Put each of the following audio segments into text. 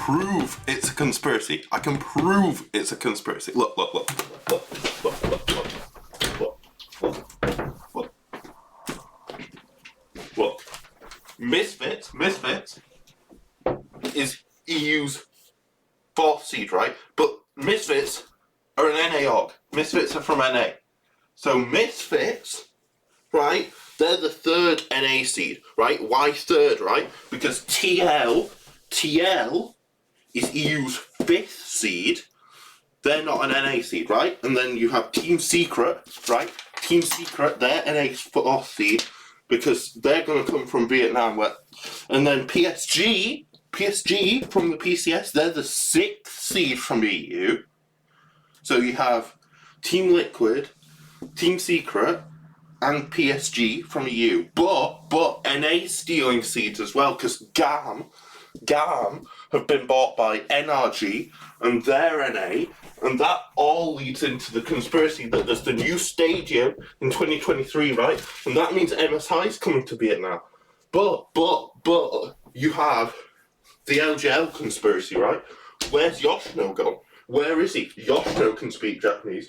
prove it's a conspiracy. I can prove it's a conspiracy. Look. Misfits is EU's fourth seed, right? But Misfits are an NA org. Misfits are from NA. So Misfits, right? They're the third NA seed, right? Why third, right? Because TL is EU's fifth seed. They're not an NA seed, right? And then you have Team Secret, right? Team Secret, they're NA's fourth seed because they're going to come from Vietnam. And then PSG from the PCS, they're the sixth seed from EU. So you have Team Liquid, Team Secret, and PSG from EU. But NA stealing seeds as well because GAM have been bought by NRG and their NA, and that all leads into the conspiracy that there's the new stadium in 2023, right? And that means MSI is coming to Vietnam. But you have the LGL conspiracy, right? Where's Yoshino gone? Where is he? Yoshino can speak Japanese.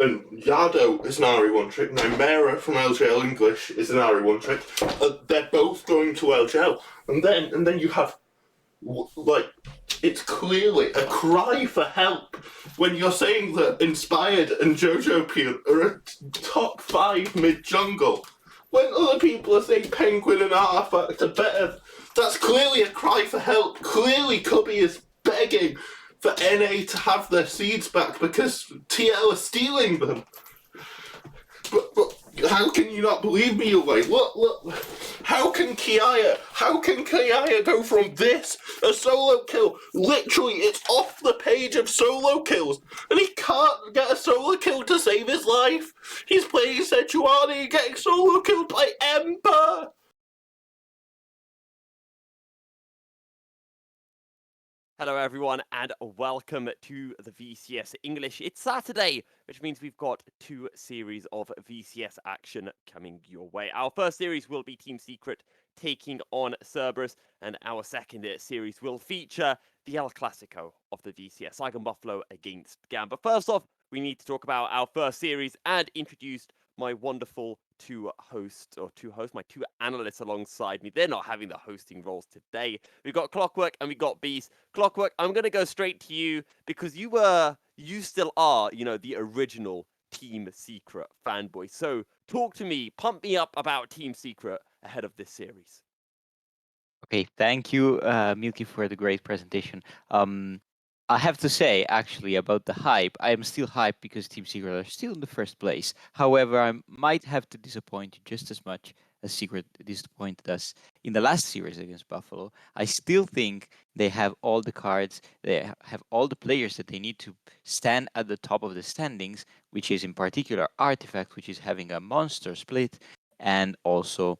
And Yado is an RE1 trick. Nymera from LGL English is an RE1 trick. They're both going to LGL. And then you have, like, it's clearly a cry for help when you're saying that Inspired and Jojo Pian are a top 5 mid-jungle. When other people are saying Penguin and Artifact are better, that's clearly a cry for help. Clearly Cubby is begging for NA to have their seeds back because TL are stealing them. But how can you not believe me, Uwe? Look. How can Kiaya go from this, a solo kill? Literally, it's off the page of solo kills. And he can't get a solo kill to save his life. He's playing Sejuani, getting solo killed by Ember. Hello everyone and welcome to the VCS English. It's Saturday, which means we've got 2 series of VCS action coming your way. Our first series will be Team Secret taking on Cerberus, and our second series will feature the El Clasico of the VCS, Saigon Buffalo against GAM. But first off, we need to talk about our first series and introduce my wonderful my 2 analysts alongside me. They're not having the hosting roles today. We've got Clockwork and we've got Beast. Clockwork, I'm going to go straight to you because you still are, the original Team Secret fanboy. So talk to me, pump me up about Team Secret ahead of this series. Okay, thank you, Milky, for the great presentation. I have to say, actually, about the hype, I am still hyped because Team Secret are still in the first place. However, I might have to disappoint you just as much as Secret disappointed us in the last series against Buffalo. I still think they have all the cards, they have all the players that they need to stand at the top of the standings, which is in particular Artifact, which is having a monster split, and also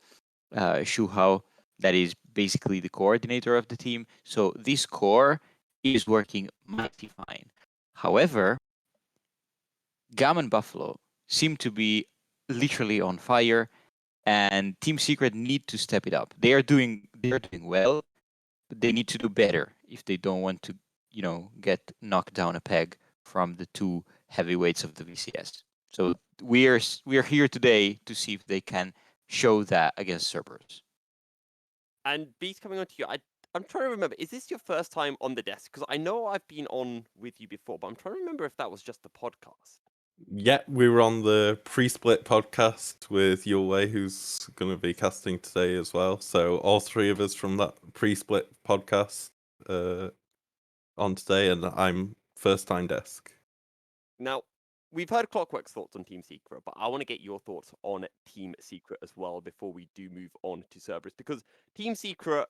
Shuhao, that is basically the coordinator of the team. So this core is working mighty fine. However, GAM and Buffalo seem to be literally on fire, and Team Secret need to step it up. They are doing well, but they need to do better if they don't want to, get knocked down a peg from the 2 heavyweights of the VCS. So we are here today to see if they can show that against Cerberus. And Beast, coming on to you, I'm trying to remember, is this your first time on the desk? Because I know I've been on with you before, but I'm trying to remember if that was just the podcast. Yeah, we were on the pre-split podcast with Yulwei, who's going to be casting today as well. So all 3 of us from that pre-split podcast on today, and I'm first-time desk. Now, we've heard Clockwork's thoughts on Team Secret, but I want to get your thoughts on Team Secret as well before we do move on to Cerberus, because Team Secret,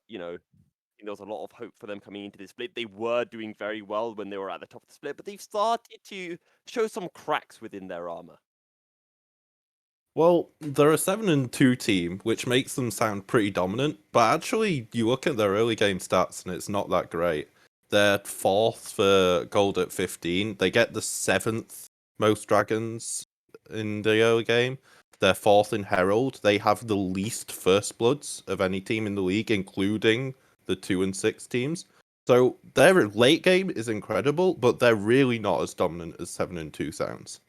there was a lot of hope for them coming into this split. They were doing very well when they were at the top of the split, but they've started to show some cracks within their armor. Well, they're a 7-2 team, which makes them sound pretty dominant, but actually, you look at their early game stats and it's not that great. They're 4th for gold at 15. They get the 7th most dragons in the early game. They're 4th in Herald. They have the least First Bloods of any team in the league, including the 2 and 6 teams. So their late game is incredible, but they're really not as dominant as 7-2 sounds.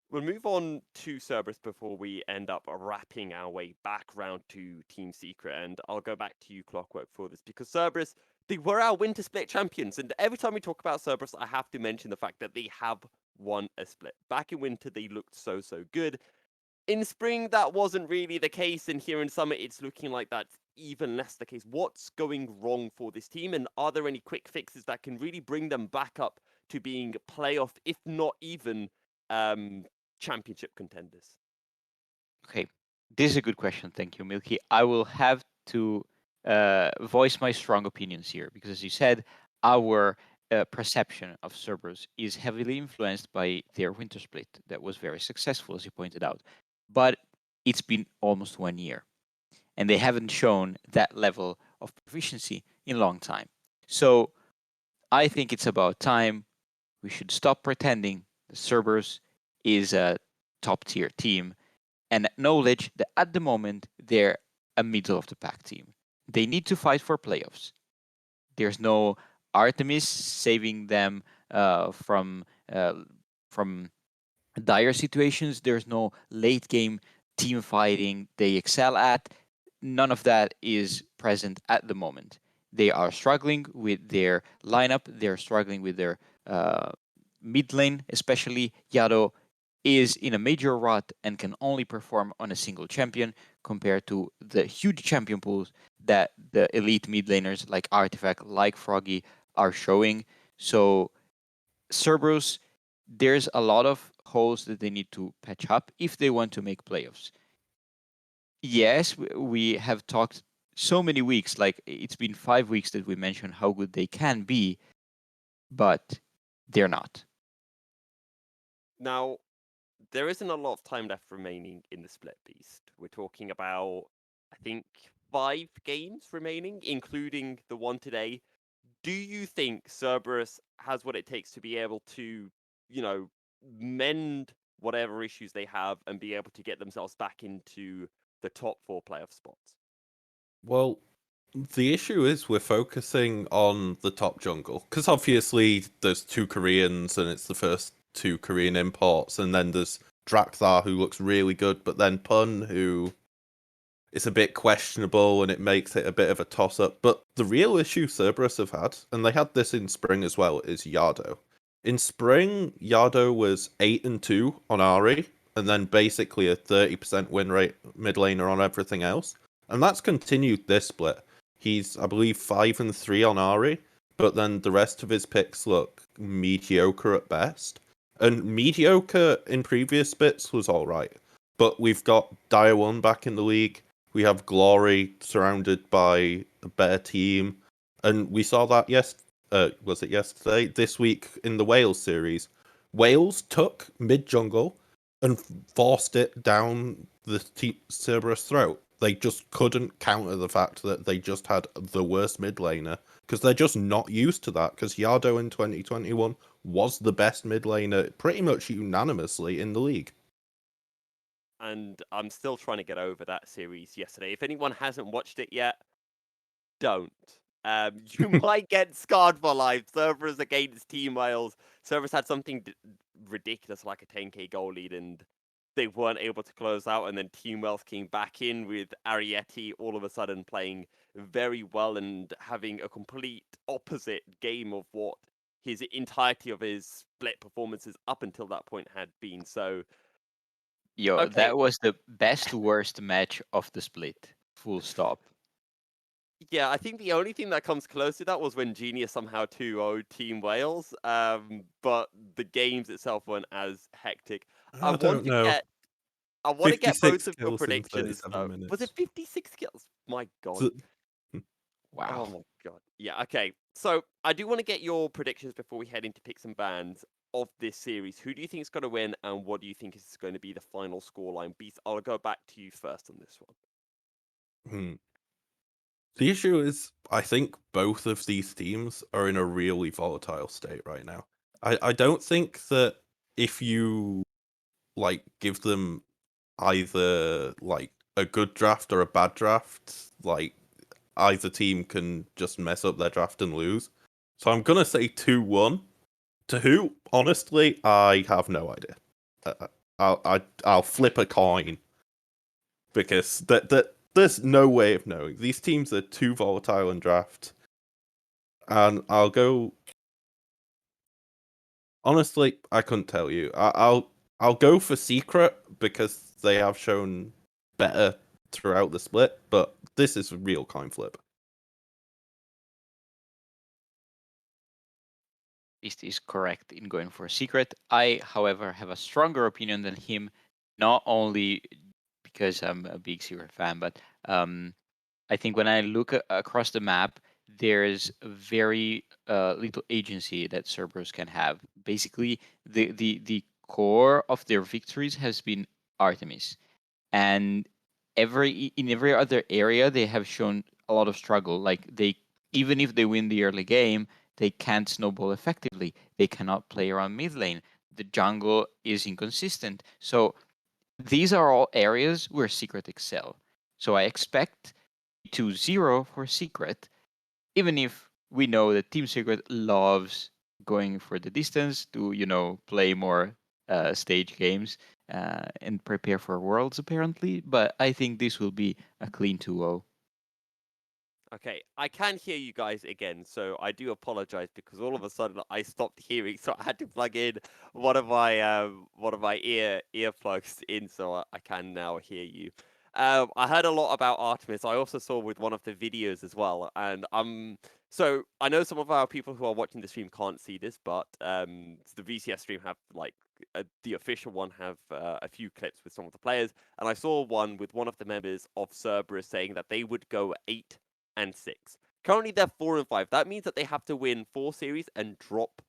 We'll move on to Cerberus before we end up wrapping our way back round to Team Secret, and I'll go back to you, Clockwork, for this, because Cerberus, they were our winter split champions, and every time we talk about Cerberus, I have to mention the fact that they have won a split. Back in winter, they looked so good. In spring, that wasn't really the case, and here in summer, it's looking like that's even less the case. What's going wrong for this team, and are there any quick fixes that can really bring them back up to being playoff, if not even championship contenders? Okay, this is a good question. Thank you, Milky. I will have to voice my strong opinions here because, as you said, our perception of Cerberus is heavily influenced by their winter split that was very successful, as you pointed out. But it's been almost 1 year, and they haven't shown that level of proficiency in a long time. So I think it's about time we should stop pretending that Cerberus is a top tier team and acknowledge that at the moment they're a middle of the pack team. They need to fight for playoffs. There's no Artemis saving them from dire situations. There's no late game team fighting they excel at. None of that is present at the moment. They are struggling with their lineup. They're struggling with their mid lane, especially Yado is in a major rut and can only perform on a single champion compared to the huge champion pools that the elite mid laners like Artifact, like Froggy are showing. So Cerberus, there's a lot of holes that they need to patch up if they want to make playoffs. Yes, we have talked so many weeks, like it's been 5 weeks that we mentioned how good they can be, but they're not. Now, there isn't a lot of time left remaining in the Split Beast. We're talking about, I think, 5 games remaining, including the one today. Do you think Cerberus has what it takes to be able to, mend whatever issues they have and be able to get themselves back into the top 4 playoff spots? Well, the issue is we're focusing on the top jungle because obviously there's 2 Koreans and it's the first 2 Korean imports, and then there's Drakthar who looks really good, but then Pun who is a bit questionable and it makes it a bit of a toss up. But the real issue Cerberus have had, and they had this in spring as well, is Yado. In spring, Yado was 8-2 on Ari, and then basically a 30% win rate mid laner on everything else. And that's continued this split. He's, I believe, 5-3 on Ari, but then the rest of his picks look mediocre at best. And mediocre in previous splits was alright. But we've got Dire 1 back in the league. We have Glory surrounded by a better team. And we saw that was it yesterday? This week in the Wales series. Wales took mid jungle and forced it down the Cerberus throat. They just couldn't counter the fact that they just had the worst mid laner because they're just not used to that. Because Yado in 2021 was the best mid laner pretty much unanimously in the league. And I'm still trying to get over that series yesterday. If anyone hasn't watched it yet, don't. You might get scarred for life. Cerberus against Team Wales. Cerberus had something ridiculous like a 10k goal lead, and they weren't able to close out. And then Team Wales came back in with Arietti all of a sudden playing very well and having a complete opposite game of what his entirety of his split performances up until that point had been. So, Yo, okay. that was the best worst match of the split. Full stop. Yeah, I think the only thing that comes close to that was when Genius somehow 2-0'd Team Wales. But the games itself weren't as hectic. I want don't to know. get I want to get 56 both of your kills in predictions 37 though. Was it minutes. 56 kills? My god. So- Oh Wow. my god. Yeah, okay. So I do want to get your predictions before we head into picks and bans of this series. Who do you think is going to win, and what do you think is going to be the final scoreline? Beast, I'll go back to you first on this one. Hmm. The issue is, I think both of these teams are in a really volatile state right now. I don't think that if you give them either a good draft or a bad draft, either team can just mess up their draft and lose. So I'm gonna say 2-1. To who? Honestly, I have no idea. I'll flip a coin because there's no way of knowing. These teams are too volatile in draft, and I'll go. Honestly, I couldn't tell you. I'll go for Secret because they have shown better throughout the split, but this is a real coin flip. Beast is correct in going for a secret. I, however, have a stronger opinion than him, not only because I'm a big secret fan, but I think when I look across the map, there's very little agency that Cerberus can have. Basically, the core of their victories has been Artemis, and in every other area they have shown a lot of struggle. Like they, even if they win the early game, they can't snowball effectively. They cannot play around mid lane. The jungle is inconsistent. So these are all areas where Secret excel. So I expect 2-0 for Secret, even if we know that Team Secret loves going for the distance to, play more stage games and prepare for Worlds, apparently. But I think this will be a clean 2-0. Okay, I can hear you guys again, so I do apologize because all of a sudden I stopped hearing, so I had to plug in one of my earplugs in, so I can now hear you. I heard a lot about Artemis. I also saw with one of the videos as well, and so I know some of our people who are watching the stream can't see this, but the VCS stream have the official one have a few clips with some of the players, and I saw one with one of the members of Cerberus saying that they would go 8-6. Currently, they're 4-5. That means that they have to win 4 series and drop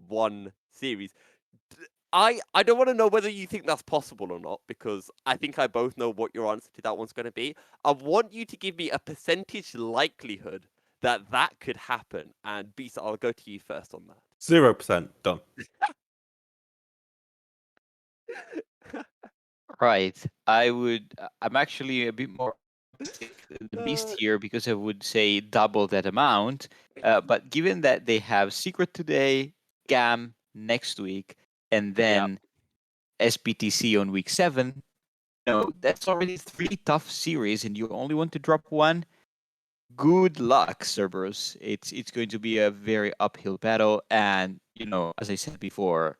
1 series. I don't want to know whether you think that's possible or not, because I think I both know what your answer to that one's going to be. I want you to give me a percentage likelihood that that could happen. And Beast, I'll go to you first on that. 0% done. Right. I'm actually a bit more optimistic than Beast here because I would say double that amount. But given that they have Secret today, GAM next week, and then SPTC on week 7, that's already 3 tough series, and you only want to drop 1. Good luck, Cerberus. It's going to be a very uphill battle, and as I said before,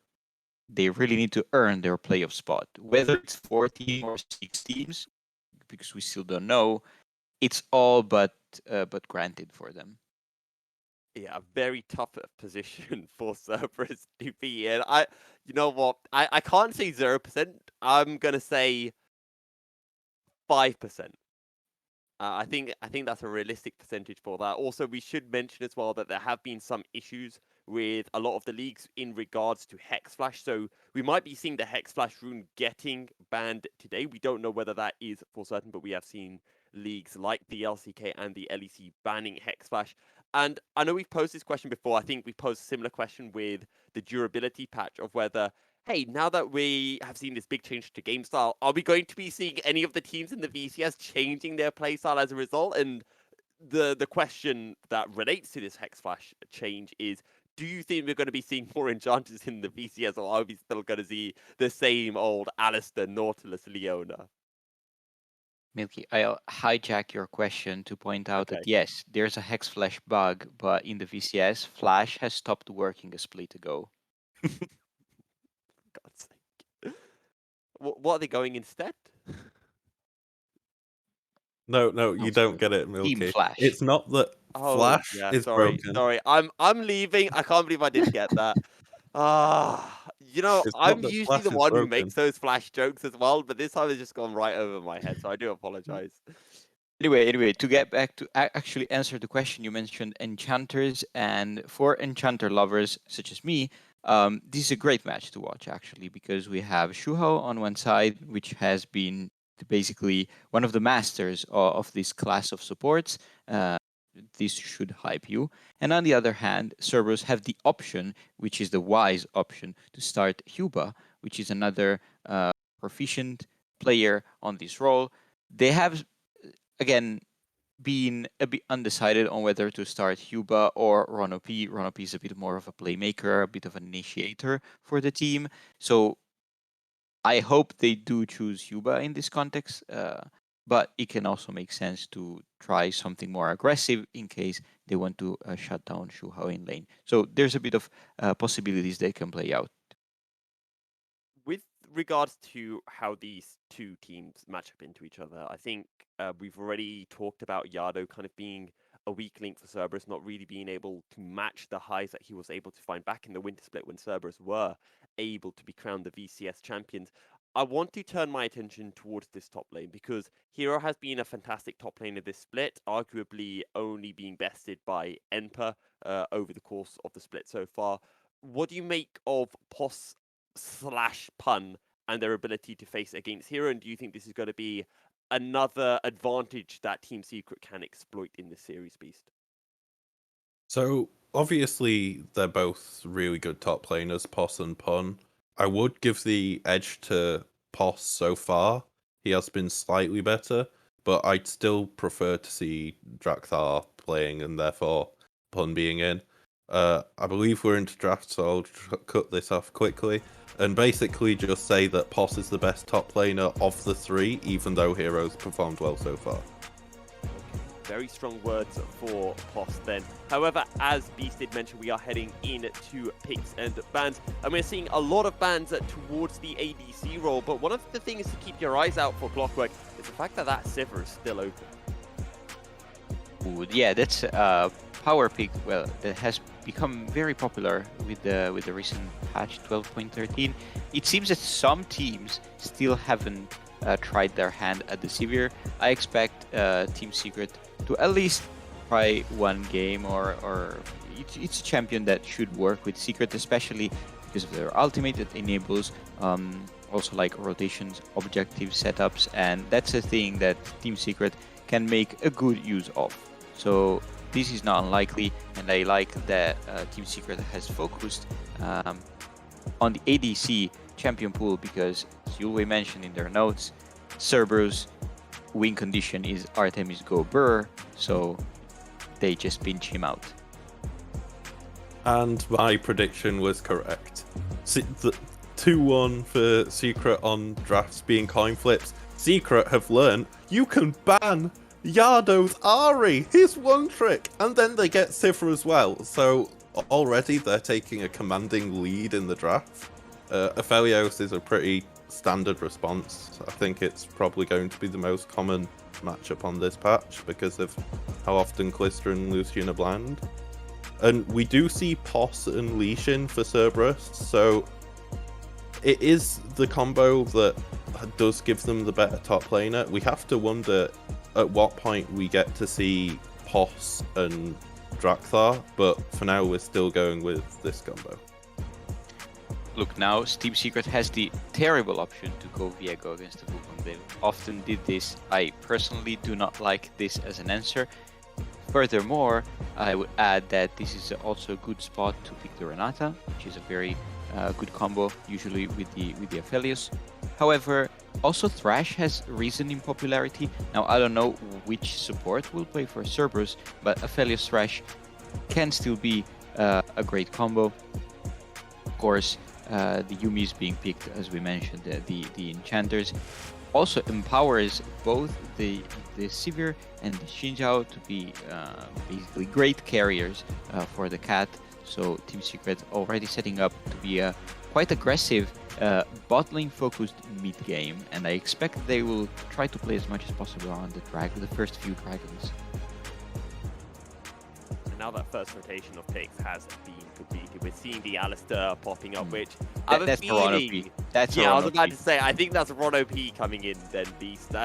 they really need to earn their playoff spot. Whether it's 14 or 6 teams, because we still don't know, it's all but granted for them. Yeah, a very tough position for Cerberus to be in. You know what? I can't say 0%. I'm gonna say 5%. I think that's a realistic percentage for that. Also, we should mention as well that there have been some issues with a lot of the leagues in regards to Hex Flash. So we might be seeing the Hex Flash rune getting banned today. We don't know whether that is for certain, but we have seen leagues like the LCK and the LEC banning Hex Flash. And I know we've posed this question before. I think we posed a similar question with the durability patch of whether, hey, now that we have seen this big change to game style, are we going to be seeing any of the teams in the VCS changing their play style as a result? And the question that relates to this Hex Flash change is, do you think we're going to be seeing more enchanters in the VCS, or are we still going to see the same old Alistair, Nautilus, Leona? Milky, I'll hijack your question to point out Okay. that yes, there's a Hex Flash bug, but in the VCS, Flash has stopped working a split ago. God's sake. What are they going instead? No, you don't get it, Team Milky. Flash. It's not that Oh, Flash yeah, is sorry. broken. I'm leaving. I can't believe I didn't get that. It's not I'm that usually Flash the is one who broken. makes those flash jokes as well, but this time it's just gone right over my head, so I do apologize. Anyway, to get back to actually answer the question, you mentioned enchanters, and for enchanter lovers such as me, this is a great match to watch actually, because we have Shuhao on one side, which has been basically one of the masters of this class of supports. This should hype you. And on the other hand, Cerberus have the option, which is the wise option, to start Huba, which is another proficient player on this role. They have, again, been a bit undecided on whether to start Huba or Ronopi. Ronopi is a bit more of a playmaker, a bit of an initiator for the team. So I hope they do choose Huba in this context, but it can also make sense to try something more aggressive in case they want to shut down Shu Hao in lane. So there's a bit of possibilities they can play out. With regards to how these two teams match up into each other, I think we've already talked about Yado kind of being a weak link for Cerberus, not really being able to match the highs that he was able to find back in the winter split when Cerberus were able to be crowned the VCS champions. I want to turn my attention towards this top lane because Hero has been a fantastic top lane of this split, arguably only being bested by Enpa over the course of the split so far. What do you make of Pun and their ability to face against Hero? And do you think this is going to be another advantage that Team Secret can exploit in this series, Beast? So obviously they're both really good top laners, Pos and Pun. I would give the edge to Pos so far. He has been slightly better, but I'd still prefer to see Drakthar playing and therefore Pun being in. I believe we're into draft, so I'll cut this off quickly and basically just say that Pos is the best top laner of the three, even though Heroes performed well so far. Very strong words for Pos then. However, as Beast did mention, we are heading into picks and bans, and we're seeing a lot of bans towards the ADC role, but one of the things to keep your eyes out for Clockwork is the fact that that Sivir is still open. Ooh, yeah, that's power pick. Well, that has become very popular with the recent patch 12.13. It seems that some teams still haven't tried their hand at the Sivir. I expect Team Secret to at least try one game, or it's a champion that should work with Secret, especially because of their ultimate that enables also like rotations, objective setups, and that's a thing that Team Secret can make a good use of. So this is not unlikely, and I like that Team Secret has focused on the ADC champion pool because, as Yulwei mentioned in their notes, Cerberus win condition is Artemis Go Burr, so they just pinch him out. And my prediction was correct. 2-1 for Secret on drafts being coin flips. Secret have learned you can ban Yado's Ari, his one trick, and then they get Sivir as well. So already they're taking a commanding lead in the draft. Aphelios is a pretty standard response. I think it's probably going to be the most common matchup on this patch because of how often Clister and Lucian are bland. And we do see Pos and Leishin for Cerberus, so it is the combo that does give them the better top laner. We have to wonder at what point we get to see Pos and Drakthar, but for now we're still going with this combo. Look, now Team Secret has the terrible option to go Viego against the Wukong. They often did this. I personally do not like this as an answer. Furthermore, I would add that this is also a good spot to pick the Renata, which is a very good combo, usually with the Aphelios. However, also Thrash has risen in popularity. Now, I don't know which support will play for Cerberus, but Aphelios Thrash can still be a great combo. Of course, the Yumi is being picked, as we mentioned, the Enchanters. Also empowers both the Sivir and the Xinjiao to be basically great carriers for the cat. So Team Secret already setting up to be a quite aggressive bot lane focused mid game, and I expect they will try to play as much as possible on the first few dragons. And now that first rotation of picks has been completed, we're seeing the Alistair popping up, which That's Toronto P. That's I was Toronto about P. to say, I think that's Rono P coming in then, Beast.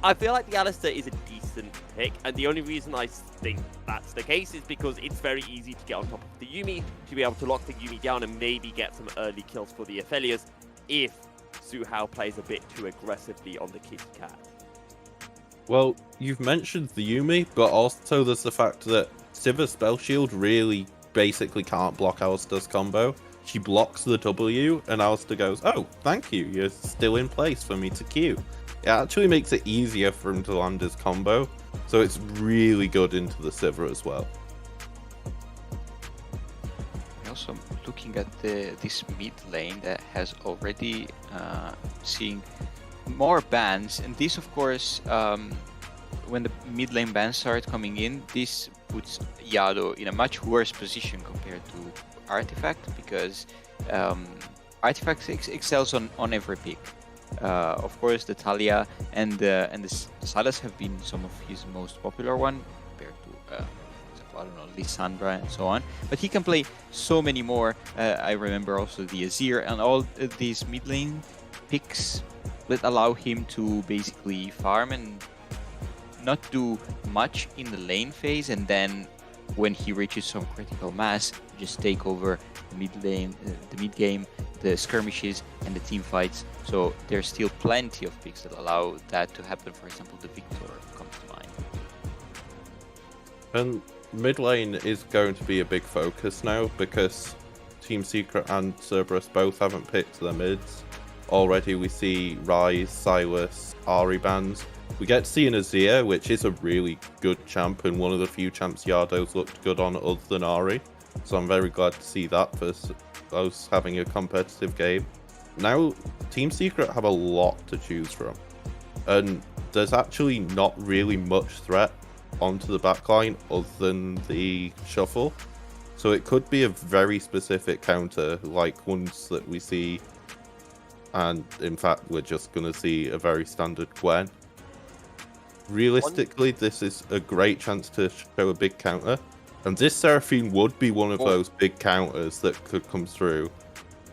I feel like the Alistair is a decent pick, and the only reason I think that's the case is because it's very easy to get on top of the Yuumi, to be able to lock the Yuumi down and maybe get some early kills for the Aphelios if Su Hao plays a bit too aggressively on the kitty cat. Well, you've mentioned the Yuumi, but also there's the fact that Sivir Spell Shield really basically can't block Alistair's combo. She blocks the W, and Alistair goes, "Oh, thank you, you're still in place for me to Q." It actually makes it easier for him to land his combo, So it's really good into the Sivir as well. Also looking at this mid lane that has already seeing more bans, and this of course when the mid lane bans start coming in, this puts Yado in a much worse position compared to Artifact, because Artifact excels on every pick. Of course, the Talia and the Sylas have been some of his most popular one compared to I don't know, Lissandra and so on, but he can play so many more. I remember also the Azir and all these mid lane picks that allow him to basically farm and not do much in the lane phase, and then when he reaches some critical mass, just take over the mid lane, the mid game, the skirmishes and the team fights. So there's still plenty of picks that allow that to happen. For example, the Victor comes to mind. And mid lane is going to be a big focus now, because Team Secret and Cerberus both haven't picked their mids. Already we see Ryze, Sylas, Ahri bans. We get to see an Azir, which is a really good champ, and one of the few champs Yardo's looked good on other than Ahri. So I'm very glad to see that for us having a competitive game. Now, Team Secret have a lot to choose from, and there's actually not really much threat onto the backline other than the shuffle. So it could be a very specific counter, like ones that we see, and in fact we're just going to see a very standard Gwen. Realistically, this is a great chance to show a big counter, and this Seraphine would be one of those big counters that could come through.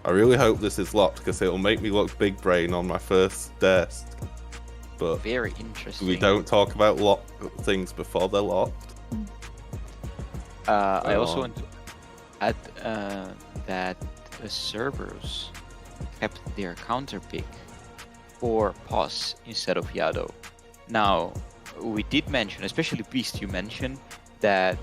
I really hope this is locked, because it'll make me look big brain on my first desk. But very interesting. we don't talk about things before they're locked. I also want to add that Cerberus kept their counter pick for Pos instead of Yado. Now, we did mention, especially Beast, you mentioned that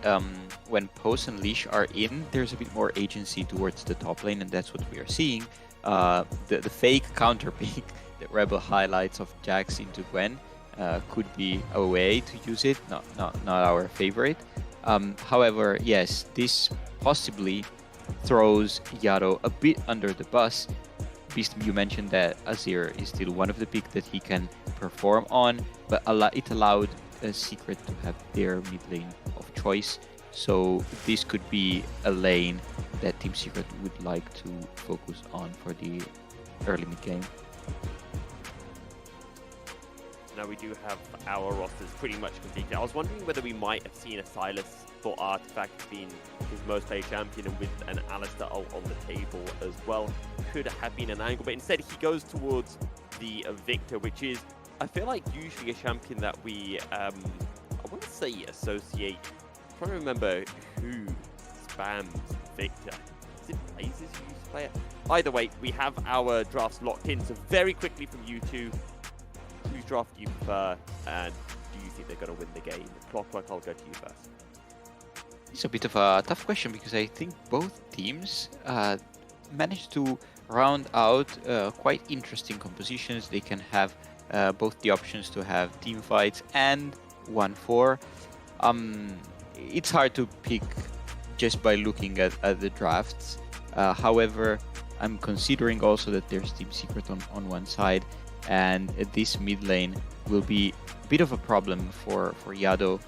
when Pos and Leash are in, there's a bit more agency towards the top lane, and that's what we are seeing. The fake counter pick that Rebel highlights of Jax into Gwen could be a way to use it, not our favorite. However, yes, this possibly throws Yado a bit under the bus. Beast, you mentioned that Azir is still one of the picks that he can perform on, but it allowed a Secret to have their mid lane of choice. So this could be a lane that Team Secret would like to focus on for the early mid game. Now we do have our rosters pretty much completed. I was wondering whether we might have seen a Sylas for Artifact being his most played champion, and with an Alistar ult on the table as well. Could have been an angle, but instead he goes towards the Victor, which is, I feel like, usually a champion that we, I want to say associate. I'm trying to remember who spams Victor. Is it Blazes who used to play it? Either way, we have our drafts locked in. So very quickly from you two, whose draft do you prefer, and do you think they're going to win the game? Clockwork, I'll go to you first. It's a bit of a tough question, because I think both teams managed to round out quite interesting compositions. They can have both the options to have team fights and 1-4. It's hard to pick just by looking at the drafts. However, I'm considering also that there's Team Secret on one side, and this mid lane will be a bit of a problem for Yado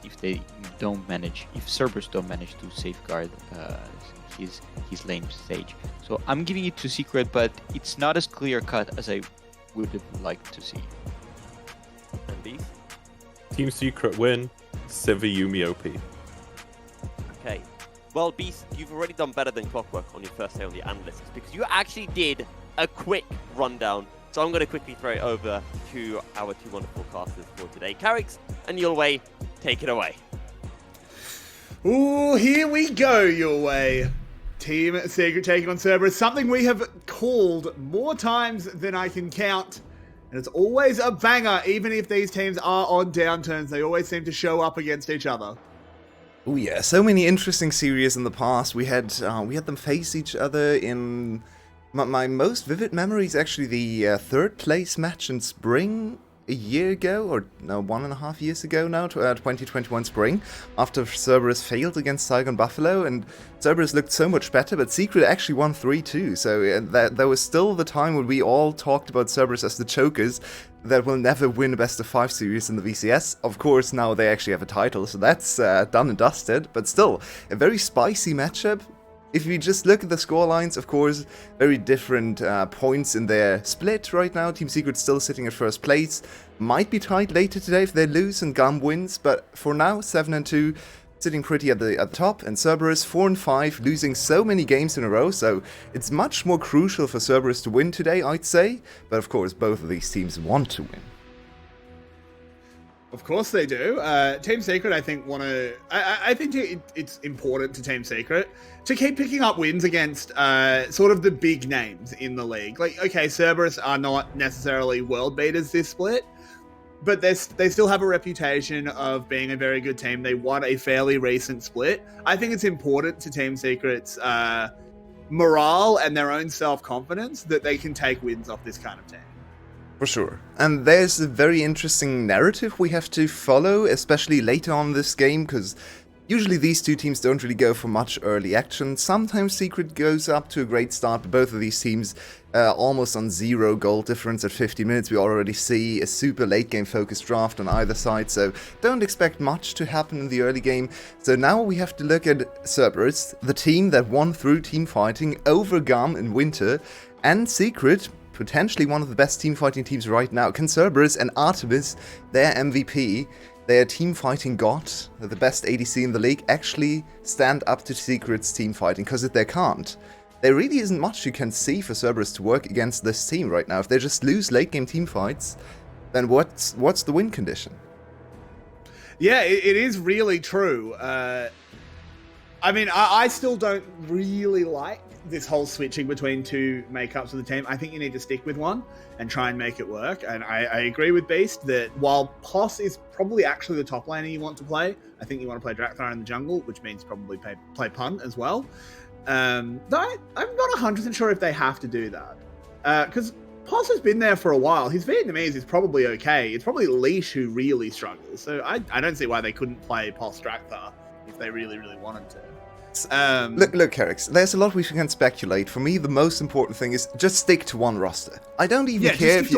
if they don't manage, if Cerberus don't manage to safeguard his lane stage. So I'm giving it to Secret, but it's not as clear cut as I would have liked to see. And Beast? Team Secret win, Sivir Yuumi OP. Okay. Well, Beast, you've already done better than Clockwork on your first day on the analysts, because you actually did a quick rundown. So I'm going to quickly throw it over to our two wonderful casters for today. Carrix and Yulway, take it away. Ooh, here we go, your way. Team Secret taking on Cerberus, something we have called more times than I can count. And it's always a banger, even if these teams are on downturns. They always seem to show up against each other. Oh yeah, so many interesting series in the past. We had them face each other in my most vivid memory is actually the third place match in spring a year ago, or no, 1.5 years ago now, 2021 spring, after Cerberus failed against Saigon Buffalo, and Cerberus looked so much better, but Secret actually won 3-2, so that was still the time when we all talked about Cerberus as the chokers that will never win a best-of-5 series in the VCS. Of course, now they actually have a title, so that's done and dusted, but still, a very spicy matchup. If you just look at the scorelines, of course, very different points in their split right now. Team Secret still sitting at first place. Might be tight later today if they lose and GAM wins, but for now, 7-2, sitting pretty at the top. And Cerberus, 4-5, losing so many games in a row, so it's much more crucial for Cerberus to win today, I'd say. But of course, both of these teams want to win. Of course they do. Team Secret, I think, I think it's important to Team Secret to keep picking up wins against sort of the big names in the league. Like, okay, Cerberus are not necessarily world beaters this split, but they still have a reputation of being a very good team. They won a fairly recent split. I think it's important to Team Secret's morale and their own self-confidence that they can take wins off this kind of team. For sure. And there's a very interesting narrative we have to follow, especially later on this game, because usually these two teams don't really go for much early action. Sometimes Secret goes up to a great start, but both of these teams almost on 0 goal difference at 50 minutes. We already see a super late game focused draft on either side, so don't expect much to happen in the early game. So now we have to look at Cerberus, the team that won through team fighting over GAM in winter, and Secret, potentially one of the best team fighting teams right now. Can Cerberus and Artemis, their MVP, their team fighting god, the best ADC in the league, actually stand up to Secret's team fighting? Because if they can't, there really isn't much you can see for Cerberus to work against this team right now. If they just lose late game team fights, then what's the win condition? Yeah, it is really true. I mean, I still don't really like this whole switching between two makeups of the team. I think you need to stick with one and try and make it work. And I agree with Beast that while POS is probably actually the top laner you want to play, I think you want to play Drakthar in the jungle, which means probably play Punt as well. Though I'm not 100% sure if they have to do that. Because POS has been there for a while. His Vietnamese is probably okay. It's probably Leash who really struggles. So I don't see why they couldn't play POS Drakthar if they really, really wanted to. Look, Kerix, there's a lot we can speculate. For me, the most important thing is just stick to one roster. I don't even care if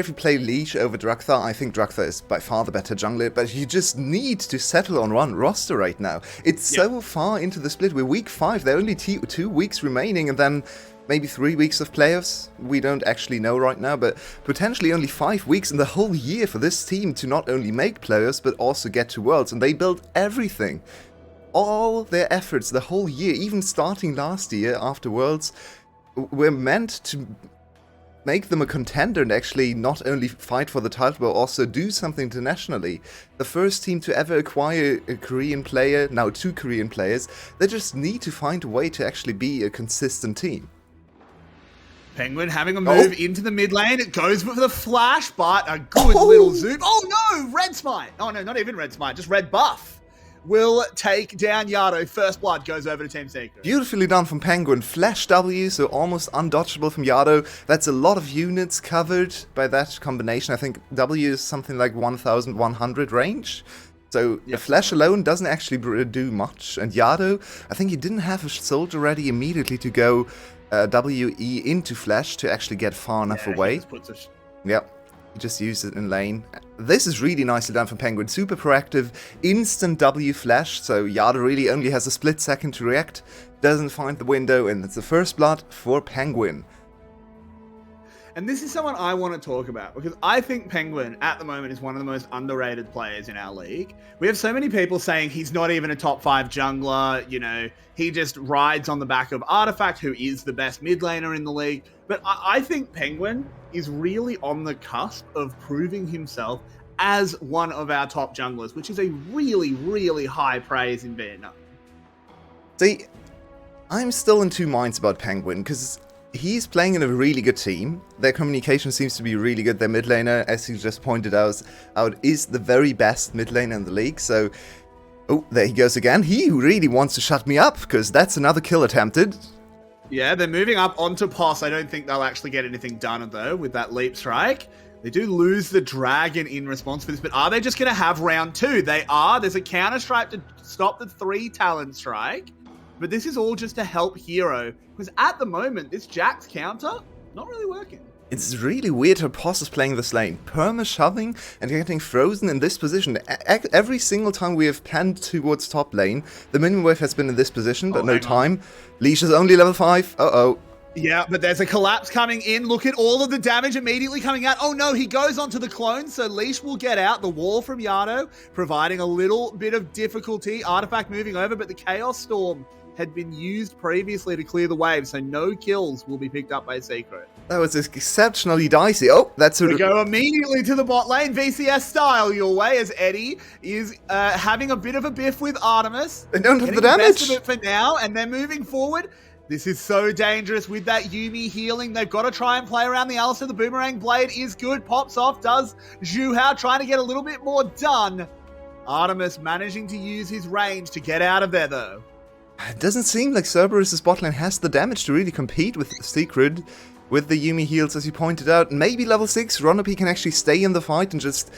you play Leash over Drakthar. I think Drakthar is by far the better jungler, but you just need to settle on one roster right now. It's so far into the split. We're week 5. There are only 2 weeks remaining, and then maybe 3 weeks of playoffs. We don't actually know right now, but potentially only 5 weeks in the whole year for this team to not only make playoffs, but also get to Worlds. And they built everything. All their efforts the whole year, even starting last year after Worlds, were meant to make them a contender and actually not only fight for the title, but also do something internationally. The first team to ever acquire a Korean player, now 2 Korean players. They just need to find a way to actually be a consistent team. Penguin having a move into the mid lane. It goes with the flash, but a good little zoom. Oh no, red smite. Oh no, not even red smite, just red buff. Will take down Yado. First blood goes over to Team Secret. Beautifully done from Penguin. Flash W, so almost undodgeable from Yado. That's a lot of units covered by that combination. I think W is something like 1,100 range. So the flash alone doesn't actually do much. And Yado, I think he didn't have a soldier ready immediately to go WE into flash to actually get far enough away. Yep. Just use it in lane. This is really nicely done from Penguin. Super proactive, instant W flash, so Yada really only has a split second to react, doesn't find the window, and it's the first blood for Penguin. And this is someone I want to talk about, because I think Penguin, at the moment, is one of the most underrated players in our league. We have so many people saying he's not even a top 5 jungler, you know, he just rides on the back of Artifact, who is the best mid laner in the league. But I think Penguin is really on the cusp of proving himself as one of our top junglers, which is a really, really high praise in Vietnam. See, I'm still in 2 minds about Penguin, because he's playing in a really good team. Their communication seems to be really good. Their mid laner, as you just pointed out, is the very best mid laner in the league. So, oh, there he goes again. He really wants to shut me up, because that's another kill attempted. Yeah, they're moving up onto POS. I don't think they'll actually get anything done, though, with that leap strike. They do lose the dragon in response for this, but are they just going to have round 2? They are. There's a counter strike to stop the 3 talent strike, but this is all just to help Hero, because at the moment, this Jax counter, not really working. It's really weird how Poss is playing this lane. Perma-shoving and getting frozen in this position. Every single time we have panned towards top lane, the minion wave has been in this position, but no time. Leash is only level 5. Uh-oh. Yeah, but there's a collapse coming in. Look at all of the damage immediately coming out. Oh no, he goes onto the clone, so Leash will get out. The wall from Yado, providing a little bit of difficulty. Artifact moving over, but the Chaos Storm had been used previously to clear the wave, so no kills will be picked up by Secret. That was exceptionally dicey. Oh, that's We go immediately to the bot lane, VCS style your way, as Eddie is having a bit of a biff with Artemis. They don't have the Getting damage. best of it for now, and they're moving forward. This is so dangerous with that Yuumi healing. They've got to try and play around the Alistair. The Boomerang Blade is good. Pops off, does Zhu Hao, trying to get a little bit more done. Artemis managing to use his range to get out of there, though. It doesn't seem like Cerberus' botlane has the damage to really compete with Secret. With the Yuumi heals, as you pointed out, maybe level 6, Ronopi can actually stay in the fight and just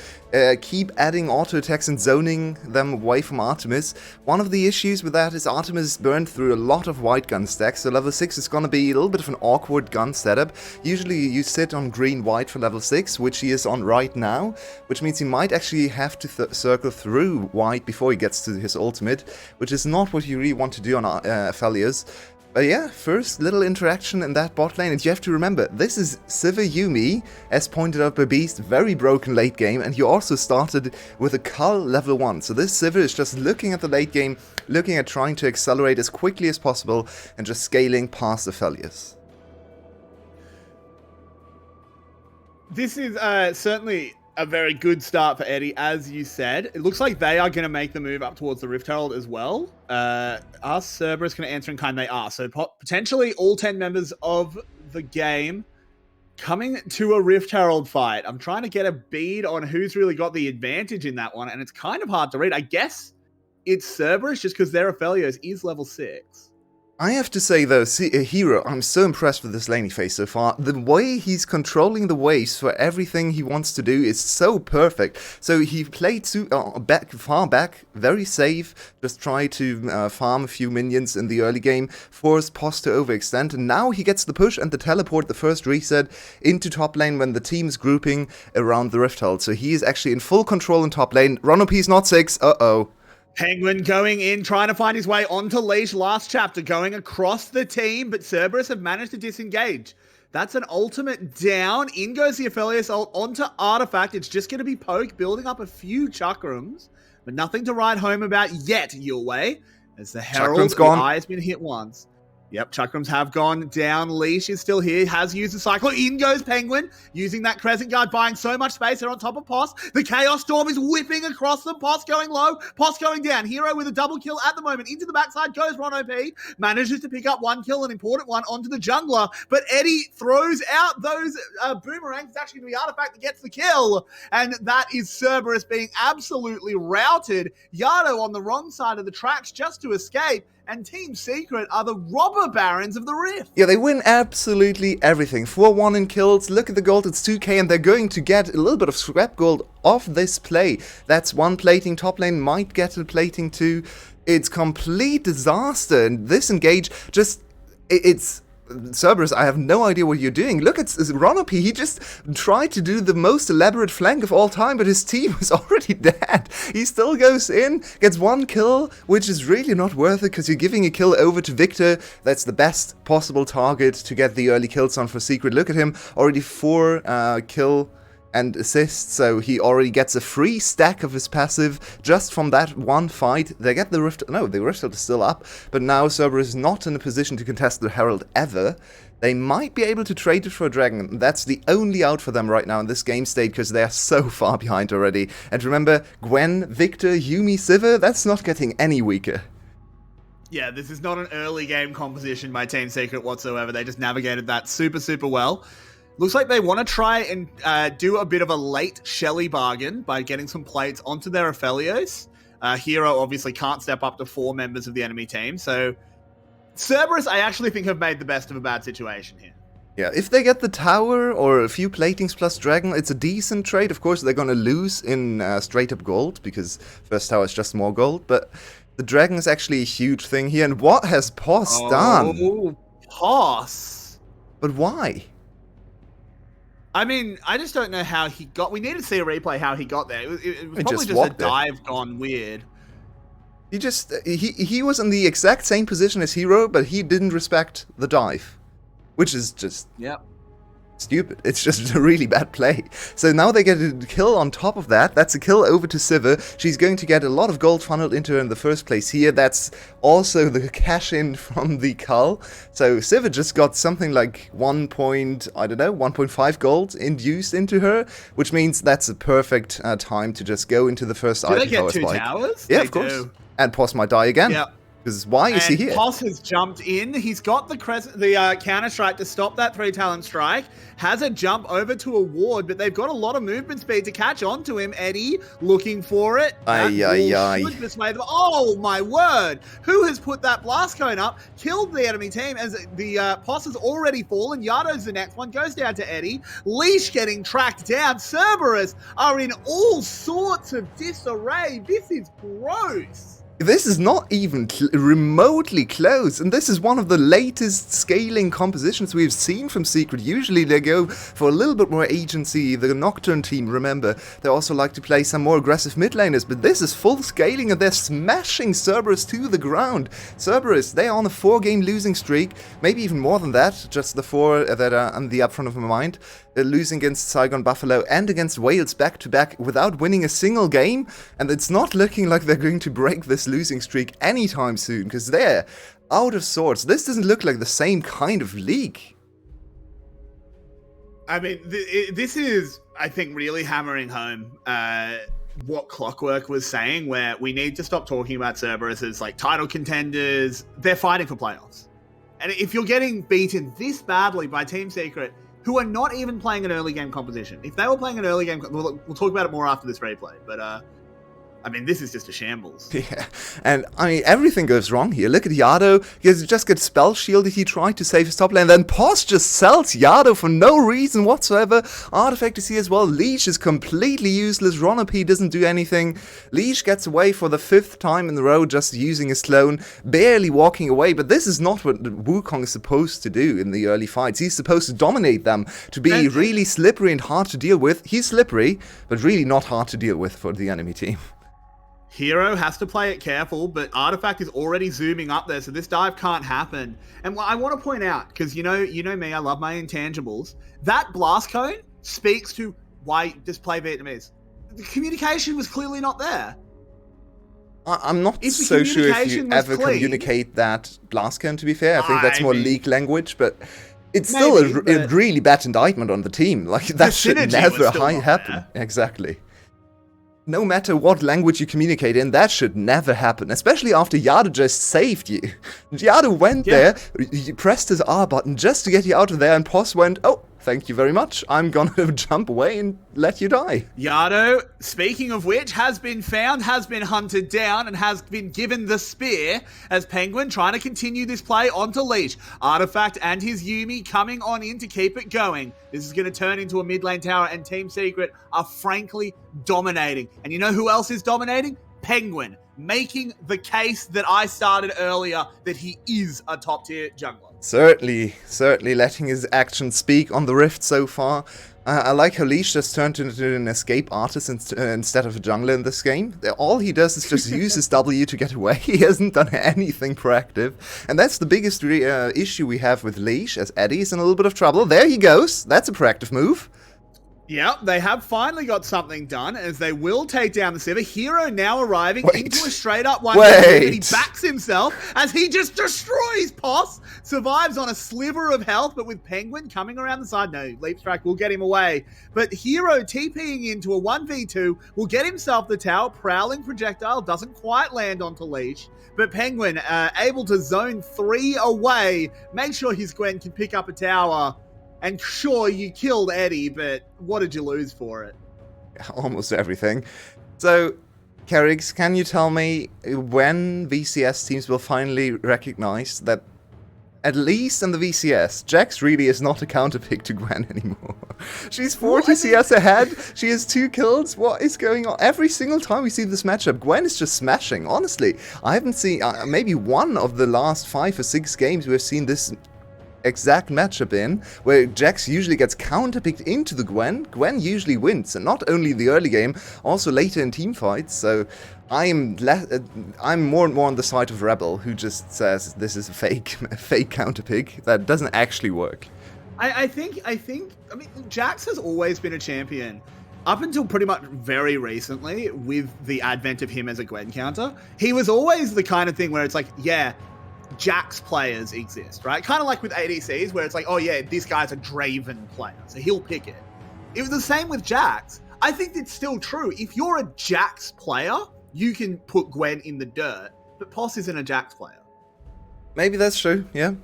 keep adding auto attacks and zoning them away from Artemis. One of the issues with that is Artemis burned through a lot of white gun stacks, so level 6 is going to be a little bit of an awkward gun setup. Usually you sit on green-white for level 6, which he is on right now, which means he might actually have to circle through white before he gets to his ultimate, which is not what you really want to do on Aphelios. But yeah, first little interaction in that bot lane, and you have to remember, this is Sivir Yuumi, as pointed out by Beast, very broken late game, and you also started with a Cull level 1, so this Sivir is just looking at the late game, looking at trying to accelerate as quickly as possible, and just scaling past Aphelios. This is certainly a very good start for Eddie, as you said. It looks like they are going to make the move up towards the Rift Herald as well. Are Cerberus going to answer in kind? They are. So potentially all 10 members of the game coming to a Rift Herald fight. I'm trying to get a bead on who's really got the advantage in that one, and it's kind of hard to read. I guess it's Cerberus, just because their Aphelios is level 6. I have to say though, Hero, I'm so impressed with this laning phase so far. The way he's controlling the waves for everything he wants to do is so perfect. So he played far back, very safe, just try to farm a few minions in the early game, force Poss to overextend, and now he gets the push and the teleport, the first reset, into top lane when the team's grouping around the Rift Herald. So he is actually in full control in top lane. Ronopi's not 6, uh-oh. Penguin going in, trying to find his way onto Leash last chapter, going across the team, but Cerberus have managed to disengage. That's an ultimate down. In goes the Aphelios ult onto Artifact. It's just going to be Poke, building up a few chakrams, but nothing to write home about yet, Yulway. As the Herald, the eye has been hit once. Yep, chakrams have gone down. Leash is still here, has used the cycle. In goes Penguin, using that Crescent Guard, buying so much space. They're on top of Poss. The Chaos Storm is whipping across them. Poss going low, Poss going down. Hero with a double kill at the moment. Into the backside goes Ronopi. Manages to pick up one kill, an important one, onto the jungler. But Eddie throws out those boomerangs. It's actually going to be Artifact that gets the kill. And that is Cerberus being absolutely routed. Yado on the wrong side of the tracks just to escape. And Team Secret are the robber barons of the Rift. Yeah, they win absolutely everything. 4-1 in kills, look at the gold, it's 2k, and they're going to get a little bit of scrap gold off this play. That's one plating, top lane might get a plating too. It's complete disaster, and this engage just, it's... Cerberus, I have no idea what you're doing. Look at Ronopi, he just tried to do the most elaborate flank of all time, but his team is already dead. He still goes in, gets one kill, which is really not worth it, because you're giving a kill over to Victor. That's the best possible target to get the early kills on for Secret. Look at him, already 4 kill and assists, so he already gets a free stack of his passive just from that one fight. They get the Rift... No, the Rift is still up, but now Cerberus is not in a position to contest the Herald ever. They might be able to trade it for a dragon. That's the only out for them right now in this game state, because they are so far behind already. And remember, Gwen, Victor, Yuumi, Sivir, that's not getting any weaker. Yeah, this is not an early game composition by Team Secret whatsoever. They just navigated that super, super well. Looks like they want to try and do a bit of a late Shelly bargain by getting some plates onto their Aphelios. Hero obviously can't step up to 4 members of the enemy team, so Cerberus, I actually think, have made the best of a bad situation here. Yeah, if they get the tower or a few platings plus dragon, it's a decent trade. Of course, they're gonna lose in straight up gold, because first tower is just more gold, but the dragon is actually a huge thing here. And what has Poss done? Oh, Poss. But why? I mean, I just don't know how he got... We need to see a replay how he got there. It was probably just just a walked there. dive gone weird. He just... He was in the exact same position as Hero, but he didn't respect the dive. Which is just... Yep. Stupid. It's just a really bad play. So now they get a kill on top of that. That's a kill over to Sivir. She's going to get a lot of gold funneled into her in the first place here. That's also the cash in from the cull. So Sivir just got something like 1.5 gold induced into her, which means that's a perfect time to just go into the first Do item they get tower 2 spike. towers? Yeah, They of course. do. And Poss might die again. Yep. Because why is he here? Poss has jumped in. He's got the counter strike to stop that 3-talent strike. Has a jump over to a ward, but they've got a lot of movement speed to catch onto him. Eddie looking for it. That wall should dissuade them. Oh my word! Who has put that blast cone up? Killed the enemy team as the Poss has already fallen. Yado's the next one. Goes down to Eddie. Leash getting tracked down. Cerberus are in all sorts of disarray. This is gross. This is not even remotely close, and this is one of the latest scaling compositions we've seen from Secret. Usually they go for a little bit more agency. The Nocturne team, remember, they also like to play some more aggressive mid laners, but this is full scaling and they're smashing Cerberus to the ground. Cerberus, they're on a 4-game losing streak, maybe even more than that, just the 4 that are on the upfront of my mind. They're losing against Saigon Buffalo and against Wales back-to-back without winning a single game, and it's not looking like they're going to break this losing streak anytime soon, because they're out of sorts. This doesn't look like the same kind of league. I mean, this is, I think, really hammering home what Clockwork was saying, where we need to stop talking about Cerberus as like title contenders. They're fighting for playoffs. And if you're getting beaten this badly by Team Secret, who are not even playing an early game composition. If they were playing an early game, we'll talk about it more after this replay, but I mean, this is just a shambles. Yeah, and I mean, everything goes wrong here. Look at Yado. He just gets spell shielded. He tried to save his top lane, and then Poss just sells Yado for no reason whatsoever. Artifact is here as well. Leash is completely useless. Ronopi doesn't do anything. Leash gets away for the 5th time in a row, just using his clone, barely walking away. But this is not what Wukong is supposed to do in the early fights. He's supposed to dominate them, to be really slippery and hard to deal with. He's slippery, but really not hard to deal with for the enemy team. Hero has to play it careful, but Artifact is already zooming up there, so this dive can't happen. And what I want to point out, because you know me, I love my intangibles, that blast cone speaks to why just play Vietnamese. The communication was clearly not there. I'm not so sure if you ever communicate that blast cone, to be fair. I think that's more league language, but it's still a really bad indictment on the team. Like, that should never happen. Exactly. No matter what language you communicate in, that should never happen, especially after Yado just saved you. Yado went there, he pressed his R button just to get you out of there, and Poss went, oh, thank you very much, I'm gonna jump away and let you die. Yado, speaking of which, has been found, has been hunted down, and has been given the spear as Penguin trying to continue this play onto Leash. Artifact and his Yuumi coming on in to keep it going. This is going to turn into a mid lane tower, and Team Secret are frankly dominating. And you know who else is dominating? Penguin, making the case that I started earlier that he is a top tier jungler. Certainly letting his actions speak on the Rift so far. I like how Leash just turned into an escape artist instead of a jungler in this game. All he does is just use his W to get away. He hasn't done anything proactive. And that's the biggest issue we have with Leash, as Eddie's in a little bit of trouble. There he goes. That's a proactive move. Yep, they have finally got something done, as they will take down the Sivir. Hero now arriving into a straight-up 1v2, and he backs himself as he just destroys Poss. Survives on a sliver of health, but with Penguin coming around the side, no, Leap Strike will get him away. But Hero TPing into a 1v2 will get himself the tower. Prowling projectile doesn't quite land onto Leash, but Penguin able to zone 3 away, make sure his Gwen can pick up a tower. And sure, you killed Eddie, but what did you lose for it? Almost everything. So, Kerrix, can you tell me when VCS teams will finally recognize that at least in the VCS, Jax really is not a counterpick to Gwen anymore. She's 40 CS ahead, she has 2 kills, what is going on? Every single time we see this matchup, Gwen is just smashing, honestly. I haven't seen, maybe one of the last 5 or 6 games we've seen this exact matchup in, where Jax usually gets counterpicked into the Gwen. Gwen usually wins, and not only the early game, also later in team fights. So I'm more and more on the side of Rebel, who just says this is a fake counterpick that doesn't actually work. I mean, Jax has always been a champion. Up until pretty much very recently, with the advent of him as a Gwen counter, he was always the kind of thing where it's like, yeah, Jax players exist, right? Kind of like with ADCs, where it's like, oh yeah, this guy's a Draven player, so he'll pick it. It was the same with Jax. I think it's still true. If you're a Jax player, you can put Gwen in the dirt, but Poss isn't a Jax player. Maybe that's true, yeah.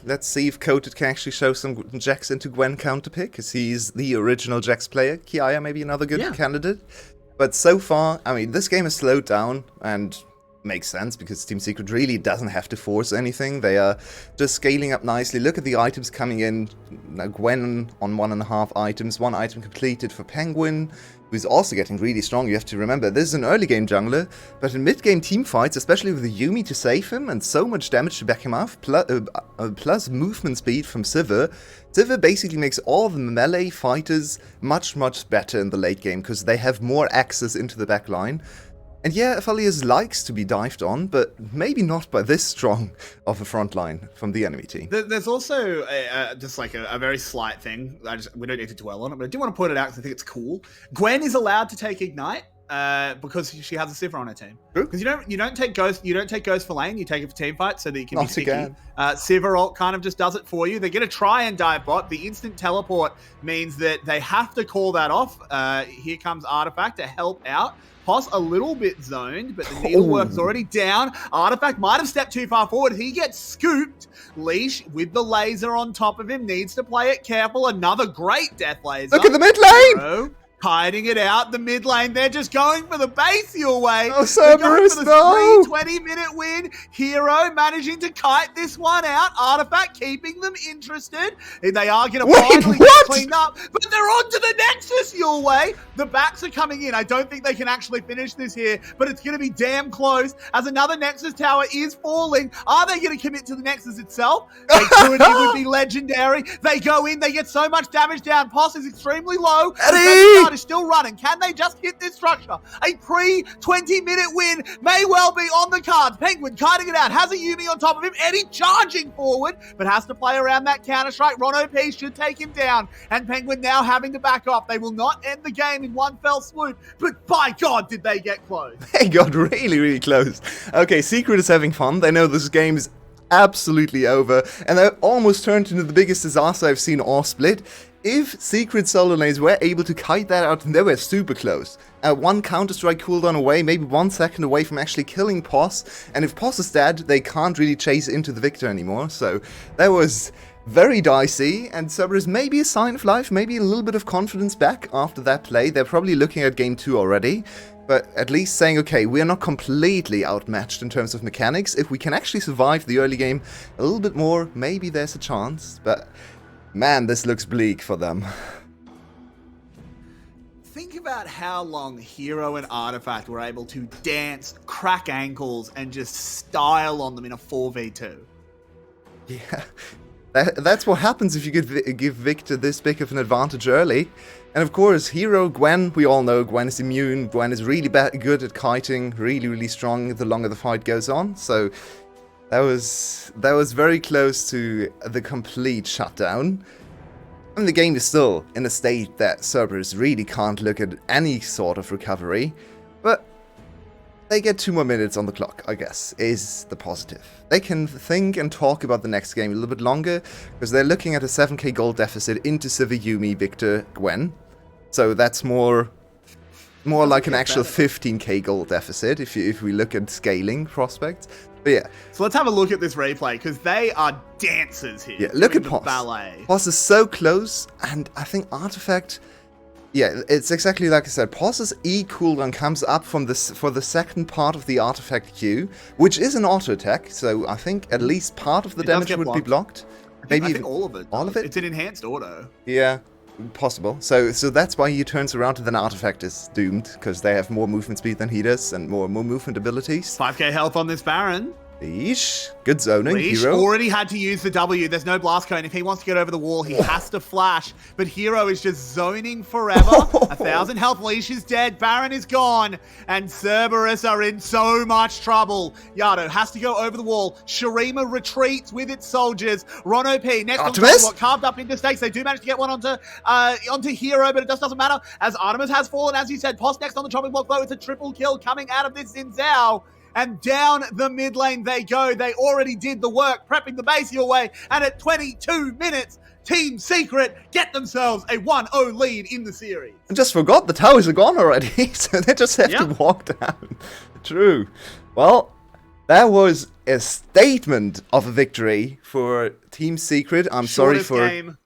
Let's see if Coated can actually show some Jax into Gwen counterpick, because he's the original Jax player. Kiaya maybe another good candidate. But so far, I mean, this game has slowed down, and makes sense because Team Secret really doesn't have to force anything. They are just scaling up nicely. Look at the items coming in. Now Gwen on 1.5 items. 1 item completed for Penguin, who's also getting really strong. You have to remember, this is an early game jungler, but in mid-game team fights, especially with the Yuumi to save him and so much damage to back him up, plus movement speed from Sivir, Sivir basically makes all the melee fighters much, much better in the late game because they have more access into the back line. And yeah, Aphelios likes to be dived on, but maybe not by this strong of a front line from the enemy team. There's also just like a very slight thing. We don't need to dwell on it, but I do want to point it out because I think it's cool. Gwen is allowed to take Ignite because she has a Sivir on her team. Because you don't take Ghost for lane, you take it for team fight so that you can be sticky. Sivir ult kind of just does it for you. They're going to try and dive bot. The instant teleport means that they have to call that off. Here comes Artifact to help out. Poss a little bit zoned, but the needlework's already down. Artifact might have stepped too far forward. He gets scooped. Leash, with the laser on top of him, needs to play it careful. Another great death laser. Look at the mid lane! Hiding it out, the mid lane. They're just going for the base your way. Oh, Cerberus, no! 20-minute win. Hero managing to kite this one out. Artifact keeping them interested. And they are going to finally get cleaned up. But they're on to the Nexus your way. The backs are coming in. I don't think they can actually finish this here, but it's going to be damn close as another Nexus tower is falling. Are they going to commit to the Nexus itself? They could. It would be legendary. They go in. They get so much damage down. Poss is extremely low. Eddie! Is still running. Can they just hit this structure? A pre-20-minute win may well be on the cards. Penguin kiting it out. Has a Yuumi on top of him. Eddie charging forward, but has to play around that counter-strike. Ron OP should take him down. And Penguin now having to back off. They will not end the game in one fell swoop, but by God, did they get close. They got really, really close. Okay, Secret is having fun. They know this game is absolutely over, and they almost turned into the biggest disaster I've seen all split. If Secret solo lanes were able to kite that out, they were super close. 1 Counter-Strike cooldown away, maybe 1 second away from actually killing Poss, and if Poss is dead, they can't really chase into the victor anymore, so that was very dicey, and Cerberus maybe a sign of life, maybe a little bit of confidence back after that play. They're probably looking at game 2 already, but at least saying, okay, we're not completely outmatched in terms of mechanics. If we can actually survive the early game a little bit more, maybe there's a chance, but man, this looks bleak for them. Think about how long Hero and Artifact were able to dance, crack ankles, and just style on them in a 4v2. Yeah, that's what happens if you give Victor this big of an advantage early. And of course, Hero, Gwen, we all know Gwen is immune. Gwen is really good at kiting, really, really strong the longer the fight goes on. So that was very close to the complete shutdown. And the game is still in a state that Cerberus really can't look at any sort of recovery. But they get 2 more minutes on the clock, I guess, is the positive. They can think and talk about the next game a little bit longer, because they're looking at a 7k gold deficit into Sivir, Yuumi, Victor, Gwen. So that's more like an actual 15k gold deficit if we look at scaling prospects. But yeah. So let's have a look at this replay, because they are dancers here. Yeah, look at the Poss. ballet. Poss is so close, and I think Artifact, Yeah, it's exactly like I said. Paws's E cooldown comes up from this for the second part of the artifact queue, which is an auto attack. So I think at least part of the It does damage get would be blocked. I Maybe think even all of it. all of does. it? It's an enhanced auto. Yeah, possible. So that's why he turns around and then artifact is doomed because they have more movement speed than he does and more movement abilities. 5k health on this Baron. Leash, good zoning, Leash hero. already had to use the W. There's no blast cone. If he wants to get over the wall, he has to flash. But Hero is just zoning forever. 1,000 health. Leash is dead. Baron is gone. And Cerberus are in so much trouble. Yado has to go over the wall. Shurima retreats with its soldiers. Ron OP next Artemis? on carved up into stakes. They do manage to get one onto Hero, but it just doesn't matter as Artemis has fallen. As you said, Post next on the chopping block though. It's a triple kill coming out of this Xin Zhao. And down the mid lane they go. They already did the work, prepping the base your way. And at 22 minutes, Team Secret get themselves a 1-0 lead in the series. I just forgot the towers are gone already, so they just have to walk down. True. Well, that was a statement of a victory for Team Secret. I'm sorry for... Game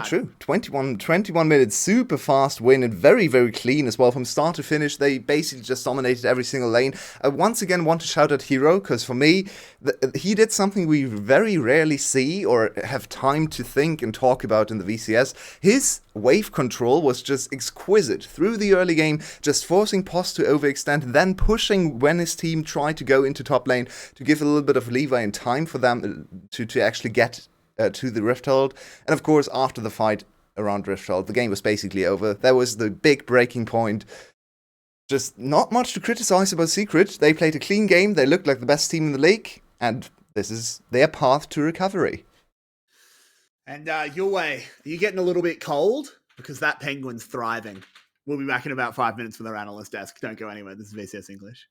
true. 21 minutes, super fast win and very, very clean as well. From start to finish, they basically just dominated every single lane. I once again want to shout at Hero, because for me, he did something we very rarely see or have time to think and talk about in the VCS. His wave control was just exquisite through the early game, just forcing Post to overextend, then pushing when his team tried to go into top lane to give a little bit of leeway and time for them to actually get to the Rifthold. And of course, after the fight around Rifthold, the game was basically over. That was the big breaking point. Just not much to criticize about Secret. They played a clean game, they looked like the best team in the league, and this is their path to recovery. And your way, are you getting a little bit cold? Because that penguin's thriving. We'll be back in about 5 minutes from their analyst desk. Don't go anywhere. This is VCS English.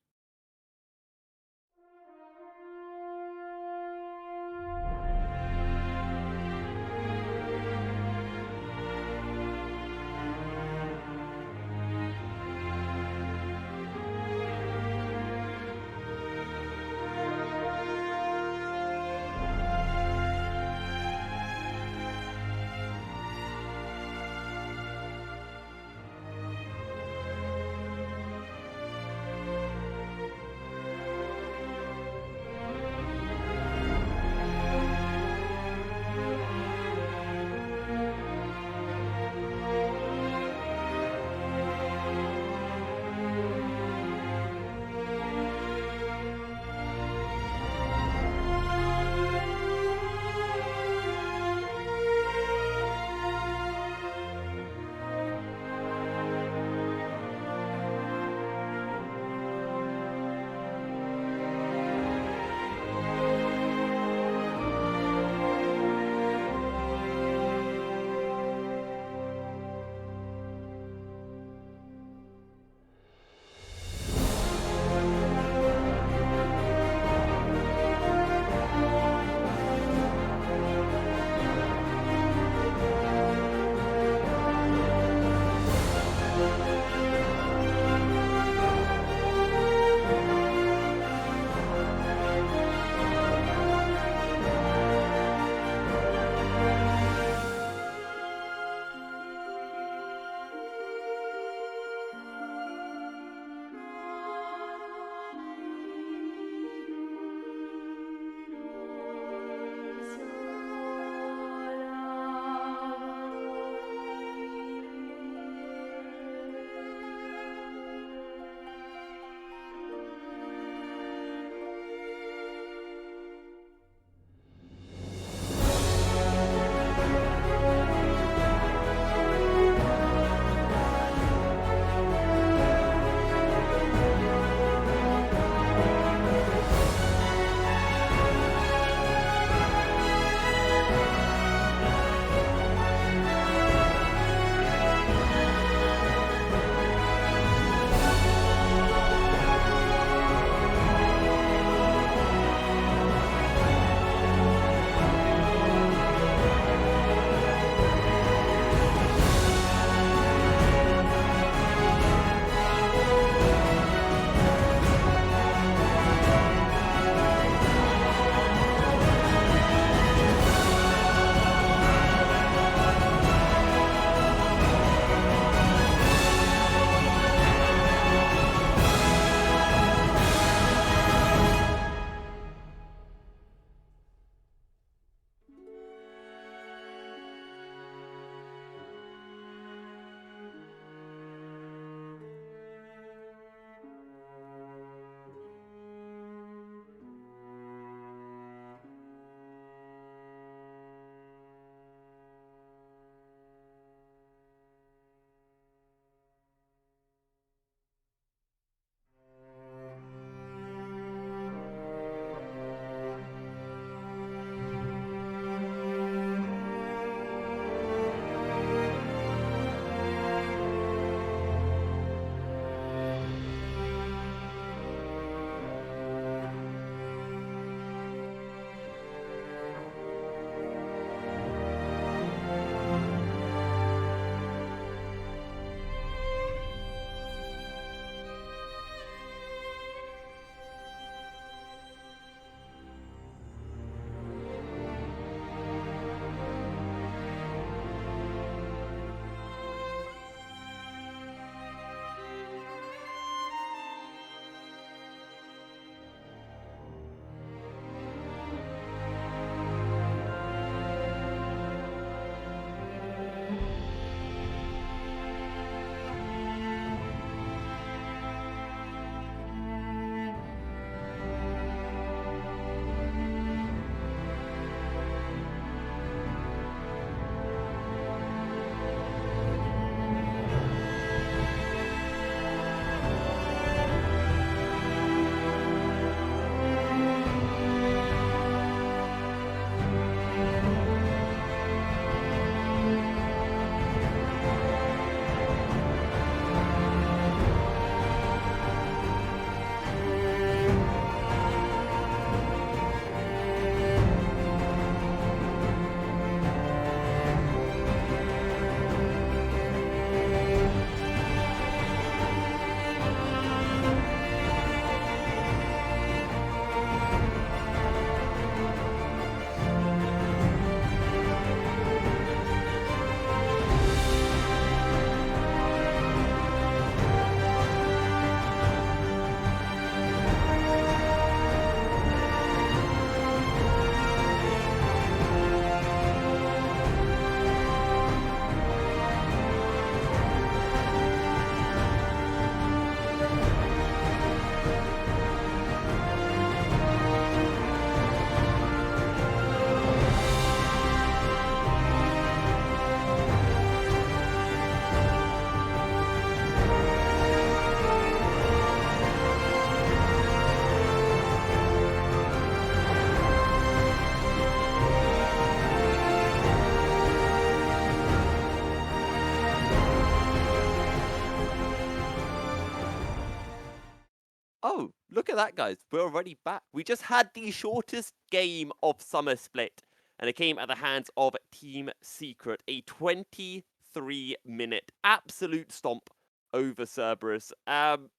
Oh, look at that, guys. We're already back. We just had the shortest game of Summer Split, and it came at the hands of Team Secret. A 23-minute absolute stomp over Cerberus. I'm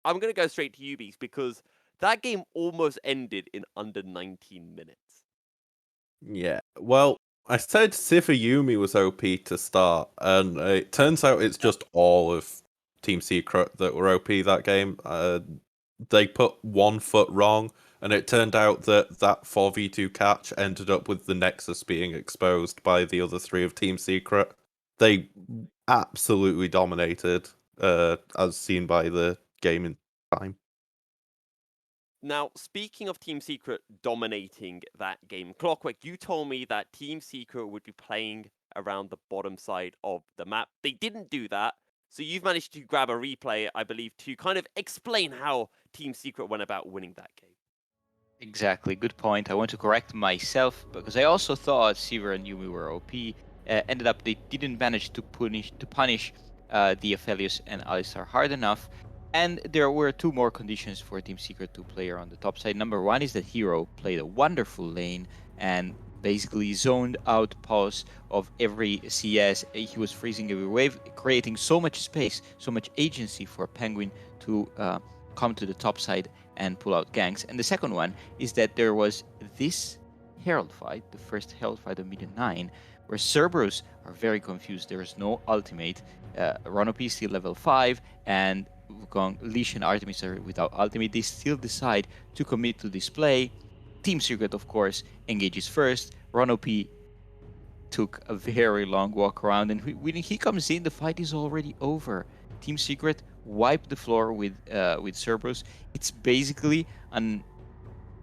going to go straight to you, Beast, because that game almost ended in under 19 minutes. Yeah, well, I said Sifayumi was OP to start, and it turns out it's just all of Team Secret that were OP that game. They put one foot wrong, and it turned out that 4v2 catch ended up with the Nexus being exposed by the other three of Team Secret. They absolutely dominated, as seen by the game in time. Now, speaking of Team Secret dominating that game, Clockwork, you told me that Team Secret would be playing around the bottom side of the map. They didn't do that, so you've managed to grab a replay, I believe, to kind of explain how Team Secret went about winning that game. Exactly, good point. I want to correct myself because I also thought Seaver and Yumi were OP. Ended up they didn't manage to punish the Aphelios and Alistar hard enough. And there were two more conditions for Team Secret to play on the top side. Number one is that Hero played a wonderful lane and basically zoned out pause of every CS. He was freezing every wave, creating so much space, so much agency for Penguin to come to the top side and pull out ganks. And the second one is that there was this Herald fight, the first Herald fight of Median 9, where Cerberus are very confused. There is no ultimate. Ronopi is still level 5, and Wukong, Leash, and Artemis are without ultimate. They still decide to commit to this play. Team Secret, of course, engages first. Ronopi took a very long walk around, and when he comes in, the fight is already over. Team Secret wiped the floor with Cerberus. It's basically an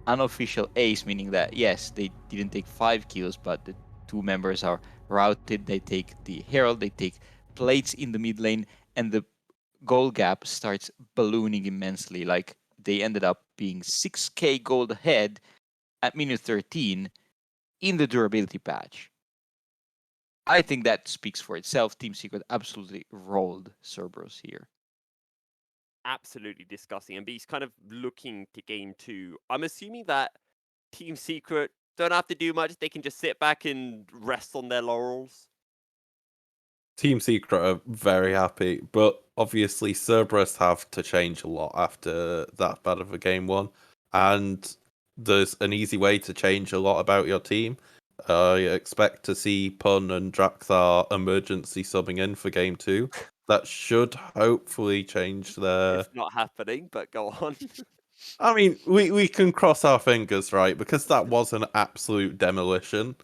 unofficial ace, meaning that yes, they didn't take 5 kills, but the two members are routed. They take the Herald, they take plates in the mid lane, and the gold gap starts ballooning immensely. Like they ended up being 6k gold ahead at minute 13 in the durability patch. I think that speaks for itself. Team Secret absolutely rolled Cerberus here. Absolutely disgusting. And Beast kind of looking to game 2. I'm assuming that Team Secret don't have to do much. They can just sit back and rest on their laurels. Team Secret are very happy, but obviously Cerberus have to change a lot after that bad of a game 1. And there's an easy way to change a lot about your team. I expect to see Pun and Drakthar emergency subbing in for game 2. That should hopefully change their... It's not happening, but go on. I mean, we can cross our fingers, right? Because that was an absolute demolition.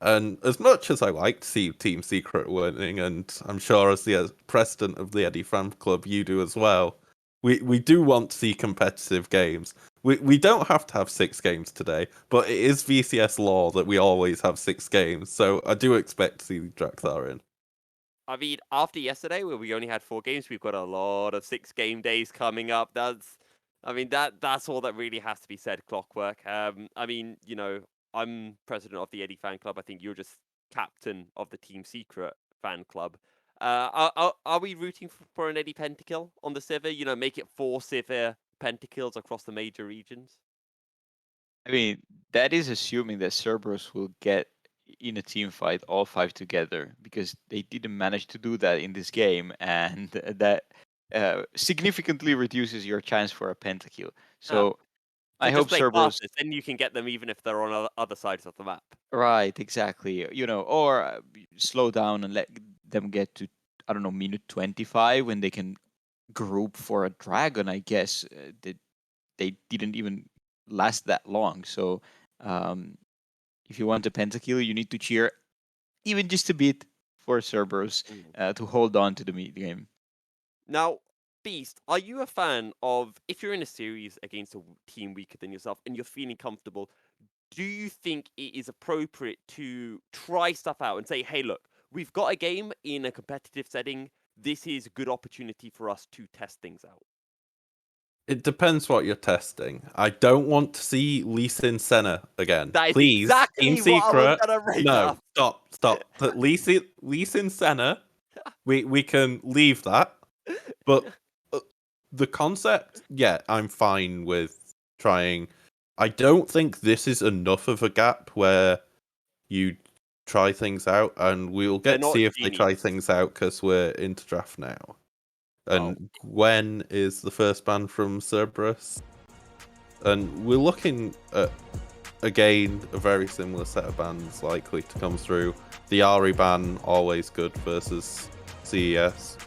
And as much as I like to see Team Secret winning, and I'm sure as the president of the Eddie Fan Club, you do as well, we do want to see competitive games. We don't have to have 6 games today, but it is VCS law that we always have 6 games, so I do expect to see Drakthar in. I mean, after yesterday, where we only had 4 games, we've got a lot of 6 game days coming up. That's all that really has to be said, Clockwork. I mean, you know, I'm president of the Eddie Fan Club. I think you're just captain of the Team Secret Fan Club. Are we rooting for an Eddie Pentakill on the Sivir? You know, make it 4 Sivir Pentakills across the major regions? I mean, that is assuming that Cerberus will get in a team fight all 5 together, because they didn't manage to do that in this game, and that significantly reduces your chance for a pentakill. So I hope Cerberus... Then you can get them even if they're on other sides of the map. Right, exactly. You know, or slow down and let them get to, I don't know, minute 25 when they can group for a dragon, I guess. They didn't even last that long. So if you want a pentakill, you need to cheer even just a bit for Cerberus to hold on to the mid game. Now, Beast, are you a fan of, if you're in a series against a team weaker than yourself and you're feeling comfortable, do you think it is appropriate to try stuff out and say, hey, look, we've got a game in a competitive setting. This is a good opportunity for us to test things out? It depends what you're testing. I don't want to see Lee Sin Senna again. That is Please, exactly Team what Secret. I was gonna bring up. Stop. But Lee Sin Senna, we can leave that. But the concept, yeah, I'm fine with trying. I don't think this is enough of a gap where you try things out, and we'll get to see if they try things out because we're into draft now. And Gwen is the first ban from Cerberus. And we're looking at, again, a very similar set of bans likely to come through. The Ari ban, always good versus CES.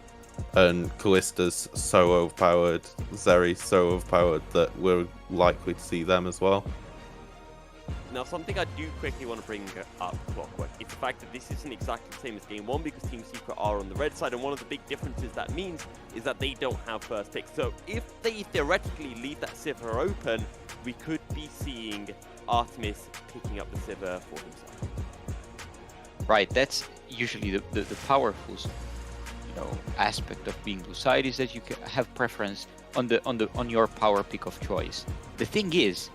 And Callista's so overpowered, Zeri's so overpowered that we're likely to see them as well. Now, something I do quickly want to bring up, Clockwork, is the fact that this isn't exactly the same as Game 1 because Team Secret are on the red side, and one of the big differences that means is that they don't have first pick. So if they theoretically leave that Sivir open, we could be seeing Artemis picking up the Sivir for himself. Right, that's usually the powerful, aspect of being blue side is that you can have preference on your power pick of choice. The thing is,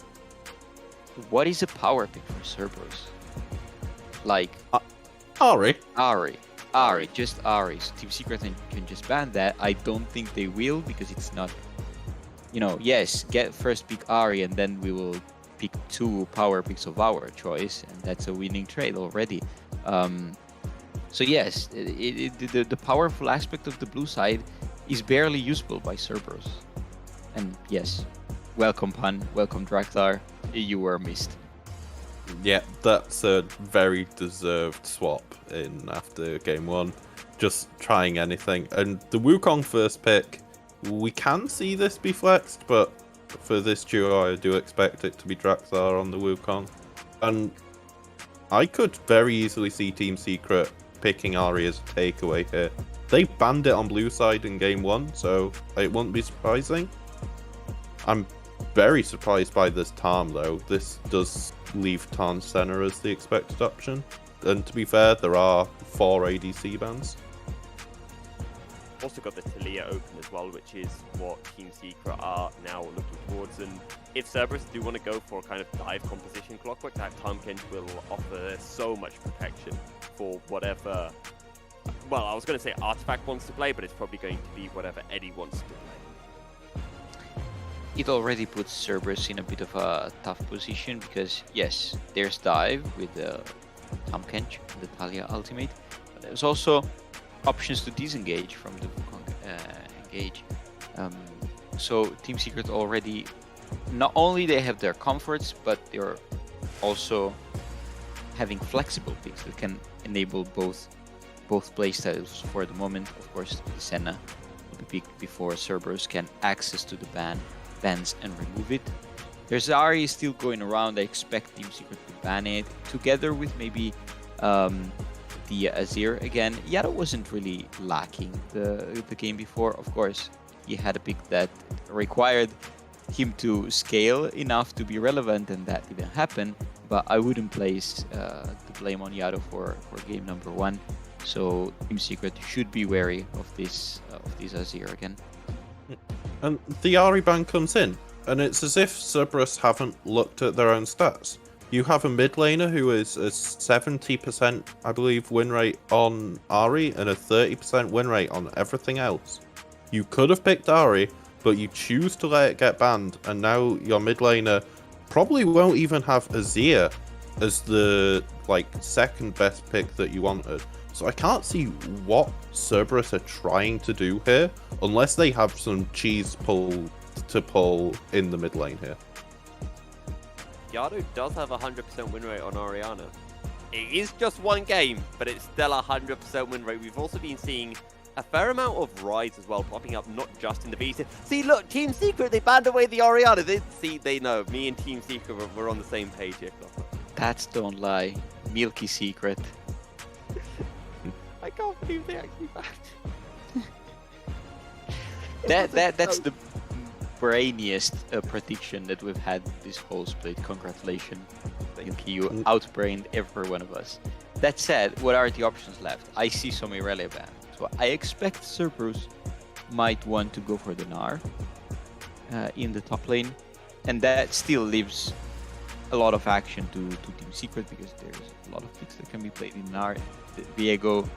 what is a power pick for Cerberus? Like Ari, just Ari. So Team Secret can just ban that. I don't think they will because it's not. Yes, get first pick Ari and then we will pick 2 power picks of our choice, and that's a winning trade already. So yes, the powerful aspect of the blue side is barely usable by Cerberus. And yes, welcome Pan, welcome Drakthar, you were missed. Yeah, that's a very deserved swap in after Game 1. Just trying anything. And the Wukong first pick, we can see this be flexed, but for this duo I do expect it to be Drakthar on the Wukong. And I could very easily see Team Secret picking Ari as a takeaway here. They banned it on blue side in Game 1, so it wouldn't be surprising. I'm very surprised by this Tarn though. This does leave Tarn Senna as the expected option. And to be fair, there are 4 ADC bans. Also got the Talia open as well, which is what Team Secret are now looking towards. And if Cerberus do want to go for a kind of dive composition, Clockwork, that Tamkench will offer so much protection for whatever, well, I was going to say Artifact wants to play, but it's probably going to be whatever Eddie wants to play. It already puts Cerberus in a bit of a tough position because, yes, there's dive with the Tamkench, the Talia ultimate, but there's also options to disengage from the Wukong engage. So Team Secret already, not only they have their comforts, but they're also having flexible picks that can enable both playstyles for the moment. Of course, the Senna will be picked before Cerberus can access to the bans and remove it. There's Ari still going around. I expect Team Secret to ban it together with maybe the Azir again. Yado wasn't really lacking the game before. Of course, he had a pick that required him to scale enough to be relevant, and that didn't happen. But I wouldn't place the blame on Yado for game number 1. So Team Secret should be wary of this Azir again. And the Ari ban comes in, and it's as if Cerberus haven't looked at their own stats. You have a mid laner who is a 70%, I believe, win rate on Ari and a 30% win rate on everything else. You could have picked Ari, but you choose to let it get banned, and now your mid laner probably won't even have Azir as the second best pick that you wanted. So I can't see what Cerberus are trying to do here, unless they have some cheese to pull in the mid lane here. Yado does have a 100% win rate on Orianna. It is just one game, but it's still a 100% win rate. We've also been seeing a fair amount of rides as well, popping up not just in the VCS. See, look, Team Secret, they banned away the Orianna. They know. Me and Team Secret, we're on the same page here. That's don't lie. Milky secret. I can't believe they actually banned. That's the brainiest prediction that we've had this whole split. Congratulations. Milky, you outbrained every one of us. That said, what are the options left? I see some Irelia ban. So I expect Cerberus might want to go for the Gnar in the top lane. And that still leaves a lot of action to Team Secret because there's a lot of picks that can be played in Gnar. Diego,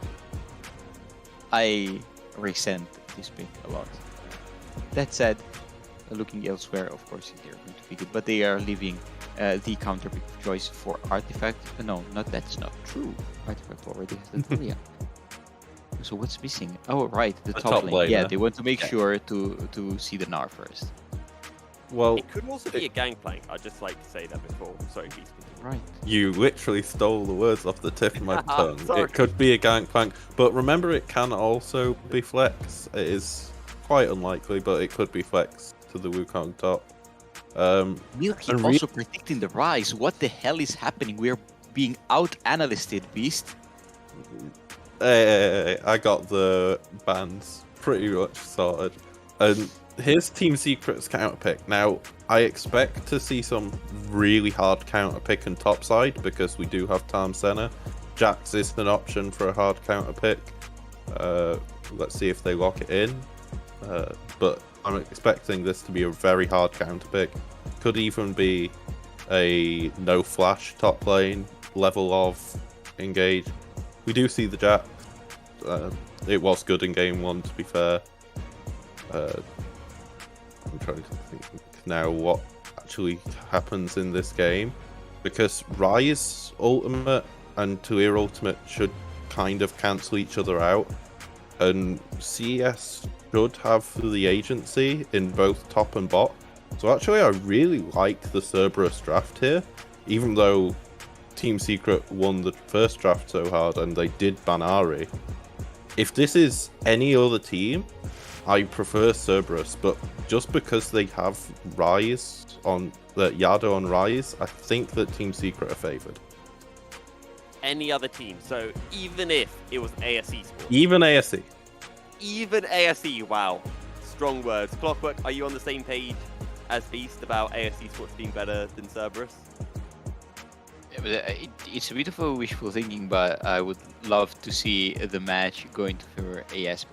I resent this pick a lot. That said, looking elsewhere, of course, they're going to be good, but they are leaving the counter pick choice for Artifact. No, that's not true. Artifact already has the Talia. So what's missing? Oh, right, the top lane. Yeah, they want to make sure to see the Gnar first. Well, It could also be a gangplank. I'd just like to say that before. Sorry, please continue. Right. you literally stole the words off the tip of my tongue. Sorry. It could be a gangplank, but remember it can also be flex. It is quite unlikely, but it could be flex to the Wukong top. Milky And also predicting the rise. What the hell is happening? We're being out-analysted, Beast. I got the bands pretty much sorted. And here's Team Secret's counter pick. Now, I expect to see some really hard counter pick and topside because we do have Tom Senna. Jax is an option for a hard counter pick. Let's see if they lock it in. But I'm expecting this to be a very hard counter pick. Could even be a no flash top lane level of engage. We do see the Jax. It was good in game 1, to be fair. I'm trying to think now what actually happens in this game, because Rise ultimate and Tuir ultimate should kind of cancel each other out, and CES should have the agency in both top and bot. So actually I really like the Cerberus draft here, even though Team Secret won the first draft so hard and they did ban Ahri. If this is any other team, I prefer Cerberus, but just because they have Rise on Yado on Rise, I think that Team Secret are favored. Any other team. So even if it was AS Esports. Even ASE. Even ASE, wow. Strong words. Clockwork, are you on the same page as Beast about AS Esports being better than Cerberus? Yeah, but, it's a bit of a wishful thinking, but I would love to see the match going to favor AS.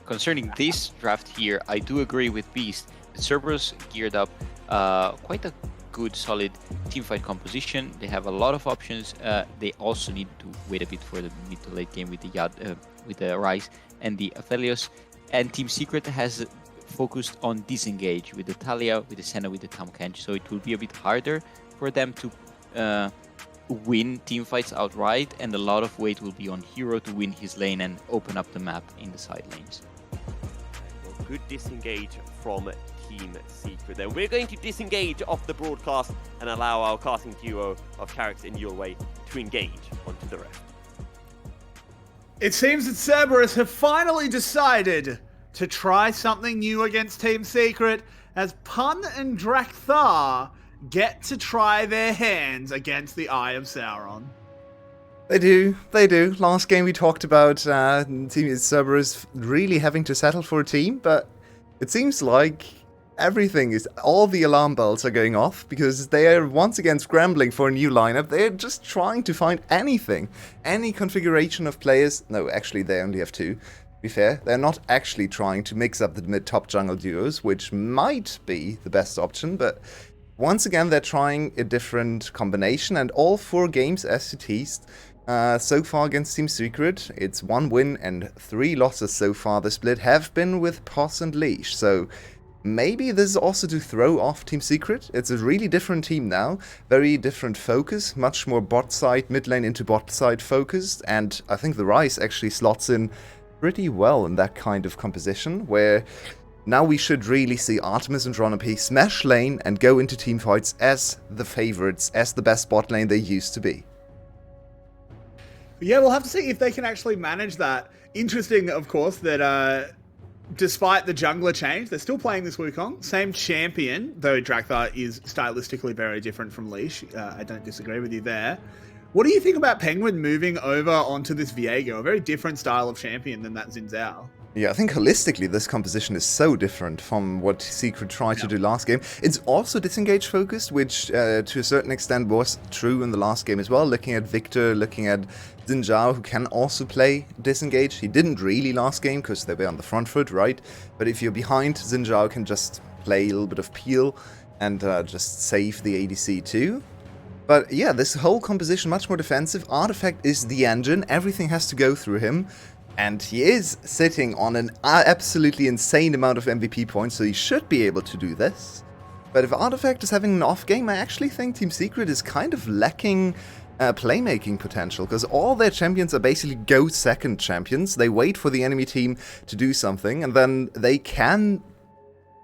Concerning this draft here, I do agree with Beast. Cerberus geared up quite a good, solid teamfight composition. They have a lot of options. They also need to wait a bit for the mid to late game with the Rise and the Aphelios. And Team Secret has focused on disengage with the Talia, with the Senna, with the Tahm Kench. So it will be a bit harder for them to win teamfights outright, and a lot of weight will be on Hero to win his lane and open up the map in the side lanes. Well, good disengage from Team Secret. Then we're going to disengage off the broadcast and allow our casting duo of characters in your way to engage onto the rest. It seems that Cerberus have finally decided to try something new against Team Secret, as Pun and Drakthar get to try their hands against the Eye of Sauron. They do. Last game we talked about Team Cerberus really having to settle for a team, but it seems like all the alarm bells are going off, because they are once again scrambling for a new lineup. They're just trying to find anything, any configuration of players. No, actually they only have 2. To be fair, they're not actually trying to mix up the mid-top jungle duos, which might be the best option, but once again they're trying a different combination, and all 4 games as you teased so far against Team Secret, it's 1 win and 3 losses so far. The split have been with Poss and Leash, so maybe this is also to throw off Team Secret. It's a really different team now, very different focus, much more bot side, mid lane into bot side focused, and I think the Rise actually slots in pretty well in that kind of composition, where now we should really see Artemis and Dronope smash lane and go into teamfights as the favorites, as the best bot lane they used to be. Yeah, we'll have to see if they can actually manage that. Interesting, of course, that despite the jungler change, they're still playing this Wukong. Same champion, though Drakthar is stylistically very different from Leash. I don't disagree with you there. What do you think about Penguin moving over onto this Viego? A very different style of champion than that Xin Zhao. Yeah, I think holistically this composition is so different from what Secret tried to do last game. It's also disengage focused, which to a certain extent was true in the last game as well. Looking at Victor, looking at Xin Zhao, who can also play disengage. He didn't really last game because they were on the front foot, right? But if you're behind, Xin Zhao can just play a little bit of peel and just save the ADC too. But yeah, this whole composition much more defensive. Artifact is the engine. Everything has to go through him. And he is sitting on an absolutely insane amount of MVP points, so he should be able to do this. But if Artifact is having an off game, I actually think Team Secret is kind of lacking playmaking potential, because all their champions are basically go second champions. They wait for the enemy team to do something, and then they can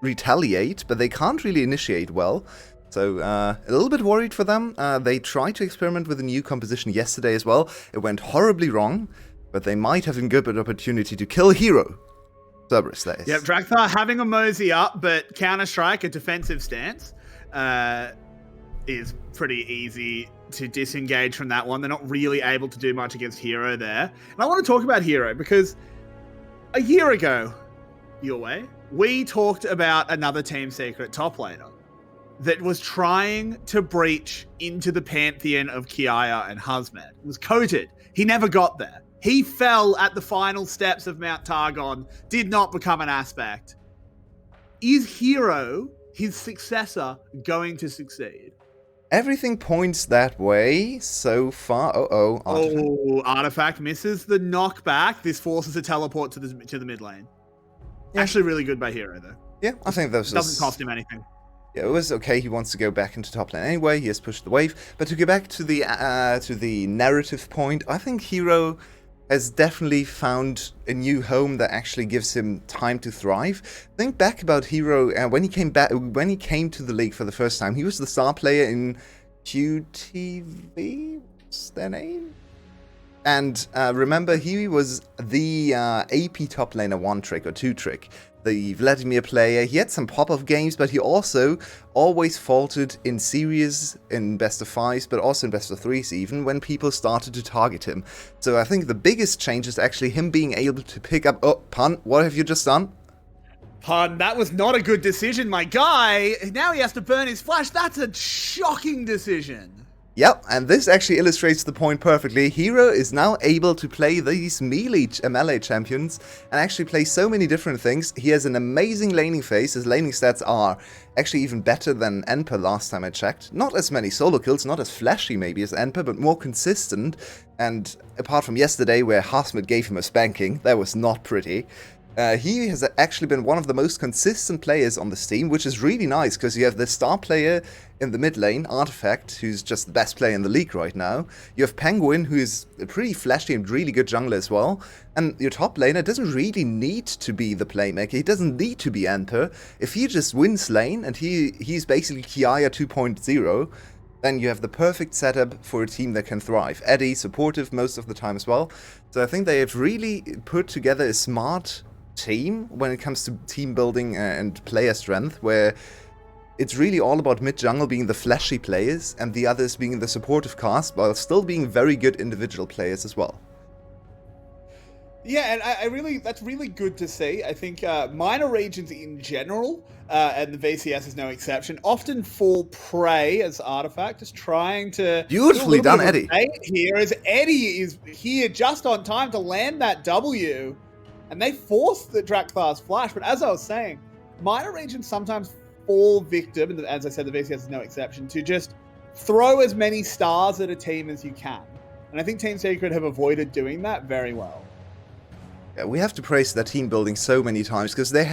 retaliate, but they can't really initiate well. So a little bit worried for them. They tried to experiment with a new composition yesterday as well. It went horribly wrong, but they might have a good opportunity to kill Hero. Cerberus, that is. Yep, Drakthar having a mosey up, but Counter-Strike, a defensive stance, is pretty easy to disengage from that one. They're not really able to do much against Hero there. And I want to talk about Hero because a year ago, your way, we talked about another Team Secret top laner that was trying to breach into the pantheon of Kiaya and Husmed. It was coated. He never got there. He fell at the final steps of Mount Targon, did not become an aspect. Is Hero, his successor, going to succeed? Everything points that way so far. Artifact. Artifact misses the knockback. This forces a teleport to the mid lane. Yeah. Actually really good by Hero, though. Yeah, I think that was... Doesn't cost him anything. Yeah, it was okay. He wants to go back into top lane anyway. He has pushed the wave. But to go back to the narrative point, I think Hero has definitely found a new home that actually gives him time to thrive. Think back about Hero when he came to the league for the first time. He was the star player in QTV. What's their name? And remember, he was the AP top laner 1 trick or 2 trick. The Vladimir player. He had some pop-off games, but he also always faltered in series, in best of 5s, but also in best of 3s even, when people started to target him. So I think the biggest change is actually him being able to pick up... Oh, Pun, what have you just done? Pun, that was not a good decision, my guy. Now he has to burn his flash. That's a shocking decision. Yep, and this actually illustrates the point perfectly. Hero is now able to play these melee champions and actually play so many different things. He has an amazing laning phase. His laning stats are actually even better than Enper last time I checked. Not as many solo kills, not as flashy maybe as Enper, but more consistent. And apart from yesterday where Hasmid gave him a spanking, that was not pretty. He has actually been one of the most consistent players on this team, which is really nice, because you have the star player in the mid lane, Artifact, who's just the best player in the league right now. You have Penguin, who is a pretty flashy and really good jungler as well. And your top laner doesn't really need to be the playmaker. He doesn't need to be Enter. If he just wins lane, and he's basically Kiaya 2.0, then you have the perfect setup for a team that can thrive. Eddie, supportive most of the time as well. So I think they have really put together a smart team when it comes to team building and player strength, where it's really all about mid jungle being the flashy players and the others being the supportive cast, while still being very good individual players as well. Yeah, and that's really good to see. I think minor regions in general, and the VCS is no exception, often fall prey as Artifact, just trying to... Beautifully done, Eddie. Here, as Eddie is here just on time to land that W, and they force the Drakthar's flash. But as I was saying, minor regions sometimes fall victim, and as I said, the VCS is no exception, to just throw as many stars at a team as you can. And I think Team Secret have avoided doing that very well. Yeah, we have to praise their team building so many times, because they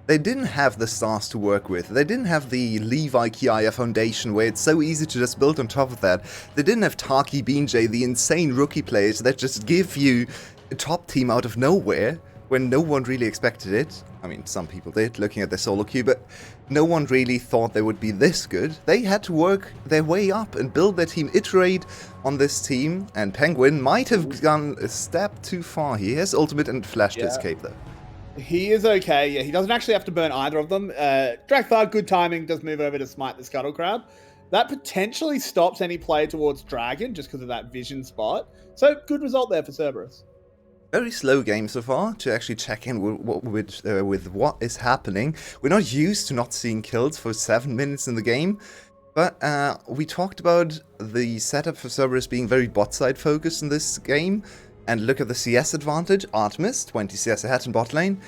didn't have the stars to work with. They didn't have the Levi Kiaya foundation where it's so easy to just build on top of that. They didn't have Taki, Beanjay, the insane rookie players that just give you a top team out of nowhere when no one really expected it. I mean, some people did, looking at their solo queue, but no one really thought they would be this good. They had to work their way up and build their team, iterate on this team, and Penguin might have gone a step too far. He has ultimate and flash to escape, though. He is okay. Yeah, he doesn't actually have to burn either of them. Drakthar, good timing, does move over to smite the Scuttle Crab. That potentially stops any play towards Dragon, just because of that vision spot. So, good result there for Cerberus. Very slow game so far to actually check in with what is happening. We're not used to not seeing kills for 7 minutes in the game, but we talked about the setup for Cerberus being very bot side focused in this game, and look at the CS advantage. Artemis, 20 CS ahead in bot lane.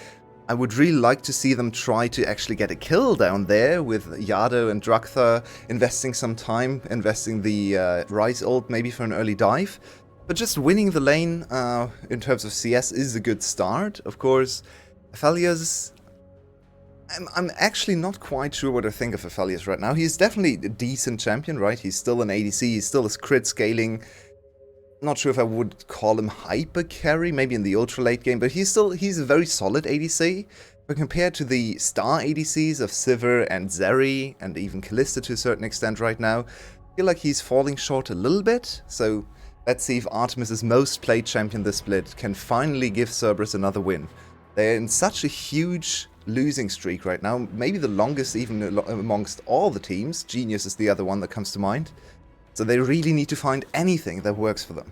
I would really like to see them try to actually get a kill down there with Yado and Drakthar investing some time, investing the Rise ult maybe for an early dive. But just winning the lane in terms of CS is a good start. Of course, Aphelios... I'm actually not quite sure what I think of Aphelios right now. He's definitely a decent champion, right? He's still an ADC, he's still a crit scaling. Not sure if I would call him hyper carry, maybe in the ultra late game, but he's a very solid ADC. But compared to the star ADCs of Sivir and Zeri, and even Kalista to a certain extent right now, I feel like he's falling short a little bit. So let's see if Artemis' most played champion this split can finally give Cerberus another win. They're in such a huge losing streak right now, maybe the longest even amongst all the teams. Genius is the other one that comes to mind. So they really need to find anything that works for them.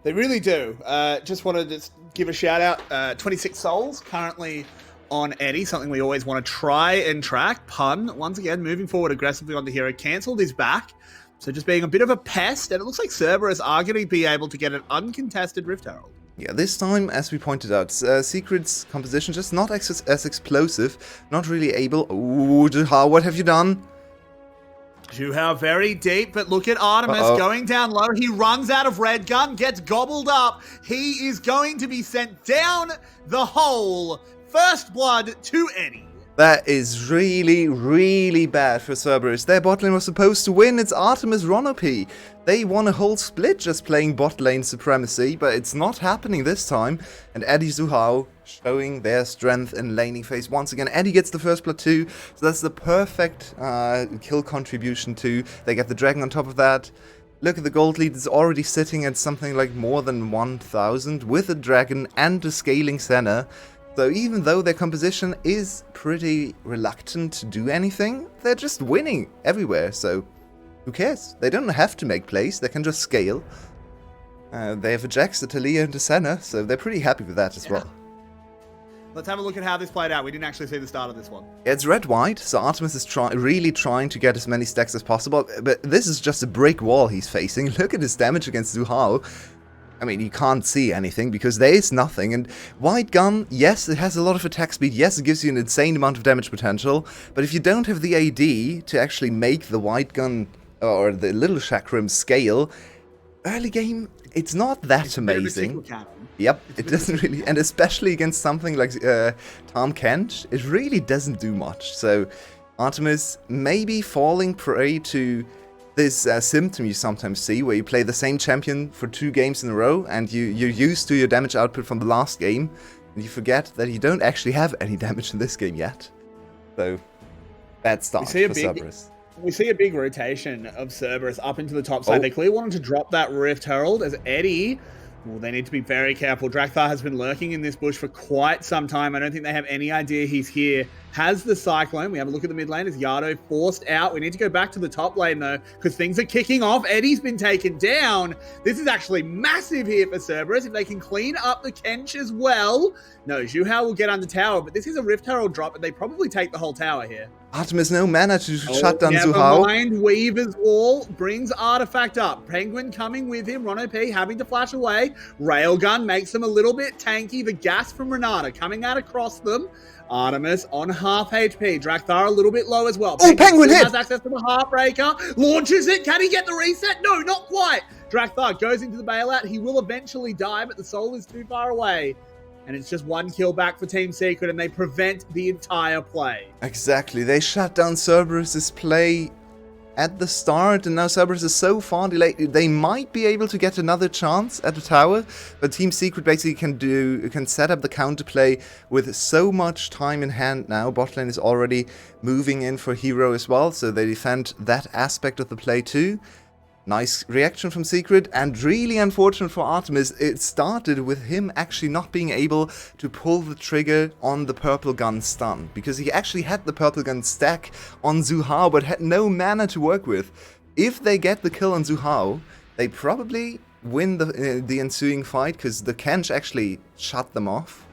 They really do. Just wanted to give a shout out. 26 souls currently on Eddie, something we always want to try and track. Pun, once again, moving forward aggressively on the hero. Cancelled his back. So just being a bit of a pest. And it looks like Cerberus are going to be able to get an uncontested Rift Herald. Yeah, this time, as we pointed out, Secret's composition just not as explosive. Not really able... Ooh, Juha, what have you done? Juha very deep, but look at Artemis going down low. He runs out of red gun, gets gobbled up. He is going to be sent down the hole. First blood to Eddie. That is really, really bad for Cerberus. Their bot lane was supposed to win. It's Artemis Ronopi. They won a whole split just playing bot lane supremacy, but it's not happening this time. And Eddie Zuhao showing their strength in laning phase once again. Eddie gets the first blood too, so that's the perfect kill contribution too. They get the dragon on top of that. Look at the gold lead, it's already sitting at something like more than 1,000 with a dragon and a scaling Senna. So even though their composition is pretty reluctant to do anything, they're just winning everywhere, so who cares? They don't have to make plays, they can just scale. They have a Jax, a Talia, and a Senna, so they're pretty happy with that as well. Let's have a look at how this played out. We didn't actually see the start of this one. It's red-white, so Artemis is really trying to get as many stacks as possible, but this is just a brick wall he's facing. Look at his damage against Zuhao. I mean, you can't see anything because there is nothing. And White Gun, yes, it has a lot of attack speed. Yes, it gives you an insane amount of damage potential. But if you don't have the AD to actually make the White Gun or the Little Chakram scale, early game, it's not that amazing. Yep, it doesn't really, and especially against something like Tom Kent, it really doesn't do much. So Artemis maybe falling prey to this symptom you sometimes see, where you play the same champion for 2 games in a row, and you're used to your damage output from the last game, and you forget that you don't actually have any damage in this game yet. So, bad start for Cerberus. We see a big rotation of Cerberus up into the top side. They clearly wanted to drop that Rift Herald as Eddie... Well, they need to be very careful. Drakthar has been lurking in this bush for quite some time. I don't think they have any idea he's here. Has the Cyclone. We have a look at the mid lane as Yardo forced out. We need to go back to the top lane, though, because things are kicking off. Eddie's been taken down. This is actually massive here for Cerberus. If they can clean up the Kench as well. No, Juhao will get under tower, but this is a Rift Herald drop, and they probably take the whole tower here. Artemis, no mana to shut down Zuhao. Never mind, Weaver's Wall brings Artifact up. Penguin coming with him. Rono P having to flash away. Railgun makes them a little bit tanky. The gas from Renata coming out across them. Artemis on half HP. Drakthar a little bit low as well. Oh, Penguin hit! Has access to the Heartbreaker. Launches it. Can he get the reset? No, not quite. Drakthar goes into the bailout. He will eventually die, but the soul is too far away. And it's just 1 kill back for Team Secret, and they prevent the entire play. Exactly. They shut down Cerberus' play at the start, and now Cerberus is so far delayed. They might be able to get another chance at the tower, but Team Secret basically can set up the counterplay with so much time in hand now. Bot lane is already moving in for hero as well, so they defend that aspect of the play too. Nice reaction from Secret, and really unfortunate for Artemis, it started with him actually not being able to pull the trigger on the purple gun stun, because he actually had the purple gun stack on Zuhao, but had no mana to work with. If they get the kill on Zuhao, they probably win the ensuing fight, because the Kench actually shut them off.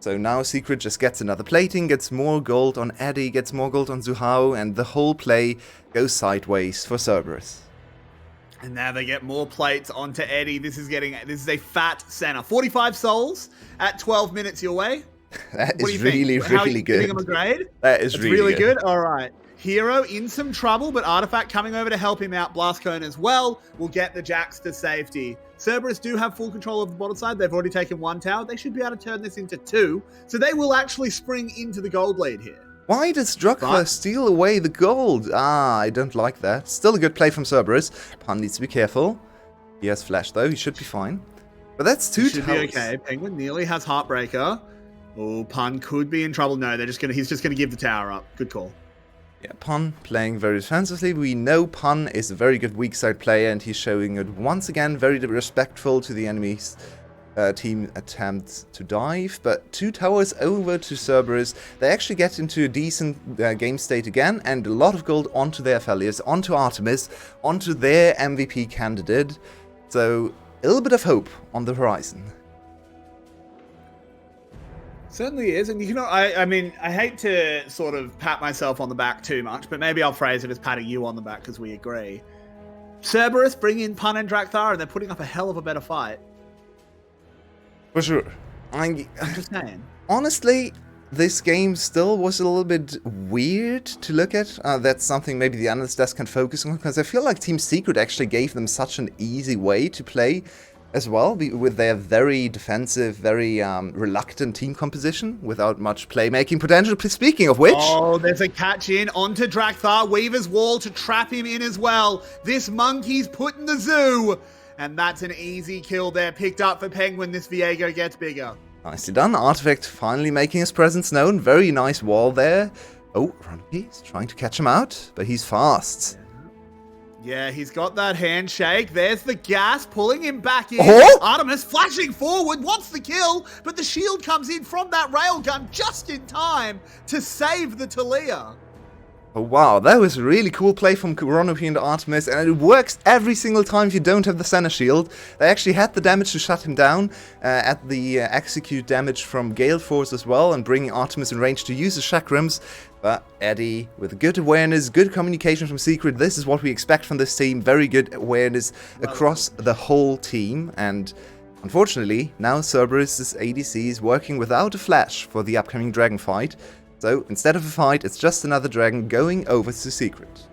So now Secret just gets another plating, gets more gold on Eddie, gets more gold on Zuhao, and the whole play goes sideways for Cerberus. And now they get more plates onto Eddie. This is a fat Senna. 45 souls at 12 minutes your way. That What do is you think? really, How are really you giving good. him a grade? That is It's really good. All right. Hero in some trouble, but Artifact coming over to help him out. Blast Cone as well will get the Jacks to safety. Cerberus do have full control of the bottom side. They've already taken 1 tower. They should be able to turn this into 2. So they will actually spring into the gold lead here. Why does Druckler steal away the gold? I don't like that. Still a good play from Cerberus. Pun needs to be careful. He has flash though. He should be fine. But that's 2 Should towers. be okay. Penguin nearly has Heartbreaker. Oh, Pun could be in trouble. No, he's just gonna give the tower up. Good call. Yeah, Pun playing very defensively. We know Pun is a very good weak side player, and he's showing it once again very respectful to the enemy's team attempts to dive. But 2 towers over to Cerberus. They actually get into a decent game state again, and a lot of gold onto their Aphelios, onto Artemis, onto their MVP candidate. So a little bit of hope on the horizon. Certainly is, and you know, I mean, I hate to sort of pat myself on the back too much, but maybe I'll phrase it as patting you on the back because we agree. Cerberus bring in Pun and Drakthar, and they're putting up a hell of a better fight. For sure. I'm just saying. Honestly, this game still was a little bit weird to look at. That's something maybe the analyst desk can focus on, because I feel like Team Secret actually gave them such an easy way to play as well, with their very defensive, very reluctant team composition without much playmaking potential. Speaking of which... Oh, there's a catch in onto Drakthar. Weaver's Wall to trap him in as well. This monkey's put in the zoo. And that's an easy kill there. Picked up for Penguin. This Viego gets bigger. Nicely done. Artifact finally making his presence known. Very nice wall there. Oh, Runapy's trying to catch him out, but he's fast. Yeah, he's got that handshake. There's the gas pulling him back in. Oh! Artemis flashing forward, wants the kill, but the shield comes in from that railgun just in time to save the Talia. Oh wow, that was a really cool play from Kuronopi and Artemis, and it works every single time if you don't have the center shield. They actually had the damage to shut him down, at the execute damage from Gale Force as well, and bringing Artemis in range to use the chakrams. But Eddie, with good awareness, good communication from Secret, this is what we expect from this team. Very good awareness across the whole team, and unfortunately, now Cerberus' ADC is working without a flash for the upcoming dragon fight. So, instead of a fight, it's just another dragon going over to Secret.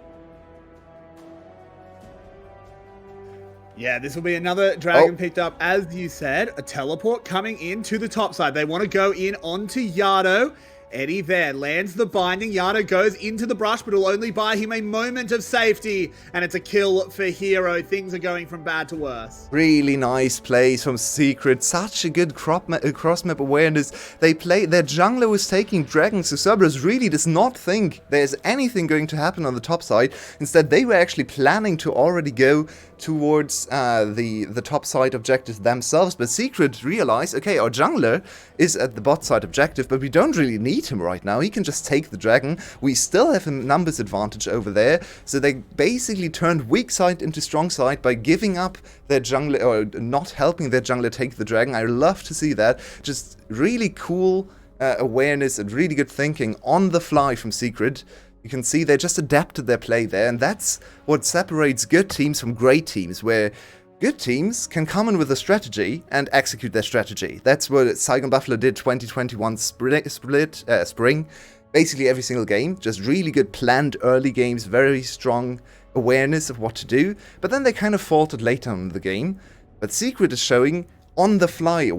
Yeah, this will be another dragon picked up, as you said. A teleport coming in to the top side. They want to go in onto Yado. Eddie there lands the binding. Yado goes into the brush, but it'll only buy him a moment of safety. And it's a kill for Hero. Things are going from bad to worse. Really nice plays from Secret. Such a good cross-map awareness. Their jungler was taking dragons, so Cerberus really does not think there's anything going to happen on the top side. Instead, they were actually planning to already go towards the top side objectives themselves, but Secret realized, okay, our jungler is at the bot side objective, but we don't really need him right now. He can just take the dragon. We still have a numbers advantage over there, so they basically turned weak side into strong side by giving up their jungler, or not helping their jungler take the dragon. I love to see that. Just really cool awareness and really good thinking on the fly from Secret. You can see they just adapted their play there, and that's what separates good teams from great teams, where good teams can come in with a strategy and execute their strategy. That's what Saigon Buffalo did 2021 spring. Basically every single game, just really good planned early games, very strong awareness of what to do, but then they kind of faltered later on in the game. But Secret is showing on-the-fly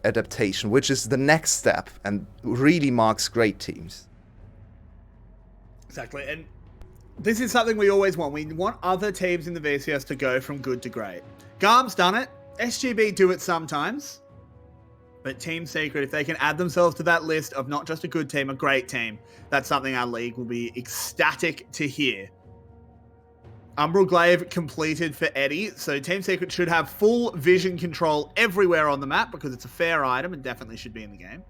adaptation, which is the next step, and really marks great teams. Exactly, and this is something we always want. We want other teams in the VCS to go from good to great. GAM's done it. SGB do it sometimes. But Team Secret, if they can add themselves to that list of not just a good team, a great team, that's something our league will be ecstatic to hear. Umbral Glaive completed for Eddie, so Team Secret should have full vision control everywhere on the map because it's a fair item and definitely should be in the game.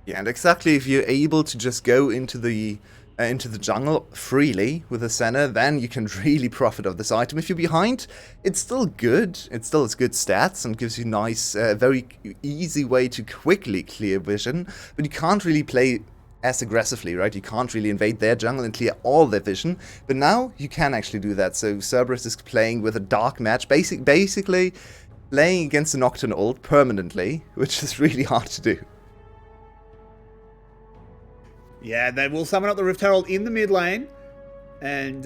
Yeah, and exactly, if you're able to just go into the jungle freely with a Senna, then you can really profit of this item. If you're behind, it's still good. It still has good stats and gives you nice, very easy way to quickly clear vision, but you can't really play as aggressively, right? You can't really invade their jungle and clear all their vision, but now you can actually do that. So Cerberus is playing with a dark match, basically playing against a Nocturne ult permanently, which is really hard to do. Yeah, they will summon up the Rift Herald in the mid lane and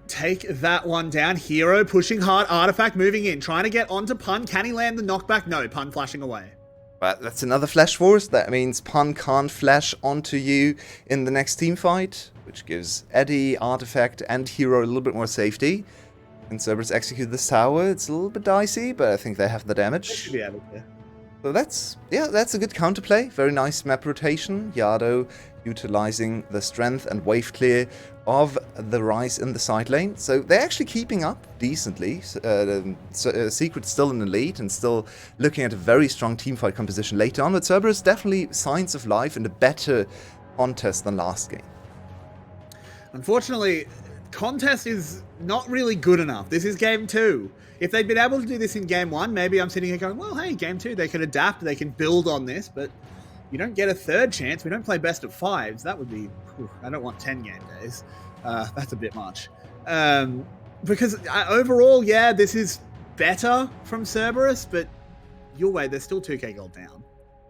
take that one down. Hero pushing hard, Artifact moving in, trying to get onto Pun. Can he land the knockback? No, Pun flashing away. But that's another flash force. That means Pun can't flash onto you in the next team fight, which gives Eddie, Artifact, and Hero a little bit more safety. And Cerberus execute this tower. It's a little bit dicey, but I think they have the damage. They should be able to. So that's a good counterplay. Very nice map rotation. Yado utilizing the strength and wave clear of the Rise in the side lane. So they're actually keeping up decently. Secret's still in the lead and still looking at a very strong teamfight composition later on. But Cerberus definitely signs of life and a better contest than last game. Unfortunately, contest is not really good enough. This is game 2. If they'd been able to do this in game 1, maybe I'm sitting here going, well, hey, game 2, they can adapt, they can build on this, but you don't get a third chance. We don't play best of 5s. That would be, I don't want 10 game days. That's a bit much. Because overall, yeah, this is better from Cerberus, but your way, they're still 2k gold down.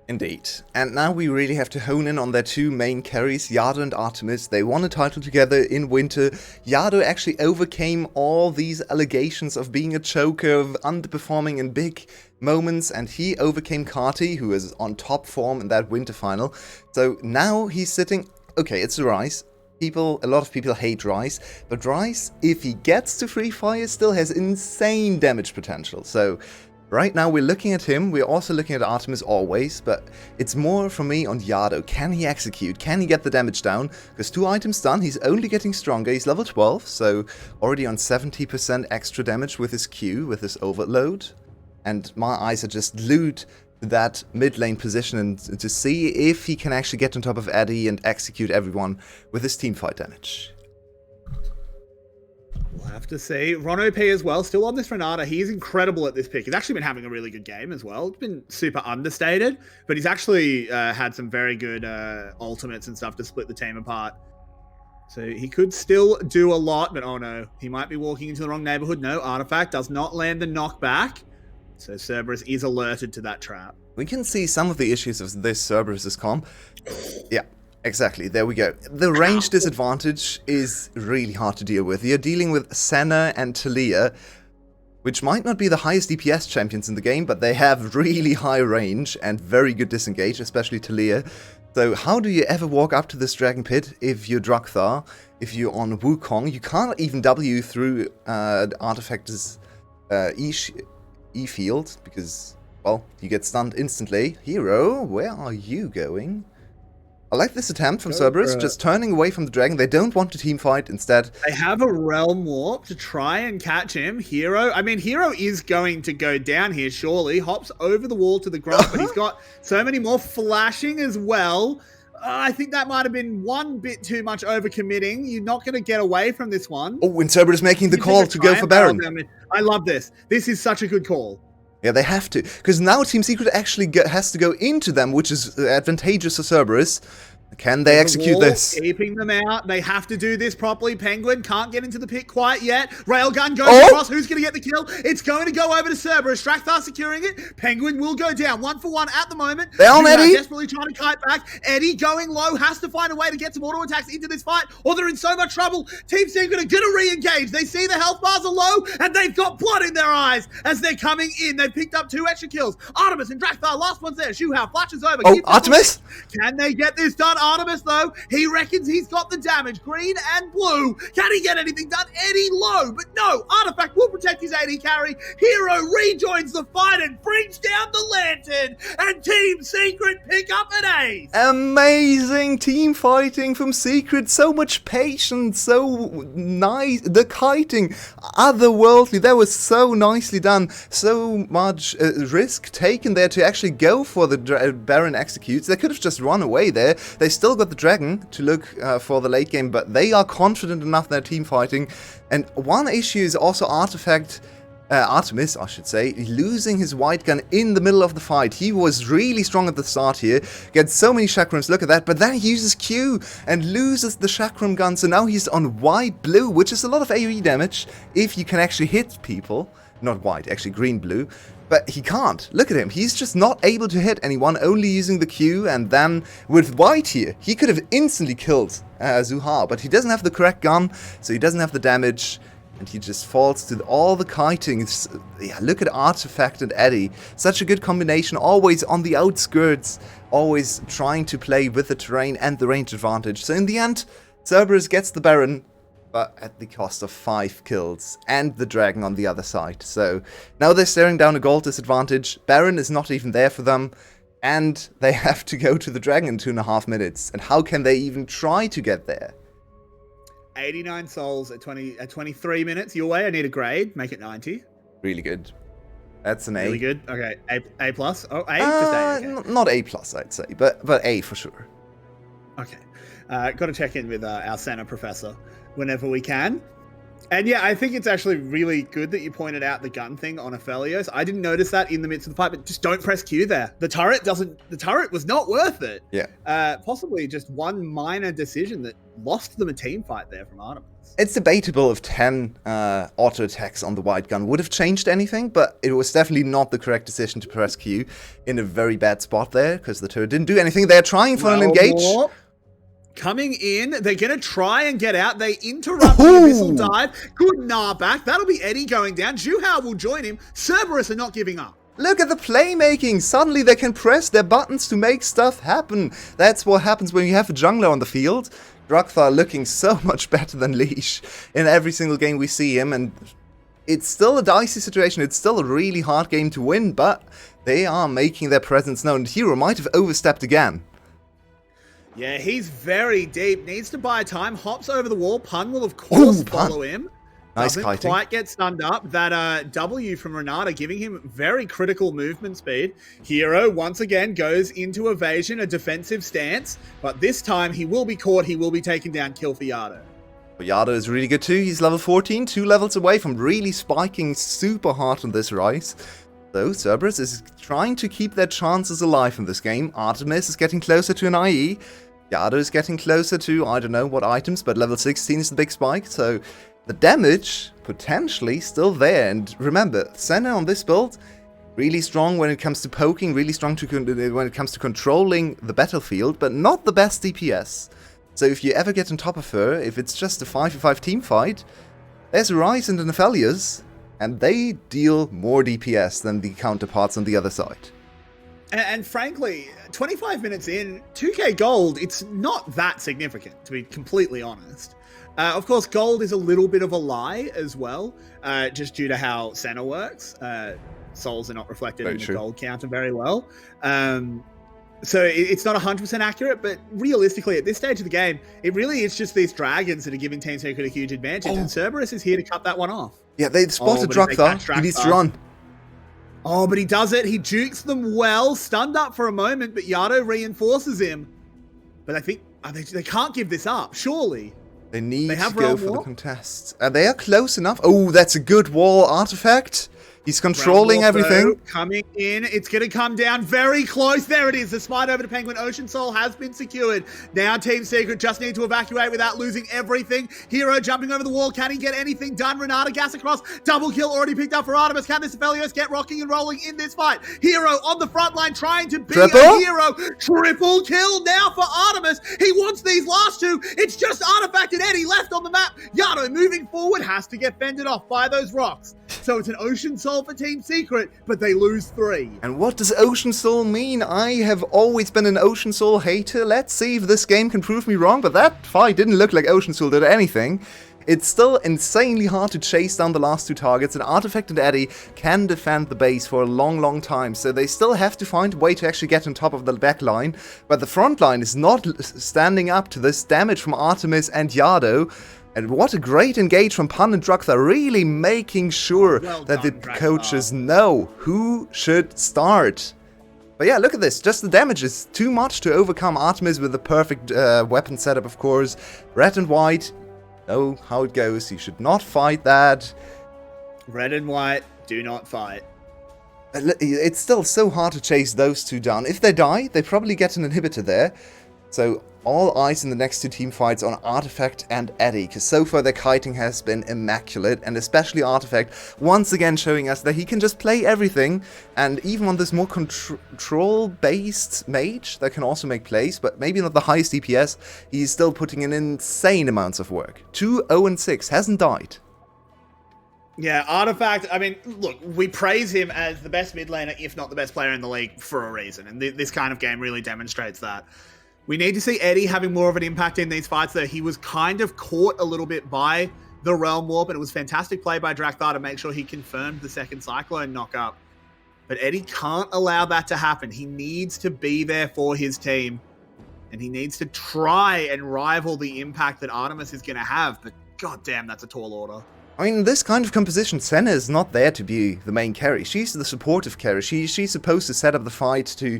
Indeed. And now we really have to hone in on their two main carries, Yado and Artemis. They won a title together in winter. Yado actually overcame all these allegations of being a choker, of underperforming in big moments, and he overcame Kati, who is on top form in that winter final. So now he's sitting... Okay, it's a Rise. A lot of people hate Rise, but Rise, if he gets to Free Fire, still has insane damage potential. So... right now we're looking at him, we're also looking at Artemis always, but it's more for me on Yado. Can he execute? Can he get the damage down? Because 2 items done, he's only getting stronger. He's level 12, so already on 70% extra damage with his Q, with his overload. And my eyes are just glued to that mid lane position and to see if he can actually get on top of Eddie and execute everyone with his teamfight damage. We'll have to see. Ron OP as well, still on this Renata. He's incredible at this pick. He's actually been having a really good game as well. It's been super understated, but he's actually had some very good ultimates and stuff to split the team apart. So he could still do a lot, but oh no, he might be walking into the wrong neighborhood. No, Artifact does not land the knockback. So Cerberus is alerted to that trap. We can see some of the issues of this Cerberus' comp. Yeah. Exactly, there we go. The range disadvantage is really hard to deal with. You're dealing with Senna and Talia, which might not be the highest DPS champions in the game, but they have really high range and very good disengage, especially Talia. So how do you ever walk up to this Dragon Pit if you're Drakthar? If you're on Wukong, you can't even W through Artifact's E-field, because, well, you get stunned instantly. Hero, where are you going? I like this attempt from Cerberus, just turning away from the dragon. They don't want to team fight, instead. They have a Realm Warp to try and catch him. Hero is going to go down here, surely. Hops over the wall to the ground, but he's got so many more flashing as well. I think that might have been one bit too much overcommitting. You're not going to get away from this one. Oh, and Cerberus making the call to go for Baron. I love this. This is such a good call. Yeah, they have to. Because now Team Secret actually has to go into them, which is advantageous for Cerberus. Can they execute this? Keeping them out. They have to do this properly. Penguin can't get into the pit quite yet. Railgun goes across. Who's going to get the kill? It's going to go over to Cerberus. Drakthar securing it. Penguin will go down. 1-for-1 at the moment. They're on Eddie. Desperately trying to kite back. Eddie going low. Has to find a way to get some auto attacks into this fight, or they're in so much trouble. Team Secret are going to re-engage. They see the health bars are low, and they've got blood in their eyes as they're coming in. They've picked up 2 extra kills. Artemis and Drakthar, last one's there. Shuhao flashes over. Oh, Artemis? Can they get this done? Artemis, though, he reckons he's got the damage. Green and blue. Can he get anything done? Eddie low, but no. Artifact will protect his AD carry. Hero rejoins the fight and brings down the lantern. And Team Secret pick up an ace. Amazing team fighting from Secret. So much patience. So nice. The kiting. Otherworldly. That was so nicely done. So much risk taken there to actually go for the Baron executes. They could have just run away there. They still got the dragon to look for the late game, but they are confident enough in their team fighting. And one issue is also Artemis, I should say, losing his white gun in the middle of the fight. He was really strong at the start here, gets so many chakrams, look at that, but then he uses Q and loses the chakram gun, so now he's on white-blue, which is a lot of AoE damage if you can actually hit people. Not white, actually green-blue. But he can't. Look at him. He's just not able to hit anyone, only using the Q. And then with White here, he could have instantly killed Zuha. But he doesn't have the correct gun, so he doesn't have the damage. And he just falls to all the kiting. Yeah, look at Artifact and Eddie. Such a good combination. Always on the outskirts. Always trying to play with the terrain and the range advantage. So in the end, Cerberus gets the Baron, but at the cost of 5 kills and the Dragon on the other side. So now they're staring down a gold disadvantage. Baron is not even there for them, and they have to go to the Dragon in 2.5 minutes. And how can they even try to get there? 89 souls at 23 minutes. Your way, I need a grade. Make it 90. Really good. That's an A. Really good. Okay, A plus. Oh, A. Just A. Okay. Not A plus, I'd say, but A for sure. Okay. Got to check in with our center professor whenever we can. And yeah, I think it's actually really good that you pointed out the gun thing on Aphelios. I didn't notice that in the midst of the fight, but just don't press Q there. The turret was not worth it. Yeah. Possibly just one minor decision that lost them a team fight there from Artemis. It's debatable if 10 auto attacks on the white gun would have changed anything, but it was definitely not the correct decision to press Q in a very bad spot there, because the turret didn't do anything. They're trying for an engage. Coming in, they're going to try and get out. They interrupt the Abyssal dive. Good back. That'll be Eddie going down. Juhao will join him. Cerberus are not giving up. Look at the playmaking. Suddenly they can press their buttons to make stuff happen. That's what happens when you have a jungler on the field. Drakthar looking so much better than Leash in every single game we see him. And it's still a dicey situation. It's still a really hard game to win, but they are making their presence known. Hero might have overstepped again. Yeah, he's very deep. Needs to buy time. Hops over the wall. Pun will, of course, follow him. Nice Doesn't kiting. quite get stunned up. That W from Renata giving him very critical movement speed. Hero, once again, goes into evasion, a defensive stance. But this time, he will be caught. He will be taken down. Kill for Yado. Yado is really good too. He's level 14, 2 levels away from really spiking super hard on this rise. So Cerberus is trying to keep their chances alive in this game. Artemis is getting closer to an IE. Yado is getting closer to, I don't know what items, but level 16 is the big spike, so the damage potentially still there. And remember, Senna on this build, really strong when it comes to poking, really strong when it comes to controlling the battlefield, but not the best DPS. So if you ever get on top of her, if it's just a 5v5 team fight, there's a Rise and an Aphelios, and they deal more DPS than the counterparts on the other side. And frankly, 25 minutes in, 2k gold, it's not that significant, to be completely honest. Of course, gold is a little bit of a lie as well, just due to how Senna works. Souls are not reflected in the gold counter very well. So it's not 100% accurate, but realistically, at this stage of the game, it really is just these dragons that are giving Team Secret a huge advantage, and Cerberus is here to cut that one off. Yeah, they spotted Drakthar. He needs to run. Oh, but he does it. He jukes them well. Stunned up for a moment, but Yado reinforces him. But I think they can't give this up, surely. They need to go for the contest. They are close enough. Oh, that's a good wall artifact. He's controlling everything. Coming in. It's going to come down very close. There it is. The smite over to Penguin. Ocean Soul has been secured. Now Team Secret just need to evacuate without losing everything. Hero jumping over the wall. Can he get anything done? Renata gas across. Double kill already picked up for Artemis. Can this Aphelios get rocking and rolling in this fight? Hero on the front line trying to be a hero. Triple kill now for Artemis. He wants these last two. It's just Artifact and Eddie left on the map. Yado moving forward has to get fended off by those rocks. So it's an Ocean Soul for Team Secret, but they lose 3. And what does Ocean Soul mean? I have always been an Ocean Soul hater. Let's see if this game can prove me wrong, but that fight didn't look like Ocean Soul did anything. It's still insanely hard to chase down the last 2 targets, and Artifact and Eddie can defend the base for a long, long time, so they still have to find a way to actually get on top of the back line, but the front line is not standing up to this damage from Artemis and Yado. And what a great engage from Pun and Drakthar, really making sure that the coaches know who should start. But yeah, look at this. Just the damage is too much to overcome Artemis with the perfect weapon setup, of course. Red and white, know how it goes. You should not fight that. Red and white, do not fight. It's still so hard to chase those two down. If they die, they probably get an inhibitor there. So all eyes in the next two team fights on Artifact and Eddie, because so far their kiting has been immaculate, and especially Artifact once again showing us that he can just play everything, and even on this more control-based mage that can also make plays, but maybe not the highest DPS, he's still putting in insane amounts of work. 2-0-6, hasn't died. Yeah, Artifact, I mean, look, we praise him as the best mid laner, if not the best player in the league, for a reason, and this kind of game really demonstrates that. We need to see Eddie having more of an impact in these fights, though. He was kind of caught a little bit by the Realm Warp, and it was fantastic play by Drakthar to make sure he confirmed the second Cyclone knock-up. But Eddie can't allow that to happen. He needs to be there for his team, and he needs to try and rival the impact that Artemis is going to have, but goddamn, that's a tall order. I mean, in this kind of composition, Senna is not there to be the main carry. She's the supportive carry. She's supposed to set up the fight, to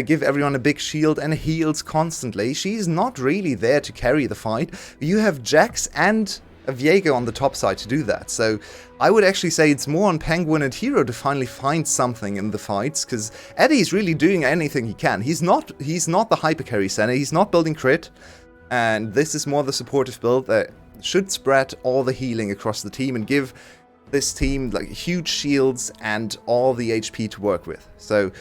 give everyone a big shield and heals constantly. She's not really there to carry the fight. You have Jax and Viego on the top side to do that. So I would actually say it's more on Penguin and Hero to finally find something in the fights, because Eddie's really doing anything he can. He's not the hyper carry Senna. He's not building crit, and this is more the supportive build that should spread all the healing across the team and give this team like huge shields and all the HP to work with. So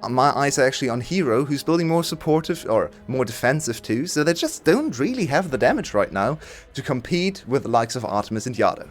my eyes are actually on Hero, who's building more supportive or more defensive too, so they just don't really have the damage right now to compete with the likes of Artemis and Yado.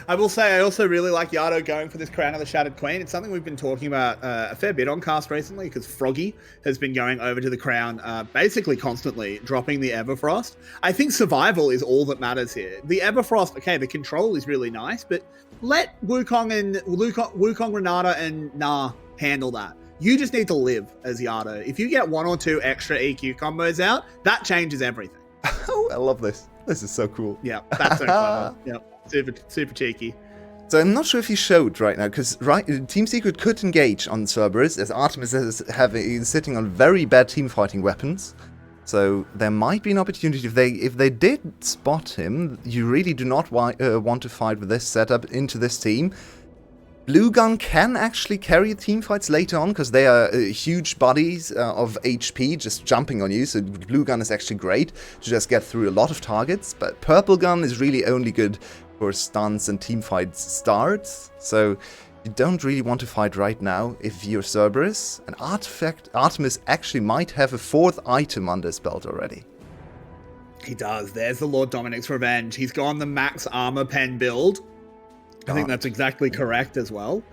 I will say I also really like Yado going for this Crown of the Shattered Queen. It's something we've been talking about a fair bit on cast recently, because Froggy has been going over to the Crown basically constantly, dropping the Everfrost. I think survival is all that matters here. The Everfrost, okay, the control is really nice, but let Wukong, Renata, and Na handle that. You just need to live as Yado. If you get 1 or 2 extra EQ combos out, that changes everything. Oh, I love this. This is so cool. Yeah, that's so clever. Yeah. Super cheeky. So I'm not sure if he showed right now, because Team Secret could engage on Cerberus, as Artemis is sitting on very bad team fighting weapons. So there might be an opportunity if they did spot him. You really do not want to fight with this setup into this team. Blue Gun can actually carry team fights later on, because they are huge bodies of HP just jumping on you, so Blue Gun is actually great to just get through a lot of targets, but Purple Gun is really only good for stuns and team fight starts, so you don't really want to fight right now if you're Cerberus. And Artemis actually might have a 4th item under his belt already. He does. There's the Lord Dominic's Revenge. He's gone the max armor pen build. I think that's exactly correct as well.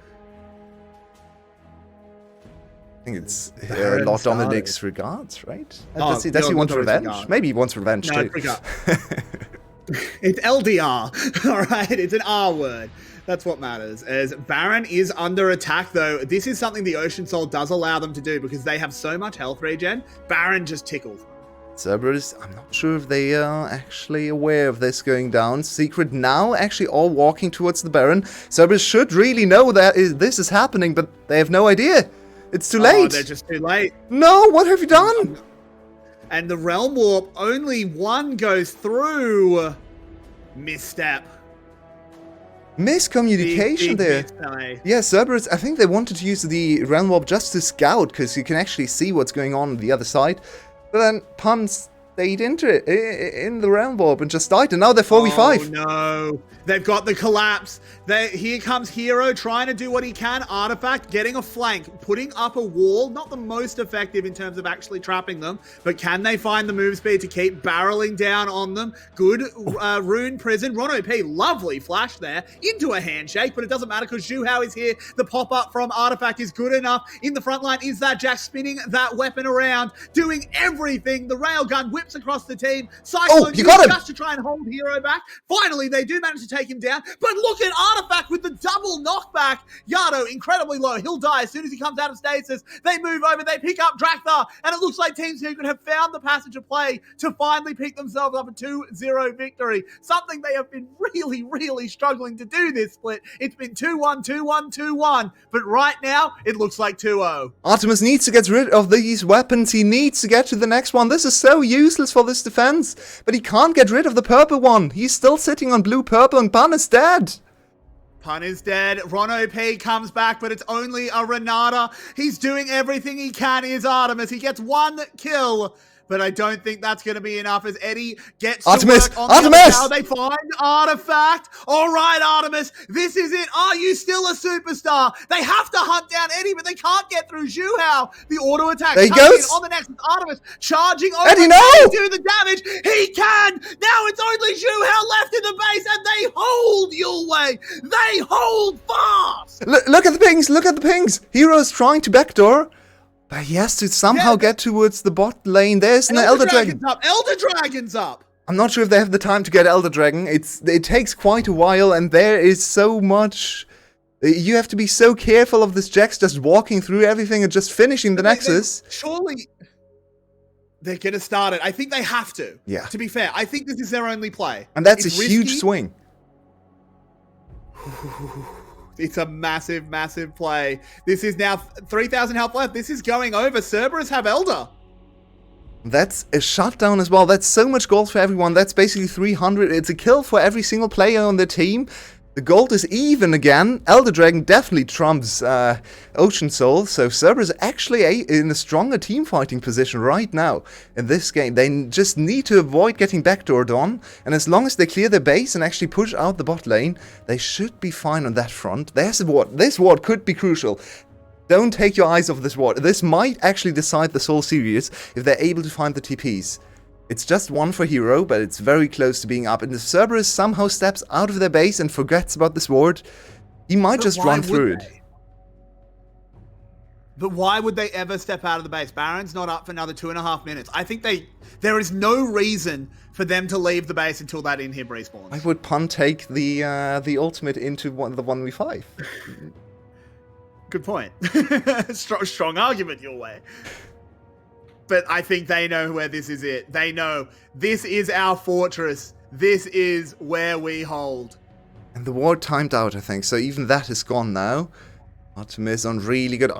I think it's Lord Dominic's regards, right? Does he want revenge? Regards. Maybe he wants revenge too. It's LDR, all right? It's an R word. That's what matters. As Baron is under attack, though, this is something the Ocean Soul does allow them to do, because they have so much health regen. Baron just tickles them. Cerberus, I'm not sure if they are actually aware of this going down. Secret now actually all walking towards the Baron. Cerberus should really know that this is happening, but they have no idea. It's too late. They're just too late. No, what have you done? And the Realm Warp, only one goes through. Misstep. Miscommunication there. Yeah, Cerberus, I think they wanted to use the Realm Warp just to scout, because you can actually see what's going on the other side. But then Pun stayed into it in the Realm Warp and just died, and now they're 4v5. Oh no, they've got the collapse. Here comes Hero trying to do what he can. Artifact getting a flank, putting up a wall. Not the most effective in terms of actually trapping them, but can they find the move speed to keep barreling down on them? Good Rune Prison. Rono P, lovely flash there into a handshake, but it doesn't matter because Zhu Hao is here. The pop-up from Artifact is good enough. In the front line is that Jack spinning that weapon around, doing everything. The railgun whips across the team. Cyclone you got him! Just to try and hold Hero back. Finally, they do manage to take him down, but look at Artifact with the double knockback. Yado incredibly low. He'll die as soon as he comes out of stasis. They move over, they pick up Drakthar, and it looks like Team Secret have found the passage of play to finally pick themselves up a 2-0 victory. Something they have been really, really struggling to do this split. It's been 2-1, 2-1, 2-1, but right now it looks like 2-0. Artemis needs to get rid of these weapons. He needs to get to the next one. This is so useless for this defense, but he can't get rid of the purple one. He's still sitting on blue, purple, and Pun is dead. Pun is dead. Rono P comes back, but it's only a Renata. He's doing everything he can. Is Artemis. He gets one kill, but I don't think that's going to be enough as Eddie gets Artemis! to work on Artemis! how they find Artifact. All right, Artemis, this is it. Are you still a superstar? They have to hunt down Eddie, but they can't get through Zhu Hao. The auto attack There he coming goes. in on the next with Artemis charging over. Eddie, no! Can he do the damage? He can! Now it's only Zhu Hao left in the base, and they hold Yulwei. They hold fast. Look at the pings! Look at the pings! Hero's trying to backdoor, but he has to somehow get towards the bot lane. There's an Elder Dragon. Up. Elder Dragon's up. I'm not sure if they have the time to get Elder Dragon. It takes quite a while, and there is so much. You have to be so careful of this Jax just walking through everything and just finishing the Nexus. Surely they're going to start it. I think they have to. Yeah. To be fair, I think this is their only play. And that's It's a huge risky. swing. It's a massive, massive play. This is now 3,000 health left. This is going over. Cerberus have Elder. That's a shutdown as well. That's so much gold for everyone. That's basically 300. It's a kill for every single player on the team. The gold is even again. Elder Dragon definitely trumps Ocean Soul. So Cerberus actually in a stronger team fighting position right now in this game. They just need to avoid getting backdoored on. And as long as they clear their base and actually push out the bot lane, they should be fine on that front. There's a ward. This ward could be crucial. Don't take your eyes off this ward. This might actually decide the Soul series if they're able to find the TPs. It's just one for hero, but it's very close to being up. And if Cerberus somehow steps out of their base and forgets about this ward, he might just run through it. But why would they ever step out of the base? Baron's not up for another 2.5 minutes. I think there is no reason for them to leave the base until that inhib respawns. I would punt take the ultimate into the 1v5. Good point. Strong argument your way. But I think they know where this is it. They know this is our fortress. This is where we hold. And the ward timed out, I think. So even that is gone now. Artemis on really good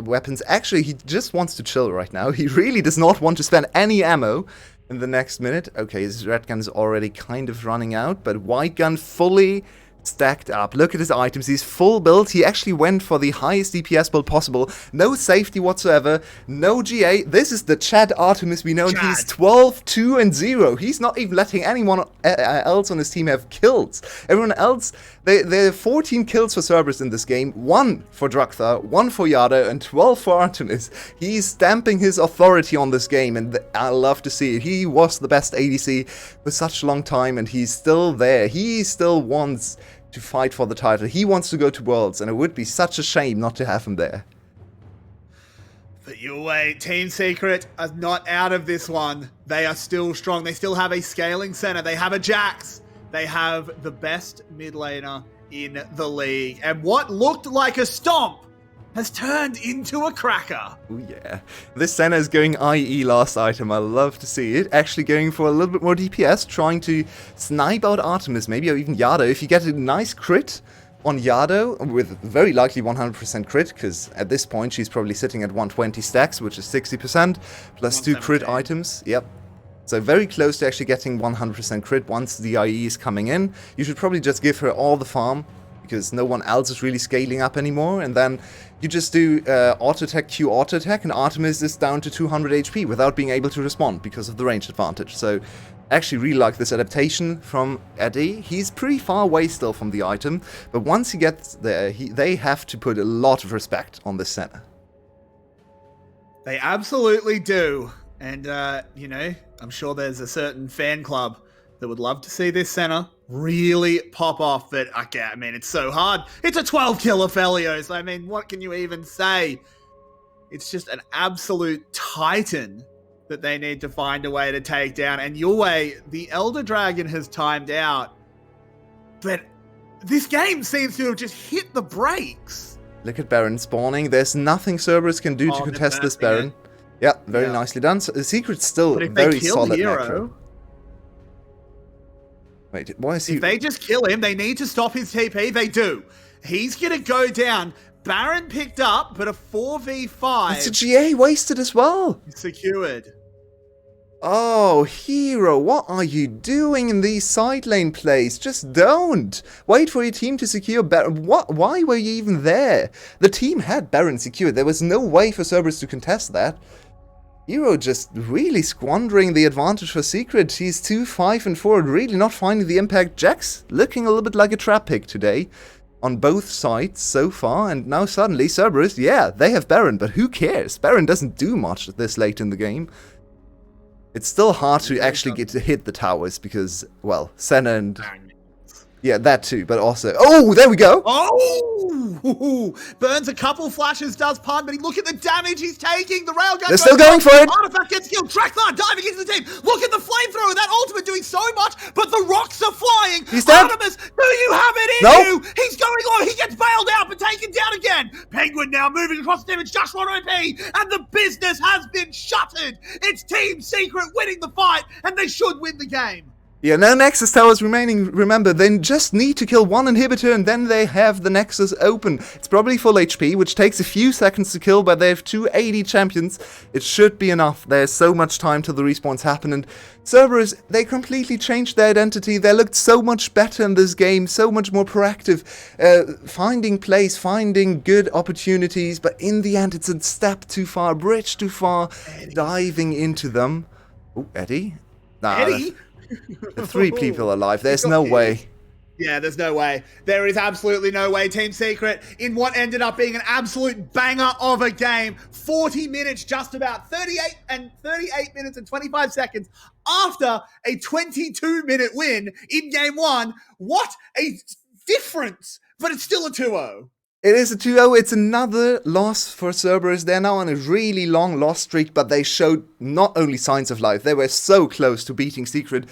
weapons. Actually, he just wants to chill right now. He really does not want to spend any ammo in the next minute. Okay, his red gun is already kind of running out. But white gun fully stacked up. Look at his items. He's full build. He actually went for the highest DPS build possible. No safety whatsoever. No GA. This is the Chad Artemis we know. And he's 12, 2, and 0. He's not even letting anyone else on his team have kills. Everyone else, there are 14 kills for Cerberus in this game. 1 for Drakthar, 1 for Yada, and 12 for Artemis. He's stamping his authority on this game, and I love to see it. He was the best ADC for such a long time, and he's still there. He still wants to fight for the title. He wants to go to Worlds, and it would be such a shame not to have him there. But you wait, Team Secret are not out of this one. They are still strong. They still have a scaling center. They have a Jax. They have the best mid laner in the league. And what looked like a stomp has turned into a cracker. Oh yeah. This Senna is going IE last item. I love to see it. Actually going for a little bit more DPS, trying to snipe out Artemis, maybe, or even Yado. If you get a nice crit on Yado, with very likely 100% crit, because at this point she's probably sitting at 120 stacks, which is 60%, plus 2 crit items. Yep. So very close to actually getting 100% crit once the IE is coming in. You should probably just give her all the farm, because no one else is really scaling up anymore, and then you just do auto-attack, Q auto-attack, and Artemis is down to 200 HP without being able to respond because of the range advantage. So actually really like this adaptation from Eddie. He's pretty far away still from the item, but once he gets there, they have to put a lot of respect on this center. They absolutely do. And, you know, I'm sure there's a certain fan club that would love to see this center really pop off, but okay, I mean, it's so hard. It's a 12 killer Felios. I mean, what can you even say? It's just an absolute titan that they need to find a way to take down. And your way, the Elder Dragon has timed out, but this game seems to have just hit the brakes. Look at Baron spawning. There's nothing Cerberus can do to contest this Baron. Yeah, very nicely done. So the Secret's still very solid macro. Wait, why is he... If they just kill him, they need to stop his TP. They do. He's going to go down. Baron picked up, but a 4v5... It's a GA wasted as well. Secured. Oh, Hero, what are you doing in these side lane plays? Just don't. Wait for your team to secure Baron. Why were you even there? The team had Baron secured. There was no way for Cerberus to contest that. Hero just really squandering the advantage for Secret. He's 2-5-4, really not finding the impact. Jax looking a little bit like a trap pick today on both sides so far, and now suddenly Cerberus, yeah, they have Baron, but who cares? Baron doesn't do much this late in the game. It's still hard to actually get to hit the towers because, well, Senna and... Yeah, that too, but also... Oh, there we go! Oh! Burns a couple flashes, does pun, but look at the damage he's taking. The railgun They're still going for it! Artifact gets killed. Tracklar diving into the team. Look at the flamethrower. That ultimate doing so much, but the rocks are flying. He's dead. Artemis, do you have it in you? He's going on. He gets bailed out, but taken down again. Penguin now moving across the damage. Just one OP, and the business has been shuttered. It's Team Secret winning the fight, and they should win the game. Yeah, no Nexus towers remaining. Remember, they just need to kill one inhibitor and then they have the Nexus open. It's probably full HP, which takes a few seconds to kill, but they have 2 AD champions. It should be enough. There's so much time till the respawns happen, and Cerberus, they completely changed their identity. They looked so much better in this game, so much more proactive, finding plays, finding good opportunities, but in the end it's a step too far, a bridge too far, diving into them. Oh, Eddie? Nah, Eddie? 3 people alive. There's no way. Yeah, there's no way. There is absolutely no way. Team Secret, in what ended up being an absolute banger of a game, 40 minutes, just about 38 minutes and 25 seconds after a 22-minute win in Game 1. What a difference! But it's still a 2-0. It is a 2-0. It's another loss for Cerberus. They're now on a really long loss streak, but they showed not only signs of life, they were so close to beating Secret.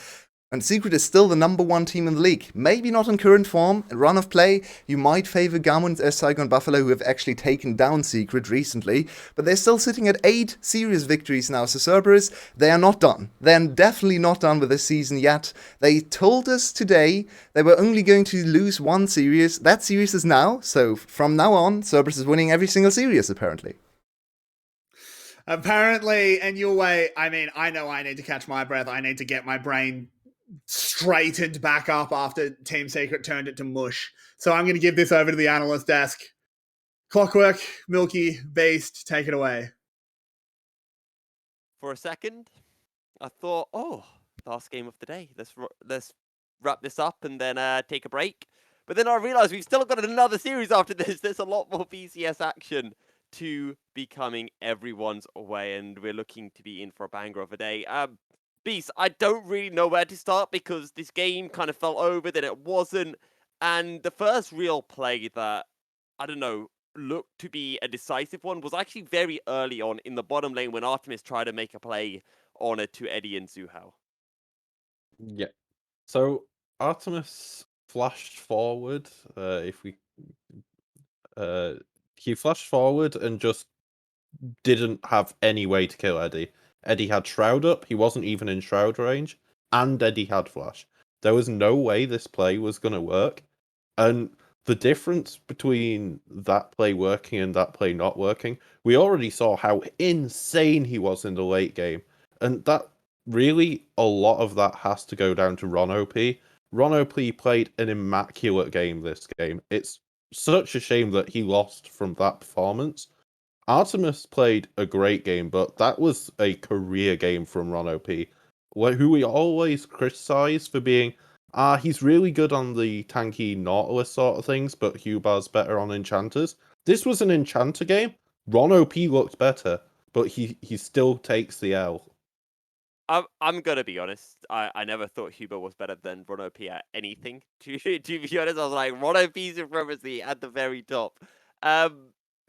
And Secret is still the #1 team in the league. Maybe not in current form. Run of play, you might favor GAM and Saigon Buffalo, who have actually taken down Secret recently. But they're still sitting at 8 serious victories now. So Cerberus, they are not done. They're definitely not done with this season yet. They told us today they were only going to lose 1 series. That series is now. So from now on, Cerberus is winning every single series, apparently. Apparently, and your way, I mean, I know I need to catch my breath. I need to get my brain straightened back up after Team Secret turned it to mush. So I'm going to give this over to the analyst desk. Clockwork, Milky, Beast, take it away. For a second, I thought, oh, last game of the day. Let's wrap this up and then take a break. But then I realized we've still got another series after this. There's a lot more VCS action to be coming everyone's way, and we're looking to be in for a banger of a day. Beast, I don't really know where to start because this game kind of fell over, then it wasn't. And the first real play that, I don't know, looked to be a decisive one was actually very early on in the bottom lane when Artemis tried to make a play on it to Eddie and Zuhao. Yeah. So Artemis flashed forward. He flashed forward and just didn't have any way to kill Eddie. Eddie had Shroud up, he wasn't even in Shroud range, and Eddie had Flash. There was no way this play was going to work. And the difference between that play working and that play not working, we already saw how insane he was in the late game. And that really, a lot of that has to go down to Ron OP. Ron OP played an immaculate game this game. It's such a shame that he lost from that performance. Artemis played a great game, but that was a career game from Ron OP, who we always criticize for being, he's really good on the tanky Nautilus sort of things, but Hubar's better on enchanters. This was an enchanter game. Ron OP looked better, but he still takes the L. I'm gonna be honest. I never thought Huber was better than Ron OP at anything. To be honest, I was like Ron OP's supremacy at the very top.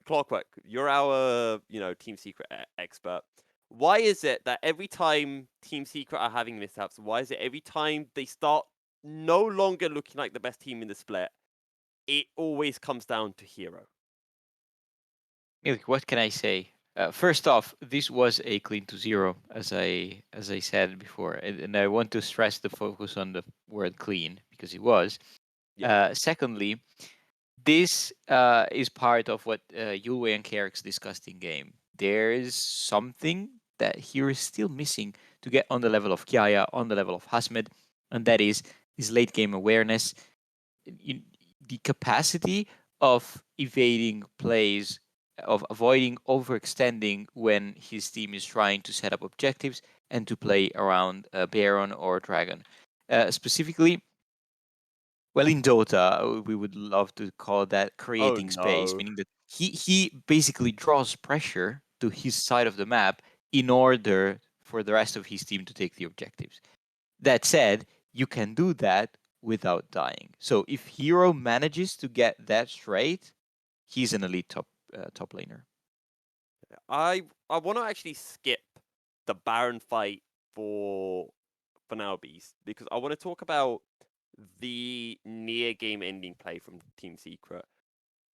Clockwork, you're our Team Secret expert. Why is it that every time Team Secret are having mishaps, why is it every time they start no longer looking like the best team in the split, it always comes down to Hero? Milk, what can I say? First off, this was a clean to 0, as I said before, and I want to stress the focus on the word clean because it was. Yeah. Secondly, this is part of what Yulwei and Kerix discussed in game. There is something that Hero is still missing to get on the level of Kiaya, on the level of Hasmed, and that is his late game awareness, the capacity of evading plays of avoiding overextending when his team is trying to set up objectives and to play around Baron or Dragon. Specifically, well, in Dota, we would love to call that creating space, meaning that he basically draws pressure to his side of the map in order for the rest of his team to take the objectives. That said, you can do that without dying. So if Hero manages to get that straight, he's an elite top laner. I want to actually skip the Baron fight for now, Beast, because I want to talk about the near game ending play from Team Secret.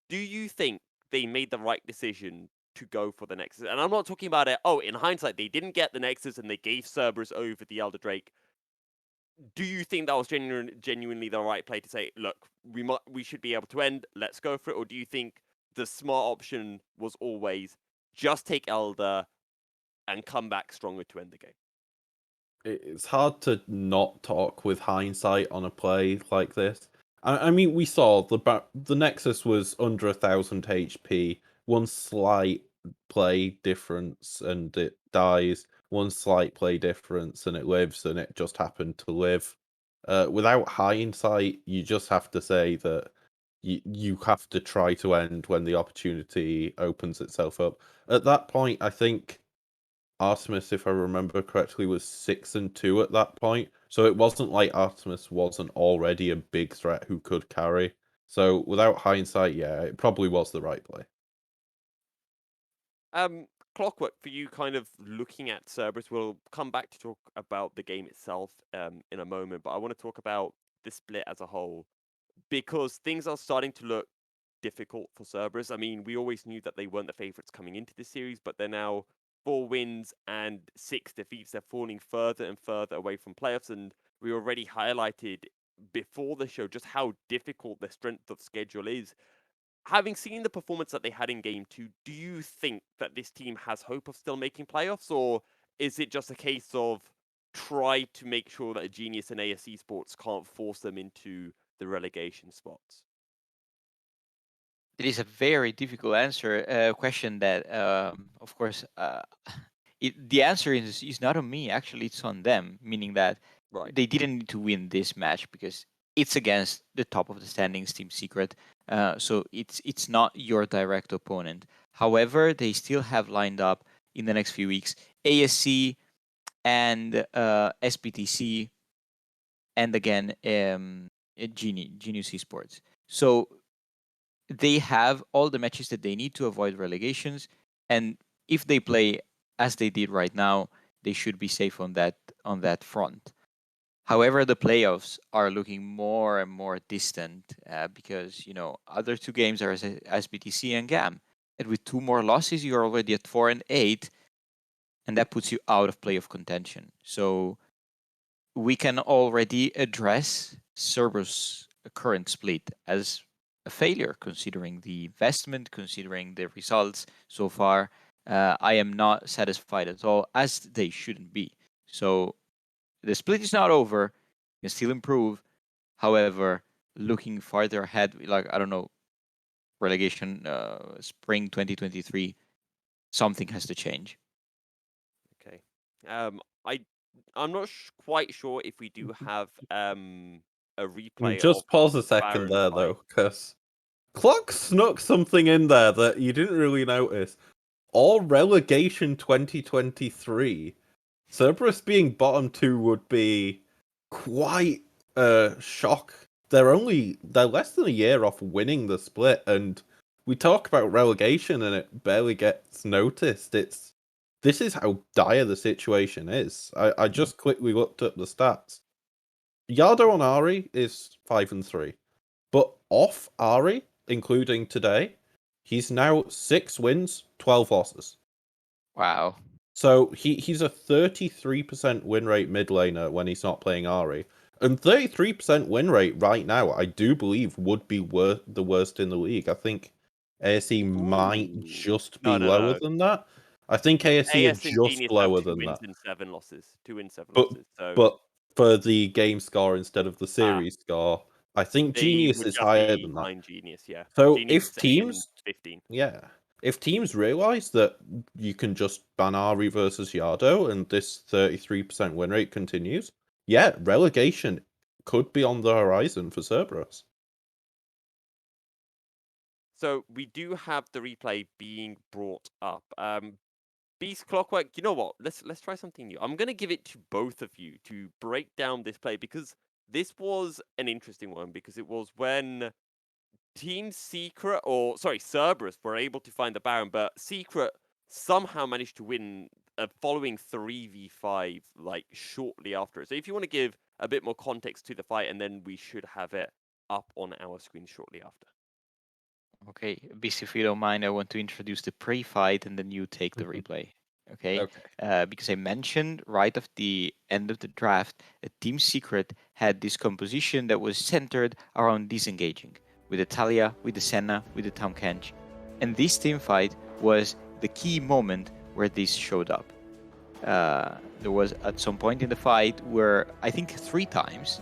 Do you think they made the right decision to go for the Nexus? And I'm not talking about it, in hindsight, they didn't get the Nexus and they gave Cerberus over the Elder Drake. Do you think that was genuinely the right play to say, look, we should be able to end, let's go for it? Or do you think the smart option was always just take Elder and come back stronger to end the game? It's hard to not talk with hindsight on a play like this. I mean, we saw the Nexus was under 1,000 HP, one slight play difference and it dies, one slight play difference and it lives, and it just happened to live. Without hindsight, you just have to say that you have to try to end when the opportunity opens itself up. At that point, I think Artemis, if I remember correctly, was 6-2 at that point. So it wasn't like Artemis wasn't already a big threat who could carry. So without hindsight, yeah, it probably was the right play. Clockwork, for you kind of looking at Cerberus, we'll come back to talk about the game itself in a moment, but I want to talk about the split as a whole, because things are starting to look difficult for Cerberus. I mean, we always knew that they weren't the favorites coming into this series, but they're now 4 wins and 6 defeats. They're falling further and further away from playoffs, and we already highlighted before the show just how difficult the strength of schedule is. Having seen the performance that they had in Game 2, do you think that this team has hope of still making playoffs, or is it just a case of try to make sure that Genius and AS Esports can't force them into the relegation spots? It is a very difficult question that, of course, the answer is not on me. Actually, it's on them, meaning that they didn't need to win this match because it's against the top of the standings, Team Secret. So it's not your direct opponent. However, they still have lined up in the next few weeks ASC and SBTC, and again Genius Esports. So they have all the matches that they need to avoid relegations, and if they play as they did right now, they should be safe on that front. However, the playoffs are looking more and more distant because other 2 games are SBTC and GAM, and with 2 more losses, you're already at 4 and 8, and that puts you out of playoff contention. So we can already address Cerberus' current split as a failure, considering the investment, considering the results so far. I am not satisfied at all, as they shouldn't be. So the split is not over. You can still improve. However, looking farther ahead, like, I don't know, relegation, spring 2023, something has to change. Okay. I'm not quite sure if we do have a replay. Just of pause a second Baron there, fight. though, because Clock snuck something in there that you didn't really notice. All relegation 2023, Cerberus being bottom 2 would be quite a shock. They're less than a year off winning the split, and we talk about relegation and it barely gets noticed. This is how dire the situation is. I just quickly looked up the stats. Yardo on Ari is 5-3, but off Ari, including today, he's now 6 wins, 12 losses. Wow. So he's a 33% win rate mid laner when he's not playing Ari. And 33% win rate right now, I do believe, would be the worst in the league. I think ASE might just be lower than that. I think ASE are AS and just Genius lower have 2 than wins that. and 7 losses. 2 wins, 7 But losses. So but for the game score instead of the series score, I think they Genius would is just higher be than that. behind Genius, yeah. So Genius if is 8 and teams, 15. yeah, if teams realize that you can just ban Ari versus Yardo and this 33% win rate continues, yeah, relegation could be on the horizon for Cerberus. So we do have the replay being brought up. Beast Clockwork, you know what? Let's try something new. I'm gonna give it to both of you to break down this play because this was an interesting one because it was when Team Secret Cerberus were able to find the Baron, but Secret somehow managed to win following 3v5 like shortly after. So if you want to give a bit more context to the fight, and then we should have it up on our screen shortly after. Okay, Beast, if you don't mind, I want to introduce the pre-fight and then you take the replay. Okay. Because I mentioned right at the end of the draft, a Team Secret had this composition that was centered around disengaging with the Talia, with the Senna, with the Tahm Kench. And this team fight was the key moment where this showed up. There was at some point in the fight where I think 3 times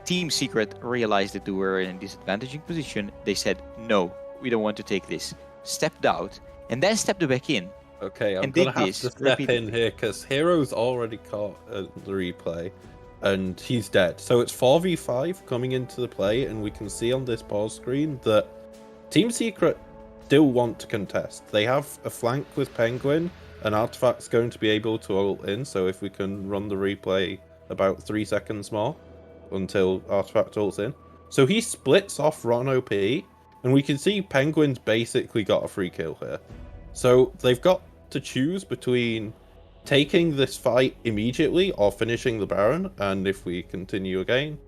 Team Secret realized that they were in a disadvantaging position. They said, no, we don't want to take this. Stepped out and then stepped back in. Okay, I'm and gonna did have this to step repeatedly. in here because Hero's already caught the replay, and he's dead. So it's 4v5 coming into the play, and we can see on this pause screen that Team Secret still want to contest. They have a flank with Penguin, and Artifact's going to be able to ult in. So if we can run the replay about 3 seconds more until Artifact ults in. So he splits off Ron OP, and we can see Penguin's basically got a free kill here. So they've got to choose between taking this fight immediately or finishing the Baron. And if we continue again,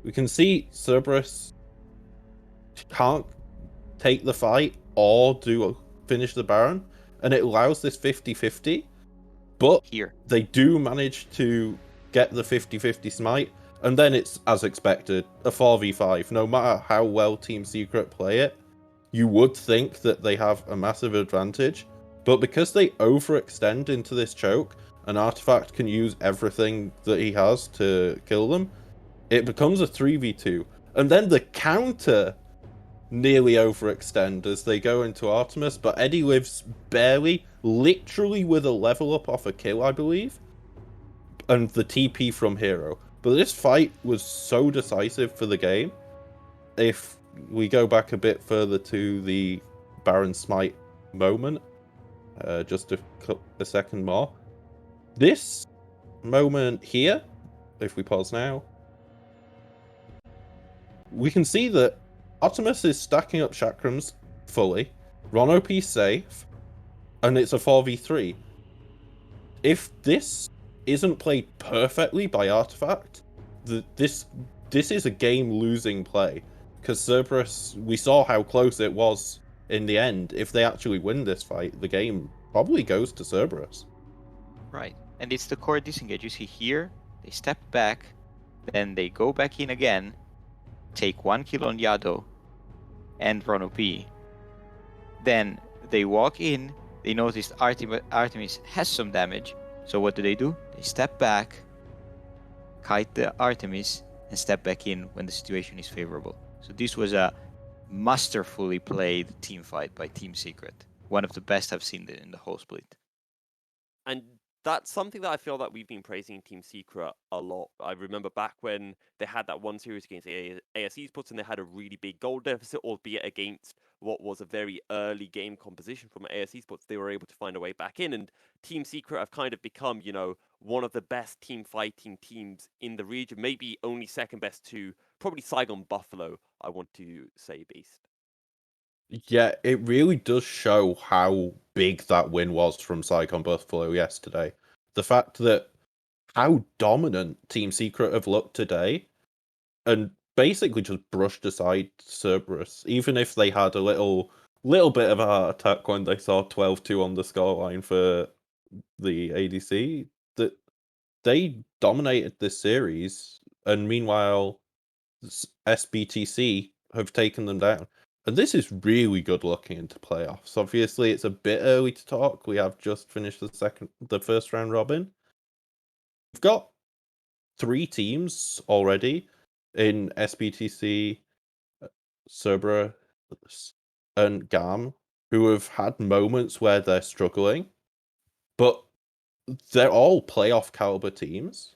we can see Cerberus can't take the fight or finish the Baron, and it allows this 50-50, but Here. they do manage to get the 50-50 smite, and then it's, as expected, a 4v5. No matter how well Team Secret play it, you would think that they have a massive advantage, but because they overextend into this choke, an Artifact can use everything that he has to kill them, it becomes a 3v2. And then the counter nearly overextend as they go into Artemis, but Eddie lives barely, literally with a level up off a kill, I believe, and the TP from Hero. But this fight was so decisive for the game. If we go back a bit further to the Baron Smite moment, just a second more. This moment here, if we pause now, we can see that Artemis is stacking up chakrams fully, Ron OP's safe, and it's a 4v3. If this isn't played perfectly by Artifact, this is a game-losing play. Because Cerberus, we saw how close it was in the end. If they actually win this fight, the game probably goes to Cerberus. Right. And it's the core disengage. You see here, they step back, then they go back in again, take 1 kill on Yado and Ron OP. Then they walk in, they notice Artemis has some damage. So what do? They step back, kite the Artemis, and step back in when the situation is favorable. So this was a masterfully played team fight by Team Secret. One of the best I've seen in the whole split. And that's something that I feel that we've been praising Team Secret a lot. I remember back when they had that one series against AS Esports and they had a really big goal deficit, albeit against what was a very early game composition from AS Esports. They were able to find a way back in, and Team Secret have kind of become, one of the best team fighting teams in the region. Maybe only second best to probably Saigon Buffalo, I want to say, Beast. Yeah, it really does show how big that win was from Saigon Buffalo yesterday. The fact that how dominant Team Secret have looked today, and basically just brushed aside Cerberus, even if they had a little bit of a heart attack when they saw 12-2 on the scoreline for the ADC, that they dominated this series, and meanwhile SBTC have taken them down. And this is really good looking into playoffs. Obviously, it's a bit early to talk. We have just finished the first round robin. We've got 3 teams already in SBTC, Cerberus, and GAM who have had moments where they're struggling, but they're all playoff caliber teams.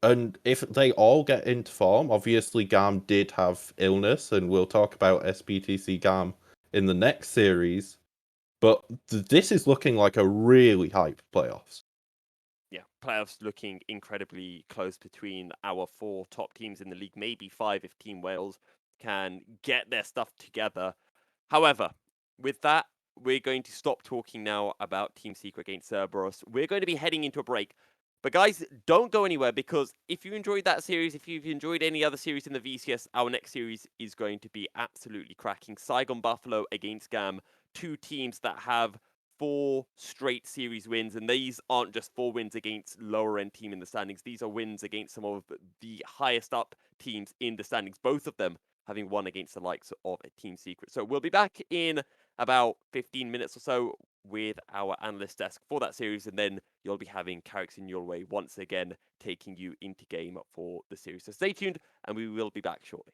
And if they all get into form, obviously GAM did have illness, and we'll talk about SBTC GAM in the next series. But this is looking like a really hype playoffs. Yeah, playoffs looking incredibly close between our 4 top teams in the league, maybe 5 if Team Wales can get their stuff together. However, with that, we're going to stop talking now about Team Secret against Cerberus. We're going to be heading into a break. But guys, don't go anywhere, because if you enjoyed that series, if you've enjoyed any other series in the VCS, our next series is going to be absolutely cracking. Saigon Buffalo against GAM, 2 teams that have 4 straight series wins, and these aren't just 4 wins against lower end team in the standings. These are wins against some of the highest up teams in the standings, both of them having won against the likes of Team Secret. So we'll be back in about 15 minutes or so with our analyst desk for that series, and then you'll be having Carrick's in your way once again, taking you into game for the series. So stay tuned, and we will be back shortly.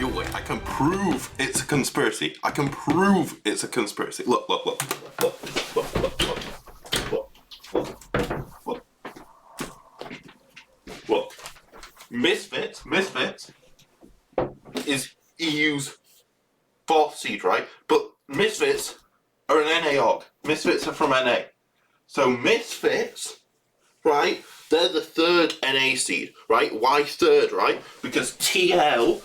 your way. I can prove it's a conspiracy. I can prove it's a conspiracy. Look. Look. Misfits is EU's 4th seed, right? But Misfits are an NA org. Misfits are from NA. So Misfits, right? They're the 3rd NA seed, right? Why 3rd, right? Because TL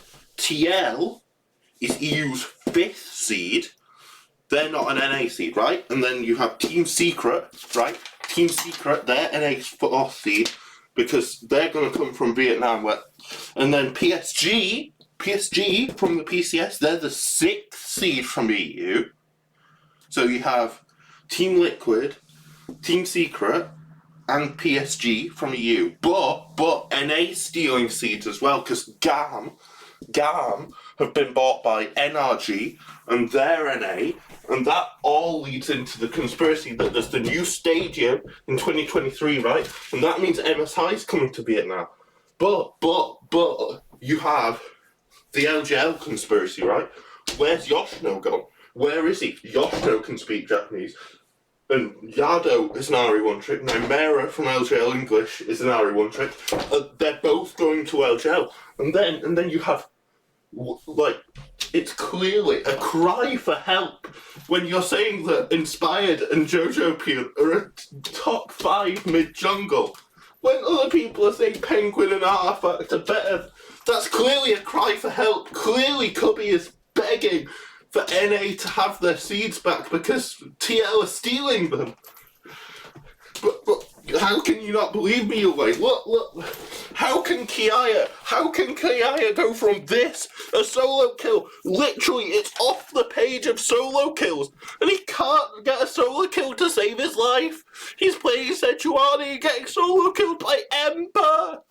is EU's 5th seed. They're not an NA seed, right? And then you have Team Secret, right? Team Secret, they're NA's 4th seed because they're going to come from Vietnam. And then PSG from the PCS, they're the 6th seed from EU. So you have Team Liquid, Team Secret, and PSG from EU. But NA stealing seeds as well, because GAM have been bought by NRG, and they're NA, and that all leads into the conspiracy that there's the new stadium in 2023, right? And that means MSI is coming to Vietnam. But you have the LGL conspiracy, right? Where's Yoshino gone? Where is he? Yoshino can speak Japanese. And Yado is an RE1 trick. Now Mera from LGL English is an RE1 trick. They're both going to LGL. And then you have, like, it's clearly a cry for help when you're saying that Inspired and Jojo Peel are a top 5 mid-jungle. When other people are saying Penguin and Artifact are better, that's clearly a cry for help. Clearly Cubby is begging for NA to have their seeds back because TL are stealing them. But how can you not believe me, away? Look. How can Kiaya go from this, a solo kill? Literally, it's off the page of solo kills. And he can't get a solo kill to save his life. He's playing Sejuani and getting solo killed by Ember.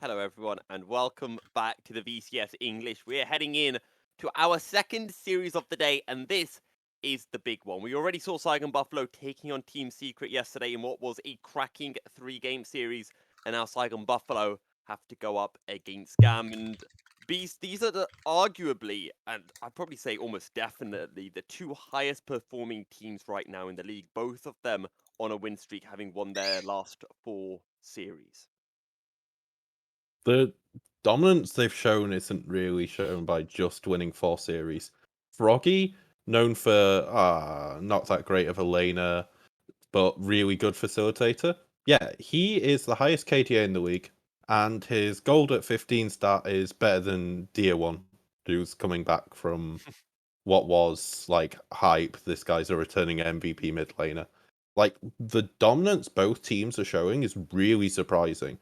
Hello, everyone, and welcome back to the VCS English. We're heading in to our 2nd series of the day, and this is the big one. We already saw Saigon Buffalo taking on Team Secret yesterday in what was a cracking 3-game series, and now Saigon Buffalo have to go up against GAM. And these are arguably, and I'd probably say almost definitely, the 2 highest performing teams right now in the league, both of them on a win streak, having won their last 4 series. The dominance they've shown isn't really shown by just winning 4 series. Froggy, known for not that great of a laner, but really good facilitator. Yeah, he is the highest KDA in the league, and his gold at 15 stat is better than Dia1, who's coming back from what was like hype. This guy's a returning MVP mid laner. Like, the dominance both teams are showing is really surprising.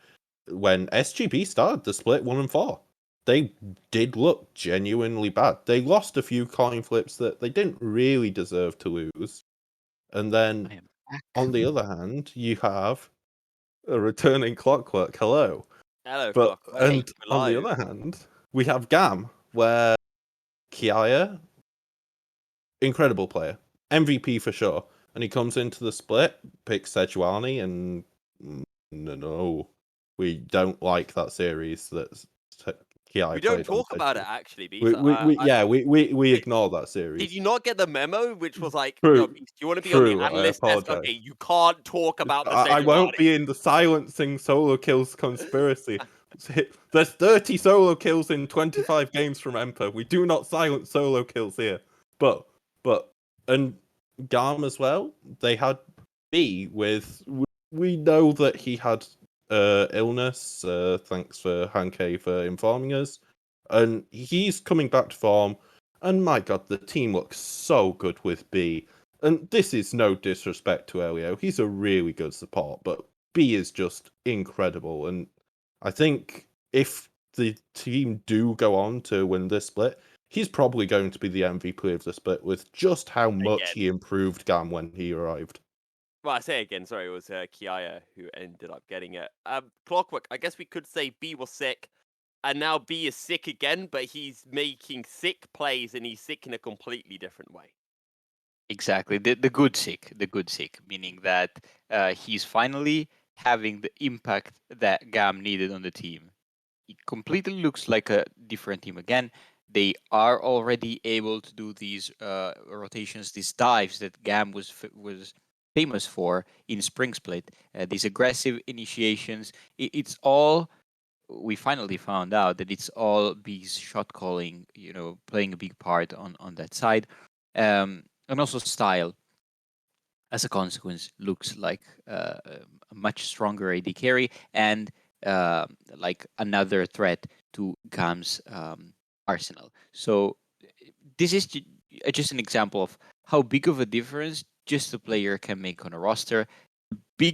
When SGB started the split 1 and 4, they did look genuinely bad. They lost a few coin flips that they didn't really deserve to lose. And then, on the other hand, you have a returning Clockwork. Hello. Hello, But Clockwork. and on the other hand, we have GAM, where Kiaya, incredible player, MVP for sure, and he comes into the split, picks Sejuani, and no. We don't like that series that Kiai We don't played talk on about it, Sejuani. actually, Beast. We ignore that series. Did you not get the memo, which was like, True, yo, Beast, do you want to be on the I analyst desk? apologize. Okay, you can't talk about the I won't Sejuani. be in the silencing solo kills conspiracy. There's 30 solo kills in 25 games from Emperor. We do not silence solo kills here. But and GAM as well. They had B with. We know that he had illness. Thanks for Hanke for informing us. And he's coming back to form. And my god, the team looks so good with B. And this is no disrespect to Elio. He's a really good support, but B is just incredible. And I think if the team do go on to win this split, he's probably going to be the MVP of the split with just how much he improved GAM when he arrived. Well, I say again, sorry, it was Kiaya who ended up getting it. Clockwork, I guess we could say B was sick, and now B is sick again, but he's making sick plays, and he's sick in a completely different way. Exactly, the good sick, meaning that he's finally having the impact that GAM needed on the team. It completely looks like a different team again. They are already able to do these rotations, these dives that GAM was famous for in Spring Split. These aggressive initiations. It's all, we finally found out that it's all B's shot calling, playing a big part on that side, and also style. As a consequence, looks like a much stronger AD carry and like another threat to GAM's arsenal. So this is just an example of how big of a difference just a player can make on a roster. The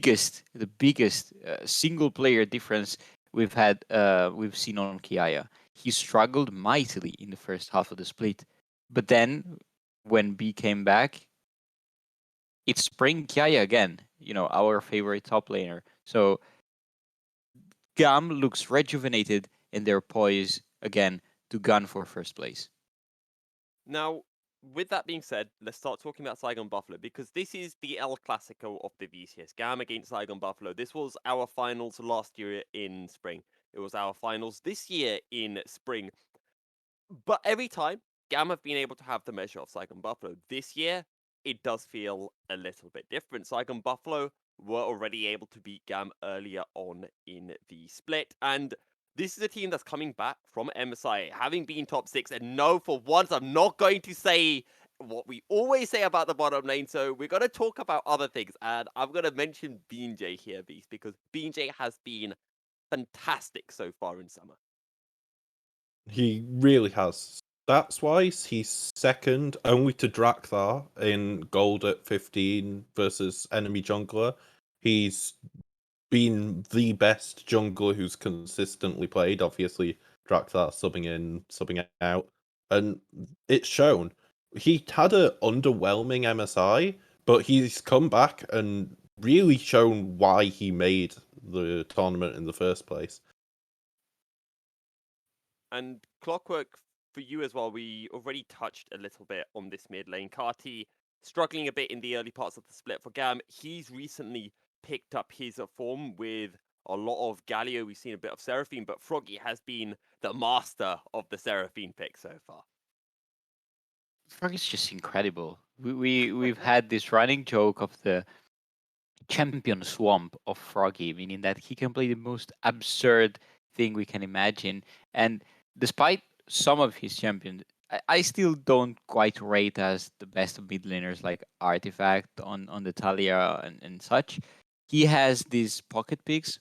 biggest single player difference we've seen on Kiaya. He struggled mightily in the first half of the split, but then when B came back, it's Spring Kiaya again, our favorite top laner. So GAM looks rejuvenated and they're poised again to gun for first place. Now, with that being said, let's start talking about Saigon Buffalo, because this is the El Clasico of the VCS. GAM against Saigon Buffalo. This was our finals last year in spring. It was our finals this year in spring. But every time, GAM have been able to have the measure of Saigon Buffalo. This year, it does feel a little bit different. Saigon Buffalo were already able to beat GAM earlier on in the split, and this is a team that's coming back from MSI, having been top 6, and no, for once, I'm not going to say what we always say about the bottom lane, so we're going to talk about other things, and I'm going to mention BJ here, Beast, because BJ has been fantastic so far in summer. He really has. Stats wise, he's second only to Drakthar in gold at 15 versus enemy jungler. He's been the best jungler who's consistently played. Obviously, Drakthar subbing in, subbing out, and it's shown. He had an underwhelming MSI, but he's come back and really shown why he made the tournament in the first place. And Clockwork, for you as well, we already touched a little bit on this mid lane. Carty struggling a bit in the early parts of the split for GAM. He's recently picked up his form with a lot of Galio. We've seen a bit of Seraphine, but Froggy has been the master of the Seraphine pick so far. Froggy's just incredible. We've had this running joke of the champion swamp of Froggy, meaning that he can play the most absurd thing we can imagine. And despite some of his champions, I still don't quite rate as the best of mid laners like Artifact on the Talia and such. He has these pocket picks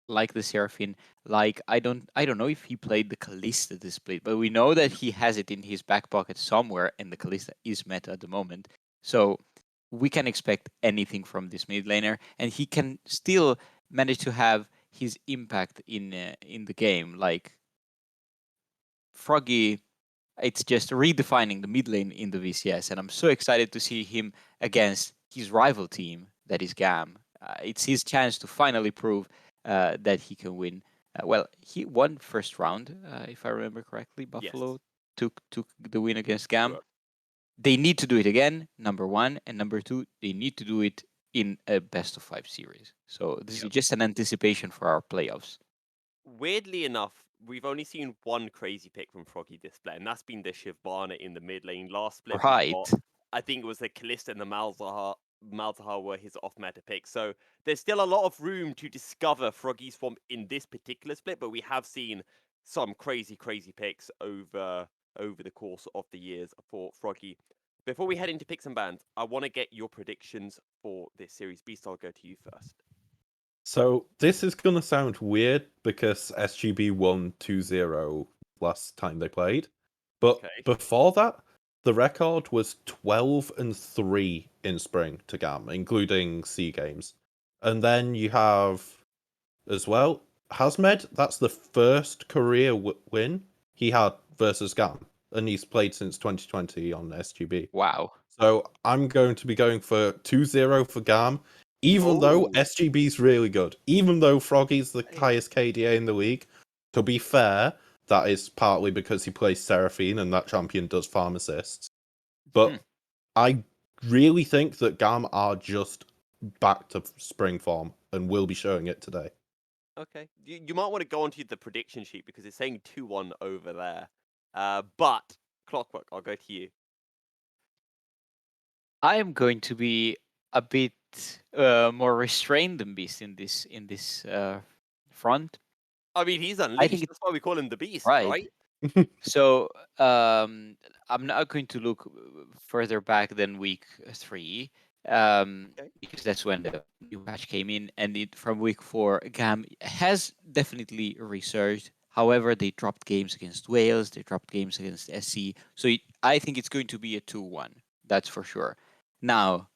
like the Seraphine, like I don't know if he played the Kalista this split, but we know that he has it in his back pocket somewhere, and the Kalista is meta at the moment. So we can expect anything from this mid laner, and he can still manage to have his impact in the game. Like Froggy, it's just redefining the mid lane in the VCS, and I'm so excited to see him against his rival team, that is GAM. It's his chance to finally prove that he can win. Well, he won first round, if I remember correctly. Buffalo Yes. took the win against GAM. Sure. They need to do it again, number one, and number two, they need to do it in a best of 5 series. So this is just an anticipation for our playoffs. Weirdly enough, we've only seen one crazy pick from Froggy this split, and that's been the Shivana in the mid lane. Last split, we Right. got, I think it was the Kalista and the Malzahar. Malzahar were his off-meta picks, so there's still a lot of room to discover Froggy's form in this particular split, but we have seen some crazy picks over the course of the years for Froggy. Before we head into picks and bans, I want to get your predictions for this series. Beast, I'll go to you first. So this is going to sound weird because SGB won 2-0 last time they played. But Okay. before that, the record was 12-3 in spring to GAM, including C games. And then you have, as well, Hazmed, that's the first career win he had versus GAM. And he's played since 2020 on SGB. Wow. So I'm going to be going for 2-0 for GAM. Even though Oh. SGB's really good, even though Froggy's the highest KDA in the league, to be fair, that is partly because he plays Seraphine and that champion does farm assists. But I really think that GAM are just back to spring form and will be showing it today. Okay. You might want to go onto the prediction sheet because it's saying 2-1 over there. But Clockwork, I'll go to you. I am going to be a bit more restrained than Beast in this front. I mean, he's I unleashed. think That's why we call him the Beast, right. right? So I'm not going to look further back than week 3, Okay. because that's when the new patch came in, and from week 4, GAM has definitely resurged. However, they dropped games against Wales, they dropped games against SC, so I think it's going to be a 2-1. That's for sure. Now,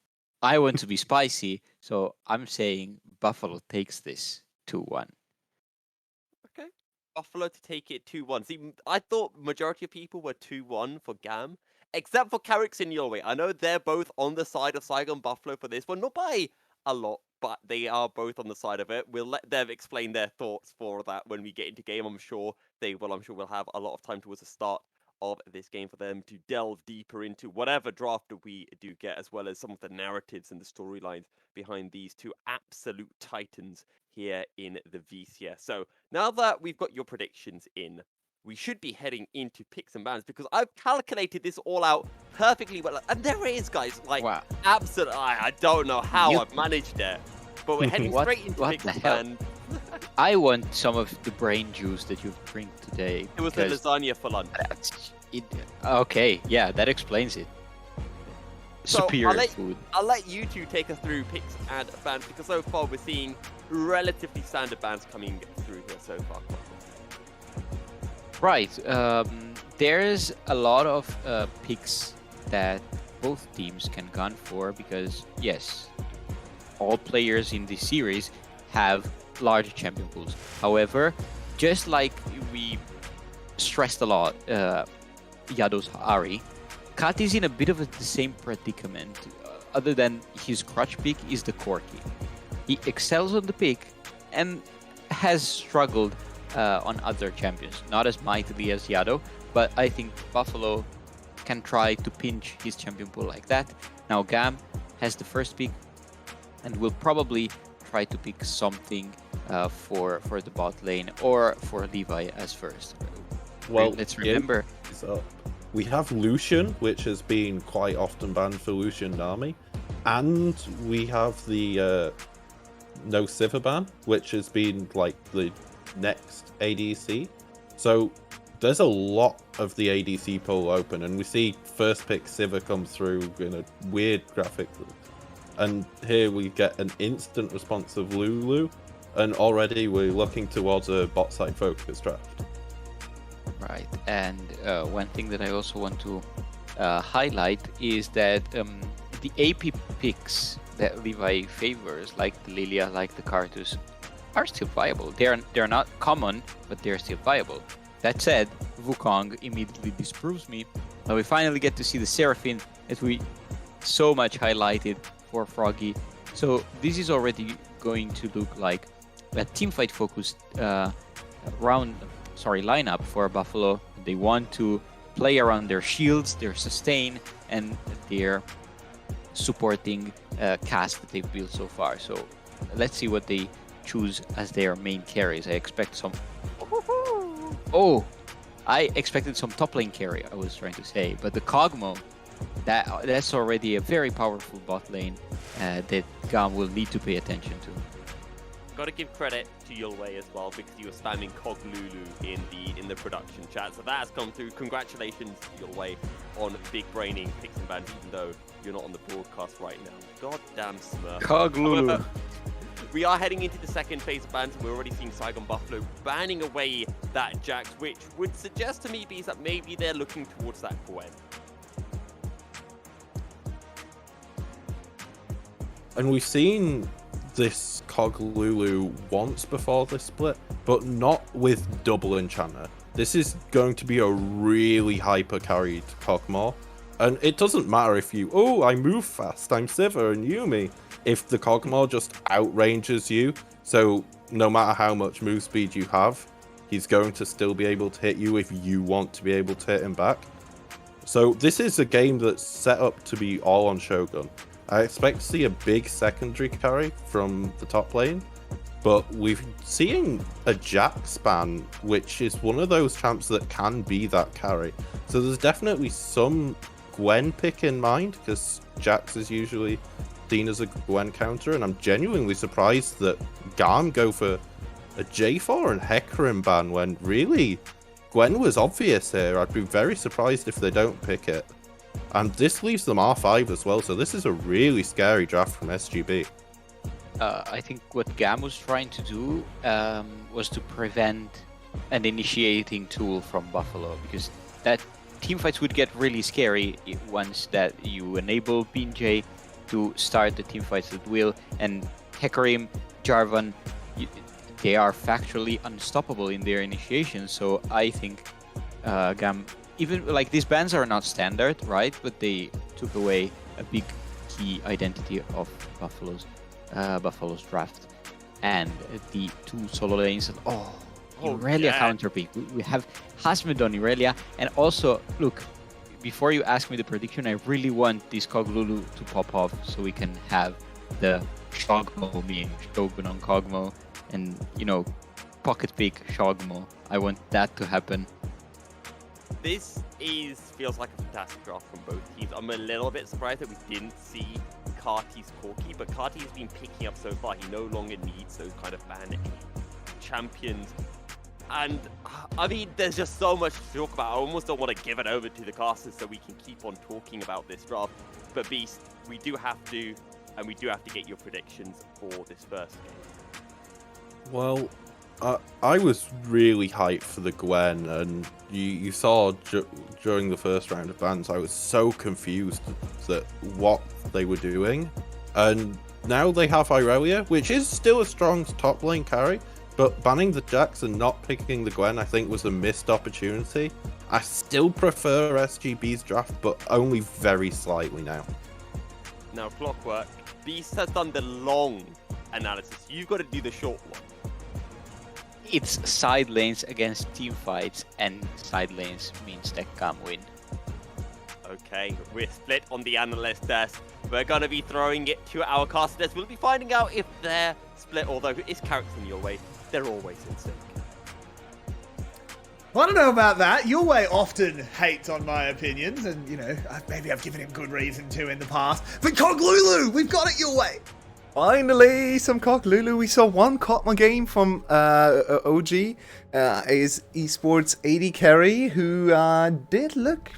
I want to be spicy, so I'm saying Buffalo takes this 2-1. Okay. Buffalo to take it 2-1. See, I thought majority of people were 2-1 for GAM, except for Carrix and Yulway. I know they're both on the side of Saigon Buffalo for this one, not by a lot, but they are both on the side of it. We'll let them explain their thoughts for that when we get into game. I'm sure they will. I'm sure we'll have a lot of time towards the start of this game for them to delve deeper into whatever draft we do get, as well as some of the narratives and the storylines behind these two absolute titans here in the VCS. So now that we've got your predictions in, we should be heading into picks and bans because I've calculated this all out perfectly well. And there it is, guys. Like, Wow. absolutely, I don't know how I've managed it. But we're heading straight into what picks the and hell? bans. I want some of the brain juice that you've drink today. It was the because lasagna for lunch. Okay, yeah, that explains it. So, Superior food. I'll let you two take us through picks and bans because so far we're seeing relatively standard bans coming through here so far. Right. There's a lot of picks that both teams can gun for because, yes, all players in this series have large champion pools. However, just like we stressed a lot, Yado's Ari, Kat is in a bit of the same predicament. Other than his crutch pick is the Corki. He excels on the pick and has struggled on other champions. Not as mightily as Yado, but I think Buffalo can try to pinch his champion pool like that. Now GAM has the first pick and will probably try to pick something for the bot lane or for Levi as first. Well, let's remember. So we have Lucian, which has been quite often banned for Lucian Nami, and we have the no Sivir ban, which has been like the next ADC. So there's a lot of the ADC pool open, and we see first pick Sivir come through in a weird graphic. And here we get an instant response of Lulu, and already we're looking towards a bot side focus draft. Right, and one thing that I also want to highlight is that the AP picks that Levi favors, like the Lilia, like the Karthus, are still viable. They're not common, but they're still viable. That said, Wukong immediately disproves me. Now we finally get to see the Seraphine that we so much highlighted for Froggy. So this is already going to look like a teamfight focused lineup for Buffalo. They want to play around their shields, their sustain, and their supporting cast that they've built so far. So let's see what they choose as their main carries. I expect some. Oh, I expected some top lane carry. I was trying to say, but the Kog'Maw, that's already a very powerful bot lane that GAM will need to pay attention to. Got to give credit to Yulway as well because you were spamming Cog Lulu in the production chat, so that has come through. Congratulations, Yulway, on big braining picks and bans, even though you're not on the broadcast right now. Goddamn Smurf. Cog Lulu. However, we are heading into the second phase of bans. We're already seeing Saigon Buffalo banning away that Jax, which would suggest to me, Bees, that maybe they're looking towards that Gwen. And we've seen this Cog Lulu once before this split, but not with double enchanter. This is going to be a really hyper carried Kog'Maw, and it doesn't matter if you I move fast, I'm Sivir and Yuumi. If the Kog'Maw just outranges you, so no matter how much move speed you have, he's going to still be able to hit you if you want to be able to hit him back. So this is a game that's set up to be all on Shogun. I expect to see a big secondary carry from the top lane, but we're seeing a Jax ban, which is one of those champs that can be that carry. So there's definitely some Gwen pick in mind, because Jax is usually seen as a Gwen counter, and I'm genuinely surprised that GAM go for a J4 and Hecarim ban when really Gwen was obvious here. I'd be very surprised if they don't pick it. And this leaves them R5 as well, so this is a really scary draft from SGB. I think what GAM was trying to do was to prevent an initiating tool from Buffalo, because that teamfights would get really scary once that you enable BJ to start the teamfights at will, and Hecarim, Jarvan, they are factually unstoppable in their initiation. So I think GAM, even like these bans are not standard, right? But they took away a big key identity of Buffalo's draft, and the two solo lanes. And Irelia counter pick. We have Hasmid on Irelia, and also look. Before you ask me the prediction, I really want this Koglulu to pop off so we can have the Shogmo being Shogun on Kog'Maw, and pocket pick Shogmo. I want that to happen. This feels like a fantastic draft from both teams. I'm a little bit surprised that we didn't see Karti's Corki, but Karti has been picking up so far. He no longer needs those kind of ban champions. And I mean, there's just so much to talk about. I almost don't want to give it over to the casters so we can keep on talking about this draft. But Beast, we do have to get your predictions for this first game. Well, I was really hyped for the Gwen, and you saw during the first round of bans, I was so confused that what they were doing. And now they have Irelia, which is still a strong top lane carry, but banning the Jax and not picking the Gwen, I think, was a missed opportunity. I still prefer SGB's draft, but only very slightly now. Now, Clockwork, Beast has done the long analysis. You've got to do the short one. It's side lanes against team fights, and side lanes means that GAM win. Okay, we're split on the analyst desk. We're going to be throwing it to our caster desk. We'll be finding out if they're split, although it's characters in your way. They're always in sync. I don't know about that. Your way often hates on my opinions, and, maybe I've given him good reason to in the past. But Koglulu, we've got it your way. Finally, some Koglulu. We saw one Kog'Maw game from OG, is Esports 80 carry, who did look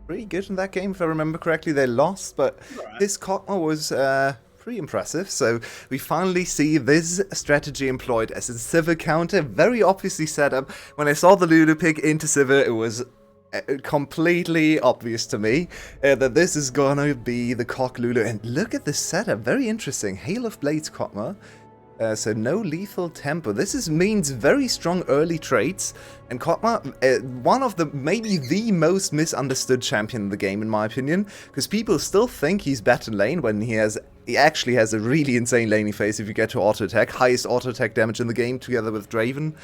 pretty good in that game. If I remember correctly, they lost, but this Kog'Maw was pretty impressive. So we finally see this strategy employed as a Sivir counter, very obviously set up. When I saw the Lulu pick into Sivir, it was completely obvious to me that this is gonna be the Koglulu. And look at this setup, very interesting. Hail of Blades Kog'Maw. So no lethal tempo. This means very strong early traits, and Kog'Maw, one of the maybe the most misunderstood champion in the game in my opinion, because people still think he's better lane when he actually has a really insane laning phase if you get to auto attack, highest auto attack damage in the game together with Draven.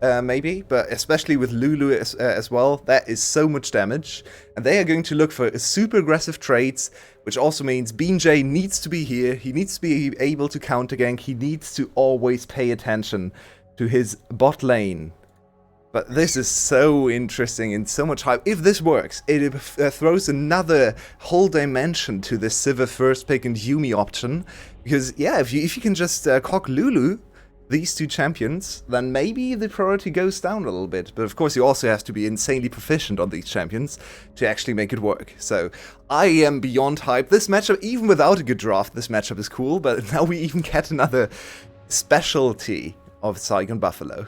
Maybe, but especially with Lulu as well, that is so much damage. And they are going to look for super aggressive traits, which also means BJ needs to be here, he needs to be able to counter gank, he needs to always pay attention to his bot lane. But this is so interesting and so much hype. If this works, it throws another whole dimension to this Sivir first pick and Yuumi option. Because, yeah, if you can just cock Lulu, these two champions, then maybe the priority goes down a little bit. But of course, you also have to be insanely proficient on these champions to actually make it work. So I am beyond hype. This matchup, even without a good draft, this matchup is cool. But now we even get another specialty of Saigon Buffalo.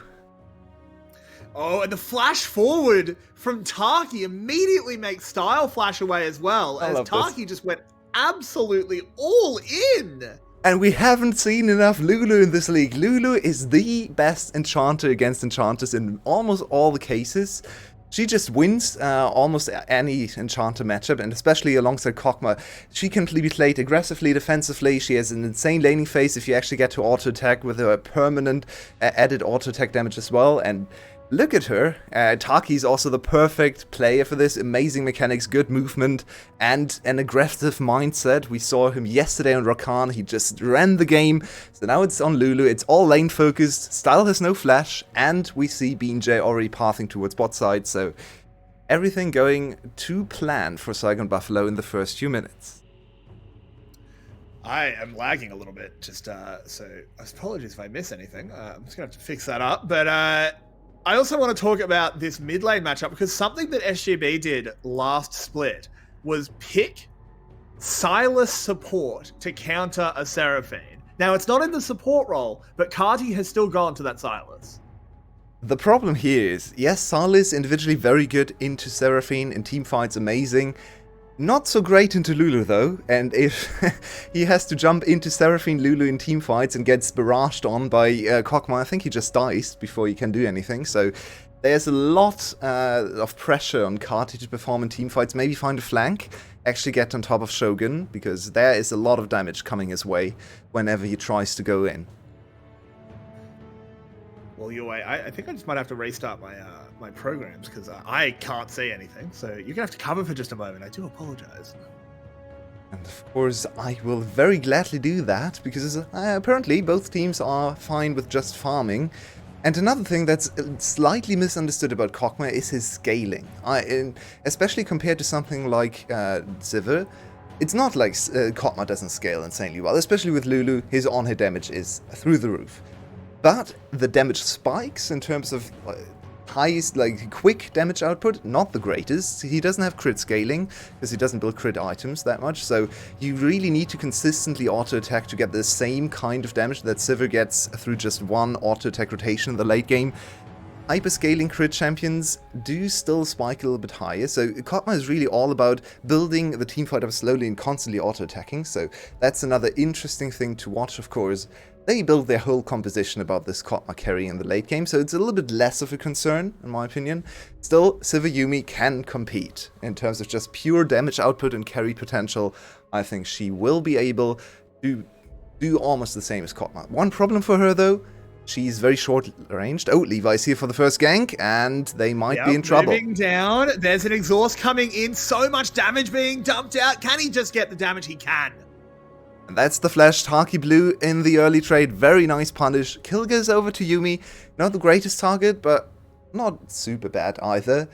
Oh, and the flash forward from Taki immediately makes Style flash away as well, as Taki just went absolutely all in. And we haven't seen enough Lulu in this league. Lulu is the best enchanter against enchanters in almost all the cases. She just wins almost any enchanter matchup, and especially alongside Kog'Maw. She can be played aggressively, defensively. She has an insane laning phase if you actually get to auto attack with her permanent added auto attack damage as well. And look at her. Taki's also the perfect player for this. Amazing mechanics, good movement, and an aggressive mindset. We saw him yesterday on Rakan. He just ran the game. So now it's on Lulu. It's all lane focused. Style has no flash. And we see BJ already pathing towards bot side. So everything going to plan for Saigon Buffalo in the first few minutes. I am lagging a little bit, just so apologies if I miss anything. I'm just going to have to fix that up. But I also want to talk about this mid lane matchup, because something that SGB did last split was pick Silas support to counter a Seraphine. Now, it's not in the support role, but Carti has still gone to that Silas. The problem here is, yes, Silas individually very good into Seraphine, in team fights amazing. Not so great into Lulu though, and if he has to jump into Seraphine Lulu in team fights and gets barraged on by Kokma, I think he just dies before he can do anything. So there's a lot of pressure on Carti to perform in team fights, maybe find a flank, actually get on top of Shogun, because there is a lot of damage coming his way whenever he tries to go in. Well, your way, I think I just might have to restart my programs, because I can't see anything. So you're going to have to cover for just a moment. I do apologize. And of course, I will very gladly do that, because apparently both teams are fine with just farming. And another thing that's slightly misunderstood about Kokma is his scaling. Especially compared to something like Sivir, it's not like Kokma doesn't scale insanely well. Especially with Lulu, his on-hit damage is through the roof. But the damage spikes in terms of highest, quick damage output, not the greatest. He doesn't have crit scaling, because he doesn't build crit items that much, so you really need to consistently auto-attack to get the same kind of damage that Sivir gets through just one auto-attack rotation in the late game. Hyper-scaling crit champions do still spike a little bit higher, so Kokma is really all about building the teamfight up slowly and constantly auto-attacking, so that's another interesting thing to watch, of course. They build their whole composition about this Kokma carry in the late game, so it's a little bit less of a concern, in my opinion. Still, Sivir Yuumi can compete in terms of just pure damage output and carry potential. I think she will be able to do almost the same as Kokma. One problem for her, though, she's very short-ranged. Oh, Levi's here for the first gank, and they might be in trouble. Moving down, there's an exhaust coming in, so much damage being dumped out. Can he just get the damage he can? And that's the flash. Taki Blue in the early trade. Very nice punish. Kill goes over to Yuumi. Not the greatest target, but not super bad either.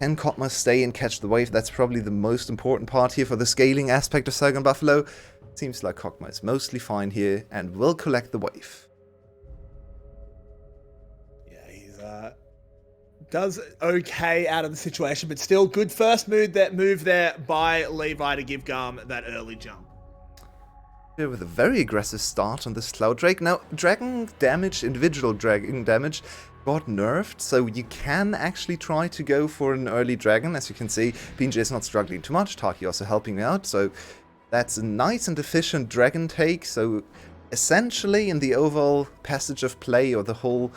Can Kokma stay and catch the wave? That's probably the most important part here for the scaling aspect of Saigon Buffalo. Seems like Kokma is mostly fine here and will collect the wave. Yeah, he's does okay out of the situation, but still good first move there by Levi to give GAM that early jump. With a very aggressive start on this Cloud Drake. Now, dragon damage, individual dragon damage, got nerfed, so you can actually try to go for an early dragon. As you can see, BJ is not struggling too much, Taki also helping me out, so that's a nice and efficient dragon take. So essentially, in the overall passage of play, or the whole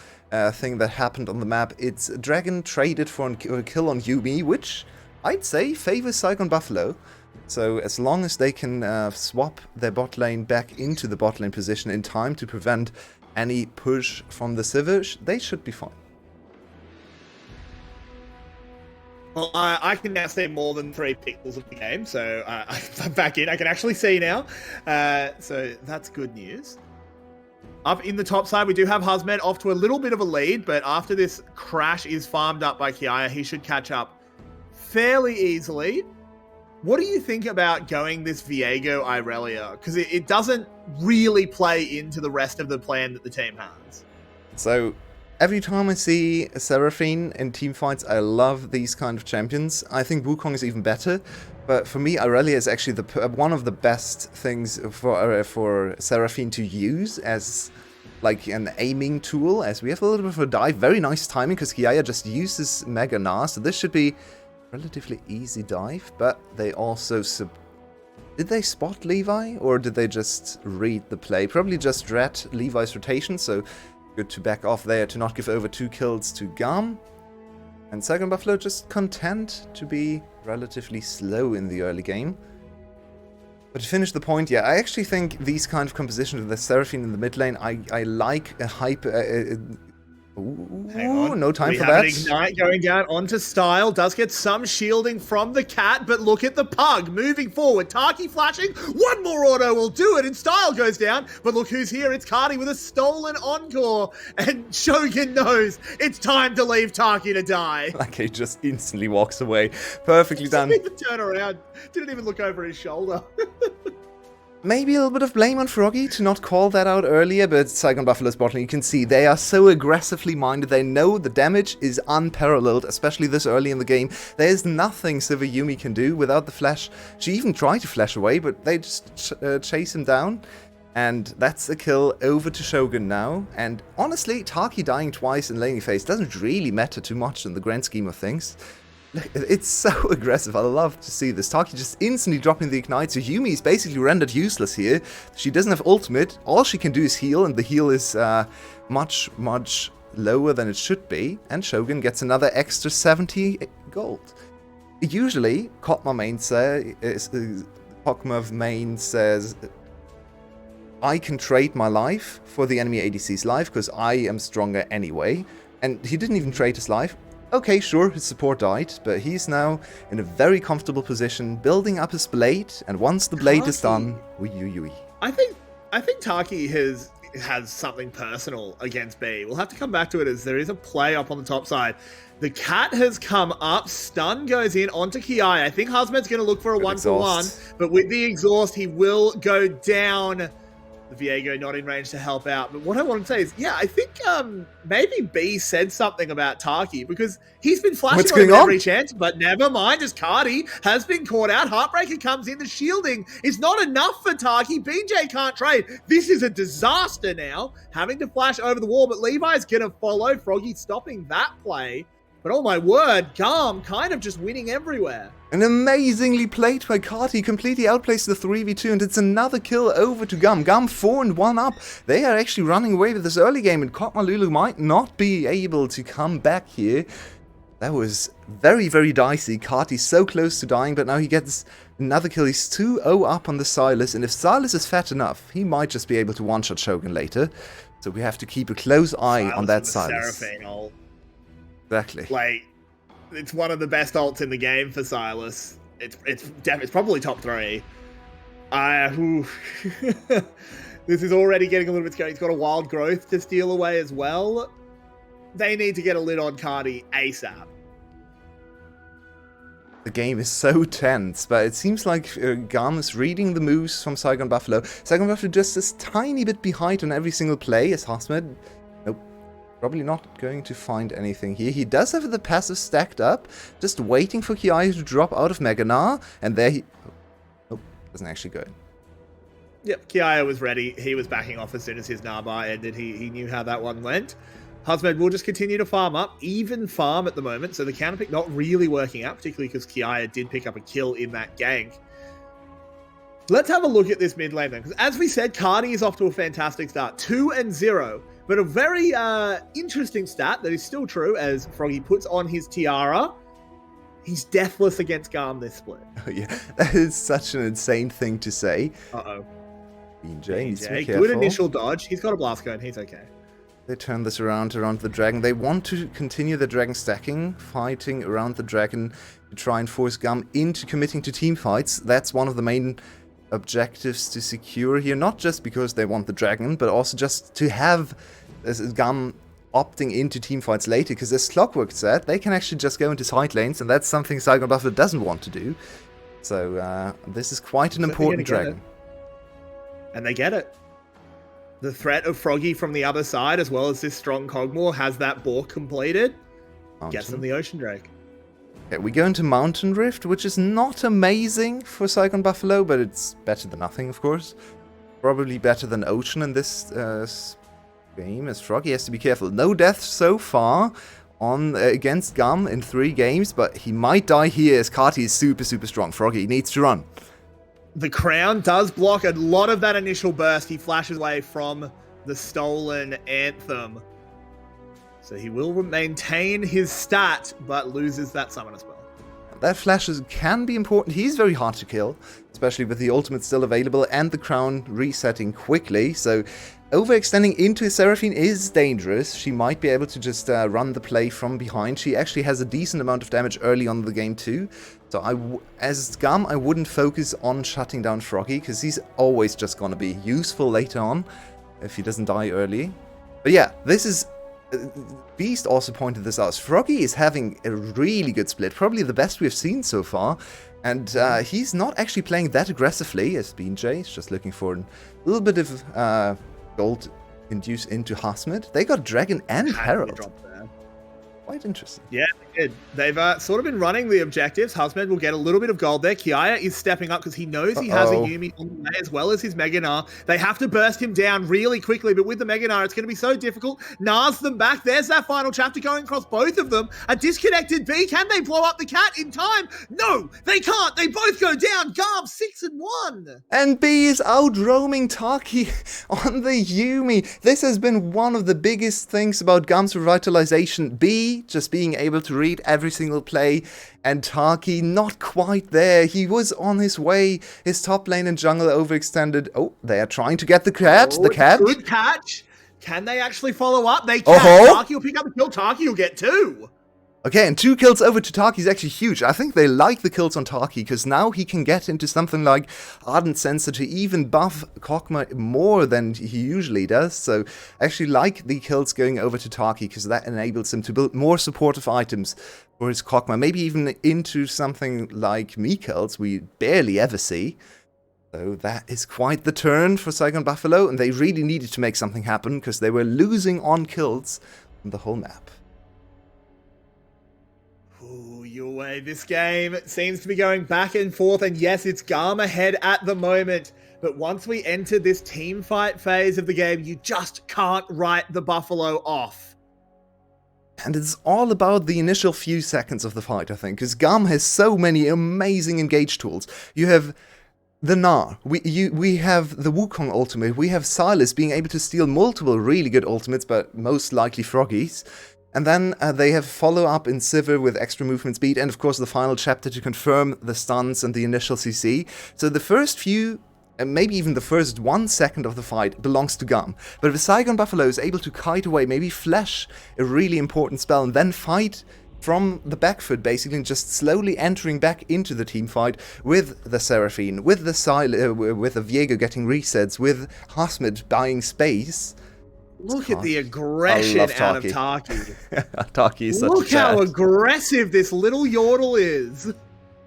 thing that happened on the map, it's dragon traded for a kill on Yuumi, which I'd say favors Saigon Buffalo. So as long as they can swap their bot lane back into the bot lane position in time to prevent any push from the Sivir, they should be fine. Well, I can now see more than 3 pixels of the game, so I'm back in. I can actually see now, so that's good news. Up in the top side, we do have Husmed off to a little bit of a lead, but after this crash is farmed up by Kiaya, he should catch up fairly easily. What do you think about going this Viego Irelia? Because it doesn't really play into the rest of the plan that the team has. So every time I see a Seraphine in teamfights, I love these kind of champions. I think Wukong is even better, but for me, Irelia is actually one of the best things for Seraphine to use as like an aiming tool, as we have a little bit of a dive. Very nice timing, because Kiaya just uses Mega Gnar, so this should be relatively easy dive, but they also did they spot Levi, or did they just read the play? Probably just read Levi's rotation, so good to back off there to not give over 2 kills to GAM. And Saigon Buffalo just content to be relatively slow in the early game. But to finish the point, yeah, I actually think these kind of compositions with the Seraphine in the mid lane, I like a hyper... Hang on. No time we for have that. an ignite going down onto Style. Does get some shielding from the cat, but look at the pug moving forward. Taki flashing. One more auto will do it, and Style goes down. But look who's here. It's Cardi with a stolen encore. And Shogun knows it's time to leave Taki to die. Like he just instantly walks away. Perfectly done. Didn't even turn around. Didn't even look over his shoulder. Maybe a little bit of blame on Froggy to not call that out earlier, but Saigon Buffalo's bottling, you can see they are so aggressively minded. They know the damage is unparalleled, especially this early in the game. There's nothing Silver Yumi can do without the flash. She even tried to flash away, but they just chase him down. And that's a kill over to Shogun now. And honestly, Taki dying twice in laning phase doesn't really matter too much in the grand scheme of things. It's so aggressive. I love to see this. Taki just instantly dropping the ignite. So Yumi is basically rendered useless here. She doesn't have ultimate. All she can do is heal, and the heal is much, much lower than it should be. And Shogun gets another extra 70 gold. Usually, Kotma main says, I can trade my life for the enemy ADC's life because I am stronger anyway. And he didn't even trade his life. Okay, sure, his support died, but he's now in a very comfortable position, building up his blade, and once the blade is done, I think Taki has something personal against B. We'll have to come back to it as there is a play up on the top side. The cat has come up, stun goes in onto Kiai. I think Husband's going to look for a one-for-one, but with the exhaust, he will go down. The Viego not in range to help out. But what I want to say is, yeah, I think maybe B said something about Taki because he's been flashing on every chance, but never mind, as Cardi has been caught out. Heartbreaker comes in. The shielding is not enough for Taki. BJ can't trade. This is a disaster now, having to flash over the wall, but Levi's going to follow. Froggy stopping that play. But oh my word, GAM kind of just winning everywhere. And amazingly played by Carti, completely outplays the 3v2, and it's another kill over to GAM. GAM 4-1 up. They are actually running away with this early game, and Kotmalulu might not be able to come back here. That was very, very dicey. Carti's so close to dying, but now he gets another kill. He's 2-0 up on the Silas, and if Silas is fat enough, he might just be able to one-shot Shogun later. So we have to keep a close eye on that Silas. Exactly. Like, it's one of the best ults in the game for Silas. It's probably top 3. This is already getting a little bit scary. He's got a wild growth to steal away as well. They need to get a lid on Cardi ASAP. The game is so tense, but it seems like GAM is reading the moves from Saigon Buffalo. Saigon Buffalo just a tiny bit behind on every single play as Hasmed. Probably not going to find anything here. He does have the passive stacked up, just waiting for Kiai to drop out of Meganar, and there he... Oh, doesn't actually go in. Yep, Kiai was ready. He was backing off as soon as his Narbar ended. He knew how that one went. Husband will just continue to farm up, even farm at the moment, so the counterpick not really working out, particularly because Kiai did pick up a kill in that gank. Let's have a look at this mid lane then, because as we said, Cardi is off to a fantastic start. 2-0. But a very interesting stat that is still true as Froggy puts on his tiara. He's deathless against GAM this split. Oh, yeah, that is such an insane thing to say. Uh-oh. BJ needs to be careful. Good initial dodge. He's got a blast cone. He's okay. They turn this around the dragon. They want to continue the dragon stacking, fighting around the dragon to try and force GAM into committing to team fights. That's one of the main objectives to secure here, not just because they want the dragon, but also just to have GAM opting into teamfights later, because as Clockwork said, they can actually just go into side lanes, and that's something Saigon Buffalo doesn't want to do. So this is quite an important dragon. And they get it. The threat of Froggy from the other side, as well as this strong Cogmore, has that boar completed. Gets them the Ocean Drake. Okay, we go into Mountain Rift, which is not amazing for Saigon Buffalo, but it's better than nothing, of course. Probably better than Ocean in this game, as Froggy has to be careful. No deaths so far on against GAM in 3 games, but he might die here as Carti is super, super strong. Froggy needs to run. The crown does block a lot of that initial burst. He flashes away from the stolen Anthem. So he will maintain his stat, but loses that summon as well. That flashes can be important. He's very hard to kill, especially with the ultimate still available and the crown resetting quickly. So overextending into Seraphine is dangerous. She might be able to just run the play from behind. She actually has a decent amount of damage early on in the game too. So as GAM, I wouldn't focus on shutting down Froggy, because he's always just going to be useful later on if he doesn't die early. But yeah, this is... Beast also pointed this out. Froggy is having a really good split, probably the best we've seen so far. And he's not actually playing that aggressively as BJ. He's just looking for a little bit of gold induced into Hasmid. They got Dragon and Herald. Quite interesting. Yeah, they did. They've sort of been running the objectives. Husband will get a little bit of gold there. Kiaya is stepping up because he knows he has a Yuumi on the way as well as his Mega Gnar. They have to burst him down really quickly, but with the Mega Gnar, it's going to be so difficult. Gnar's them back. There's that final chapter going across both of them. A disconnected B. Can they blow up the cat in time? No, they can't. They both go down. Garb 6-1. And B is out roaming Taki on the Yuumi. This has been one of the biggest things about GAM's revitalization. B just being able to read every single play, and Taki not quite there. He was on his way. His top lane and jungle overextended. Oh, they are trying to get the cat. Oh, the cat. Good catch. Can they actually follow up? They can. Taki will pick up the kill. Taki will get 2. Okay, and 2 kills over to Taki is actually huge. I think they like the kills on Taki, because now he can get into something like Ardent Sensor to even buff Kokma more than he usually does. So I actually like the kills going over to Taki, because that enables him to build more supportive items for his Kokma. Maybe even into something like Mikkel's we barely ever see. So that is quite the turn for Saigon Buffalo, and they really needed to make something happen, because they were losing on kills on the whole map. Ooh, your way. This game seems to be going back and forth, and yes, it's GAM ahead at the moment. But once we enter this team fight phase of the game, you just can't write the Buffalo off. And it's all about the initial few seconds of the fight, I think, because GAM has so many amazing engage tools. You have the Gnar, we have the Wukong ultimate, we have Silas being able to steal multiple really good ultimates, but most likely Froggies. And then they have follow-up in Sivir with extra movement speed, and of course the final chapter to confirm the stuns and the initial CC. So the first few, and maybe even the first 1 second of the fight belongs to GAM. But if Saigon Buffalo is able to kite away, maybe flash a really important spell, and then fight from the back foot, basically, and just slowly entering back into the team fight with the Seraphine, with the with the Viego getting resets, with Hasmid buying space. Look at the aggression out of Taki. Taki is such a Look how aggressive this little Yordle is.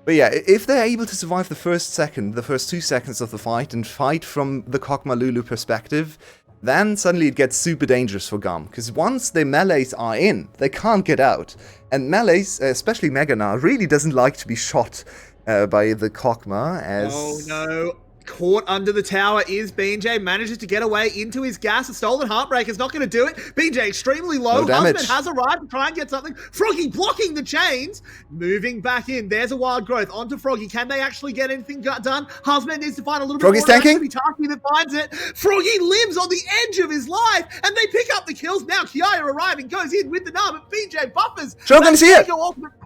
But yeah, if they're able to survive the first 2 seconds of the fight, and fight from the Kokma Lulu perspective, then suddenly it gets super dangerous for GAM. Because once the melees are in, they can't get out. And melees, especially Mega Gnar, really doesn't like to be shot by the Kokma as... Oh no. Caught under the tower is BJ, manages to get away into his gas. A stolen Heartbreak is not going to do it. BJ extremely low. No damage. Husband has arrived to try and get something. Froggy blocking the chains. Moving back in. There's a wild growth onto Froggy. Can they actually get anything done? Husband needs to find a little Froggy's bit more. tanking. Taki that finds it. Froggy lives on the edge of his life, and they pick up the kills. Now Kiaya arriving, goes in with the Gnar, but BJ buffers. Shogun's here.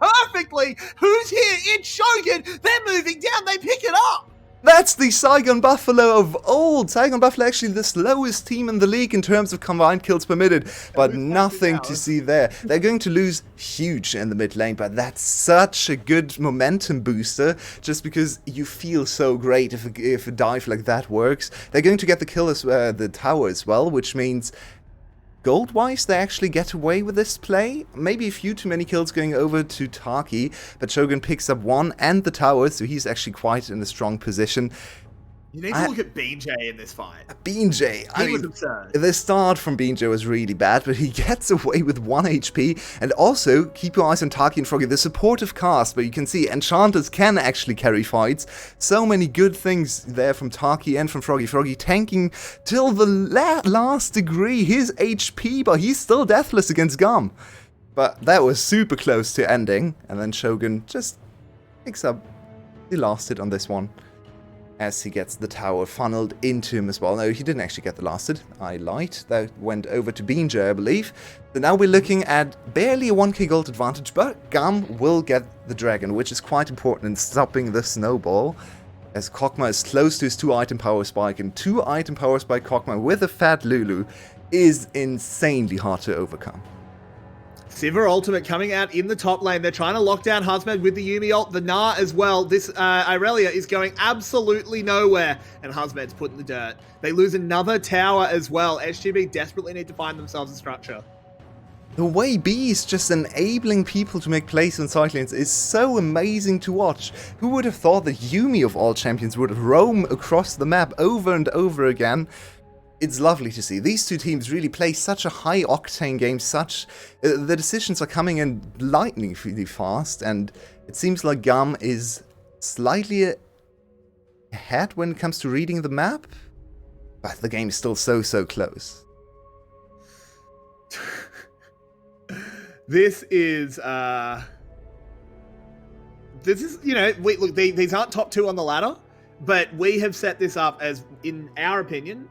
Perfectly. Who's here? It's Shogun. They're moving down. They pick it up. That's the Saigon Buffalo of old. Saigon Buffalo actually the slowest team in the league in terms of combined kills permitted, but nothing to see there. They're going to lose huge in the mid lane, but that's such a good momentum booster, just because you feel so great if a dive like that works. They're going to get the kill as the tower as well, which means gold-wise, they actually get away with this play. Maybe a few too many kills going over to Taki, but Shogun picks up 1 and the tower, so he's actually quite in a strong position. You need to look at BJ in this fight. BJ, He was absurd. The start from BJ was really bad, but he gets away with 1 HP. And also, keep your eyes on Taki and Froggy, the supportive cast, but you can see Enchanters can actually carry fights. So many good things there from Taki and from Froggy. Froggy tanking till the last degree his HP, but he's still deathless against GAM. But that was super close to ending, and then Shogun just picks up. He lost it on this one, as he gets the tower funneled into him as well. No, he didn't actually get the lasted. I lied. That went over to Beanger, I believe. So now we're looking at barely a 1k gold advantage, but GAM will get the dragon, which is quite important in stopping the snowball. as Kog'Maw is close to his 2-item power spike, and 2-item power spike Kog'Maw with a fat Lulu is insanely hard to overcome. Sivir ultimate coming out in the top lane. They're trying to lock down Husmed with the Yuumi ult. The Gnar as well. This Irelia is going absolutely nowhere. And Husmed's put in the dirt. They lose another tower as well. SGB desperately need to find themselves a structure. The way B is just enabling people to make plays on side lanes is so amazing to watch. Who would have thought that Yuumi of all champions would roam across the map over and over again? It's lovely to see. These two teams really play such a high-octane game, the decisions are coming in lightningly fast, and it seems like GAM is slightly ahead when it comes to reading the map, but the game is still so close. This is, you know, look, these aren't top two on the ladder, but we have set this up as, in our opinion,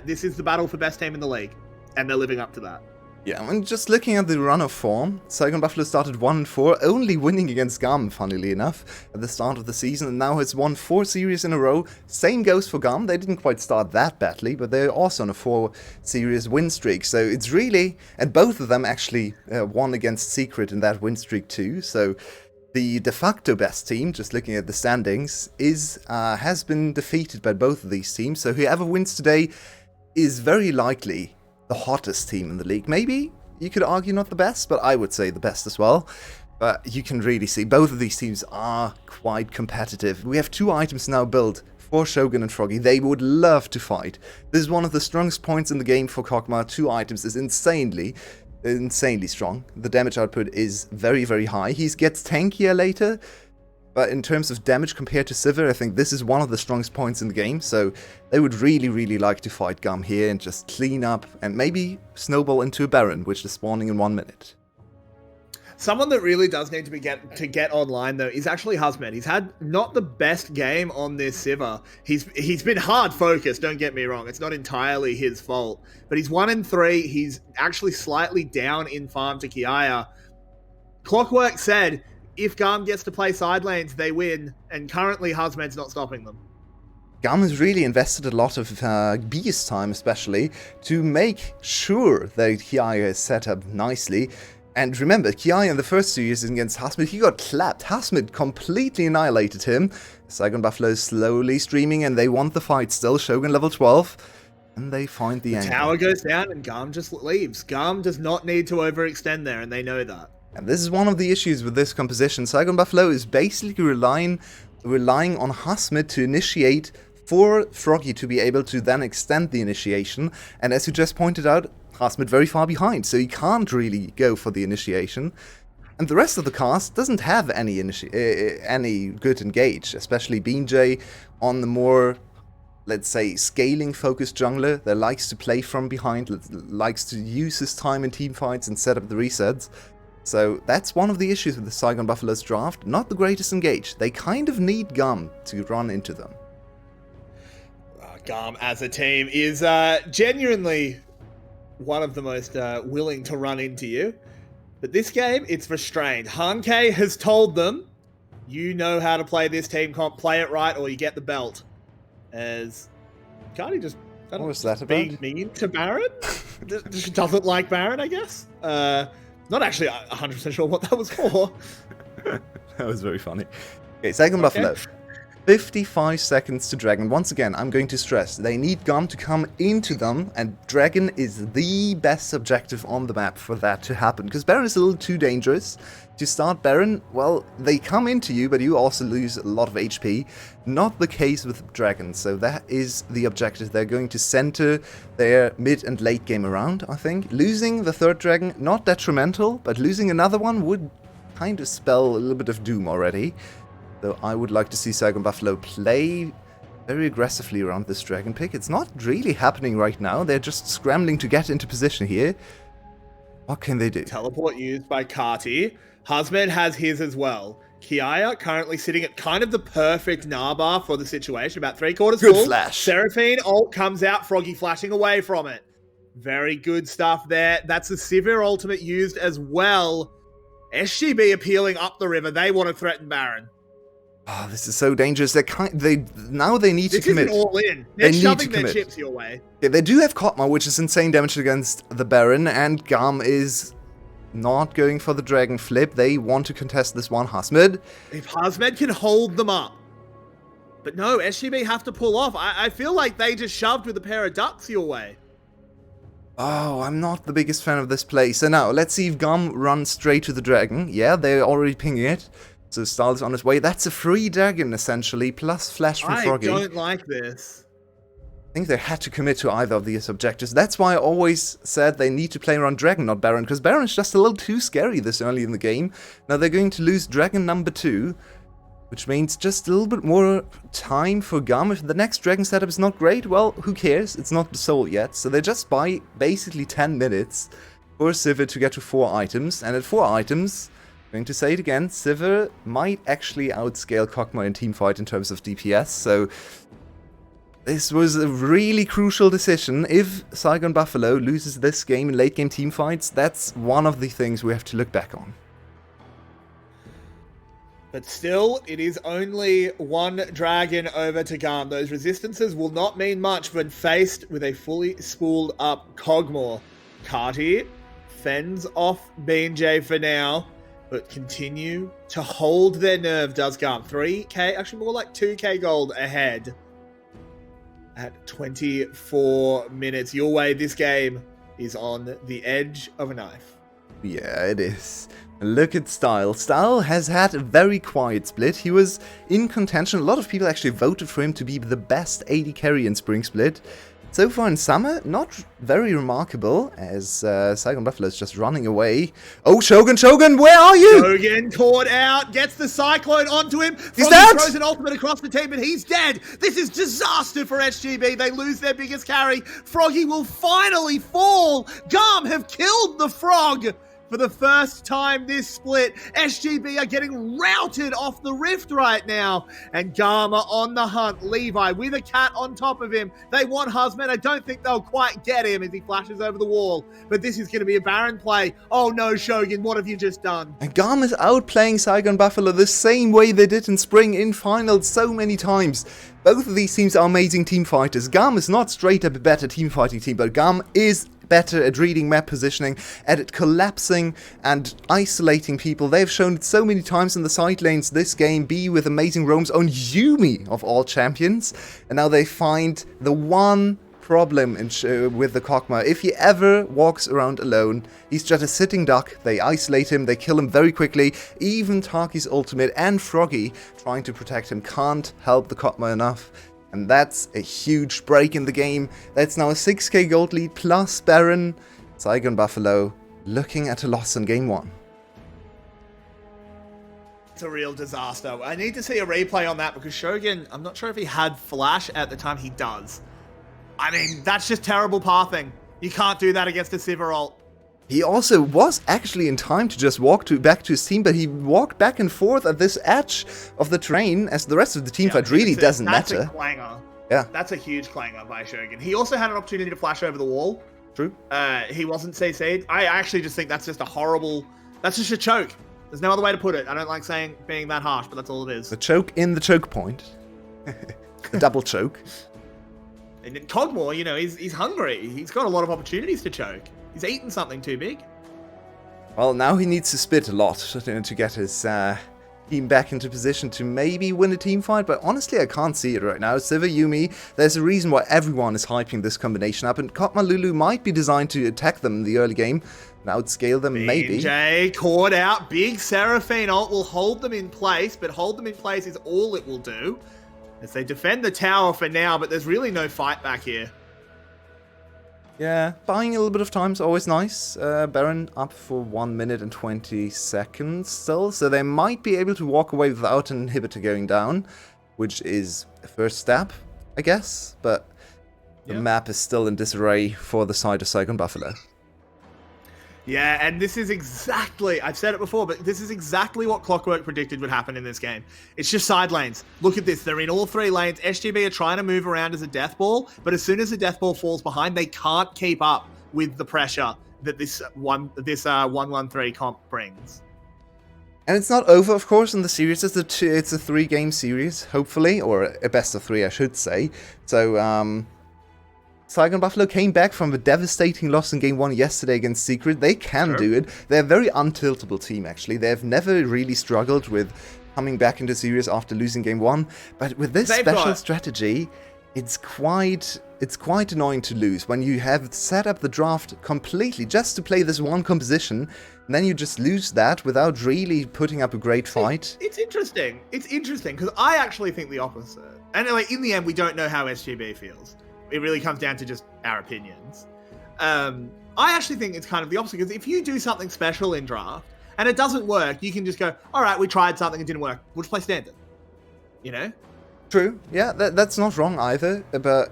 this is the battle for best team in the league, and they're living up to that. Yeah, I mean, just looking at the run of form, Saigon Buffalo started 1-4, only winning against GAM, funnily enough, at the start of the season, and now has won 4 series in a row. Same goes for GAM. They didn't quite start that badly, but they're also on a 4-series win streak. So it's really, and both of them actually won against Secret in that win streak too. So the de facto best team, just looking at the standings, has been defeated by both of these teams. So whoever wins today is very likely the hottest team in the league. Maybe you could argue not the best, but I would say the best as well. But you can really see both of these teams are quite competitive. We have 2 items now built for Shogun and Froggy. They would love to fight. This is one of the strongest points in the game for Kog'Maw. 2 items is insanely strong. The damage output is very high. He gets tankier later, but in terms of damage compared to Sivir, I think this is one of the strongest points in the game, so they would really like to fight GAM here and just clean up and maybe snowball into a Baron, which is spawning in 1 minute. Someone that really does need to get online, though, is actually Husmed. He's had not the best game on this Sivir. He's been hard focused, don't get me wrong. It's not entirely his fault. But he's 1-3. He's actually slightly down in farm to Kiaya. Clockwork said, if GAM gets to play side lanes, they win, and currently Husmed's not stopping them. GAM has really invested a lot of B's time, especially, to make sure that Kiaya is set up nicely. And remember, Kiaya in the first series against Husmed, he got clapped. Husmed completely annihilated him. Saigon Buffalo is slowly streaming, and they want the fight still. Shogun level 12, and they find the angle. Tower goes down, and GAM just leaves. GAM does not need to overextend there, and they know that. And this is one of the issues with this composition. Saigon Buffalo is basically relying on Husmed to initiate for Froggy to be able to then extend the initiation. And as you just pointed out, Husmed very far behind, so he can't really go for the initiation. And the rest of the cast doesn't have any good engage, especially BeanJ on the more, let's say, scaling-focused jungler that likes to play from behind, likes to use his time in teamfights and set up the resets. So that's one of the issues with the Saigon Buffalo's draft. Not the greatest engage. They kind of need GAM to run into them. GAM as a team is genuinely one of the most willing to run into you. But this game, it's restrained. Hanke has told them, you know how to play this team comp, play it right or you get the belt. As Cardi just what was that about? Being mean to Baron? She doesn't like Baron, I guess. Not actually 100% sure what that was for. That was very funny. Okay, Saigon Buffalo. 55 seconds to Dragon. Once again, I'm going to stress, they need GAM to come into them, and Dragon is the best objective on the map for that to happen, because Baron is a little too dangerous. To start Baron, well, they come into you, but you also lose a lot of HP. Not the case with Dragon, so that is the objective. They're going to center their mid and late game around, I think. Losing the third Dragon, not detrimental, but losing another one would kind of spell a little bit of doom already. So I would like to see Saigon Buffalo play very aggressively around this Dragon pick. It's not really happening right now. They're just scrambling to get into position here. What can they do? Teleport used by Carti. Husmed has his as well. Kiaya currently sitting at kind of the perfect Gnar for the situation. About 3/4 Good full. flash. Seraphine ult comes out. Froggy flashing away from it. Very good stuff there. That's a Sivir ultimate used as well. SGB appealing up the river. They want to threaten Baron. Oh, this is so dangerous. Now they need to This commit. isn't all in. They're They need shoving to their commit. chips your way. Yeah, they do have Kotma, which is insane damage against the Baron, and GAM is not going for the Dragon Flip. They want to contest this one. Hasmed. If Hasmed can hold them up. But no, SGB have to pull off. I feel like they just shoved with a pair of ducks your way. Oh, I'm not the biggest fan of this play. So now, let's see if GAM runs straight to the Dragon. Yeah, they're already pinging it. So Stahl is on his way. That's a free Dragon, essentially, plus Flash from Froggy. I don't like this. I think they had to commit to either of these objectives. That's why I always said they need to play around Dragon, not Baron, because Baron is just a little too scary this early in the game. Now they're going to lose Dragon number 2, which means just a little bit more time for GAM. If the next Dragon setup is not great, well, who cares? It's not sold yet. So they just buy basically 10 minutes for Sivir to get to 4 items. And at 4 items, I'm going to say it again, Sivir might actually outscale Kog'Maw in teamfight in terms of DPS. So this was a really crucial decision. If Saigon Buffalo loses this game in late game teamfights, that's one of the things we have to look back on. But still, it is only one Dragon over to GAM. Those resistances will not mean much when faced with a fully spooled up Kog'Maw. Cartier fends off BJ for now, but continue to hold their nerve, does GAM. 3k, actually more like 2k gold ahead at 24 minutes. Your way, this game is on the edge of a knife. Yeah, it is. Look at Style. Style has had a very quiet split. He was in contention. A lot of people actually voted for him to be the best AD carry in Spring Split. So far in summer, not very remarkable, as Saigon Buffalo is just running away. Oh, Shogun, where are you? Shogun caught out, gets the Cyclone onto him. He's Froggy dead! throws an ultimate across the team, but he's dead. This is disaster for SGB. They lose their biggest carry. Froggy will finally fall. GAM have killed the Frog. For the first time this split, SGB are getting routed off the rift right now. And GAM are on the hunt. Levi with a cat on top of him. They want Husband. I don't think they'll quite get him as he flashes over the wall. But this is going to be a Baron play. Oh no, Shogun, what have you just done? And GAM is outplaying Saigon Buffalo the same way they did in spring in finals so many times. Both of these teams are amazing team fighters. GAM is not straight up a better team fighting team, but GAM is better at reading map positioning, at collapsing and isolating people. They've shown it so many times in the side lanes this game, be with amazing roams on Yumi of all champions. And now they find the one problem with the Kog'Maw. If he ever walks around alone, he's just a sitting duck. They isolate him, they kill him very quickly. Even Taki's ultimate and Froggy trying to protect him can't help the Kog'Maw enough. And that's a huge break in the game. That's now a 6k gold lead plus Baron. Saigon Buffalo looking at a loss in game 1. It's a real disaster. I need to see a replay on that because Shogun, I'm not sure if he had flash at the time. He does. I mean, that's just terrible pathing. You can't do that against a Sivir ult. He also was actually in time to just walk back to his team, but he walked back and forth at this edge of the train as the rest of the team fight really doesn't matter. That's a clanger. Yeah. That's a huge clanger by Shogun. He also had an opportunity to flash over the wall. True. He wasn't CC'd. I actually just think that's just a horrible... That's just a choke. There's no other way to put it. I don't like being that harsh, but that's all it is. The choke in the choke point. The double choke. And Kog'Maw, you know, he's hungry. He's got a lot of opportunities to choke. He's eaten something too big. Well, now he needs to spit a lot to get his team back into position to maybe win a team fight, but honestly, I can't see it right now. Sivir, Yumi, there's a reason why everyone is hyping this combination up, and Kog'Maw Lulu might be designed to attack them in the early game and outscale them, maybe. BJ caught out. Big Seraphine ult will hold them in place, but hold them in place is all it will do as they defend the tower for now, but there's really no fight back here. Yeah, buying a little bit of time is always nice. Baron up for 1 minute and 20 seconds still, so they might be able to walk away without an inhibitor going down, which is a first step, I guess, but the map is still in disarray for the side of Saigon Buffalo. Yeah, and this is exactly, I've said it before, but this is exactly what Clockwork predicted would happen in this game. It's just side lanes. Look at this. They're in all 3 lanes. SGB are trying to move around as a death ball, but as soon as the death ball falls behind, they can't keep up with the pressure that this 1-1-3 comp brings. And it's not over, of course, in the series. It's a 3-game series, hopefully, or a best of 3, I should say. So, Saigon Buffalo came back from a devastating loss in Game 1 yesterday against Secret. They can do it. They're a very untiltable team, actually. They've never really struggled with coming back into series after losing Game 1. But with this special strategy, it's quite annoying to lose when you have set up the draft completely just to play this one composition, and then you just lose that without really putting up a great fight. It's interesting. It's interesting, because I actually think the opposite. And like, in the end, we don't know how SGB feels. It really comes down to just our opinions. I actually think it's kind of the opposite, because if you do something special in draft and it doesn't work, you can just go, all right, we tried something, it didn't work. We'll just play standard. You know? True. Yeah, that's not wrong either. But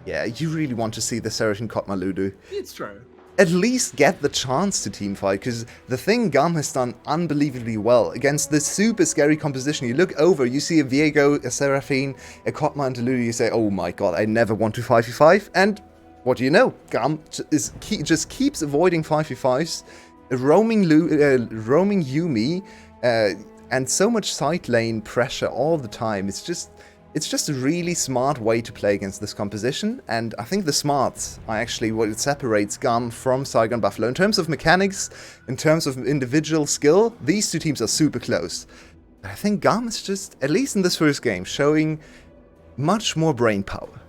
yeah, you really want to see the Seraphine Kotma Ludo. It's true. At least get the chance to teamfight, because the thing GAM has done unbelievably well against this super scary composition. You look over, you see a Viego, a Seraphine, a Kotma, and a Ludo, you say, oh my god, I never want to 5v5, and what do you know? GAM just keeps avoiding 5v5s, roaming Yuumi, and so much side lane pressure all the time. It's just a really smart way to play against this composition, and I think the smarts are actually what it separates GAM from Saigon Buffalo. In terms of mechanics, in terms of individual skill, these two teams are super close. But I think GAM is just, at least in this first game, showing much more brain power.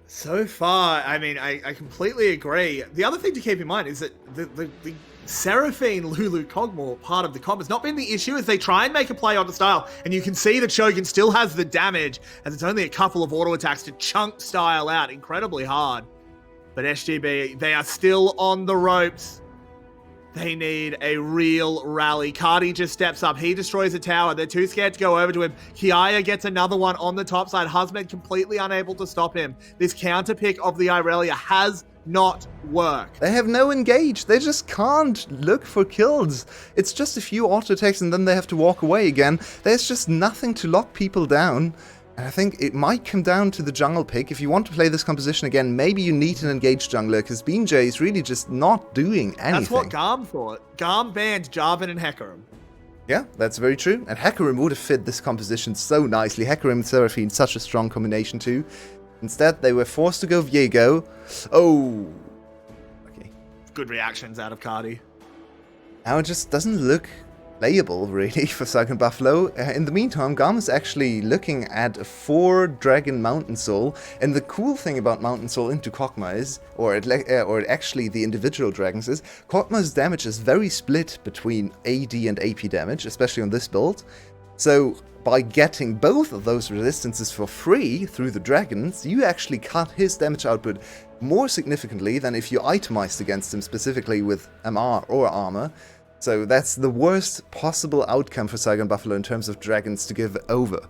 So far, I mean, I completely agree. The other thing to keep in mind is that the Seraphine Lulu Kog'Maw part of the comp has not been the issue as they try and make a play onto Style, and you can see that Shogun still has the damage as it's only a couple of auto attacks to chunk Style out incredibly hard. But SGB, they are still on the ropes. They need a real rally. Cardi just steps up. He destroys a tower. They're too scared to go over to him. Kiaya gets another one on the top side. Husmed completely unable to stop him. This counter pick of the Irelia has not worked. They have no engage. They just can't look for kills. It's just a few auto attacks and then they have to walk away again. There's just nothing to lock people down. And I think it might come down to the jungle pick. If you want to play this composition again, maybe you need an engaged jungler, because BeanJ is really just not doing anything. That's what GAM thought. GAM banned Jarvan and Hecarim. Yeah, that's very true. And Hecarim would have fit this composition so nicely. Hecarim and Seraphine, such a strong combination too. Instead, they were forced to go Viego. Oh. Okay. Good reactions out of Cardi. Now it just doesn't look playable, really, for Saigon Buffalo. In the meantime, GAM is actually looking at a 4-dragon Mountain Soul, and the cool thing about Mountain Soul into Kog'Maw is, or actually the individual dragons is, Kog'Maw's damage is very split between AD and AP damage, especially on this build. So by getting both of those resistances for free through the dragons, you actually cut his damage output more significantly than if you itemized against him specifically with MR or armor. So that's the worst possible outcome for Saigon Buffalo in terms of dragons to give over.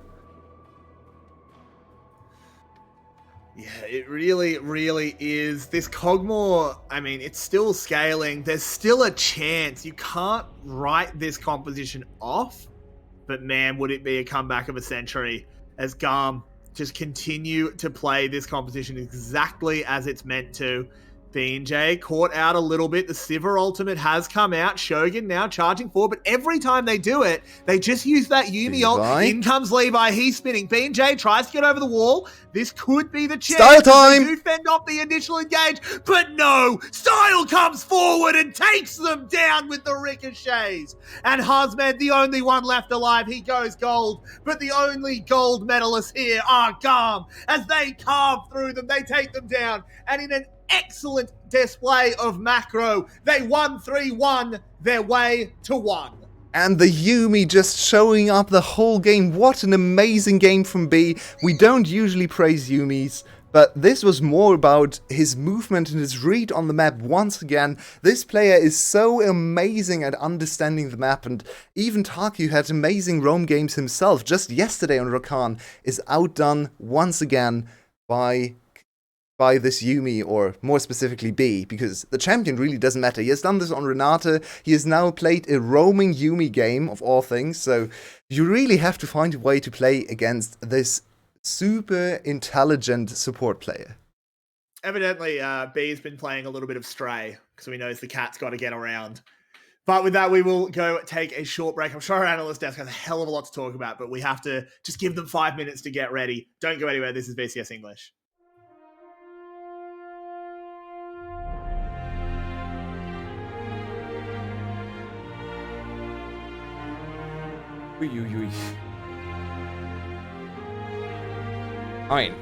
Yeah, it really, really is. This Kog'Maw, I mean, it's still scaling. There's still a chance. You can't write this composition off. But man, would it be a comeback of a century as GAM just continue to play this composition exactly as it's meant to. BJ caught out a little bit. The Sivir ultimate has come out. Shogun now charging forward, but every time they do it, they just use that Yuumi ult. In comes Levi. He's spinning. BJ tries to get over the wall. This could be the chance. Style time! They do fend off the initial engage, but no! Style comes forward and takes them down with the ricochets. And Husmed, the only one left alive, he goes gold. But the only gold medalists here are GAM. As they carve through them, they take them down. And in an excellent display of macro, they 1-3-1 their way to 1. And the Yuumi just showing up the whole game. What an amazing game from B. We don't usually praise Yuumis, but this was more about his movement and his read on the map once again. This player is so amazing at understanding the map, and even Taku had amazing roam games himself. Just yesterday on Rakan is outdone once again by this Yuumi, or more specifically B, because the champion really doesn't matter. He has done this on Renata. He has now played a roaming Yuumi game, of all things, so you really have to find a way to play against this super intelligent support player. Evidently, B's been playing a little bit of Stray, because we knows the cat's got to get around. But with that, we will go take a short break. I'm sure our analyst desk has a hell of a lot to talk about, but we have to just give them 5 minutes to get ready. Don't go anywhere. This is VCS English. Fine.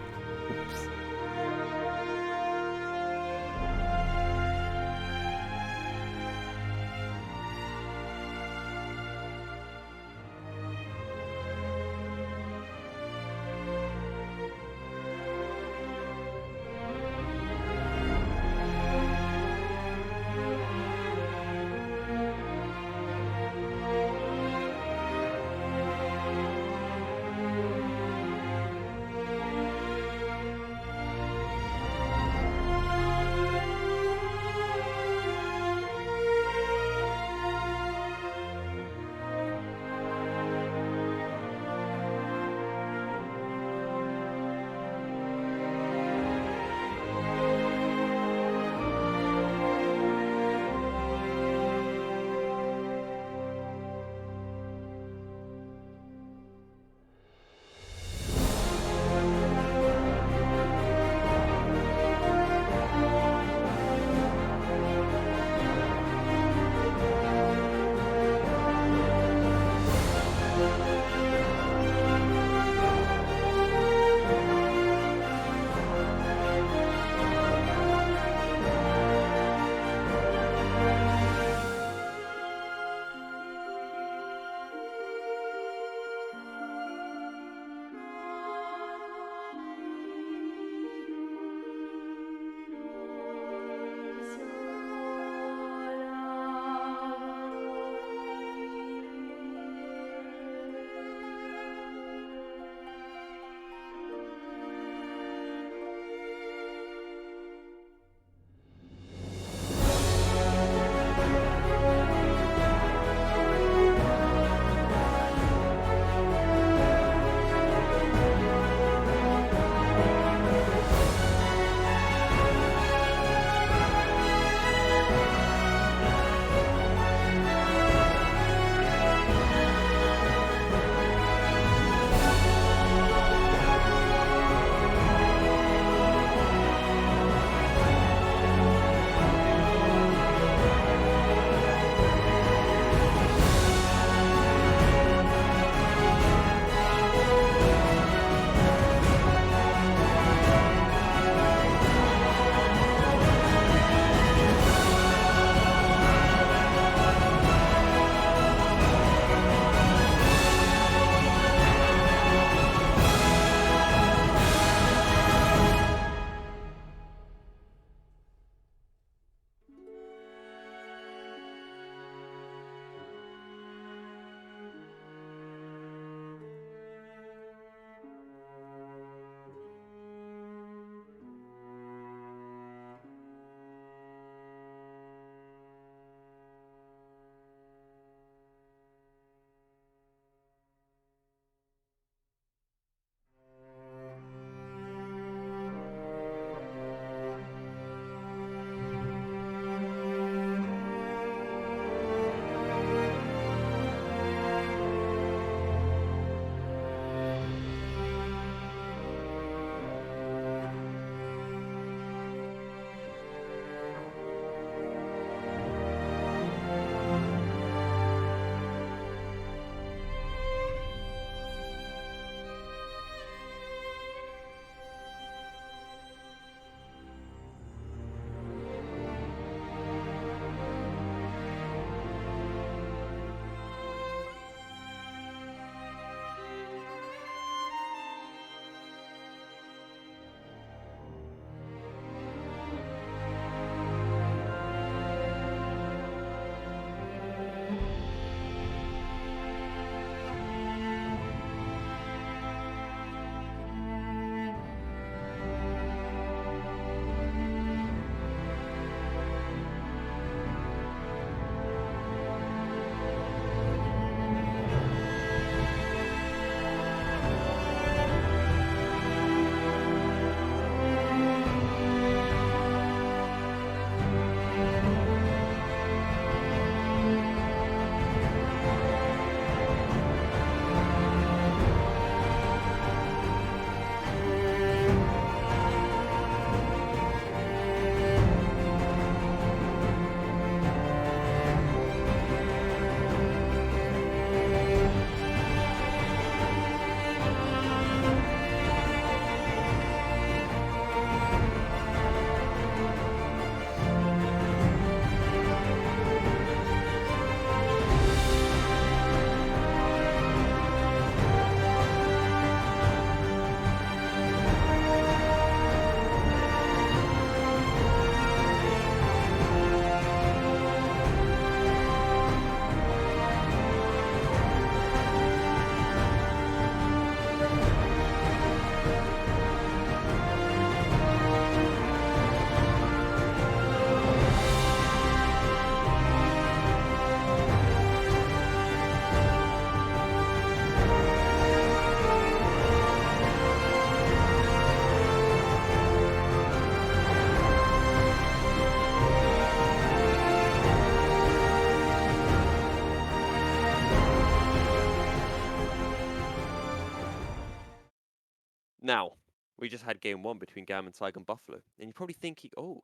Now, we just had game 1 between GAM and Saigon Buffalo. And you're probably thinking, oh,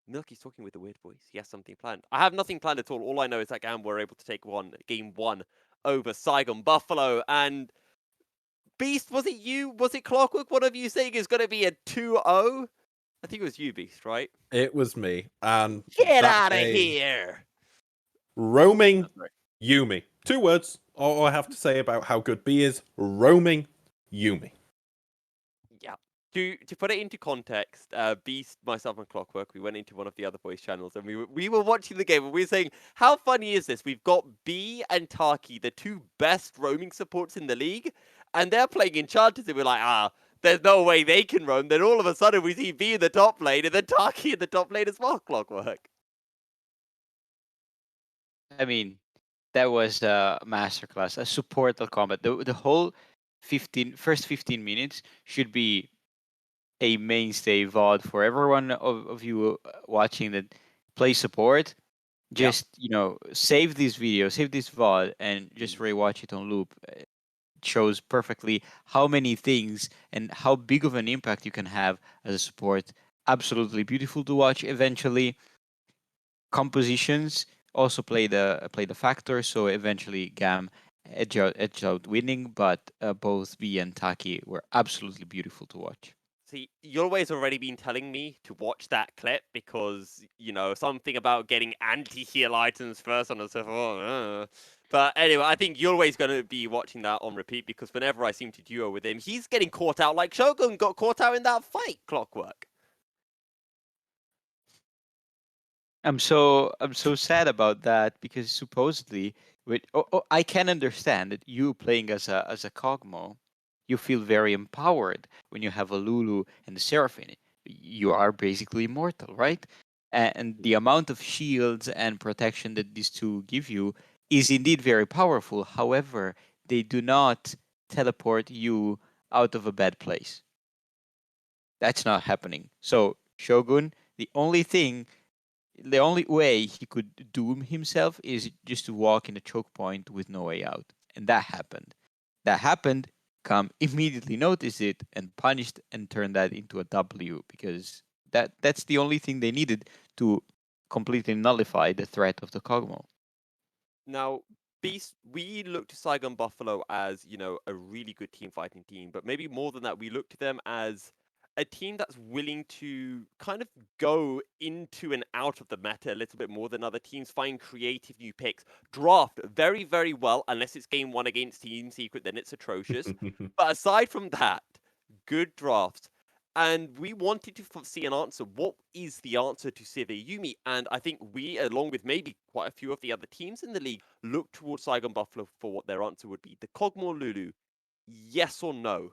Milky's talking with a weird voice. He has something planned. I have nothing planned at all. All I know is that GAM were able to take game 1 over Saigon Buffalo. And Beast, was it you? Was it Clockwork? One of you saying it's going to be a 2-0? I think it was you, Beast, right? It was me. And Get that out of game, here! Roaming That's right. Yumi. 2 words. All I have to say about how good B is roaming Yumi. Yeah. To put it into context, Beast, myself, and Clockwork, we went into one of the other boys' channels and we were watching the game and we were saying, how funny is this? We've got B and Taki, the 2 best roaming supports in the league, and they're playing Enchanters, and we're like, there's no way they can roam. Then all of a sudden we see B in the top lane and then Taki in the top lane as well, Clockwork. I mean, that was a masterclass, a supportal combat. The whole first 15 minutes should be a mainstay VOD for everyone of you watching that play support. Just, save this video, save this VOD, and just rewatch it on loop. It shows perfectly how many things and how big of an impact you can have as a support. Absolutely beautiful to watch. Eventually, compositions also play the factor, so eventually GAM edged out winning, but both B and Taki were absolutely beautiful to watch. See, you've always already been telling me to watch that clip because, something about getting anti-heal items first on a server. But anyway, I think you're always going to be watching that on repeat because whenever I seem to duo with him, he's getting caught out like Shogun got caught out in that fight, Clockwork. I'm so sad about that because supposedly, I can understand that you playing as a Kog'Maw, you feel very empowered when you have a Lulu and a Seraphine. You are basically immortal, right? And the amount of shields and protection that these 2 give you is indeed very powerful. However, they do not teleport you out of a bad place. That's not happening. So Shogun, the only way he could doom himself is just to walk in a choke point with no way out. And that happened. GAM immediately noticed it and punished and turned that into a W because that's the only thing they needed to completely nullify the threat of the Kog'Maw. Now, Beast, we look to Saigon Buffalo as, a really good team fighting team, but maybe more than that, we look to them as a team that's willing to kind of go into and out of the meta a little bit more than other teams, find creative new picks, draft very, very well, unless it's game 1 against Team Secret, then it's atrocious. But aside from that, good drafts. And we wanted to see an answer. What is the answer to Sivir Yumi? And I think we, along with maybe quite a few of the other teams in the league, look towards Saigon Buffalo for what their answer would be. The Kog'Maw Lulu, yes or no?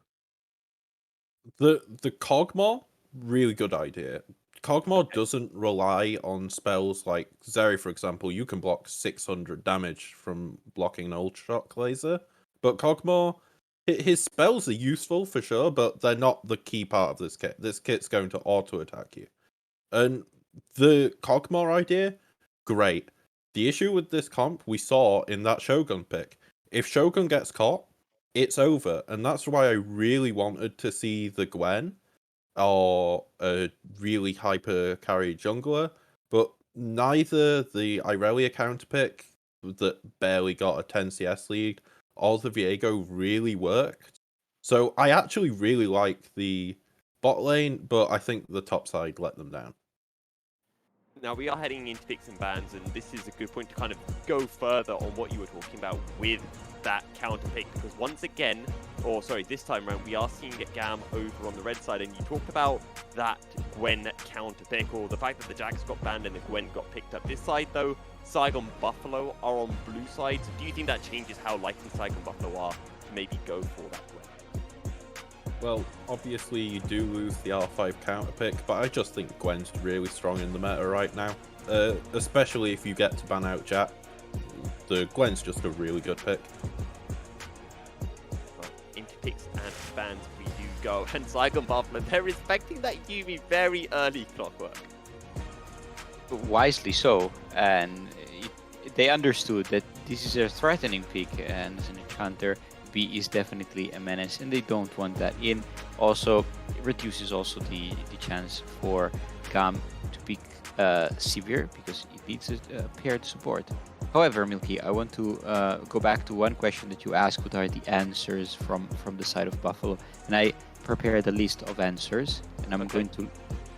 The Kog'Maw, really good idea. Kog'Maw doesn't rely on spells like Zeri, for example. You can block 600 damage from blocking an Ultra Shock Laser. But Kog'Maw, his spells are useful for sure, but they're not the key part of this kit. This kit's going to auto-attack you. And the Kog'Maw idea, great. The issue with this comp we saw in that Shogun pick. If Shogun gets caught, it's over. And that's why I really wanted to see the Gwen or a really hyper carry jungler, but neither the Irelia counter pick that barely got a 10 CS lead or the Viego really worked. So I actually really like the bot lane, but I think the top side let them down. Now we are heading into picks and bans, and this is a good point to kind of go further on what you were talking about with that counter pick, because once again, this time around, we are seeing a GAM over on the red side, and you talked about that Gwen counter pick, or the fact that the Jax got banned and the Gwen got picked up. This side though, Saigon Buffalo are on blue side, so do you think that changes how likely Saigon Buffalo are to maybe go for that Gwen? Well, obviously you do lose the R5 counter pick, but I just think Gwen's really strong in the meta right now. Especially if you get to ban out Jack. The Gwen's just a really good pick. Well, into picks and bans we do go, and Saigon Buffalo, they're respecting that Yumi very early, Clockwork. Wisely so, and they understood that this is a threatening pick, and as an enchanter, B is definitely a menace, and they don't want that in. Also, it reduces also the chance for GAM to pick Severe, because it needs a paired support. However, Milky, I want to go back to one question that you asked. What are the answers from the side of Buffalo? And I prepared a list of answers, and I'm going to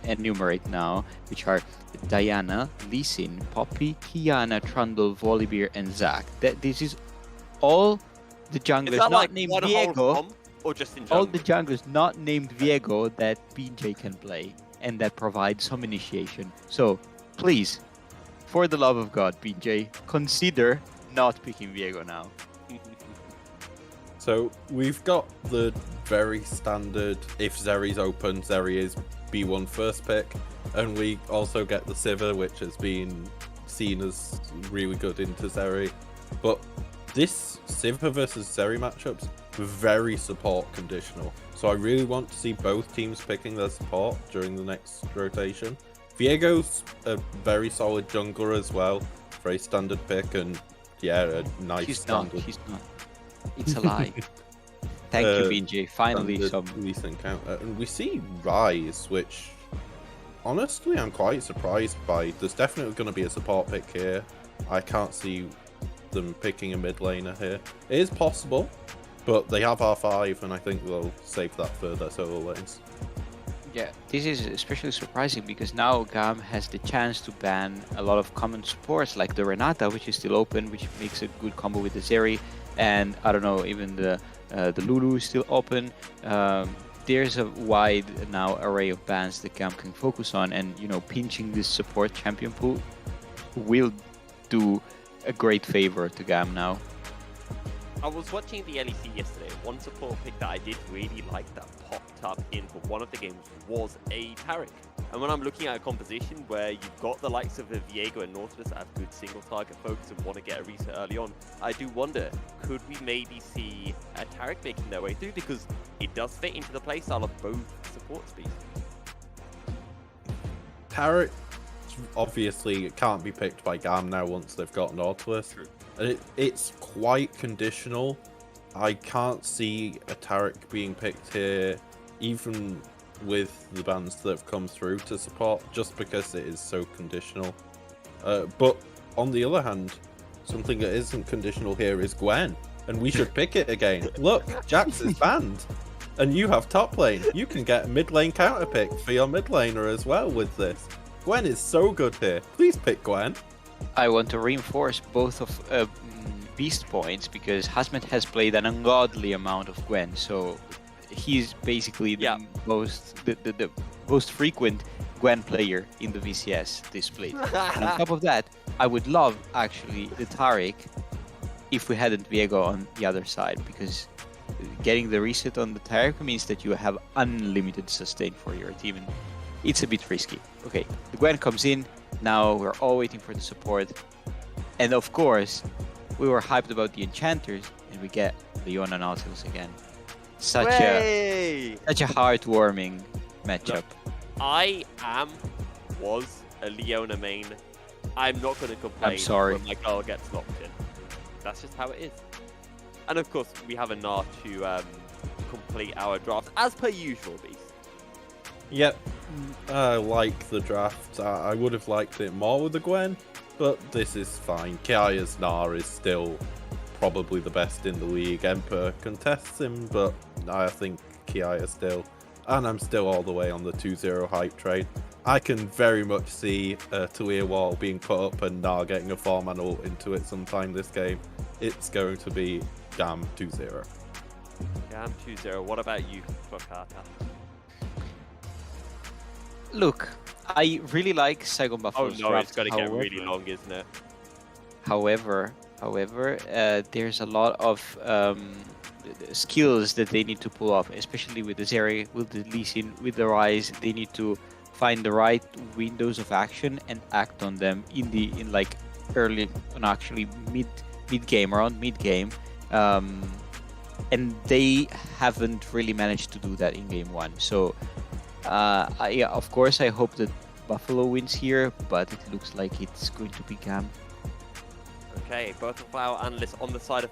enumerate now, which are Diana, Lee Sin, Poppy, Kiana, Trundle, Volibear, and Zac. This is all the junglers not like named one Viego. whole or just in All jungle? the junglers not named Viego that BJ can play and that provide some initiation. So please, for the love of God, BJ, consider not picking Viego now. So we've got the very standard, if Zeri's open, Zeri is B1 first pick, and we also get the Sivir, which has been seen as really good into Zeri. But this Sivir versus Zeri matchup's very support conditional, so I really want to see both teams picking their support during the next rotation. Viego's a very solid jungler as well, very standard pick, and yeah, a nice He's standard. not. It's a lie. Thank you, BJ. Finally, some decent counter. And we see Rise, which honestly I'm quite surprised by. There's definitely going to be a support pick here. I can't see them picking a mid laner here. It is possible, but they have R5, and I think they'll save that for their solo lanes. Yeah, this is especially surprising because now GAM has the chance to ban a lot of common supports like the Renata, which is still open, which makes a good combo with the Zeri, and I don't know, even the Lulu is still open. There's a wide now array of bans that GAM can focus on, and you know, pinching this support champion pool will do a great favor to GAM now. I was watching the LEC yesterday. One support pick that I did really like that popped up in for one of the games was a Taric. And when I'm looking at a composition where you've got the likes of the Viego and Nautilus that have good single target focus and want to get a reset early on, I do wonder, could we maybe see a Taric making their way through? Because it does fit into the playstyle of both support speeds. Taric obviously can't be picked by GAM now once they've got Nautilus. True. And it's quite conditional. I can't see a Taric being picked here, even with the bans that have come through to support, just because it is so conditional. But on the other hand, something that isn't conditional here is Gwen, and we should pick it again. Look, Jax is banned, and you have top lane. You can get a mid lane counter pick for your mid laner as well with this. Gwen is so good here. Please pick Gwen. I want to reinforce both of Beast points because Hazmet has played an ungodly amount of Gwen, so he's basically the most frequent Gwen player in the VCS this split. And on top of that, I would love actually the Taric if we hadn't Viego on the other side, because getting the reset on the Taric means that you have unlimited sustain for your team, and it's a bit risky. Okay, the Gwen comes in. Now we're all waiting for the support, and of course we were hyped about the enchanters, and we get Leona Nautilus again. Such a heartwarming matchup. Look, was a Leona main. I'm not going to complain. I'm sorry. When my girl gets locked in. That's just how it is. And of course we have a Gnar to complete our draft as per usual, Beast. Yep, I like the draft. I would have liked it more with the Gwen, but this is fine. Kiaya's Gnar is still probably the best in the league. Emperor contests him, but I think Kiaya still. And I'm still all the way on the 2-0 hype train. I can very much see a Talia wall being put up and Gnar getting a 4-man ult into it sometime this game. It's going to be GAM 2-0. GAM 2-0. What about you, Fokata? Look, I really like Saigon Buffalo's Oh no, draft. it's going to get really long, isn't it? However, there's a lot of skills that they need to pull off, especially with the Zeri, with the Lee Sin, with the Rise. They need to find the right windows of action and act on them in like early and actually mid game, around mid game. And they haven't really managed to do that in game one. So yeah, of course, I hope that Buffalo wins here, but it looks like it's going to be GAM. Okay, both of our analysts on the side of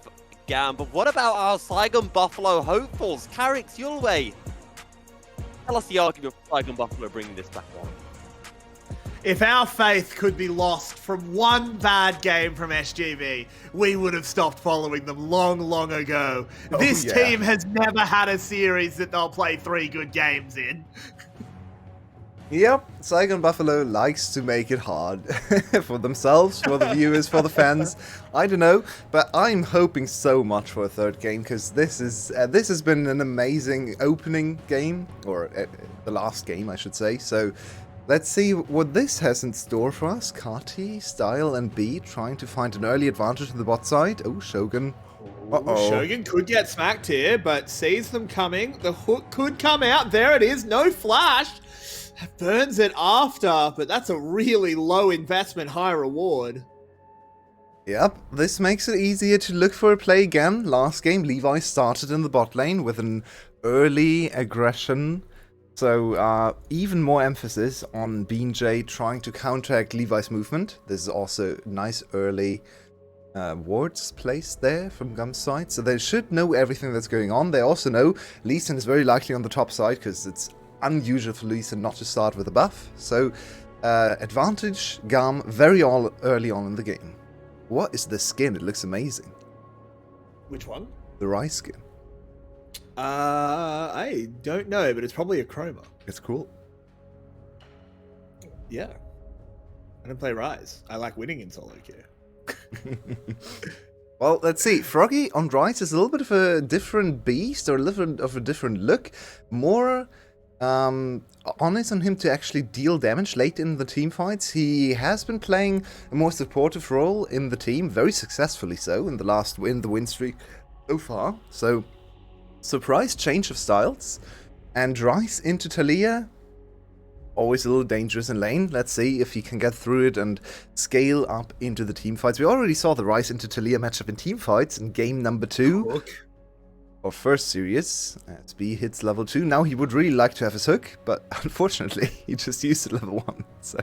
GAM, but what about our Saigon Buffalo hopefuls? Carrick's your way. Tell us the argument of Saigon Buffalo bringing this back on. If our faith could be lost from one bad game from SGB, we would have stopped following them long, long ago. This team has never had a series that they'll play 3 good games in. Yep, Saigon Buffalo likes to make it hard for themselves, for the viewers, for the fans. I don't know, but I'm hoping so much for a 3rd game because this has been an amazing opening game, or the last game, I should say. So let's see what this has in store for us. Kati, Style, and B trying to find an early advantage on the bot side. Oh, Shogun. Uh-oh. Shogun could get smacked here, but sees them coming. The hook could come out. There it is. No flash. Burns it after, but that's a really low investment, high reward. Yep, this makes it easier to look for a play again. Last game, Levi started in the bot lane with an early aggression. So even more emphasis on BJ trying to counteract Levi's movement. There's also nice early wards placed there from GAM's side. So they should know everything that's going on. They also know Lee Sin is very likely on the top side because it's unusual for Lee Sin not to start with a buff. So advantage GAM very early on in the game. What is the skin? It looks amazing. Which one? The Rice skin. I don't know, but it's probably a chroma. It's cool. Yeah. I don't play Rise. I like winning in solo queue. Well, let's see. Froggy on Rise is a little bit of a different beast, or a little bit of a different look. More honest on him to actually deal damage late in the team fights. He has been playing a more supportive role in the team, very successfully so, in the win streak so far. So, surprise change of styles. And Rice into Talia, always a little dangerous in lane. Let's see if he can get through it and scale up into the team fights. We already saw the Rice into Talia matchup in team fights in game number 2 of first series. As B hits level 2. Now he would really like to have his hook, but unfortunately he just used it level 1. So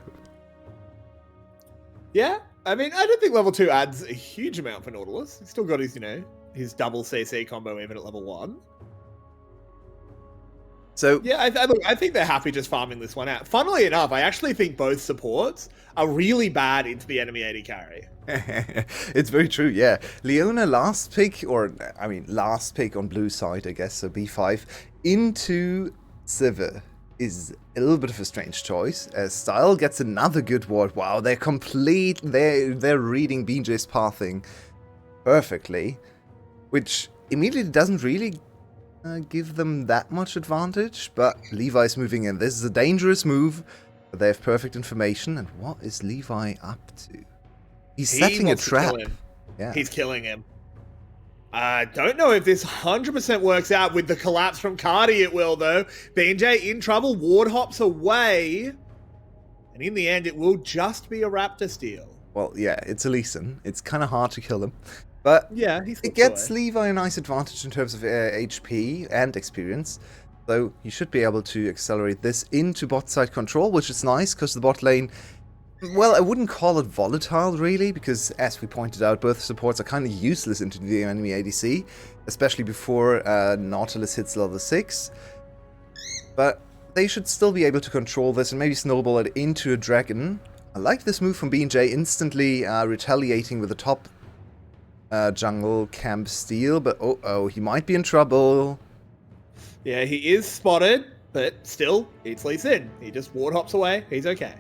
yeah, I mean, I don't think level 2 adds a huge amount for Nautilus. He's still got his, his double CC combo even at level 1. So yeah, I think they're happy just farming this one out. Funnily enough, I actually think both supports are really bad into the enemy AD carry. It's very true, yeah. Leona last pick on blue side, I guess, so B5, into Sivir is a little bit of a strange choice, as Style gets another good ward. Wow, they're reading BJ's pathing perfectly, which immediately doesn't really give them that much advantage, but Levi's moving in. This is a dangerous move, but they have perfect information. And what is Levi up to? He's setting a trap. Yeah. He's killing him. I don't know if this 100% works out with the collapse from Cardi. It will, though. BJ in trouble. Ward hops away. And in the end, it will just be a Raptor steal. Well, yeah, it's a Lee Sin. It's kind of hard to kill him. But yeah, it gets Levi a nice advantage in terms of HP and experience. So you should be able to accelerate this into bot side control, which is nice because the bot lane, well, I wouldn't call it volatile really, because as we pointed out, both supports are kind of useless into the enemy ADC, especially before Nautilus hits level 6. But they should still be able to control this and maybe snowball it into a dragon. I like this move from B&J, instantly retaliating with the top jungle camp steal, but he might be in trouble. Yeah, he is spotted, but still, it's Lee Sin. He just ward hops away. He's okay.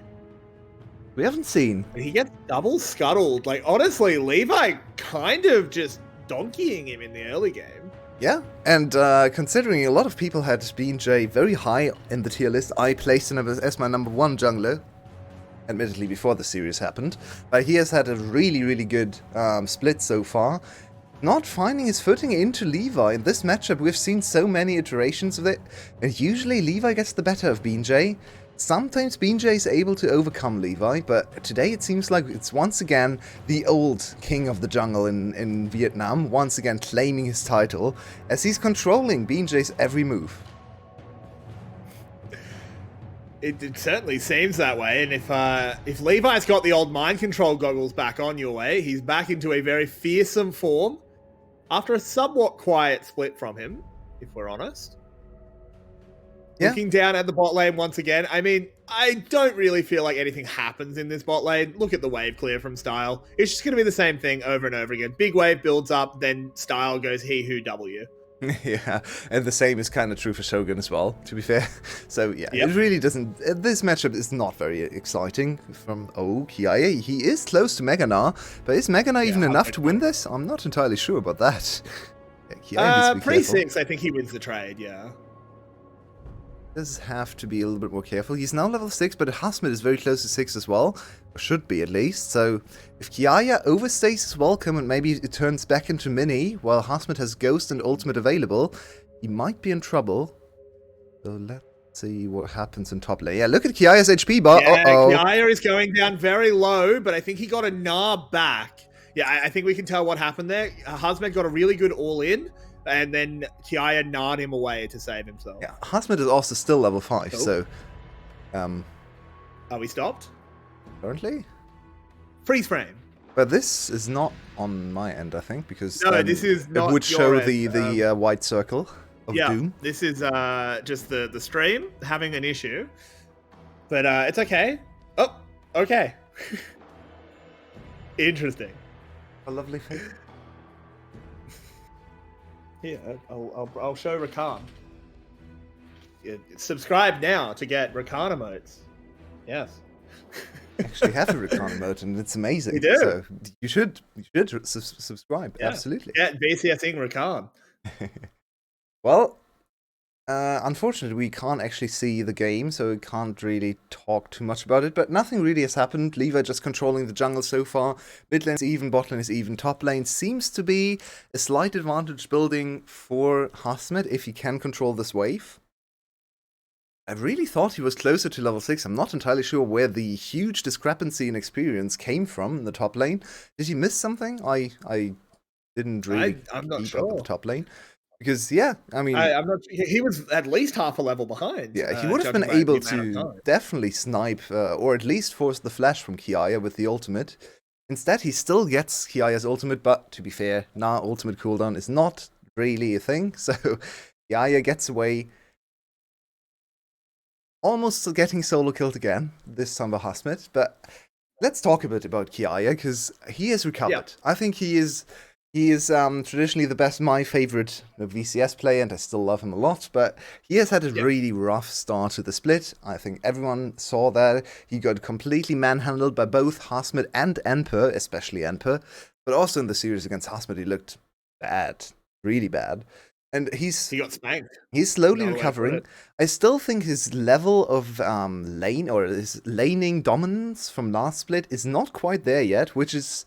We haven't seen. He gets double scuttled. Like, honestly, Levi kind of just donkeying him in the early game. Yeah, and considering a lot of people had B&J very high in the tier list, I placed him as my number 1 jungler. Admittedly, before the series happened, but he has had a really, really good split so far. Not finding his footing into Levi. In this matchup, we've seen so many iterations of it, and usually Levi gets the better of BJ. Sometimes BJ is able to overcome Levi, but today it seems like it's once again the old king of the jungle in Vietnam, once again claiming his title, as he's controlling BJ's every move. It certainly seems that way, and if Levi's got the old mind control goggles back on your way, he's back into a very fearsome form. after a somewhat quiet split from him, if we're honest. Yeah. Looking down at the bot lane once again, I mean, I don't really feel like anything happens in this bot lane. Look at the wave clear from Style. It's just going to be the same thing over and over again. Big wave builds up, then Style goes he who W. Yeah, and the same is kind of true for Shogun as well, to be fair. So yeah, Yep. it really doesn't... This matchup is not very exciting from... Oh, Kiaye, he is close to Meganar, but is Meganar even enough to win this? I'm not entirely sure about that. Yeah, Kiaye needs to be careful. Pre-6, I think he wins the trade, yeah. Does have to be a little bit more careful. He's now level 6, but Hasmid is very close to 6 as well. Or should be, at least. So, if Kiaye overstays his welcome and maybe it turns back into Mini, while Hasmid has Ghost and Ultimate available, he might be in trouble. So, let's see what happens in top lane. Yeah, look at Kiaye's HP bar. Yeah, Uh-oh. Kiaye is going down very low, but I think he got a Gnar back. Yeah, I think we can tell what happened there. Hasmed got a really good all-in, and then Kiaye Gnar'd him away to save himself. Yeah, Hasmid is also still level 5, Cool. so... Are we stopped? Currently? Freeze frame. But this is not on my end, I think, because No, then this is not it would your show end. the white circle of Yeah, doom. this is just the stream having an issue. But it's okay. Oh, okay. Interesting. A lovely thing. Here, I'll show Rakan. Yeah, subscribe now to get Rakan emotes. Yes. Actually have a Rakan mode, and it's amazing. We do. So you should subscribe. Yeah. Absolutely. Get VCSing Rakan. Well, unfortunately, we can't actually see the game, so we can't really talk too much about it. But nothing really has happened. Levi just controlling the jungle so far. Mid lane's even, bot lane is even. Top lane seems to be a slight advantage building for Hasmed if he can control this wave. I really thought he was closer to level 6. I'm not entirely sure where the huge discrepancy in experience came from in the top lane. Did he miss something? I didn't really I'm not keep up with sure. the top lane. Because, yeah, I mean... I'm not. He was at least half a level behind. Yeah, he would have been judging by able the amount of to time. definitely snipe, or at least force the flash from Kiaye with the ultimate. Instead, he still gets Kiaye's ultimate, but to be fair, ultimate cooldown is not really a thing. So, Kiaye gets away, almost getting solo killed again, this time by Hasmed. But let's talk a bit about Kiaye, because he has recovered. Yeah. I think he is traditionally the best, my favorite VCS player, and I still love him a lot, but he has had a really rough start to the split. I think everyone saw that. He got completely manhandled by both Hasmed and Enper, especially Enper, but also in the series against Hasmed, he looked bad, really bad. And He got spanked. he's slowly No way to put recovering. it. I still think his level of lane, or his laning dominance from last split is not quite there yet, which is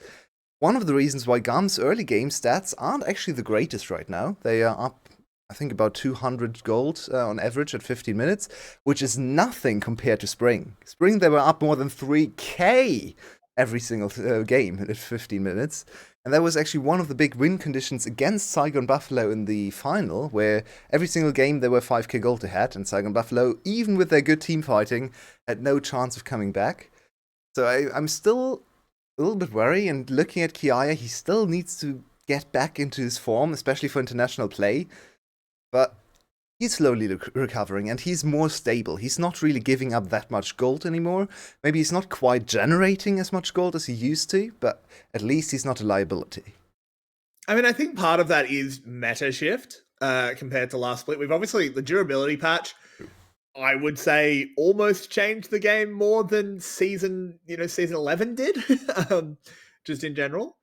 one of the reasons why GAM's early game stats aren't actually the greatest right now. They are up, I think, about 200 gold on average at 15 minutes, which is nothing compared to Spring. Spring, they were up more than 3k every single game at 15 minutes. And that was actually one of the big win conditions against Saigon Buffalo in the final, where every single game they were 5k gold ahead, and Saigon Buffalo, even with their good team fighting, had no chance of coming back. So I'm still a little bit worried, and looking at Kiaye, he still needs to get back into his form, especially for international play. But he's slowly recovering, and he's more stable. He's not really giving up that much gold anymore. Maybe he's not quite generating as much gold as he used to, but at least he's not a liability. I mean, I think part of that is meta shift compared to last split. We've obviously, the durability patch, I would say, almost changed the game more than season 11 did, just in general.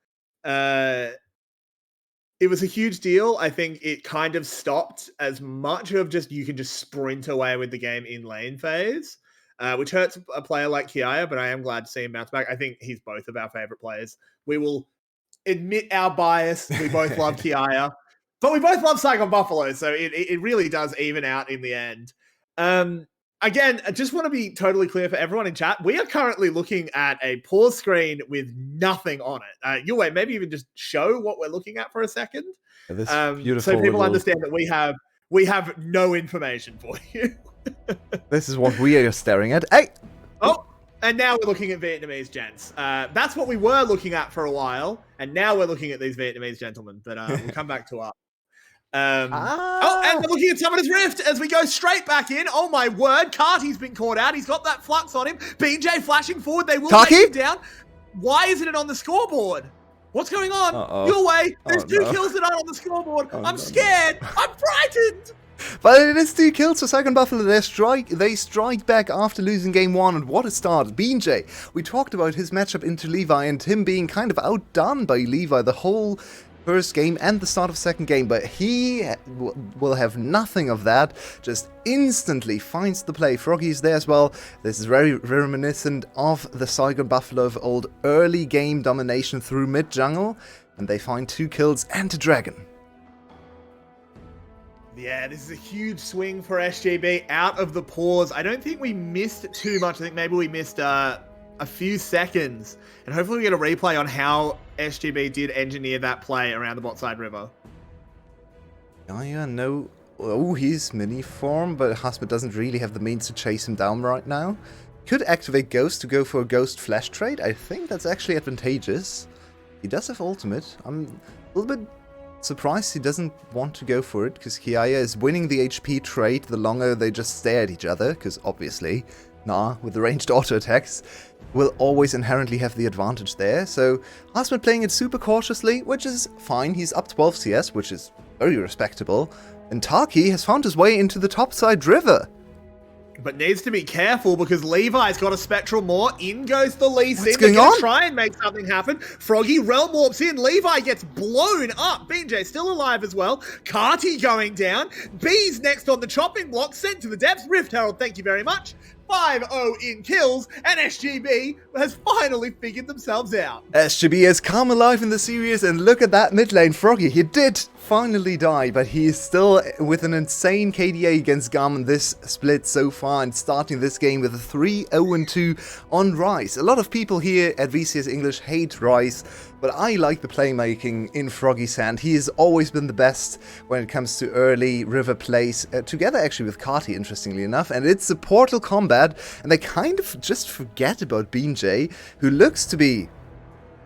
It was a huge deal. I think it kind of stopped as much of just you can just sprint away with the game in lane phase, which hurts a player like Kiaye, but I am glad to see him bounce back. I think he's both of our favorite players. We will admit our bias. We both love Kiaye, but we both love Saigon Buffalo, so it really does even out in the end. Again, I just want to be totally clear for everyone in chat. We are currently looking at a pause screen with nothing on it. Yue, maybe even just show what we're looking at for a second. This So beautiful people little- understand that we have no information for you. This is what we are staring at. Hey! Oh, And now we're looking at Vietnamese gents. That's what we were looking at for a while, and now we're looking at these Vietnamese gentlemen. But we'll come back to us. Oh, and we're looking at Summoner's Rift as we go straight back in. Oh my word, Carty's been caught out. He's got that flux on him. BJ flashing forward. They will take him down. Why isn't it on the scoreboard? What's going on? Your way. There's two kills that aren't on the scoreboard. I'm scared. I'm frightened. But it is 2 kills for Saigon Buffalo. They strike back after losing game 1, and what a start. BJ, we talked about his matchup into Levi and him being kind of outdone by Levi the whole first game and the start of second game, but he will have nothing of that. Just instantly finds the play. Froggy is there as well. This is very reminiscent of the Saigon Buffalo of old, early game domination through mid jungle, and they find 2 kills and a dragon. Yeah, this is a huge swing for SGB out of the pause. I don't think we missed too much. I think maybe we missed a few seconds, and hopefully we get a replay on how SGB did engineer that play around the bot side river. Yeah, no. Oh, he's mini form, but Husband doesn't really have the means to chase him down right now. Could activate Ghost to go for a Ghost flash trade. I think that's actually advantageous. He does have ultimate. I'm a little bit surprised he doesn't want to go for it, because Kiaya is winning the HP trade the longer they just stare at each other, because obviously, with the ranged auto attacks, will always inherently have the advantage there. So Husband playing it super cautiously, which is fine. He's up 12 CS, which is very respectable. And Taki has found his way into the topside river. But needs to be careful because Levi's got a Spectral Maw. In goes the Lee Sin. What's going on? Try and make something happen. Froggy Realm Warps in. Levi gets blown up. BJ still alive as well. Carty going down. B's next on the chopping block. Sent to the depths. Rift Herald, thank you very much. 5-0 in kills, and SGB has finally figured themselves out. SGB has come alive in the series, and look at that mid lane. Froggy, he did finally die, but he is still with an insane KDA against GAM in this split so far, and starting this game with a 3-0-2 on Rise. A lot of people here at VCS English hate Rise, but I like the playmaking in Froggy's hand. He has always been the best when it comes to early river plays, together actually with Carty, interestingly enough, and it's a portal combat, and they kind of just forget about BJ, who looks to be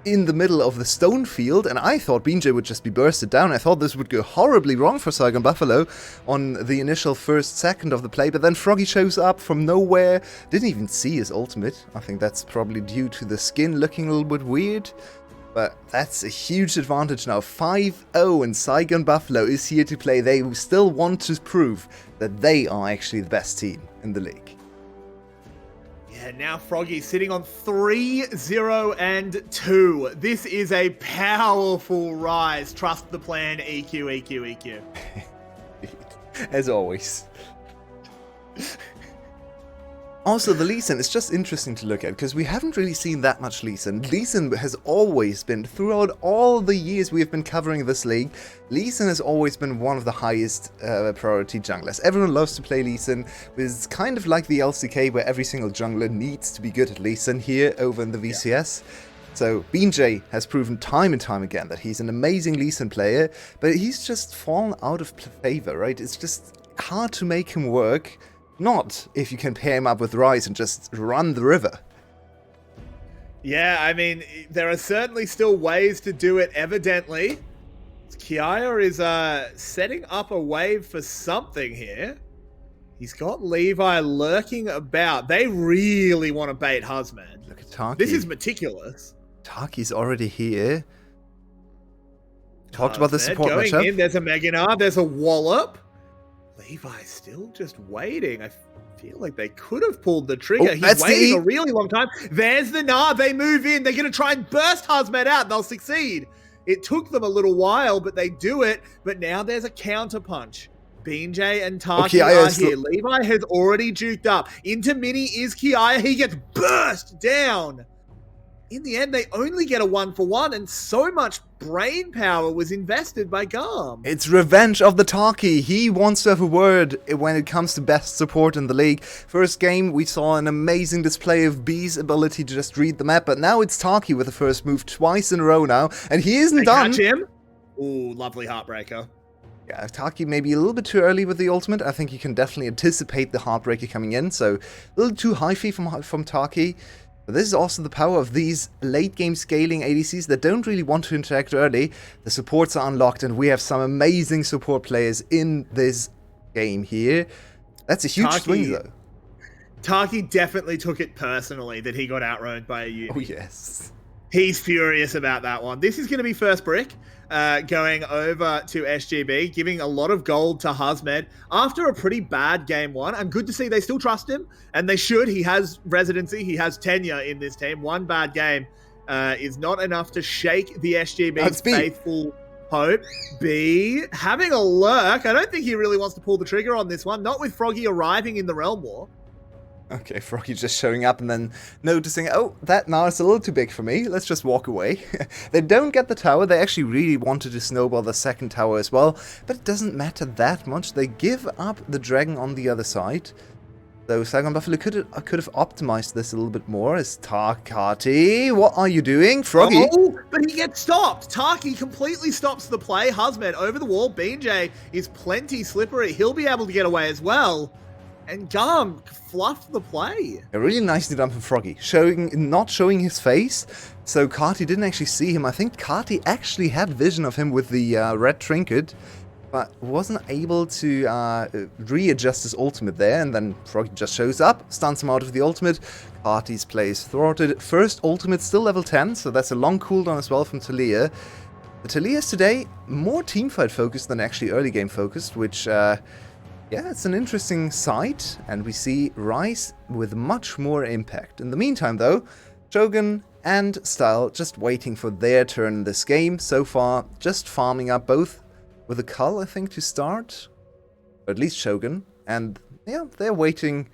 in the middle of the stone field, and I thought BJ would just be bursted down. I thought this would go horribly wrong for Saigon Buffalo on the initial first second of the play, but then Froggy shows up from nowhere, didn't even see his ultimate. I think that's probably due to the skin looking a little bit weird. But that's a huge advantage now. 5-0, and Saigon Buffalo is here to play. They still want to prove that they are actually the best team in the league. Yeah, now Froggy sitting on 3-0-2. This is a powerful rise. Trust the plan. EQ, EQ, EQ. As always. Also, the Lee Sin is just interesting to look at, because we haven't really seen that much Lee Sin. Lee Sin has always been, throughout all the years we have been covering this league, Lee Sin has always been one of the highest priority junglers. Everyone loves to play Lee Sin. It's kind of like the LCK, where every single jungler needs to be good at Lee Sin here over in the VCS. Yeah. So BJ has proven time and time again that he's an amazing Lee Sin player, but he's just fallen out of favor, right? It's just hard to make him work. Not if you can pair him up with Rise and just run the river. Yeah, I mean, there are certainly still ways to do it, evidently. Kiaya is setting up a wave for something here. He's got Levi lurking about. They really want to bait Husman. Look at Taki. This is meticulous. Taki's already here. Talked about the support going matchup. In, there's a Meganar, there's a Wallop. Levi's still just waiting. I feel like they could have pulled the trigger. He's waiting a really long time. There's the Gnar. They move in. They're going to try and burst Husman out. They'll succeed. It took them a little while, but they do it. But now there's a counter punch. BJ and Taki are here. Levi has already juked up. Into Mini is Kiaya. He gets burst down. In the end, they only get a 1-for-1, and so much brain power was invested by GAM. It's revenge of the Taki. He wants to have a word when it comes to best support in the league. First game, we saw an amazing display of B's ability to just read the map, but now it's Taki with the first move twice in a row now, and he isn't done. Catch him. Ooh, lovely Heartbreaker. Yeah, Taki maybe a little bit too early with the ultimate. I think you can definitely anticipate the Heartbreaker coming in, so a little too high fee from Taki. But this is also the power of these late-game scaling ADCs that don't really want to interact early. The supports are unlocked, and we have some amazing support players in this game here. That's a huge swing, though. Taki definitely took it personally that he got outroamed by a Yuumi. Oh, yes. He's furious about that one. This is going to be first brick going over to SGB, giving a lot of gold to Hazmed after a pretty bad game one. And good to see they still trust him, and they should. He has residency. He has tenure in this team. One bad game is not enough to shake the SGB's faithful hope. B, having a lurk. I don't think he really wants to pull the trigger on this one. Not with Froggy arriving in the Realm War. Okay, Froggy just showing up and then noticing, oh, that now is a little too big for me. Let's just walk away. They don't get the tower. They actually really wanted to snowball the second tower as well, but it doesn't matter that much. They give up the dragon on the other side. So Saigon Buffalo could have optimized this a little bit more. As Takati, what are you doing? Froggy? Oh, but he gets stopped. Taki completely stops the play. Hazmed over the wall. BJ is plenty slippery. He'll be able to get away as well. And GAM fluffed the play. A really nicely done from Froggy, not showing his face, so Kati didn't actually see him. I think Kati actually had vision of him with the red trinket, but wasn't able to readjust his ultimate there, and then Froggy just shows up, stuns him out of the ultimate. Kati's play is thwarted. First ultimate still level 10, so that's a long cooldown as well from Talia. But Talia's today more teamfight focused than actually early game focused, which... yeah, it's an interesting sight, and we see Rice with much more impact. In the meantime, though, Shogun and Style just waiting for their turn in this game. So far, just farming up both with a Cull, I think, to start. Or at least Shogun. And, yeah, they're waiting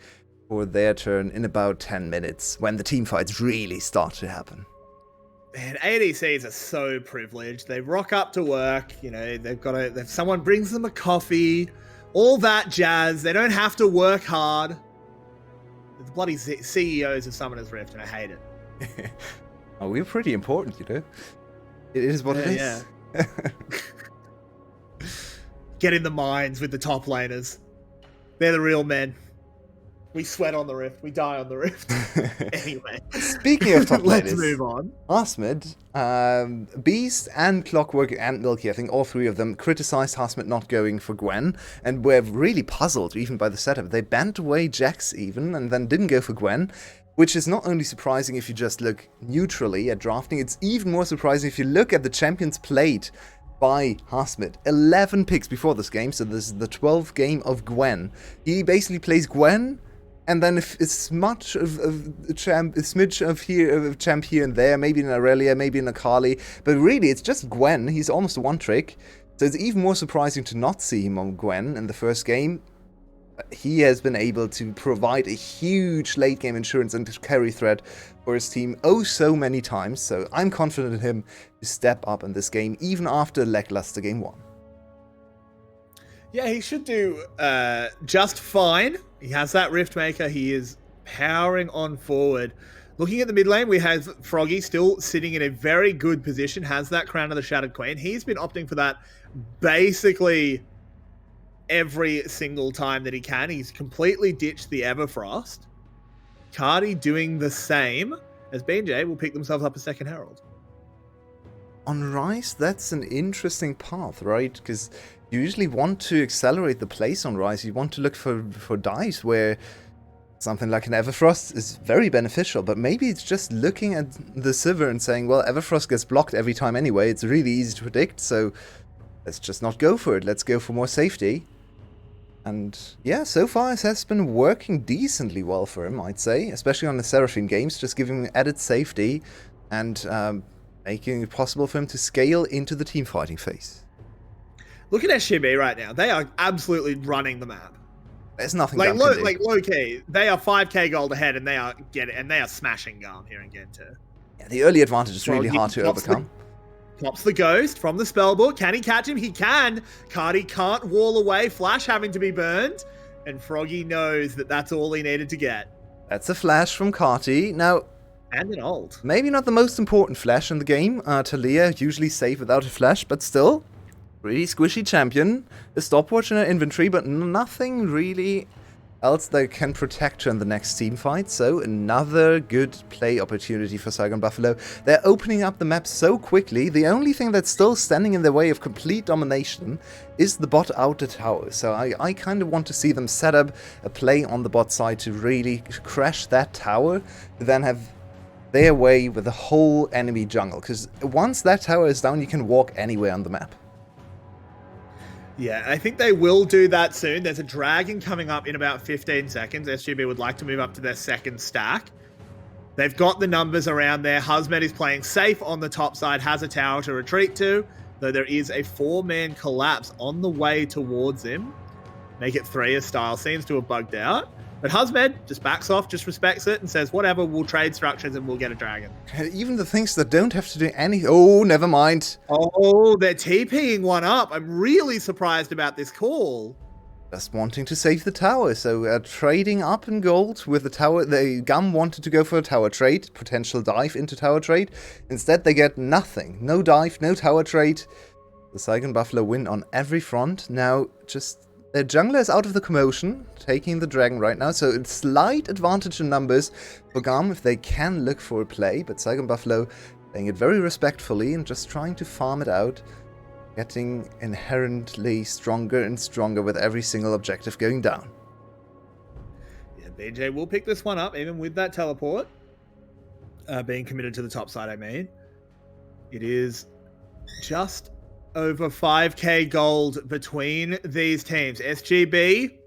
for their turn in about 10 minutes, when the teamfights really start to happen. Man, ADCs are so privileged. They rock up to work, you know, if someone brings them a coffee... all that jazz. They don't have to work hard. The bloody CEOs of Summoner's Rift, and I hate it. Oh, we're pretty important, you know. It is what it is. Yeah. Get in the mines with the top laners. They're the real men. We sweat on the Rift. We die on the Rift. Anyway. Speaking of top laners. Let's move on. Hazmed, Beast and Clockwork and Milky, I think all three of them criticized Hazmed not going for Gwen, and were really puzzled even by the setup. They banned away Jax even, and then didn't go for Gwen, which is not only surprising if you just look neutrally at drafting, it's even more surprising if you look at the champions played by Hazmed. 11 picks before this game, so this is the 12th game of Gwen. He basically plays Gwen, and then if it's much of a smidge of champ here and there, maybe an Aurelia, maybe an Akali, but really it's just Gwen. He's almost a one-trick, so it's even more surprising to not see him on Gwen in the first game. He has been able to provide a huge late-game insurance and carry threat for his team oh so many times, so I'm confident in him to step up in this game, even after lackluster game 1. Yeah, he should do just fine. He has that Rift Maker. He is powering on forward. Looking at the mid lane, we have Froggy still sitting in a very good position, has that Crown of the Shattered Queen. He's been opting for that basically every single time that he can. He's completely ditched the Everfrost. Cardi doing the same, as BJ will pick themselves up a second Herald. On Ryze, that's an interesting path, right? Because you usually want to accelerate the place on Ryze. You want to look for dives where something like an Everfrost is very beneficial, but maybe it's just looking at the Sivir and saying, well, Everfrost gets blocked every time anyway. It's really easy to predict, so let's just not go for it. Let's go for more safety. And yeah, so far it has been working decently well for him, I'd say, especially on the Seraphine games, just giving him added safety and making it possible for him to scale into the team fighting phase. Look at SGB right now. They are absolutely running the map. There's nothing like low key. They are 5k gold ahead, and they are smashing GAM here in Gen 2. Yeah, the early advantage is really hard to overcome. Pops the ghost from the spellbook. Can he catch him? He can. Cardi can't wall away. Flash having to be burned, and Froggy knows that that's all he needed to get. That's a flash from Carti. Now, and an ult. Maybe not the most important flash in the game. Talia usually safe without a flash, but still, really squishy champion. A stopwatch in her inventory, but nothing really else they can protect her in the next team fight. So another good play opportunity for Saigon Buffalo. They're opening up the map so quickly. The only thing that's still standing in their way of complete domination is the bot outer tower. So I kind of want to see them set up a play on the bot side to really crash that tower, to then have their way with the whole enemy jungle. Because once that tower is down, you can walk anywhere on the map. Yeah, I think they will do that soon. There's a dragon coming up in about 15 seconds. SGB would like to move up to their second stack. They've got the numbers around there. Husmed is playing safe on the top side, has a tower to retreat to, though there is a 4-man collapse on the way towards him. Make it 3 as style seems to have bugged out. But Husmed just backs off, just respects it, and says, whatever, we'll trade structures and we'll get a dragon. Even the things that don't have to do any... Oh, never mind. Oh, they're TPing one up. I'm really surprised about this call. Just wanting to save the tower, so trading up in gold with the tower. The GAM wanted to go for a tower trade, potential dive into tower trade. Instead, they get nothing. No dive, no tower trade. The Saigon Buffalo win on every front. Now, just... Their jungler is out of the commotion, taking the dragon right now, so it's slight advantage in numbers for GAM if they can look for a play, but Saigon Buffalo playing it very respectfully and just trying to farm it out, getting inherently stronger and stronger with every single objective going down. Yeah, BJ will pick this one up, even with that teleport. Being committed to the top side, I mean. It is just over 5k gold between these teams. SGB,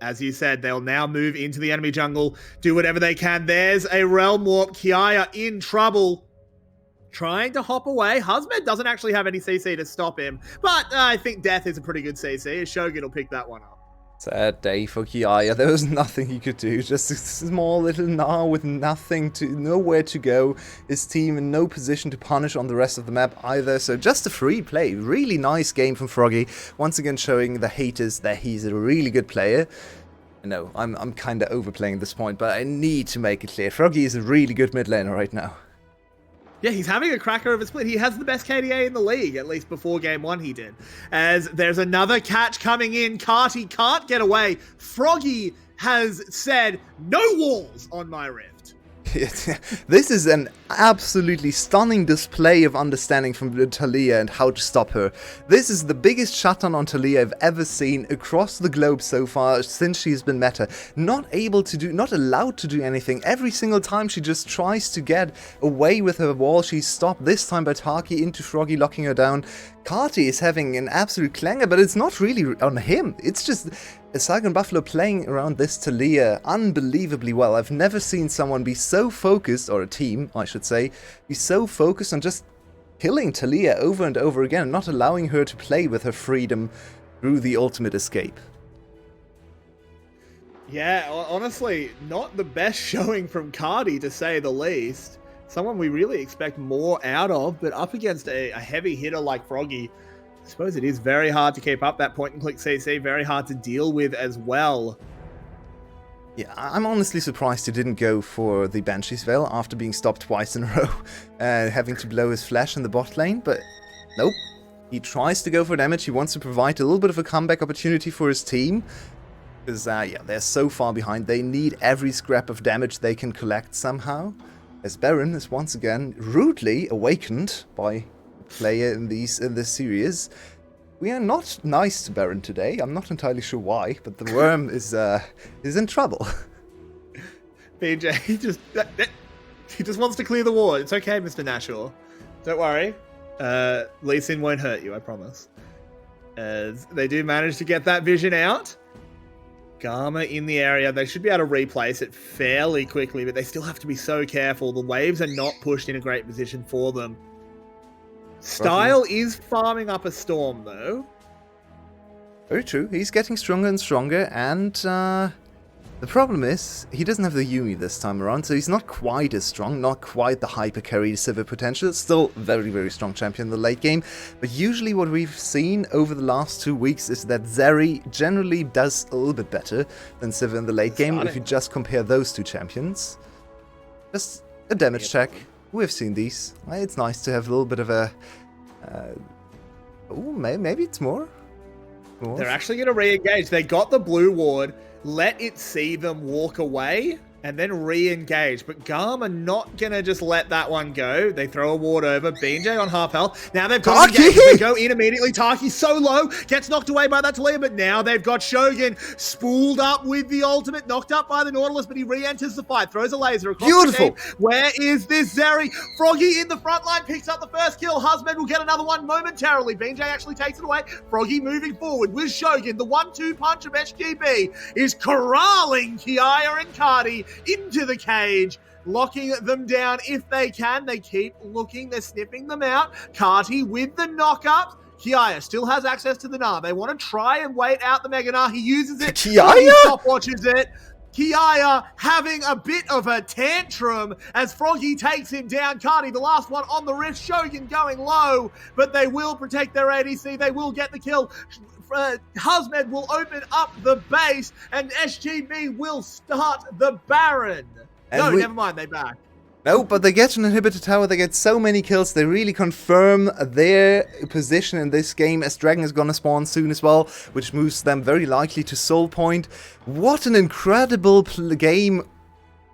as you said, they'll now move into the enemy jungle, do whatever they can. There's a Realm Warp. Kiaya in trouble, trying to hop away. Husmed doesn't actually have any CC to stop him, but I think Death is a pretty good CC. Shogun will pick that one up. Sad day for Kiaya. There was nothing he could do. Just a small little Gnar with nowhere to go. His team in no position to punish on the rest of the map either. So just a free play. Really nice game from Froggy. Once again showing the haters that he's a really good player. I know, I'm kind of overplaying this point, but I need to make it clear. Froggy is a really good mid laner right now. Yeah, he's having a cracker of a split. He has the best KDA in the league, at least before game 1 he did. As there's another catch coming in. Carty can't get away. Froggy has said, no walls on my rift. This is an absolutely stunning display of understanding from Taliyah and how to stop her. This is the biggest shutdown on Taliyah I've ever seen across the globe so far since she's been meta. Not allowed to do anything. Every single time she just tries to get away with her wall, she's stopped, this time by Taki into Froggy, locking her down. Carty is having an absolute clanger, but it's not really on him. It's just Saigon Buffalo playing around this Taliyah unbelievably well. I've never seen someone be so focused, or a team, I should say, be so focused on just killing Taliyah over and over again, not allowing her to play with her freedom through the ultimate escape. Yeah, honestly, not the best showing from Carty, to say the least. Someone we really expect more out of, but up against a heavy hitter like Froggy, I suppose it is very hard to keep up that point-and-click CC, very hard to deal with as well. Yeah, I'm honestly surprised he didn't go for the Banshee's Veil after being stopped twice in a row, having to blow his flash in the bot lane, but nope. He tries to go for damage, he wants to provide a little bit of a comeback opportunity for his team, because yeah, they're so far behind, they need every scrap of damage they can collect somehow. As Baron is once again rudely awakened by a player in this series. We are not nice to Baron today. I'm not entirely sure why, but the worm is in trouble. BJ, he just wants to clear the ward. It's okay, Mr. Nashor. Don't worry. Lee Sin won't hurt you, I promise. As they do manage to get that vision out. Gamma in the area. They should be able to replace it fairly quickly, but they still have to be so careful. The waves are not pushed in a great position for them. Style is farming up a storm, though. Very true. He's getting stronger and stronger, and the problem is he doesn't have the Yumi this time around, so he's not quite as strong, not quite the hyper carry Sivir potential. Still very, very strong champion in the late game, but usually what we've seen over the last 2 weeks is that Zeri generally does a little bit better than Sivir in the late game if you just compare those two champions. Just a damage check. We've seen these. It's nice to have a little bit of a... maybe it's more. They're actually going to re-engage. They got the blue ward. let it see them walk away and then re-engage. But GAM are not going to just let that one go. They throw a ward over. BJ on half health. Now they've got to engage. They go in immediately. Taki so low. Gets knocked away by that Talia, but now they've got Shogun spooled up with the ultimate. Knocked up by the Nautilus, but he re-enters the fight. Throws a laser across the team. Where is this Zeri? Froggy in the front line. Picks up the first kill. Husband will get another one momentarily. BJ actually takes it away. Froggy moving forward with Shogun. The 1-2 punch of SGB is corralling Kiaya and Cardi into the cage, locking them down if they can. They keep looking, they're sniffing them out. Carti with the knock-up. Kiaya still has access to the Gnar. They want to try and wait out the Mega Gnar. He uses it. Kiaya stopwatches it. Kiaya having a bit of a tantrum as Froggy takes him down. Cardi, the last one on the rift. Shogun going low, but they will protect their ADC. They will get the kill. Husmed will open up the base, and SGB will start the Baron. And never mind, they back. No, but they get an inhibitor tower, they get so many kills, they really confirm their position in this game, as Dragon is gonna spawn soon as well, which moves them very likely to Soul Point. What an incredible game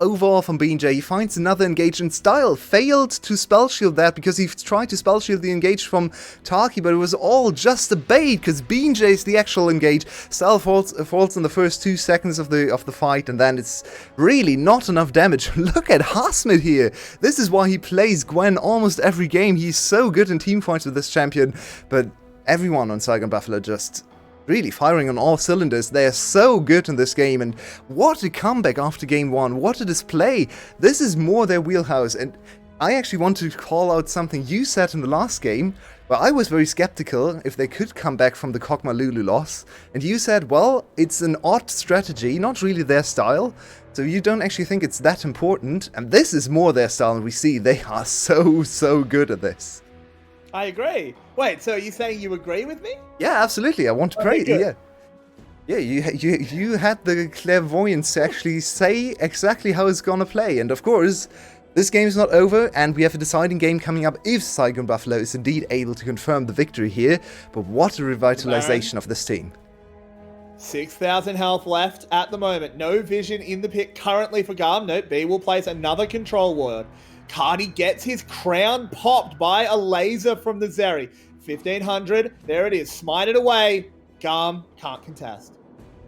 overall from BJ. He finds another engage in style. Failed to spell shield that because he tried to spell shield the engage from Taki, but it was all just a bait because BJ is the actual engage. Style falls in the first 2 seconds of the fight, and then it's really not enough damage. Look at Hasmid here. This is why he plays Gwen almost every game. He's so good in team fights with this champion, but everyone on Saigon Buffalo just really firing on all cylinders. They are so good in this game, and what a comeback after game 1. What a display. This is more their wheelhouse, and I actually want to call out something you said in the last game, where I was very skeptical if they could come back from the Kog'Maw Lulu loss, and you said, well, it's an odd strategy, not really their style, so you don't actually think it's that important, and this is more their style, and we see they are so good at this. I agree. Wait, so are you saying you agree with me? Yeah, absolutely. I want to pray. Yeah. Yeah, you had the clairvoyance to actually say exactly how it's gonna play. And of course, this game is not over, and we have a deciding game coming up if Saigon Buffalo is indeed able to confirm the victory here. But what a revitalization of this team. 6,000 health left at the moment. No vision in the pit currently for GAM. Note, B will place another control ward. Cardi gets his crown popped by a laser from the Zeri. 1,500. There it is. Smite it away. GAM can't contest.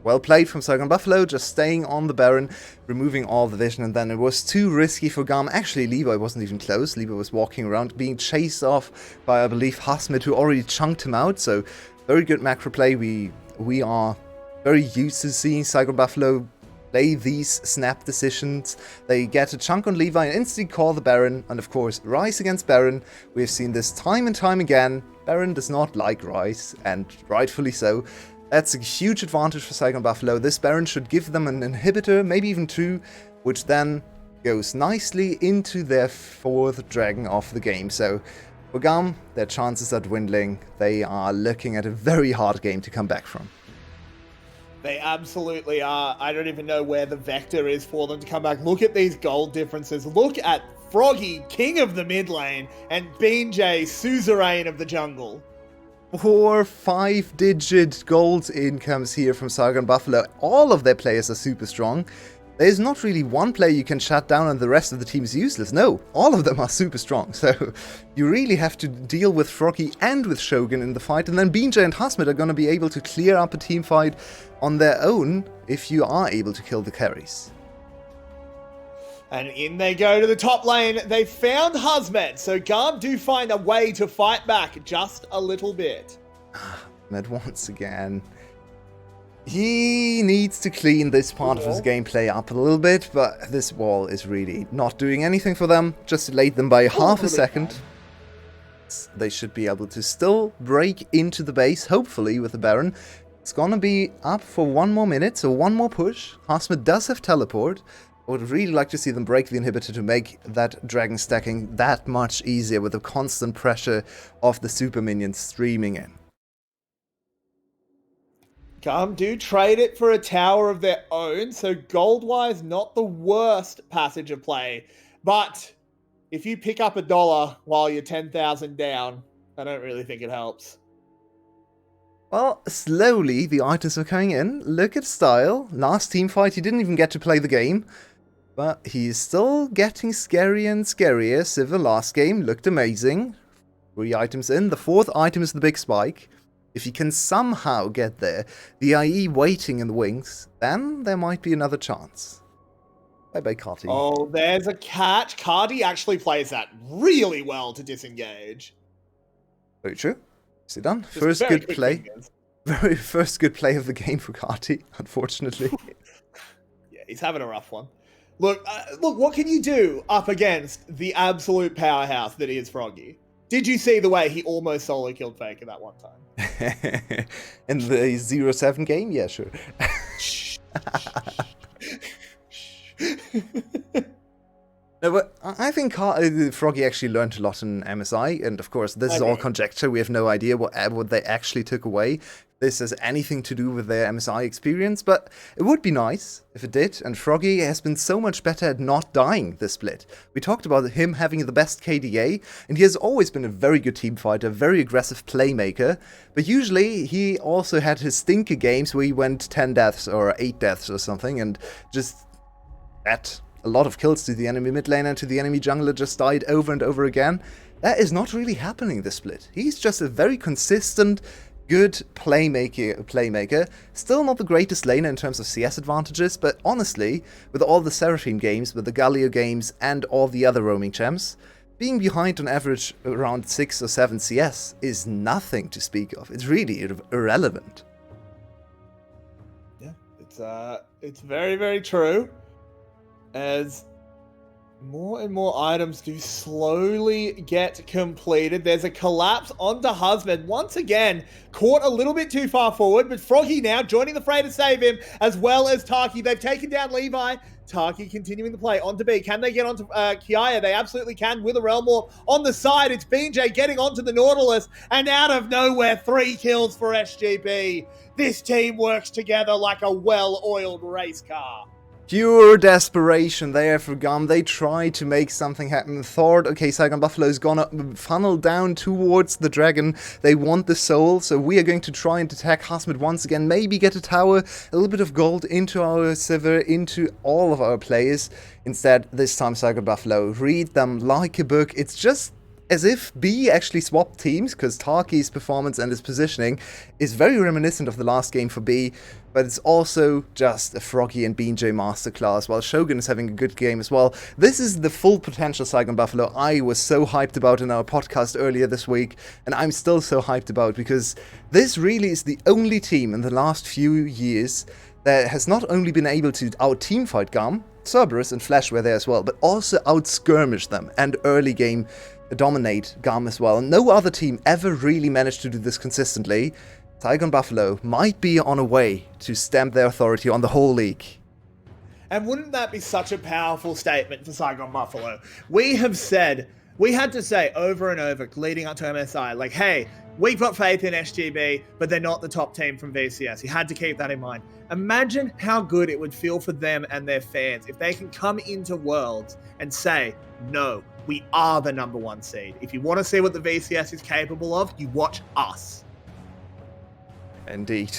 Well played from Saigon Buffalo, just staying on the Baron, removing all the vision, and then it was too risky for GAM. Actually, Levi wasn't even close. Levi was walking around, being chased off by, I believe, Hasmid, who already chunked him out. So, very good macro play. We are very used to seeing Saigon Buffalo play these snap decisions. They get a chunk on Levi and instantly call the Baron, and of course, Ryze against Baron. We've seen this time and time again. Baron does not like Ryze, and rightfully so. That's a huge advantage for Saigon Buffalo. This Baron should give them an inhibitor, maybe even 2, which then goes nicely into their 4th dragon of the game. So for GAM, their chances are dwindling. They are looking at a very hard game to come back from. They absolutely are. I don't even know where the vector is for them to come back. Look at these gold differences. Look at Froggy, king of the mid lane, and BJ, suzerain of the jungle. 4 5-digit gold incomes here from Saigon Buffalo. All of their players are super strong. There's not really one player you can shut down and the rest of the team is useless. No, all of them are super strong. So you really have to deal with Froggy and with Shogun in the fight. And then BJ and Hasmid are going to be able to clear up a team fight on their own if you are able to kill the carries. And in they go to the top lane. They found Husmed, so GAM do find a way to fight back just a little bit. Ahmed once again. He needs to clean this part of his gameplay up a little bit, but this wall is really not doing anything for them. Just delayed them by half a second. They should be able to still break into the base, hopefully, with the Baron. It's gonna be up for 1 more minute, so 1 more push. Hasmid does have teleport. I would really like to see them break the inhibitor to make that dragon stacking that much easier with the constant pressure of the super minions streaming in. GAM do trade it for a tower of their own, so gold-wise, not the worst passage of play. But if you pick up $1 while you're 10,000 down, I don't really think it helps. Well, slowly the items are coming in. Look at Style. Last team fight, he didn't even get to play the game. But he's still getting scarier and scarier. Civil last game looked amazing. 3 items in. The 4th item is the big spike. If he can somehow get there, the IE waiting in the wings, then there might be another chance. Bye-bye, Carty. Oh, there's a catch. Carty actually plays that really well to disengage. Very true. Is it done? Just First very good quick play. fingers. Very first good play of the game for Carty, unfortunately. Yeah, he's having a rough one. Look, what can you do up against the absolute powerhouse that is Froggy? Did you see the way he almost solo killed Faker that one time? In the 0-7 game? Yeah, sure. No, but I think Froggy actually learned a lot in MSI, and of course, this is all conjecture. We have no idea what they actually took away. This has anything to do with their MSI experience, but it would be nice if it did, and Froggy has been so much better at not dying this split. We talked about him having the best KDA, and he has always been a very good team fighter, very aggressive playmaker, but usually he also had his stinker games where he went 10 deaths or 8 deaths or something, and just at a lot of kills to the enemy mid laner, to the enemy jungler, just died over and over again. That is not really happening this split. He's just a very consistent, good playmaker. Still not the greatest laner in terms of CS advantages, but honestly, with all the Seraphine games, with the Galio games, and all the other roaming champs, being behind on average around 6 or 7 CS is nothing to speak of. It's really irrelevant. Yeah, it's very, very true. As more and more items do slowly get completed. There's a collapse onto Husband. Once again, caught a little bit too far forward, but Froggy now joining the fray to save him, as well as Taki. They've taken down Levi. Taki continuing the play onto B. Can they get onto Kiaya? They absolutely can with a Realm Warp on the side. It's BJ getting onto the Nautilus, and out of nowhere, 3 kills for SGB. This team works together like a well-oiled race car. Pure desperation there for GAM. They try to make something happen. Thought, okay, Saigon Buffalo's gonna funnel down towards the dragon. They want the soul, so we are going to try and attack Hasmid once again. Maybe get a tower, a little bit of gold into our Sivir, into all of our players. Instead, this time Saigon Buffalo read them like a book. It's just as if B actually swapped teams, because Taki's performance and his positioning is very reminiscent of the last game for B, but it's also just a Froggy and BJ masterclass, while Shogun is having a good game as well. This is the full potential Saigon Buffalo I was so hyped about in our podcast earlier this week, and I'm still so hyped about, because this really is the only team in the last few years that has not only been able to out-teamfight GAM, Cerberus and Flash were there as well, but also out-skirmish them and early game dominate GAM as well. No other team ever really managed to do this consistently. Saigon Buffalo might be on a way to stamp their authority on the whole league. And wouldn't that be such a powerful statement for Saigon Buffalo? We had to say over and over leading up to MSI, like, hey, we've got faith in SGB, but they're not the top team from VCS. You had to keep that in mind. Imagine how good it would feel for them and their fans if they can come into Worlds and say, no, we are the number 1 seed. If you want to see what the VCS is capable of, you watch us. Indeed.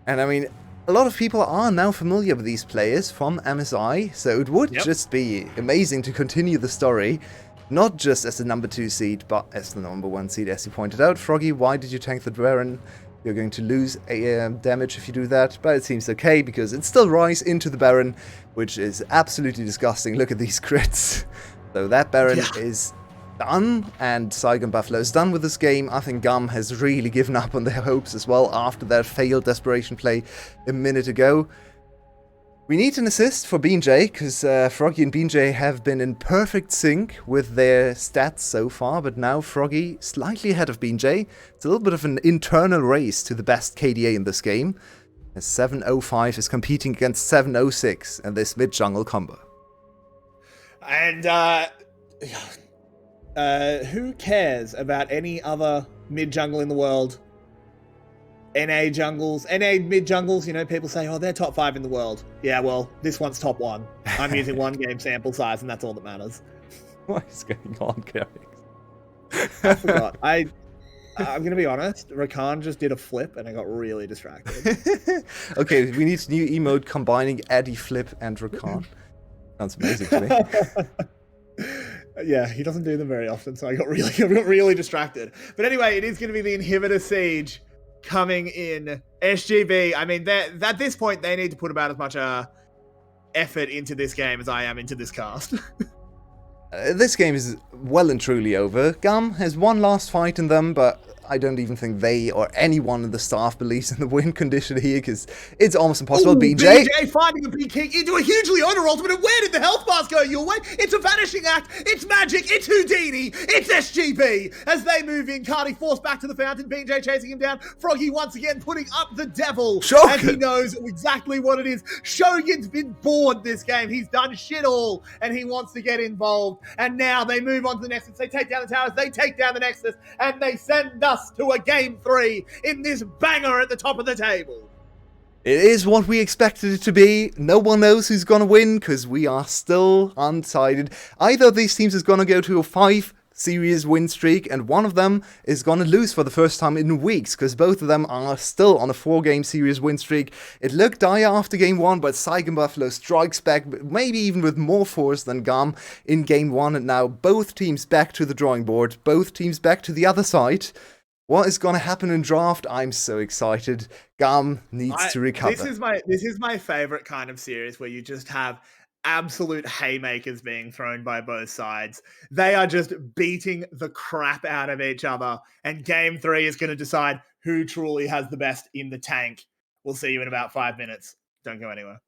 And I mean, a lot of people are now familiar with these players from MSI, so it would just be amazing to continue the story, not just as the number 2 seed, but as the number 1 seed, as you pointed out. Froggy, why did you tank the Baron? You're going to lose damage if you do that, but it seems okay, because it's still Rise into the Baron, which is absolutely disgusting. Look at these crits. So that Baron is done, and Saigon Buffalo is done with this game. I think GAM has really given up on their hopes as well after that failed desperation play a minute ago. We need an assist for BJ, because Froggy and BJ have been in perfect sync with their stats so far, but now Froggy slightly ahead of BJ. It's a little bit of an internal race to the best KDA in this game, as 705 is competing against 706 in this mid-jungle combo. And who cares about any other mid-jungle in the world? NA mid-jungles, you know, people say, oh, they're top 5 in the world. Yeah, well, this one's top 1. I'm using 1 game sample size, and that's all that matters. What is going on, Carrie? I forgot. I'm going to be honest. Rakan just did a flip and I got really distracted. Okay, we need a new emote combining Eddie, Flip, and Rakan. Sounds amazing to me. Yeah, he doesn't do them very often, so I got really distracted. But anyway, it is going to be the Inhibitor Siege coming in. SGB, I mean, at this point, they need to put about as much effort into this game as I am into this cast. This game is well and truly over. GAM has one last fight in them, but I don't even think they or anyone in the staff believes in the win condition here, because it's almost impossible. Ooh, BJ finding a big kick into a hugely honor ultimate, and where did the health bars go your way? It's a vanishing act, it's magic, it's Houdini, it's SGB! As they move in, Cardi forced back to the fountain, BJ chasing him down, Froggy once again putting up the devil, and he knows exactly what it is. Shogun's been bored this game, he's done shit all, and he wants to get involved, and now they move on to the Nexus, they take down the towers, they take down the Nexus, and they send us to a game 3 in this banger at the top of the table. It is what we expected it to be. No one knows who's going to win, because we are still undecided. Either of these teams is going to go to a 5-series win streak, and one of them is going to lose for the first time in weeks, because both of them are still on a 4-game series win streak. It looked dire after game 1, but Saigon Buffalo strikes back, maybe even with more force than GAM in game 1, and now both teams back to the drawing board, both teams back to the other side. What is going to happen in draft? I'm so excited. GAM needs to recover. This is my favorite kind of series where you just have absolute haymakers being thrown by both sides. They are just beating the crap out of each other, and game 3 is going to decide who truly has the best in the tank. We'll see you in about 5 minutes. Don't go anywhere.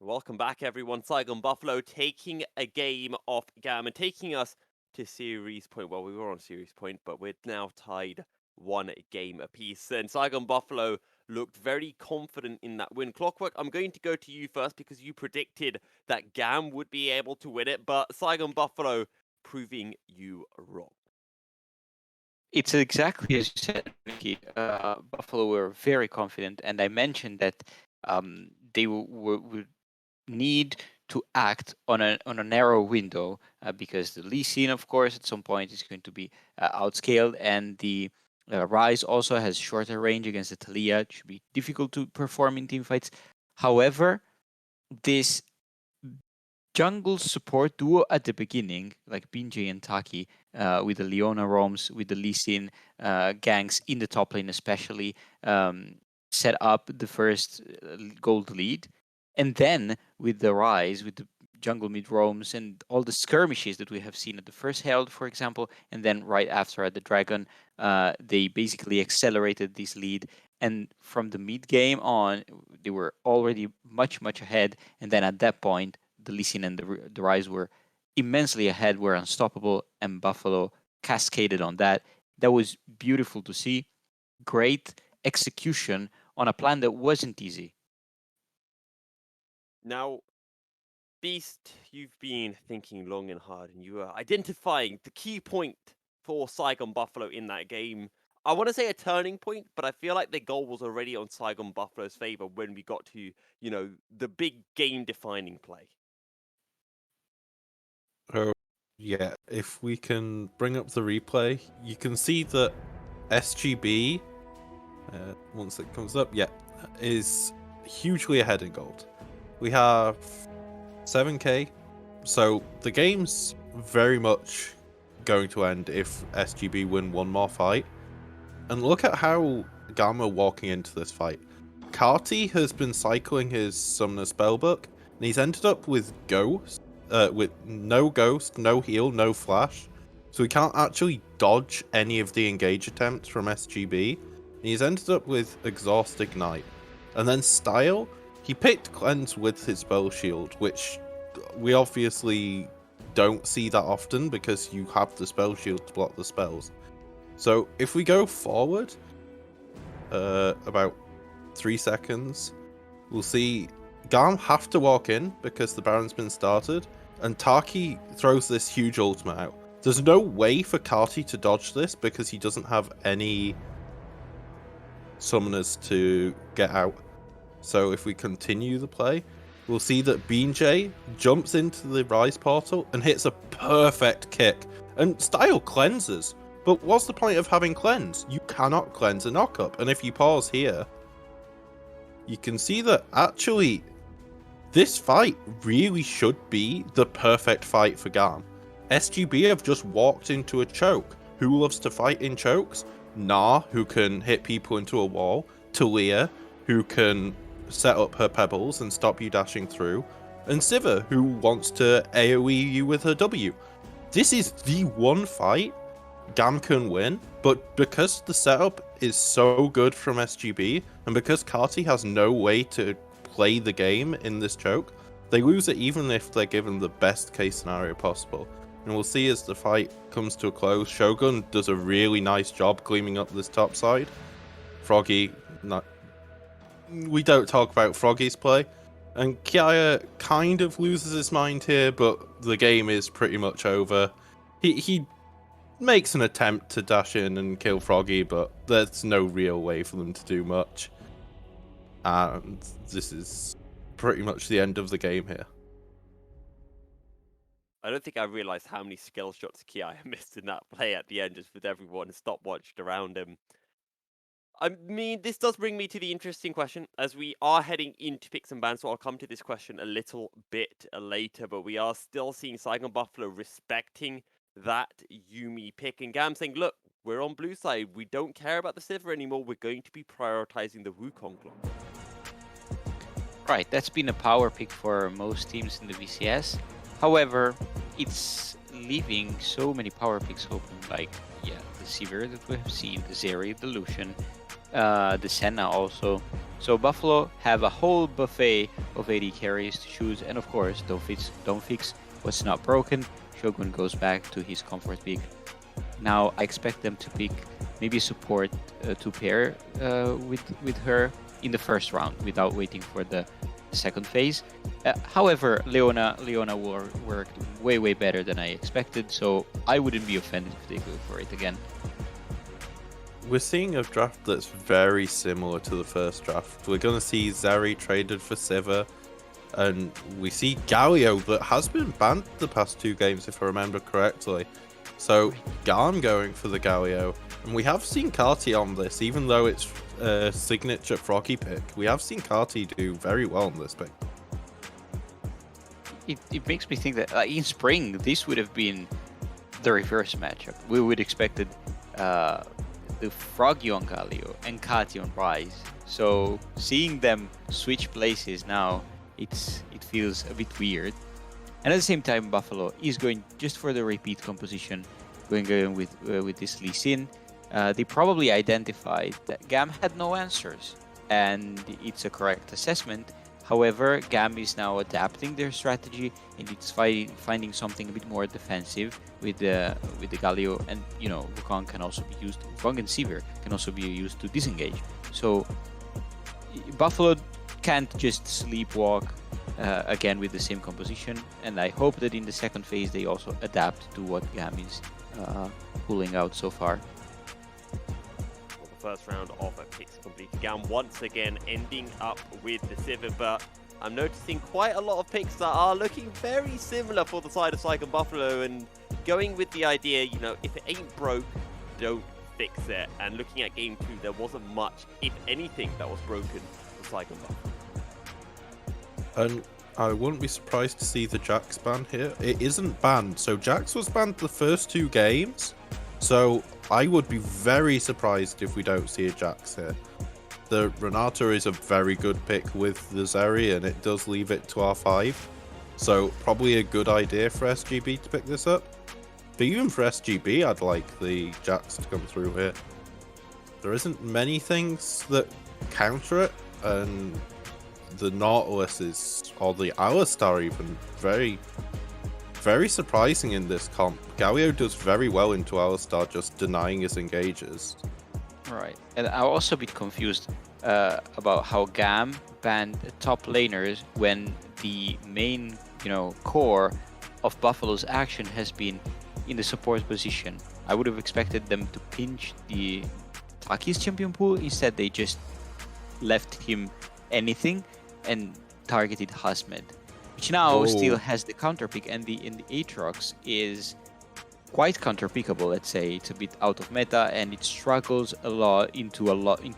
Welcome back, everyone. Saigon Buffalo taking a game off GAM and taking us to series point. Well, we were on series point, but we're now tied 1 game apiece. And Saigon Buffalo looked very confident in that win. Clockwork, I'm going to go to you first because you predicted that GAM would be able to win it, but Saigon Buffalo proving you wrong. It's exactly as you said, Ricky. Buffalo were very confident, and I mentioned that they would need to act on a narrow window because the Lee Sin, of course, at some point is going to be outscaled, and the Rise also has shorter range against the Talia. It should be difficult to perform in team fights. However, this jungle support duo at the beginning, like Binjay and Taki, with the Leona roams, with the Lee Sin ganks in the top lane especially, set up the first gold lead. And then with the Rise, with the jungle mid roams and all the skirmishes that we have seen at the first Herald, for example, and then right after at the Dragon, they basically accelerated this lead. And from the mid game on, they were already much, much ahead. And then at that point, the Lee Sin and the Rise were immensely ahead, were unstoppable, and Buffalo cascaded on that. That was beautiful to see. Great execution on a plan that wasn't easy. Now, Beast, you've been thinking long and hard, and you are identifying the key point for Saigon Buffalo in that game. I want to say a turning point, but I feel like the goal was already on Saigon Buffalo's favor when we got to, the big game-defining play. Oh, yeah. If we can bring up the replay, you can see that SGB, once it comes up, is hugely ahead in gold. We have 7k, so the game's very much going to end if SGB win one more fight. And look at how GAM are walking into this fight. Karti has been cycling his Summoner Spellbook, and he's ended up with Ghost, with no Ghost, no heal, no flash. So he can't actually dodge any of the engage attempts from SGB. And he's ended up with Exhaust Ignite. And then Style, he picked Cleanse with his Spell Shield, which we obviously don't see that often because you have the Spell Shield to block the spells. So if we go forward about 3 seconds, we'll see GAM have to walk in because the Baron's been started, and Taki throws this huge ultimate out. There's no way for Karti to dodge this because he doesn't have any summoners to get out. So if we continue the play, we'll see that Binjay jumps into the Rise portal and hits a perfect kick. And Style cleanses. But what's the point of having cleanse? You cannot cleanse a knockup. And if you pause here, you can see that actually this fight really should be the perfect fight for GAM. SGB have just walked into a choke. Who loves to fight in chokes? Nah, who can hit people into a wall. Talia, who can set up her pebbles and stop you dashing through. And Siva, who wants to AoE you with her W. This is the one fight GAM can win, but because the setup is so good from SGB, and because Karti has no way to play the game in this choke, they lose it even if they're given the best case scenario possible. And we'll see as the fight comes to a close, Shogun does a really nice job cleaning up this top side. Froggy, we don't talk about Froggy's play. And Kiaya kind of loses his mind here, but the game is pretty much over. He makes an attempt to dash in and kill Froggy, but there's no real way for them to do much. And this is pretty much the end of the game here. I don't think I realised how many skill shots Kiai missed in that play at the end, just with everyone stopwatched around him. I mean, this does bring me to the interesting question, as we are heading into picks and bans, so I'll come to this question a little bit later, but we are still seeing Saigon Buffalo respecting that Yuumi pick, and GAM saying, look, we're on blue side, we don't care about the Sivir anymore, we're going to be prioritizing the Wukong clock. Right, that's been a power pick for most teams in the VCS. However, it's leaving so many power picks open, like, the Sivir that we have seen, the Zeri, the Lucian, the Senna also. So Buffalo have a whole buffet of AD carries to choose, and of course, don't fix what's not broken. Shogun goes back to his comfort pick. Now I expect them to pick maybe support to pair with her in the first round without waiting for the second phase. However, Leona worked way better than I expected, so I wouldn't be offended if they go for it again. We're seeing a draft that's very similar to the first draft. We're going to see Zeri traded for Sivir, and we see Galio that has been banned the past 2 games, if I remember correctly. So GAM going for the Galio, and we have seen Carti on this, even though it's a signature Froggy pick. We have seen Carti do very well on this pick. It makes me think that in spring this would have been the reverse matchup. We would expected the Froggy on Galio and Carti on Rise. So seeing them switch places now, it feels a bit weird. And at the same time, Buffalo is going just for the repeat composition, going with this Lee Sin. They probably identified that GAM had no answers, and it's a correct assessment. However, GAM is now adapting their strategy, and it's finding something a bit more defensive with the Galio, and Wukong can also be used. Wukong and Sivir can also be used to disengage. So Buffalo can't just sleepwalk again with the same composition, and I hope that in the second phase they also adapt to what GAM is pulling out so far. First round of picks complete. GAM once again ending up with the Sivir, but I'm noticing quite a lot of picks that are looking very similar for the side of Saigon Buffalo, and going with the idea, if it ain't broke, don't fix it. And looking at game 2, there wasn't much, if anything, that was broken for Saigon Buffalo. And I wouldn't be surprised to see the Jax ban here. It isn't banned, so Jax was banned the first 2 games, so I would be very surprised if we don't see a Jax here. The Renata is a very good pick with the Zeri, and it does leave it to R5. So probably a good idea for SGB to pick this up. But even for SGB, I'd like the Jax to come through here. There isn't many things that counter it, and the Nautilus is, or the Alistar even, very surprising in this comp. Galio does very well into Alistar, just denying his engages. Right, and I'm also a bit confused about how GAM banned top laners when the main, core of Buffalo's action has been in the support position. I would have expected them to pinch the Taki's champion pool. Instead, they just left him anything and targeted Hasmed, which now still has the counter pick, and the Aatrox is quite counterpickable. Let's say it's a bit out of meta, and it struggles a lot into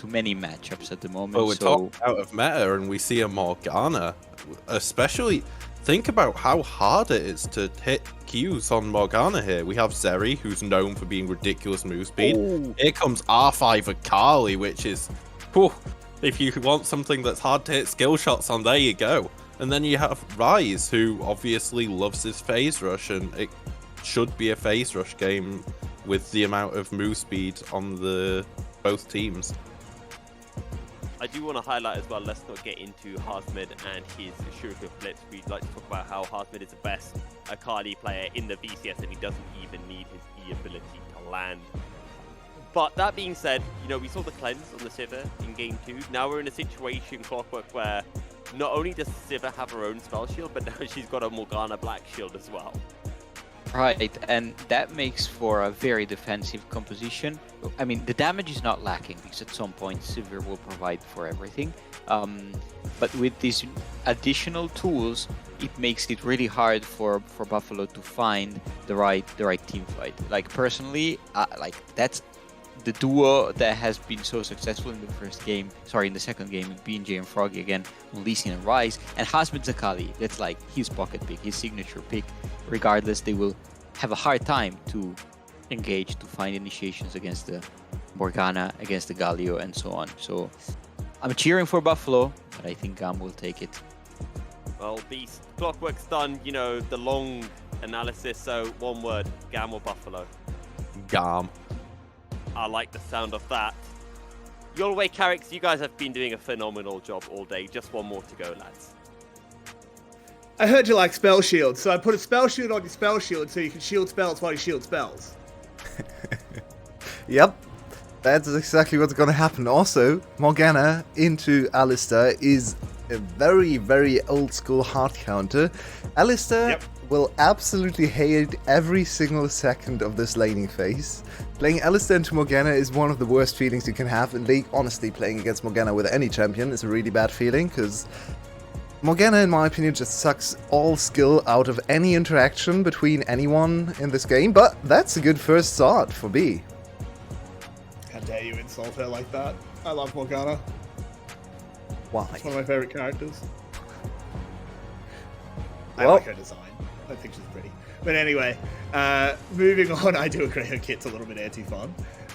many matchups at the moment. Well, we're talking out of meta, and we see a Morgana. Especially, think about how hard it is to hit Qs on Morgana here. We have Zeri, who's known for being ridiculous move speed. Here comes R5 Akali, which is, if you want something that's hard to hit skill shots on, there you go. And then you have Rise, who obviously loves his phase rush, and it should be a phase rush game with the amount of move speed on both teams. I do want to highlight as well, let's not get into Hasmed and his Shuriken Blitz. We'd like to talk about how Hasmed is the best Akali player in the VCS, and he doesn't even need his E ability to land. But that being said, we saw the cleanse on the Sivir in game 2. Now we're in a situation, Clockwork, where not only does Sivir have her own spell shield, but now she's got a Morgana Black shield as well. Right, and that makes for a very defensive composition. I mean, the damage is not lacking, because at some point Sivir will provide for everything. But with these additional tools, it makes it really hard for Buffalo to find the right team fight. Like, personally, that's the duo that has been so successful in the second game, with BNJ and Froggy again, on Lee Sin and Rise, and Hasmed Akali. That's like his pocket pick, his signature pick. Regardless, they will have a hard time to engage, to find initiations against the Morgana, against the Galio, and so on. So I'm cheering for Buffalo, but I think GAM will take it. Well, Beast, Clockwork's done, the long analysis, so one word, GAM or Buffalo? GAM. I like the sound of that. Your way, Carrix, you guys have been doing a phenomenal job all day. Just one more to go, lads. I heard you like spell shield, so I put a spell shield on your spell shield so you can shield spells while you shield spells. Yep, that's exactly what's gonna happen. Also, Morgana into Alistar is a very, very old school hard counter. Alistar will absolutely hate every single second of this laning phase. Playing Alistar into Morgana is one of the worst feelings you can have in League. Honestly, playing against Morgana with any champion is a really bad feeling, because Morgana, in my opinion, just sucks all skill out of any interaction between anyone in this game, but that's a good first start for B. How dare you insult her like that? I love Morgana. Why? It's one of my favorite characters. I Well- like her design. I think she's pretty. But anyway, moving on, I do agree her kit's a little bit anti-fun.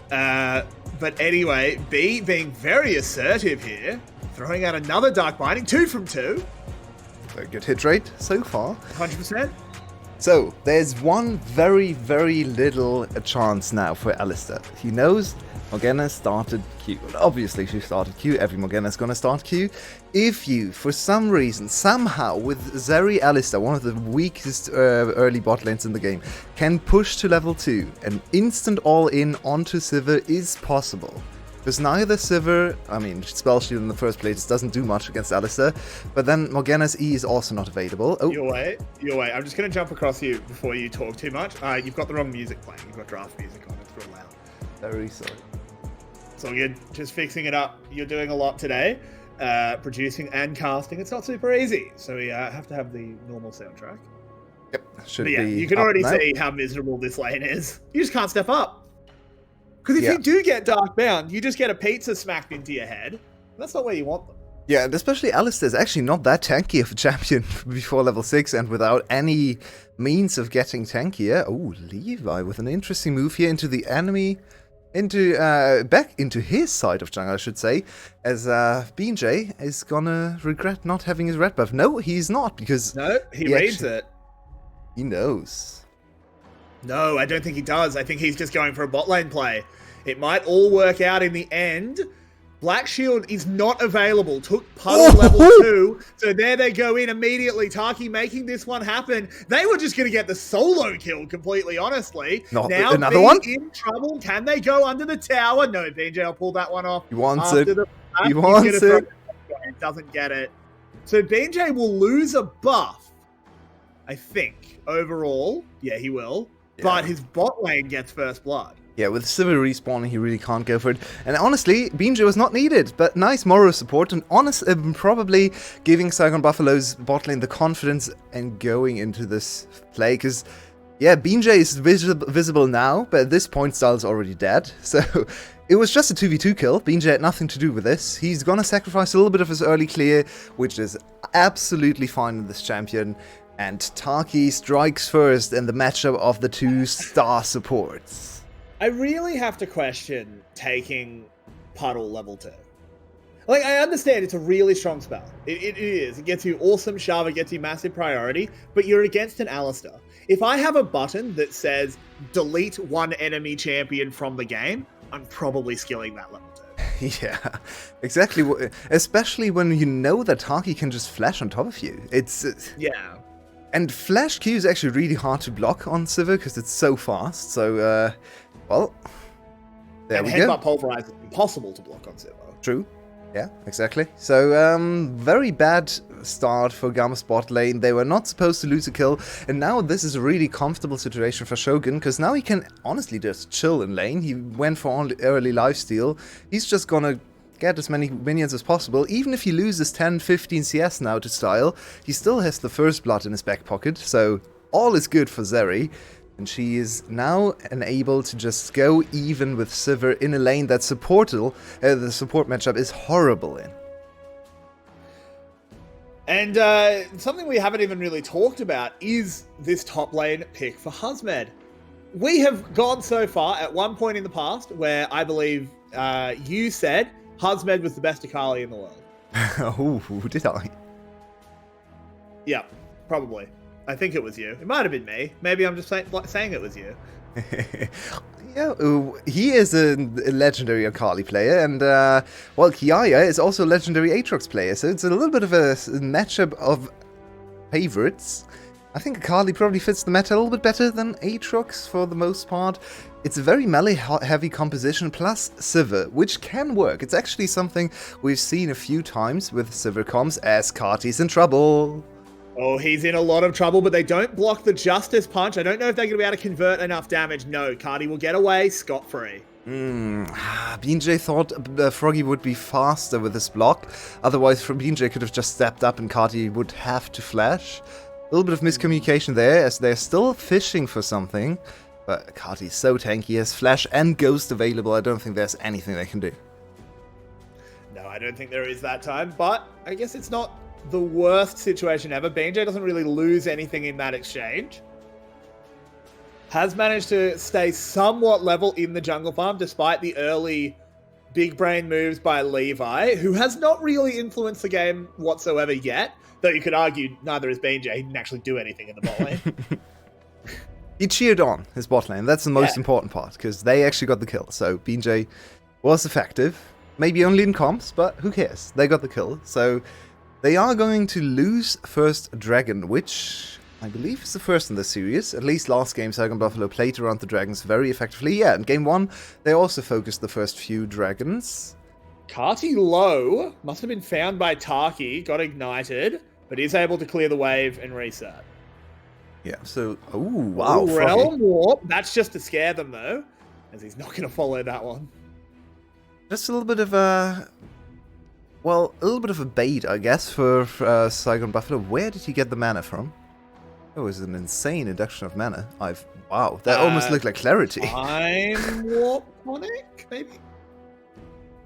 But anyway, B being very assertive here, throwing out another Dark Binding, 2 from 2, Very good hit rate so far. 100%. So, there's one very, very little chance now for Alistar. He knows Morgana started Q. Obviously, she started Q. Every Morgana's gonna start Q. If you, for some reason, somehow, with Zeri Alistar, one of the weakest early bot lanes in the game, can push to level 2, an instant all-in onto Sivir is possible. Because neither Sivir, I mean, Spell Shield in the first place doesn't do much against Alistar, but then Morgana's E is also not available. Oh, Your way. I'm just going to jump across you before you talk too much. You've got the wrong music playing. You've got draft music on. It's real loud. very sorry. It's all good. Just fixing it up. You're doing a lot today. Producing and casting. It's not super easy. So we have to have the normal soundtrack. Yep, should But yeah, be you can up already now. see how miserable this lane is. You just can't step up. Because if Yeah. you do get Dark Bound, you just get a pizza smacked into your head. That's not where you want them. Yeah, and especially Alistar is actually not that tanky of a champion before level 6 and without any means of getting tankier. Oh, Levi with an interesting move here into the enemy, back into his side of jungle, I should say, as BJ is gonna regret not having his red buff. No, he's not, because No, he reads it. he knows. No, I don't think he does. I think he's just going for a bot lane play. It might all work out in the end. Black Shield is not available. Took puddle level 2. So there they go in immediately. Taki making this one happen. They were just going to get the solo kill, completely honestly. Not now another B one? in trouble. Can they go under the tower? No, BJ will pull that one off. He wants After it. the fact, He he's wants gonna throw it. Doesn't get it. So BJ will lose a buff, I think, overall. Yeah, he will. But his bot lane gets first blood. Yeah, with Sivir respawning, he really can't go for it. And honestly, Binjo was not needed, but nice Moro support and probably giving Saigon Buffalo's bot lane the confidence and going into this play, because, yeah, Binjo is visible now, but at this point, Styles already dead, so it was just a 2v2 kill. Binjo had nothing to do with this. He's gonna sacrifice a little bit of his early clear, which is absolutely fine with this champion, and Taki strikes first in the matchup of the two star supports. I really have to question taking Puddle level 2. Like, I understand it's a really strong spell. It is. It gets you awesome shove, it gets you massive priority, but you're against an Alistar. If I have a button that says delete one enemy champion from the game, I'm probably skilling that level 2. Yeah, exactly. Especially when you know that Taki can just flash on top of you. Yeah. And flash Q is actually really hard to block on Sivir because it's so fast. So, well, there And we go. Headbutt Pulverize is impossible to block on Cerberus. True. Yeah, exactly. So, very bad start for GAM's bot lane. They were not supposed to lose a kill, and now this is a really comfortable situation for Shogun, because now he can honestly just chill in lane. He went for early lifesteal. He's just gonna get as many minions as possible. Even if he loses 10-15 CS now to Style, he still has the first blood in his back pocket, so all is good for Zeri. And she is now enabled to just go even with Sivir in a lane that the support matchup is horrible in. And something we haven't even really talked about is this top lane pick for Husmed. We have gone so far at one point in the past where I believe you said Husmed was the best Akali in the world. Oh, did I? Yeah, probably. I think it was you. It might have been me. Maybe I'm just saying it was you. Yeah, he is a legendary Akali player, and well, Kiaya is also a legendary Aatrox player, so it's a little bit of a matchup of favorites. I think Akali probably fits the meta a little bit better than Aatrox for the most part. It's a very melee-heavy composition plus Sivir, which can work. It's actually something we've seen a few times with Sivir comms as Carti's in trouble. Oh, he's in a lot of trouble, but they don't block the Justice Punch. I don't know if they're going to be able to convert enough damage. No, Carti will get away scot-free. BJ thought Froggy would be faster with this block. Otherwise, BJ could have just stepped up and Carti would have to flash. A little bit of miscommunication there, as they're still fishing for something. But Carti's so tanky, he has Flash and Ghost available. I don't think there's anything they can do. No, I don't think there is that time, but I guess it's not the worst situation ever. BJ doesn't really lose anything in that exchange. Has managed to stay somewhat level in the jungle farm, despite the early big brain moves by Levi, who has not really influenced the game whatsoever yet. Though you could argue neither is BJ. He didn't actually do anything in the bot lane. He cheered on his bot lane. That's the most important part, because they actually got the kill. So BJ was effective. Maybe only in comps, but who cares? They got the kill. So they are going to lose first dragon, which I believe is the first in this series. At least last game, Saigon Buffalo played around the dragons very effectively. Yeah, in game 1, they also focused the first few dragons. Carti low must have been found by Taki, got ignited, but is able to clear the wave and reset. Yeah, so... Oh, wow. Realm Warp. That's just to scare them, though, as he's not going to follow that one. Just a little bit of a... Well, a little bit of a bait, I guess, for Saigon Buffalo. Where did he get the mana from? It was an insane induction of mana. Wow, that almost looked like Clarity. Time Warp Tonic, maybe?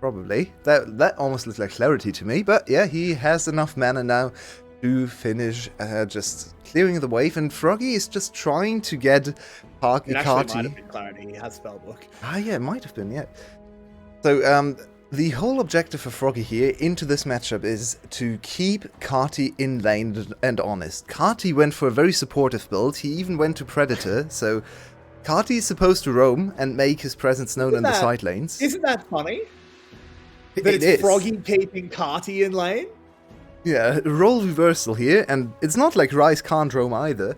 Probably. That almost looked like Clarity to me. But yeah, he has enough mana now to finish just clearing the wave. And Froggy is just trying to get Carti. It actually might have been Clarity. He has Spellbook. Ah, yeah, it might have been, yeah. So, the whole objective for Froggy here into this matchup is to keep Carti in lane and honest. Carti went for a very supportive build. He even went to Predator, so Carti is supposed to roam and make his presence known in the side lanes. Isn't that funny? That It it's is. Froggy keeping Carti in lane? Yeah, role reversal here, and it's not like Rice can't roam either.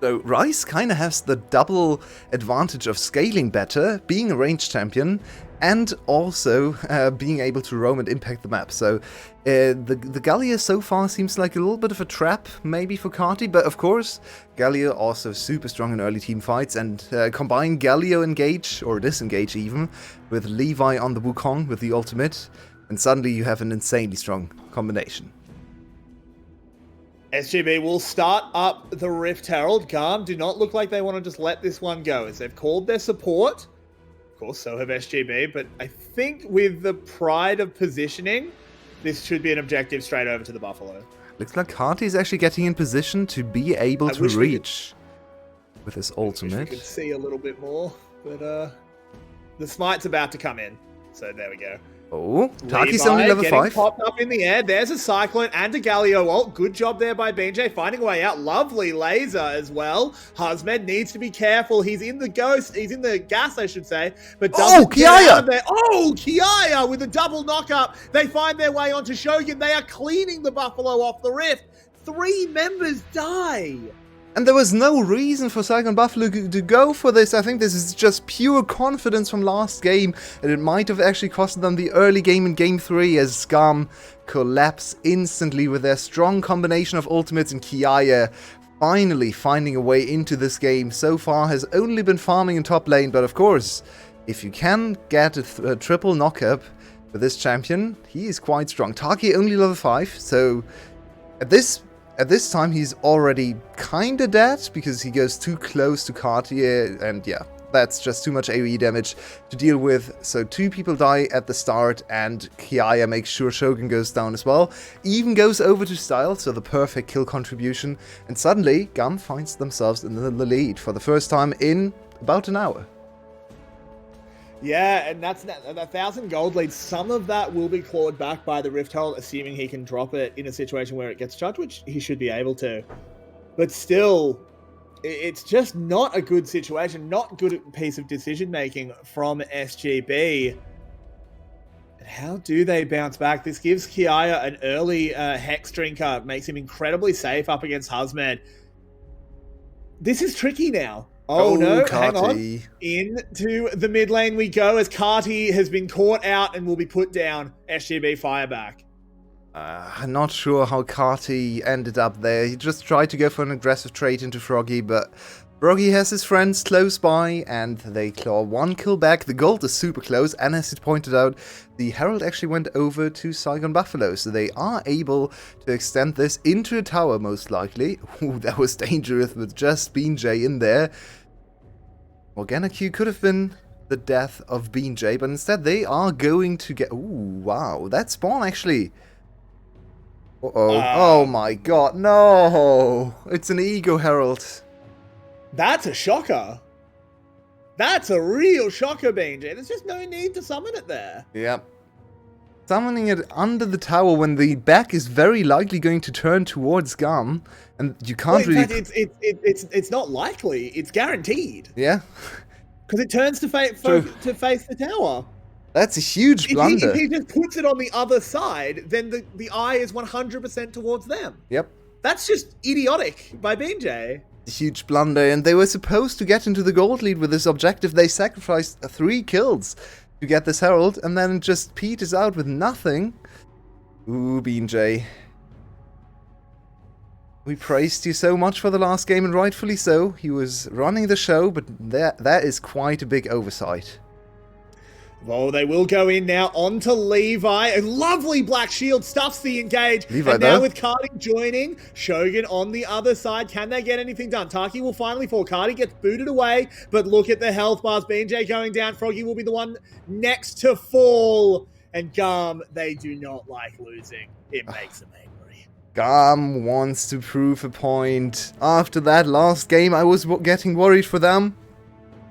So Rice kind of has the double advantage of scaling better, being a ranged champion, and also being able to roam and impact the map. So the Gallia so far seems like a little bit of a trap, maybe for Carti, but of course, Gallia also super strong in early team fights, and combine Galio engage, or disengage even, with Levi on the Wukong with the ultimate, and suddenly you have an insanely strong combination. SGB will start up the Rift Herald. GAM do not look like they want to just let this one go, as they've called their support. Of course, so have SGB, but I think with the pride of positioning, this should be an objective straight over to the Buffalo. Looks like Carti is actually getting in position to be able to reach with his ultimate. We could see a little bit more, but the smite's about to come in, so there we go. Oh, Taki's only level 5. Popped up in the air. There's a Cyclone and a Galio ult. Good job there by BJ, finding a way out. Lovely laser as well. Husmed needs to be careful. He's in the ghost. He's in the gas, I should say. But doesn't get out of there. Oh, Kiaya with a double knockup. They find their way onto Shogun. They are cleaning the Buffalo off the rift. 3 members die. And there was no reason for Saigon Buffalo to go for this. I think this is just pure confidence from last game. And it might have actually cost them the early game in game 3 as GAM collapse instantly with their strong combination of ultimates, and Kiaya finally finding a way into this game. So far has only been farming in top lane, but of course, if you can get a triple knockup with this champion, he is quite strong. Taki only level 5, so at this time, he's already kinda dead, because he goes too close to Cartier, and yeah, that's just too much AoE damage to deal with. So 2 people die at the start, and Kiaya makes sure Shogun goes down as well. Even goes over to Style, so the perfect kill contribution. And suddenly, GAM finds themselves in the lead for the first time in about an hour. Yeah, and that's 1,000 gold lead. Some of that will be clawed back by the Rift Herald, assuming he can drop it in a situation where it gets charged, which he should be able to. But still, it's just not a good situation, not good piece of decision-making from SGB. How do they bounce back? This gives Kiaya an early Hex Drinker, makes him incredibly safe up against Husman. This is tricky now. Oh no, hang on. Into the mid lane we go as Carty has been caught out and will be put down. SGB fire back. I'm not sure how Carty ended up there. He just tried to go for an aggressive trade into Froggy, but Froggy has his friends close by, and they claw one kill back. The gold is super close, and as it pointed out, the Herald actually went over to Saigon Buffalo, so they are able to extend this into a tower, most likely. Ooh, that was dangerous with just Bean J in there. Morgana Q could have been the death of Bean J, but instead they are going to get... Ooh, wow, that spawn actually... Uh-oh. Oh my god, no! It's an Ego Herald. That's a shocker. That's a real shocker, BJ. There's just no need to summon it there. Yep. Summoning it under the tower when the back is very likely going to turn towards GAM, and you can't really... Fact, it's not likely. It's guaranteed. Yeah. Because it turns to face the tower. That's a huge blunder. If he just puts it on the other side, then the eye is 100% towards them. Yep. That's just idiotic by BJ. A huge blunder, and they were supposed to get into the gold lead with this objective. They sacrificed 3 kills to get this Herald, and then just peters out with nothing. Ooh, Bean J. We praised you so much for the last game, and rightfully so. He was running the show, but that is quite a big oversight. Well, they will go in now onto Levi. A lovely black shield stuffs the engage. Levi, and now though, with Cardi joining, Shogun on the other side. Can they get anything done? Taki will finally fall. Cardi gets booted away, but look at the health bars. BJ going down. Froggy will be the one next to fall. And GAM, they do not like losing. It makes them angry. GAM wants to prove a point. After that last game, I was getting worried for them.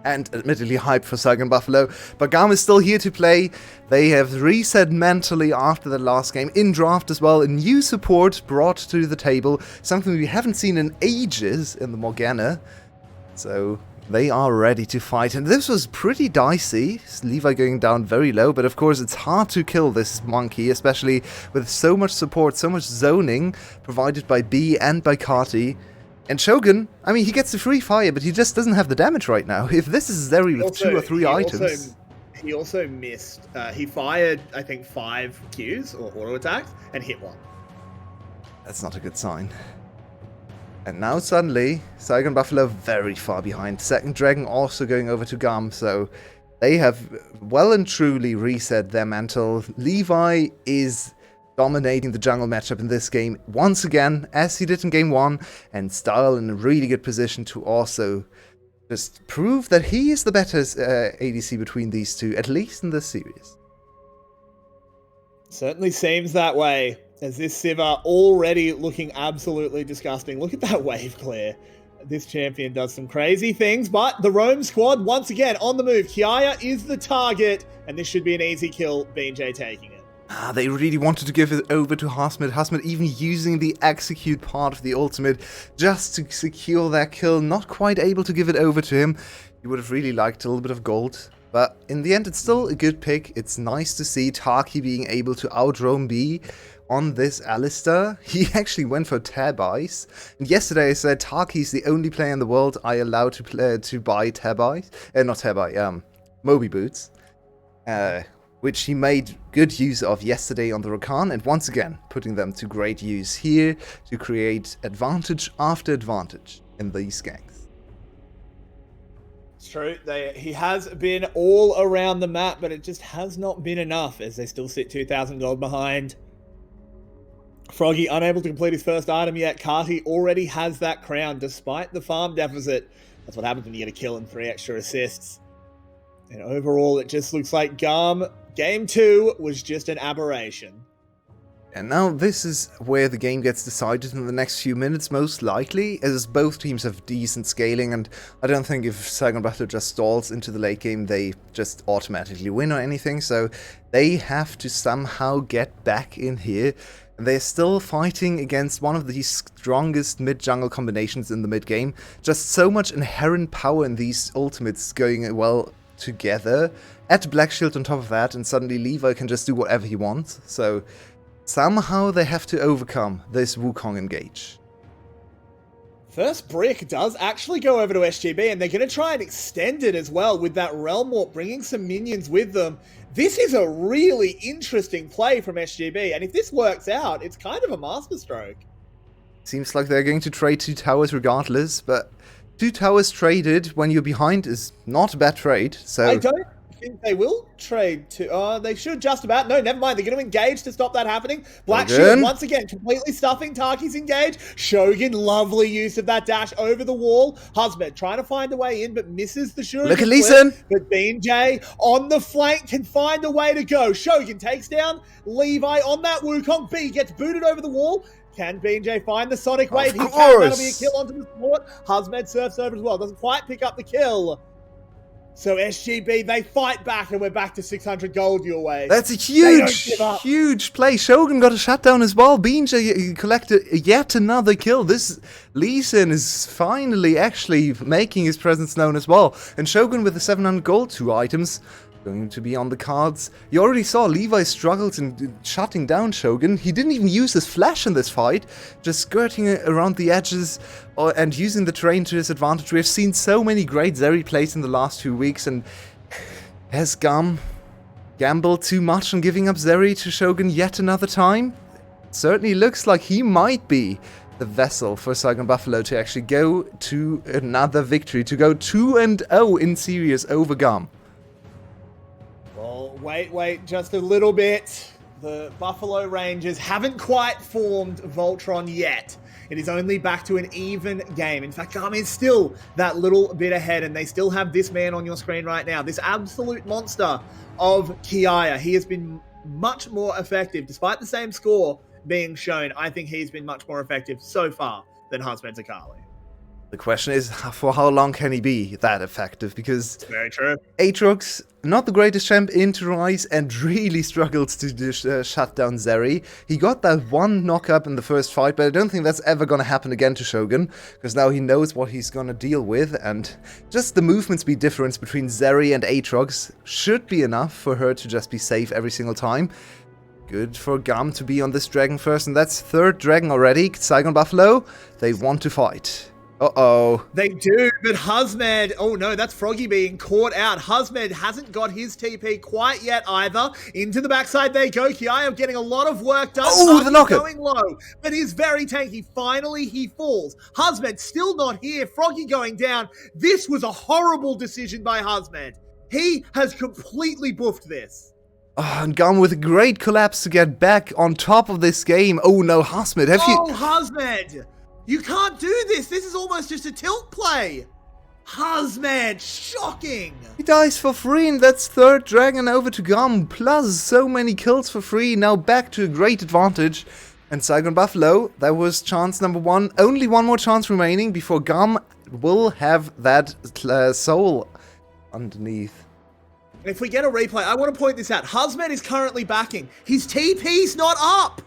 And admittedly hyped for Saigon Buffalo, but GAM is still here to play. They have reset mentally after the last game, in draft as well, a new support brought to the table, something we haven't seen in ages in the Morgana. So they are ready to fight, and this was pretty dicey. Levi going down very low, but of course it's hard to kill this monkey, especially with so much support, so much zoning provided by B and by Carty. And Shogun, I mean, he gets the free fire, but he just doesn't have the damage right now. If this is Zeri with 2 or 3 items... He also missed... he fired, I think, 5 Qs, or auto attacks, and hit 1. That's not a good sign. And now suddenly, Saigon Buffalo very far behind. Second Dragon also going over to GAM, so they have well and truly reset their mantle. Levi is dominating the jungle matchup in this game once again, as he did in game 1, and Style in a really good position to also just prove that he is the better ADC between these two, at least in this series. Certainly seems that way, as this Sivir already looking absolutely disgusting. Look at that wave clear. This champion does some crazy things, but the Rome squad once again on the move. Kiaya is the target, and this should be an easy kill, BJ taking it. They really wanted to give it over to Hasmid. Hasmid even using the execute part of the ultimate just to secure that kill. Not quite able to give it over to him. He would have really liked a little bit of gold. But in the end, it's still a good pick. It's nice to see Taki being able to out-roam B on this Alistar. He actually went for Tab Ice. And yesterday I said Taki's the only player in the world I allow to buy Tab Ice. Not Tab Ice, Moby Boots. Which he made good use of yesterday on the Rakan, and once again putting them to great use here to create advantage after advantage in these ganks. It's true, he has been all around the map, but it just has not been enough, as they still sit 2,000 gold behind. Froggy unable to complete his first item yet. Carty already has that crown despite the farm deficit. That's what happens when you get a kill and 3 extra assists. And overall, it just looks like GAM Game 2 was just an aberration. And now this is where the game gets decided in the next few minutes, most likely, as both teams have decent scaling, and I don't think if Saigon Buffalo just stalls into the late game, they just automatically win or anything, so they have to somehow get back in here. And they're still fighting against one of the strongest mid-jungle combinations in the mid-game. Just so much inherent power in these ultimates going, well, together. Add Black Shield on top of that, and suddenly Levi can just do whatever he wants. So somehow they have to overcome this Wukong engage. First brick does actually go over to SGB, and they're going to try and extend it as well with that Realm Warp, bringing some minions with them. This is a really interesting play from SGB, and if this works out, it's kind of a masterstroke. Seems like they're going to trade 2 towers regardless, but 2 towers traded when you're behind is not a bad trade, so... I don't think they will trade to... they should just about. No, never mind. They're going to engage to stop that happening. Black Shield, once again, completely stuffing Taki's engage. Shogun, lovely use of that dash over the wall. Husband trying to find a way in, but misses the Shogun. Look at Lee Sin! But BJ on the flank can find a way to go. Shogun takes down Levi on that Wukong. B gets booted over the wall. Can BJ find the Sonic Wave? He can. That'll be a kill onto the support. Husmed surfs over as well. Doesn't quite pick up the kill. So SGB, they fight back, and we're back to 600 gold your way. That's a huge play. Shogun got a shutdown as well. BJ collected yet another kill. This Lee Sin is finally actually making his presence known as well. And Shogun with the 700 gold, 2 items going to be on the cards. You already saw Levi struggled in shutting down Shogun. He didn't even use his flash in this fight, just skirting around the edges and using the terrain to his advantage. We have seen so many great Zeri plays in the last 2 weeks, and has GAM gambled too much on giving up Zeri to Shogun yet another time? It certainly looks like he might be the vessel for Saigon Buffalo to actually go to another victory, to go 2-0 in series over GAM. Well, wait, just a little bit. The Buffalo Rangers haven't quite formed Voltron yet. It is only back to an even game. In fact, GAM is still that little bit ahead, and they still have this man on your screen right now, this absolute monster of Kiaya. He has been much more effective, despite the same score being shown. I think he's been much more effective so far than Husband Zakali. The question is, for how long can he be that effective? Because it's very true. Aatrox, not the greatest champ into Rise, and really struggled to shut down Zeri. He got that one knock-up in the first fight, but I don't think that's ever going to happen again to Shogun, because now he knows what he's going to deal with, and just the movement speed difference between Zeri and Aatrox should be enough for her to just be safe every single time. Good for GAM to be on this dragon first, and that's 3rd dragon already. Saigon Buffalo, they want to fight. Uh-oh. They do, but Husmed, oh no, that's Froggy being caught out. Husmed hasn't got his TP quite yet either. Into the backside they go. Kiaya getting a lot of work done. Oh, the knocker. Going low, but he's very tanky. Finally, he falls. Husmed still not here. Froggy going down. This was a horrible decision by Husmed. He has completely buffed this. Oh, and GAM with a great collapse to get back on top of this game. Oh no, Husmed, have you... Oh, Husmed! You can't do this! This is almost just a tilt play! Husmed, shocking! He dies for free, and that's 3rd dragon over to GAM, plus so many kills for free, now back to a great advantage. And Saigon Buffalo, that was chance number 1. Only one more chance remaining before GAM will have that soul underneath. If we get a replay, I want to point this out. Husmed is currently backing. His TP's not up!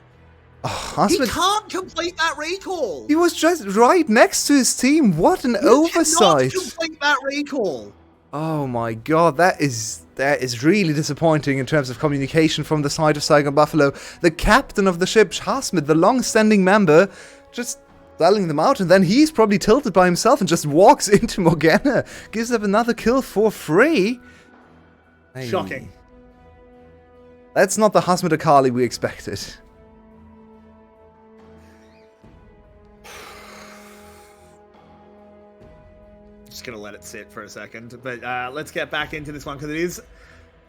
He can't complete that recall. He was just right next to his team. What an oversight! He cannot complete that recall. Oh my god, that is really disappointing in terms of communication from the side of Saigon Buffalo. The captain of the ship, Husmed, the long-standing member, just selling them out, and then he's probably tilted by himself and just walks into Morgana, gives up another kill for free. Hey. Shocking. That's not the Husmed Akali we expected. Just gonna let it sit for a second, but let's get back into this one because it is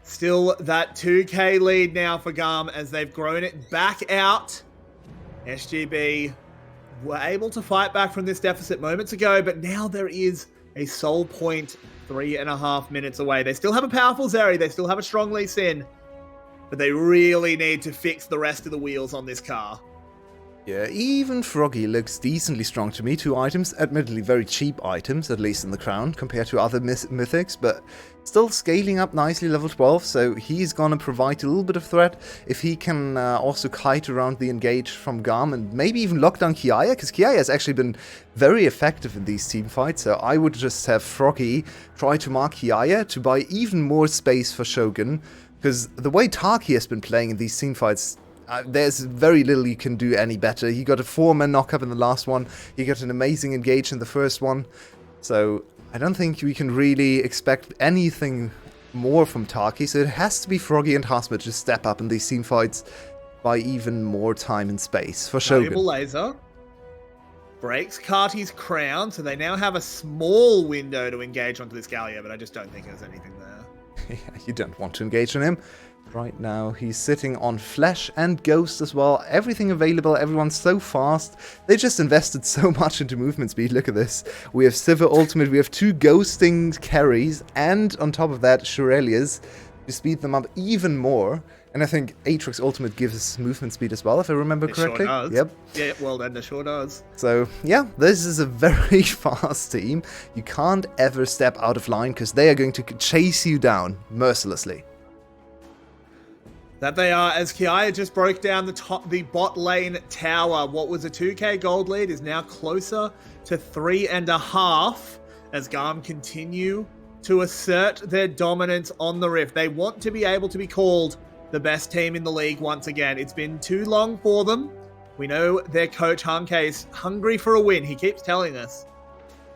still that 2k lead now for GAM as they've grown it back out. SGB were able to fight back from this deficit moments ago, but now there is a soul point 3.5 minutes away. They still have a powerful Zeri, they still have a strong Lee Sin, but they really need to fix the rest of the wheels on this car. Yeah, even Froggy looks decently strong to me. 2 items, admittedly very cheap items, at least in the crown, compared to other mythics, but still scaling up nicely, level 12, so he's gonna provide a little bit of threat if he can also kite around the engage from GAM and maybe even lock down Kiaya, because Kiaya has actually been very effective in these team fights, so I would just have Froggy try to mark Kiaya to buy even more space for Shogun, because the way Taki has been playing in these team fights, there's very little you can do any better. He got a 4-man knock-up in the last one. He got an amazing engage in the first one. So I don't think we can really expect anything more from Taki. So it has to be Froggy and Hasmid to step up in these team fights by even more time and space for Shogun. Valuable laser breaks Carty's crown, so they now have a small window to engage onto this Gallia, but I just don't think there's anything there. Yeah, you don't want to engage on him. Right now, he's sitting on Flash and Ghost as well. Everything available, everyone's so fast. They just invested so much into movement speed. Look at this. We have Sivir Ultimate, we have 2 ghosting carries, and on top of that, Shurelias to speed them up even more. And I think Aatrox Ultimate gives us movement speed as well, if I remember correctly. Sure does. Yep. Yeah, well then, it sure does. So, yeah, this is a very fast team. You can't ever step out of line, because they are going to chase you down mercilessly. That they are, as Kiaya just broke down the bot lane tower. What was a 2k gold lead is now closer to 3.5 as GAM continue to assert their dominance on the Rift. They want to be able to be called the best team in the league once again. It's been too long for them. We know their coach Hanke is hungry for a win. He keeps telling us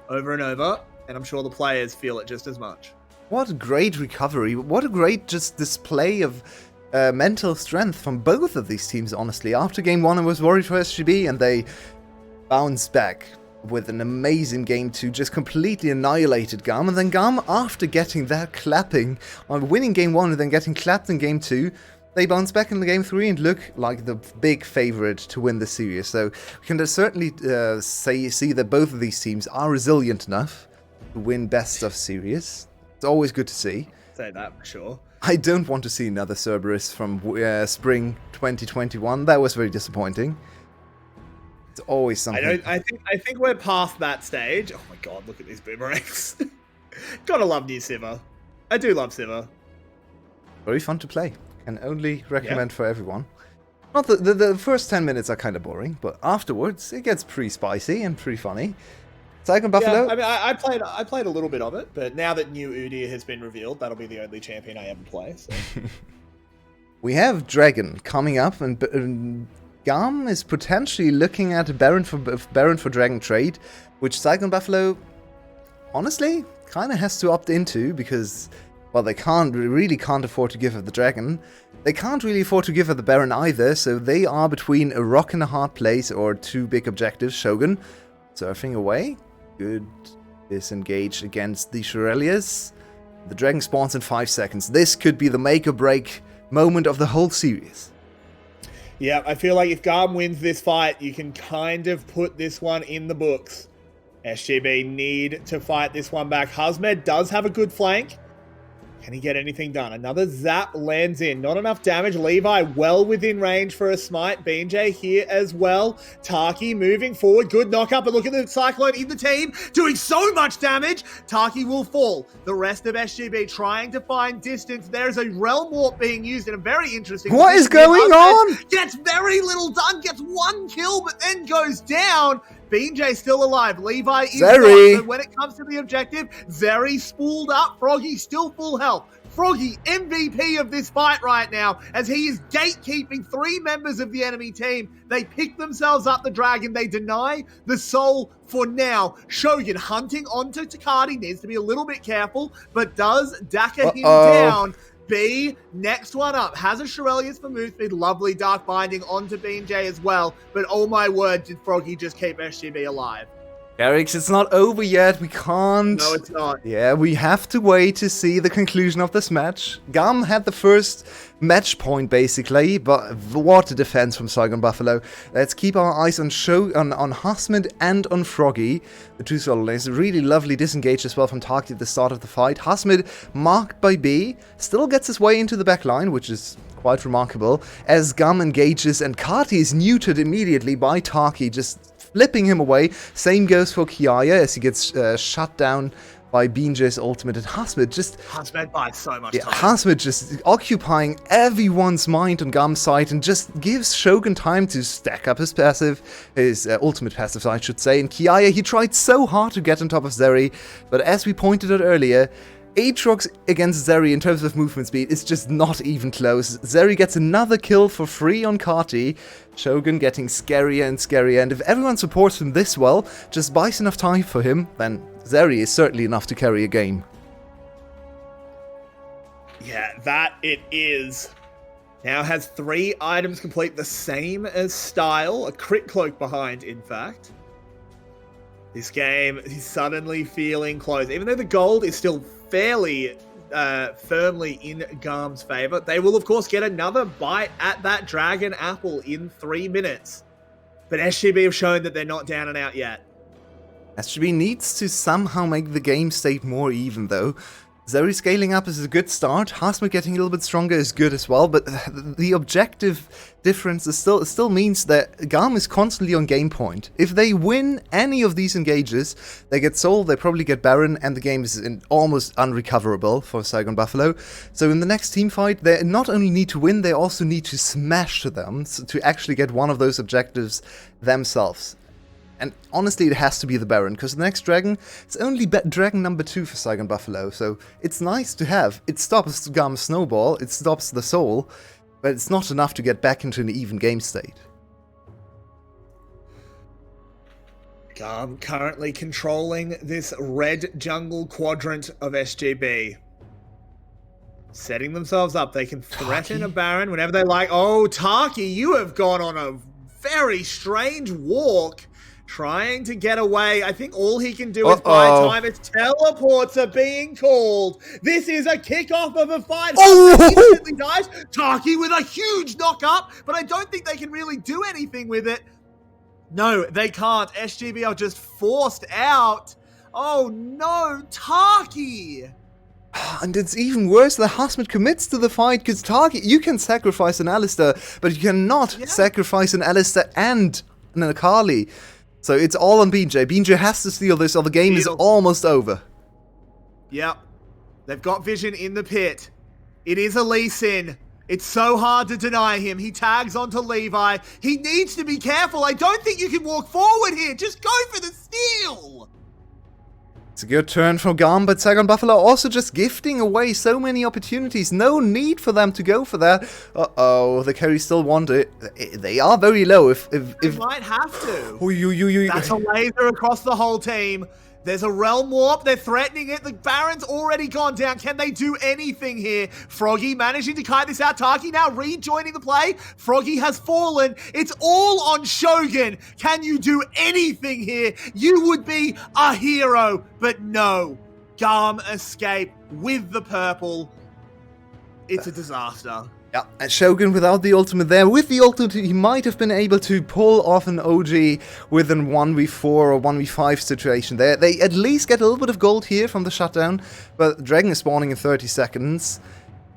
over and over, and I'm sure the players feel it just as much. What a great recovery. What a great just display of mental strength from both of these teams, honestly. After game 1, I was worried for SGB, and they bounced back with an amazing game 2, just completely annihilated GAM. And then GAM, after getting that clapping on winning game 1 and then getting clapped in game 2, they bounce back in the game 3 and look like the big favorite to win the series. So we can certainly see that both of these teams are resilient enough to win best of series. It's always good to see. Say that for sure. I don't want to see another Cerberus from spring 2021. That was very disappointing. It's always something. I think we're past that stage. Oh my god, look at these boomerangs. Gotta love new Sivir. I do love Sivir. Very fun to play. Can only recommend for everyone. Not the first 10 minutes are kind of boring, but afterwards it gets pretty spicy and pretty funny. Saigon Buffalo? Yeah, I mean, I played a little bit of it, but now that new Udyr has been revealed, that'll be the only champion I ever play. So. We have Dragon coming up, and GAM is potentially looking at a Baron for Dragon trade, which Saigon Buffalo, honestly, kind of has to opt into, because, well, they really can't afford to give up the Dragon. They can't really afford to give up the Baron either, so they are between a rock and a hard place or 2 big objectives. Shogun surfing away. Good disengage against the Shurelias. The Dragon spawns in 5 seconds. This could be the make or break moment of the whole series. Yeah, I feel like if GAM wins this fight, you can kind of put this one in the books. SGB need to fight this one back. Hasmed does have a good flank. Can he get anything done? Another zap lands in. Not enough damage. Levi well within range for a smite. BJ here as well. Taki moving forward. Good knockup. But look at the Cyclone in the team. Doing so much damage. Taki will fall. The rest of SGB trying to find distance. There's a Realm Warp being used in a very interesting What is going on? Gets very little done. Gets 1 kill, but then goes down. BJ still alive. Levi is not. So when it comes to the objective, Zeri spooled up. Froggy still full health. Froggy, MVP of this fight right now, as he is gatekeeping 3 members of the enemy team. They pick themselves up the dragon. They deny the soul for now. Shogun hunting onto Takati. Needs to be a little bit careful, but does Daka him down. B, next one up, has a Shurelius for move speed, lovely Dark Binding onto BJ as well, but oh my word, did Froggy just keep SGB alive? Eric, it's not over yet, we can't. No, it's not. Yeah, we have to wait to see the conclusion of this match. GAM had the first match point, basically, but what a defense from Saigon Buffalo. Let's keep our eyes on Hasmid and on Froggy. The 2 solo lanes, really lovely disengage as well from Taki at the start of the fight. Hasmid, marked by B, still gets his way into the back line, which is quite remarkable, as GAM engages and Kati is neutered immediately by Taki, just flipping him away. Same goes for Kiaya as he gets shut down by Binje's ultimate, and Hasmed buys so much time. Hasmed just occupying everyone's mind on GAM's side and just gives Shogun time to stack up his ultimate passive, I should say. And Kiaya, he tried so hard to get on top of Zeri, but as we pointed out earlier, Aatrox against Zeri in terms of movement speed is just not even close. Zeri gets another kill for free on Kati. Shogun getting scarier and scarier, and if everyone supports him this well, just buys enough time for him, then Zeri is certainly enough to carry a game. Yeah, that it is. Now has 3 items complete, the same as Style, a crit cloak behind, in fact. This game, he's suddenly feeling close. Even though the gold is still fairly firmly in GAM's favor, they will, of course, get another bite at that Dragon Apple in 3 minutes. But SGB have shown that they're not down and out yet. SGB needs to somehow make the game state more even, though. Zeri scaling up is a good start. Hasmed getting a little bit stronger is good as well, but the objective difference is still means that GAM is constantly on game point. If they win any of these engages, they get Soul, they probably get Baron, and the game is almost unrecoverable for Saigon Buffalo. So in the next team fight, they not only need to win, they also need to smash them to actually get one of those objectives themselves. And honestly, it has to be the Baron, because the next Dragon, it's only Dragon number 2 for Saigon Buffalo, so it's nice to have. It stops GAM's snowball, it stops the Soul, but it's not enough to get back into an even game state. GAM currently controlling this red jungle quadrant of SGB. Setting themselves up, they can threaten a Baron whenever they like. Oh, Taki, you have gone on a very strange walk. Trying to get away. I think all he can do is buy time. Its teleports are being called. This is a kickoff of a fight. He instantly dies. Taki with a huge knock up, but I don't think they can really do anything with it. No, they can't. SGB are just forced out. Oh no, Taki! And it's even worse that Hasmed commits to the fight, because Taki, you can sacrifice an Alistar, but you cannot sacrifice an Alistar and an Akali. So it's all on Binje. Binje has to steal this or the game is almost over. Yep. They've got vision in the pit. It is a Lee Sin. It's so hard to deny him. He tags onto Levi. He needs to be careful. I don't think you can walk forward here. Just go for the steal. It's a good turn from GAM, but Saigon Buffalo also just gifting away so many opportunities. No need for them to go for that. Uh-oh, the carry still want it. They are very low. If they might have to. That's a laser across the whole team. There's a Realm Warp. They're threatening it. The Baron's already gone down. Can they do anything here? Froggy managing to kite this out. Taki now rejoining the play. Froggy has fallen. It's all on Shogun. Can you do anything here? You would be a hero. But no. GAM escape with the purple. It's a disaster. Yeah, and Shogun without the ultimate there. With the ultimate, he might have been able to pull off an OG with an 1v4 or 1v5 situation there. They at least get a little bit of gold here from the shutdown, but Dragon is spawning in 30 seconds.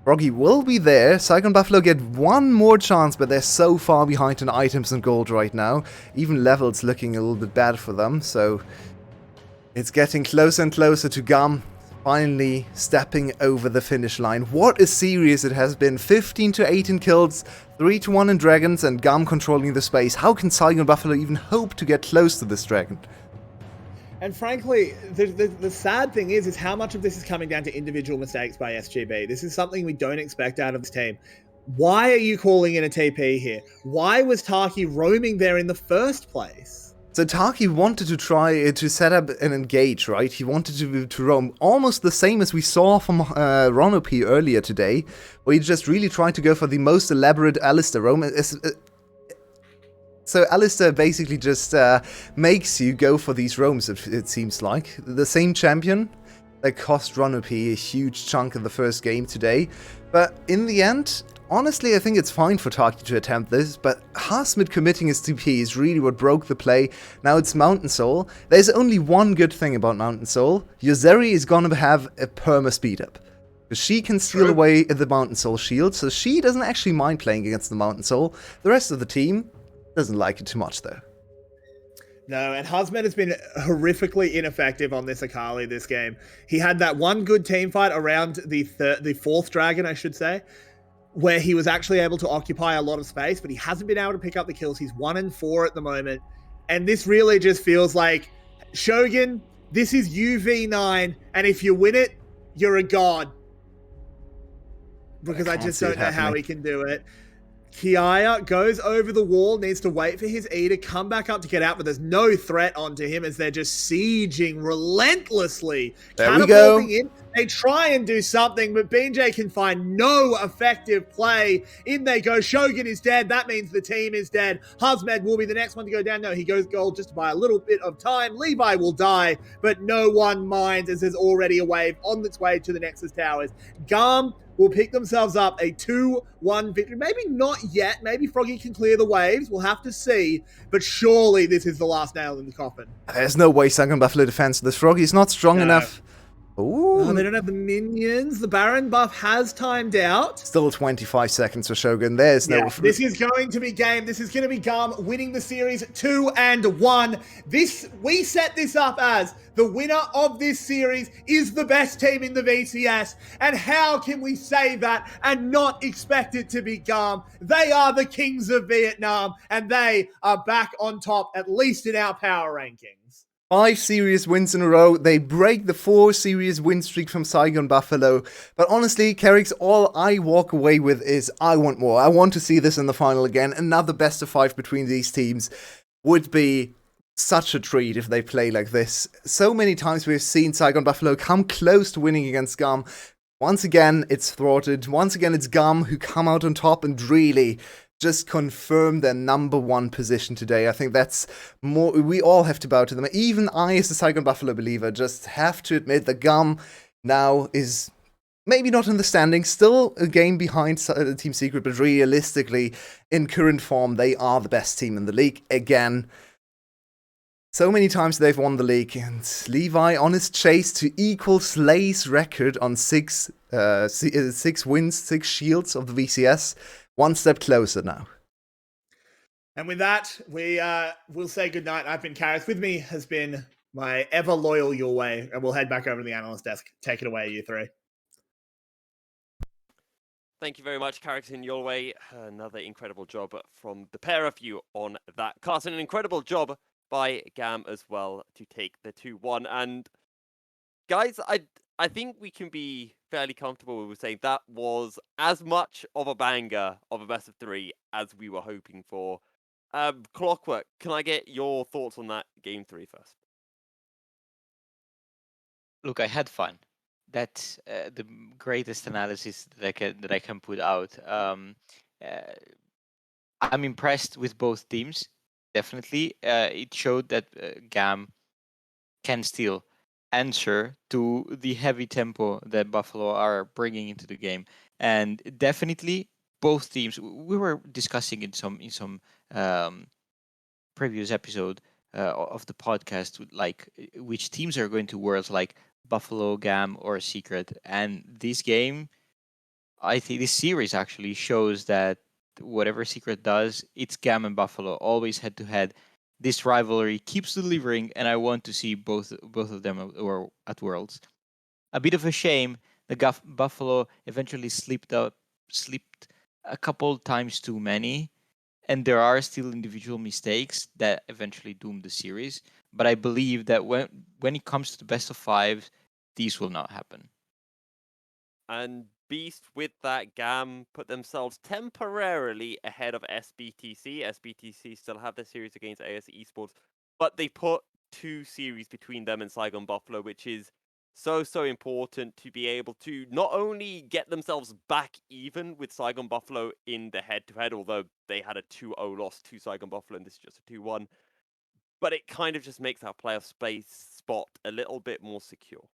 Froggy will be there. Saigon Buffalo get one more chance, but they're so far behind in items and gold right now. Even levels looking a little bit bad for them, so it's getting closer and closer to GAM. Finally stepping over the finish line. What a series it has been. 15 to 18 kills, 3-1 in Dragons, and GAM controlling the space. How can Saigon Buffalo even hope to get close to this Dragon? And frankly, the sad thing is how much of this is coming down to individual mistakes by SGB. This is something we don't expect out of this team. Why are you calling in a TP here? Why was Taki roaming there in the first place? So Taki wanted to try to set up an engage, right? He wanted to roam almost the same as we saw from Ronopi earlier today, where he just really tried to go for the most elaborate Alistar roam. So Alistar basically just makes you go for these roams, it seems like. The same champion that cost Ronopi a huge chunk in the first game today. But in the end, honestly, I think it's fine for Taki to attempt this, but Hasmed committing his TP is really what broke the play. Now it's Mountain Soul. There's only one good thing about Mountain Soul. Your Zeri is gonna have a perma speed up. She can steal away the Mountain Soul shield, so she doesn't actually mind playing against the Mountain Soul. The rest of the team doesn't like it too much, though. No, and Husmed has been horrifically ineffective on this Akali this game. He had that one good team fight around the fourth dragon, I should say, where he was actually able to occupy a lot of space, but he hasn't been able to pick up the kills. He's 1-4 at the moment. And this really just feels like, Shogun, this is UV9, and if you win it, you're a god. Because I just don't know how he can do it. Kiaya goes over the wall, needs to wait for his E to come back up to get out, but there's no threat onto him as they're just sieging relentlessly. There we go. In. They try and do something, but BJ can find no effective play. In they go. Shogun is dead. That means the team is dead. Husmed will be the next one to go down. No, he goes gold just to buy a little bit of time. Levi will die, but no one minds as there's already a wave on its way to the Nexus Towers. GAM will pick themselves up a 2-1 victory. Maybe not yet. Maybe Froggy can clear the waves. We'll have to see. But surely this is the last nail in the coffin. There's no way Sagan Buffalo defends this. Froggy's not strong enough. Ooh. Oh, they don't have the minions. The Baron buff has timed out. Still 25 seconds for Shogun. There's no... This is going to be game. This is going to be GAM winning the series 2-1. We set this up as the winner of this series is the best team in the VCS. And how can we say that and not expect it to be GAM? They are the kings of Vietnam, and they are back on top, at least in our power rankings. 5 serious wins in a row. They break the 4 serious win streak from Saigon Buffalo. But honestly, Carrix, all I walk away with is I want more. I want to see this in the final again. Another best of 5 between these teams would be such a treat if they play like this. So many times we've seen Saigon Buffalo come close to winning against GAM. Once again, it's thwarted. Once again, it's GAM who come out on top and really just confirm their number 1 position today. I think that's more, we all have to bow to them. Even I, as a Saigon Buffalo believer, just have to admit that GAM now is maybe not in the standings, still a game behind Team Secret, but realistically, in current form, they are the best team in the league again. So many times they've won the league, and Levi on his chase to equal Slay's record on 6 wins, 6 shields of the VCS. One step closer now. And with that, we will say goodnight. I've been Karras. With me has been my ever loyal Your Way, and we'll head back over to the analyst desk. Take it away, you three. Thank you very much, Carrington Your Way. Another incredible job from the pair of you on that cast. And an incredible job by GAM as well to take the 2-1. And guys, I think we can be fairly comfortable with saying that was as much of a banger of a best of 3 as we were hoping for. Clockwork, can I get your thoughts on that game 3 first? Look, I had fun. That's the greatest analysis that I can put out. I'm impressed with both teams. Definitely, it showed that GAM can still answer to the heavy tempo that Buffalo are bringing into the game, and definitely both teams. We were discussing in some previous episode of the podcast, like which teams are going to Worlds, like Buffalo, GAM, or Secret. And this game, I think this series actually shows that whatever Secret does, it's GAM and Buffalo always head to head. This rivalry keeps delivering, and I want to see both of them at Worlds. A bit of a shame that Buffalo eventually slipped a couple times too many, and there are still individual mistakes that eventually doomed the series. But I believe that when it comes to the best of 5, these will not happen. And Beast, with that, GAM put themselves temporarily ahead of SBTC. SBTC still have their series against AS Esports, but they put 2 series between them and Saigon Buffalo, which is so important to be able to not only get themselves back even with Saigon Buffalo in the head-to-head, although they had a 2-0 loss to Saigon Buffalo, and this is just a 2-1, but it kind of just makes that playoff space spot a little bit more secure.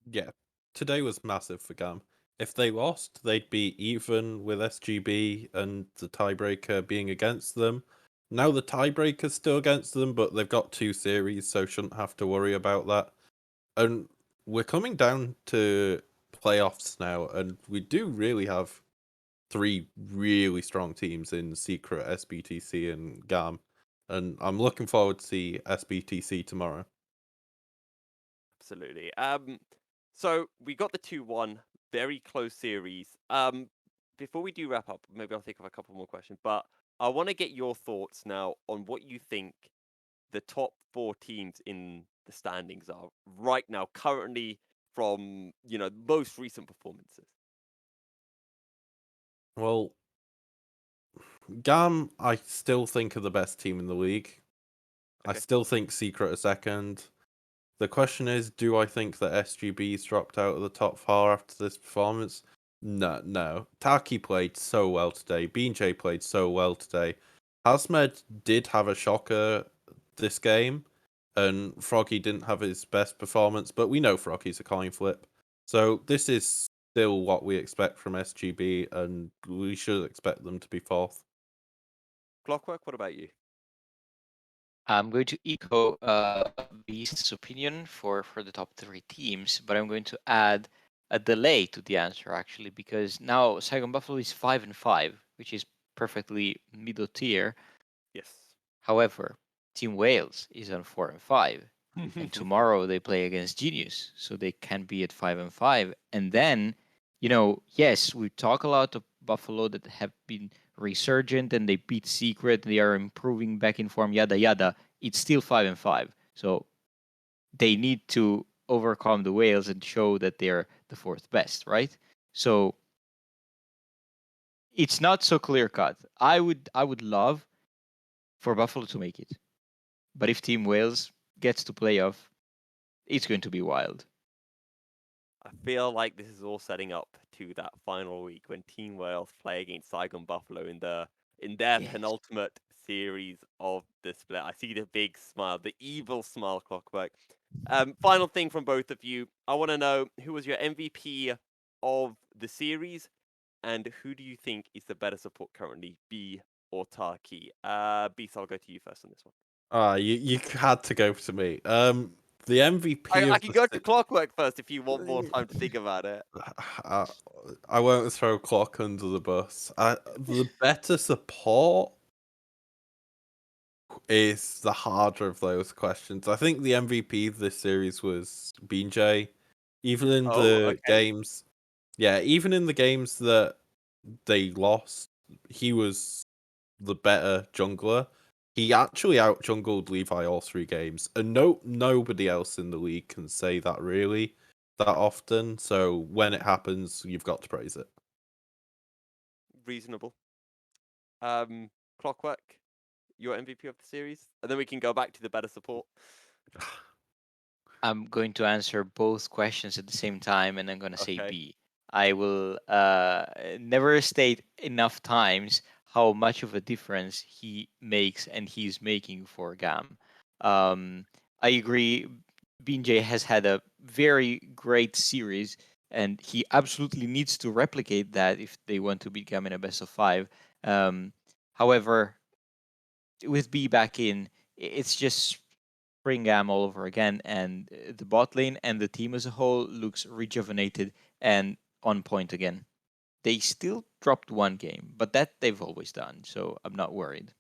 Yeah. Today was massive for GAM. If they lost, they'd be even with SGB and the tiebreaker being against them. Now the tiebreaker's still against them, but they've got 2 series, so shouldn't have to worry about that. And we're coming down to playoffs now, and we do really have 3 really strong teams in Secret, SBTC, and GAM. And I'm looking forward to see SBTC tomorrow. Absolutely. So we got the 2-1, very close series. Before we do wrap up, maybe I'll think of a couple more questions, but I want to get your thoughts now on what you think the top 4 teams in the standings are right now, currently, from most recent performances. Well, GAM, I still think are the best team in the league. I Okay. still think Secret are second. The question is, do I think that SGB's dropped out of the top 4 after this performance? No. Taki played so well today. BJ played so well today. Hazmed did have a shocker this game, and Froggy didn't have his best performance, but we know Froggy's a coin flip. So this is still what we expect from SGB, and we should expect them to be 4th. Clockwork, what about you? I'm going to echo Beast's opinion for the top 3 teams, but I'm going to add a delay to the answer, actually, because now Saigon Buffalo is 5-5, which is perfectly middle tier. Yes. However, Team Wales is on 4-5, and tomorrow they play against Genius, so they can be at 5-5. And then, yes, we talk a lot of Buffalo that have been resurgent and they beat Secret, they are improving back in form, yada yada. It's still 5-5, so they need to overcome the Wales and show that they're the 4th best, right? So it's not so clear cut. I would love for Buffalo to make it. But if Team Wales gets to playoff, it's going to be wild. I feel like this is all setting up to that final week when Team Wales play against Saigon Buffalo in their Yes. penultimate series of the split. I see the big smile, the evil smile, Clockwork. Final thing from both of you. I want to know who was your MVP of the series, and who do you think is the better support currently, B or Taki? Beast, I'll go to you first on this one. You had to go to me. The MVP I of can the go to Clockwork first if you want more time to think about it. I won't throw Clock under the bus. The better support is the harder of those questions. I think the MVP of this series was BJ. Even in Oh, the okay. games, even in the games that they lost, he was the better jungler. He actually out jungled Levi all 3 games, and nobody else in the league can say that really that often. So when it happens, you've got to praise it. Reasonable. Clockwork, your MVP of the series, and then we can go back to the better support. I'm going to answer both questions at the same time, and I'm going to say Okay. B. I will never state enough times how much of a difference he makes and he's making for GAM. I agree. BJ has had a very great series, and he absolutely needs to replicate that if they want to beat GAM in a best of 5. However, with B back in, it's just spring GAM all over again, and the bot lane and the team as a whole looks rejuvenated and on point again. They still dropped 1 game, but that they've always done, so I'm not worried.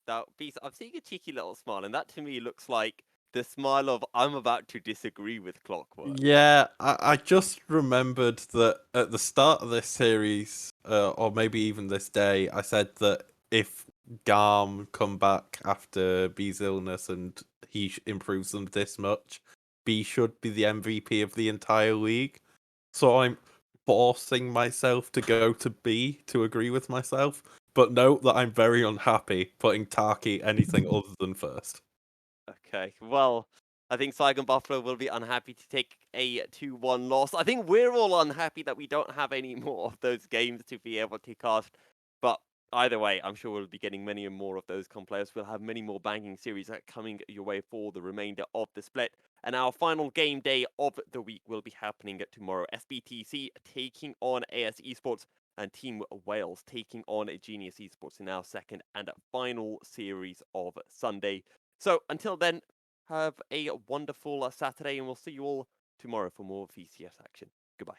Now, Beast, I'm seeing a cheeky little smile, and that to me looks like the smile of I'm about to disagree with Clockwork. Yeah, I just remembered that at the start of this series, or maybe even this day, I said that if GAM come back after B's illness and he improves them this much, B should be the MVP of the entire league. So I'm forcing myself to go to B to agree with myself, but note that I'm very unhappy putting Taki anything other than first. Okay, well, I think Saigon Buffalo will be unhappy to take a 2-1 loss. I think we're all unhappy that we don't have any more of those games to be able to cast. But either way, I'm sure we'll be getting many more of those players. We'll have many more banking series coming your way for the remainder of the split. And our final game day of the week will be happening tomorrow. SBTC taking on AS Esports, and Team Wales taking on Genius Esports in our second and final series of Sunday. So until then, have a wonderful Saturday, and we'll see you all tomorrow for more VCS action. Goodbye.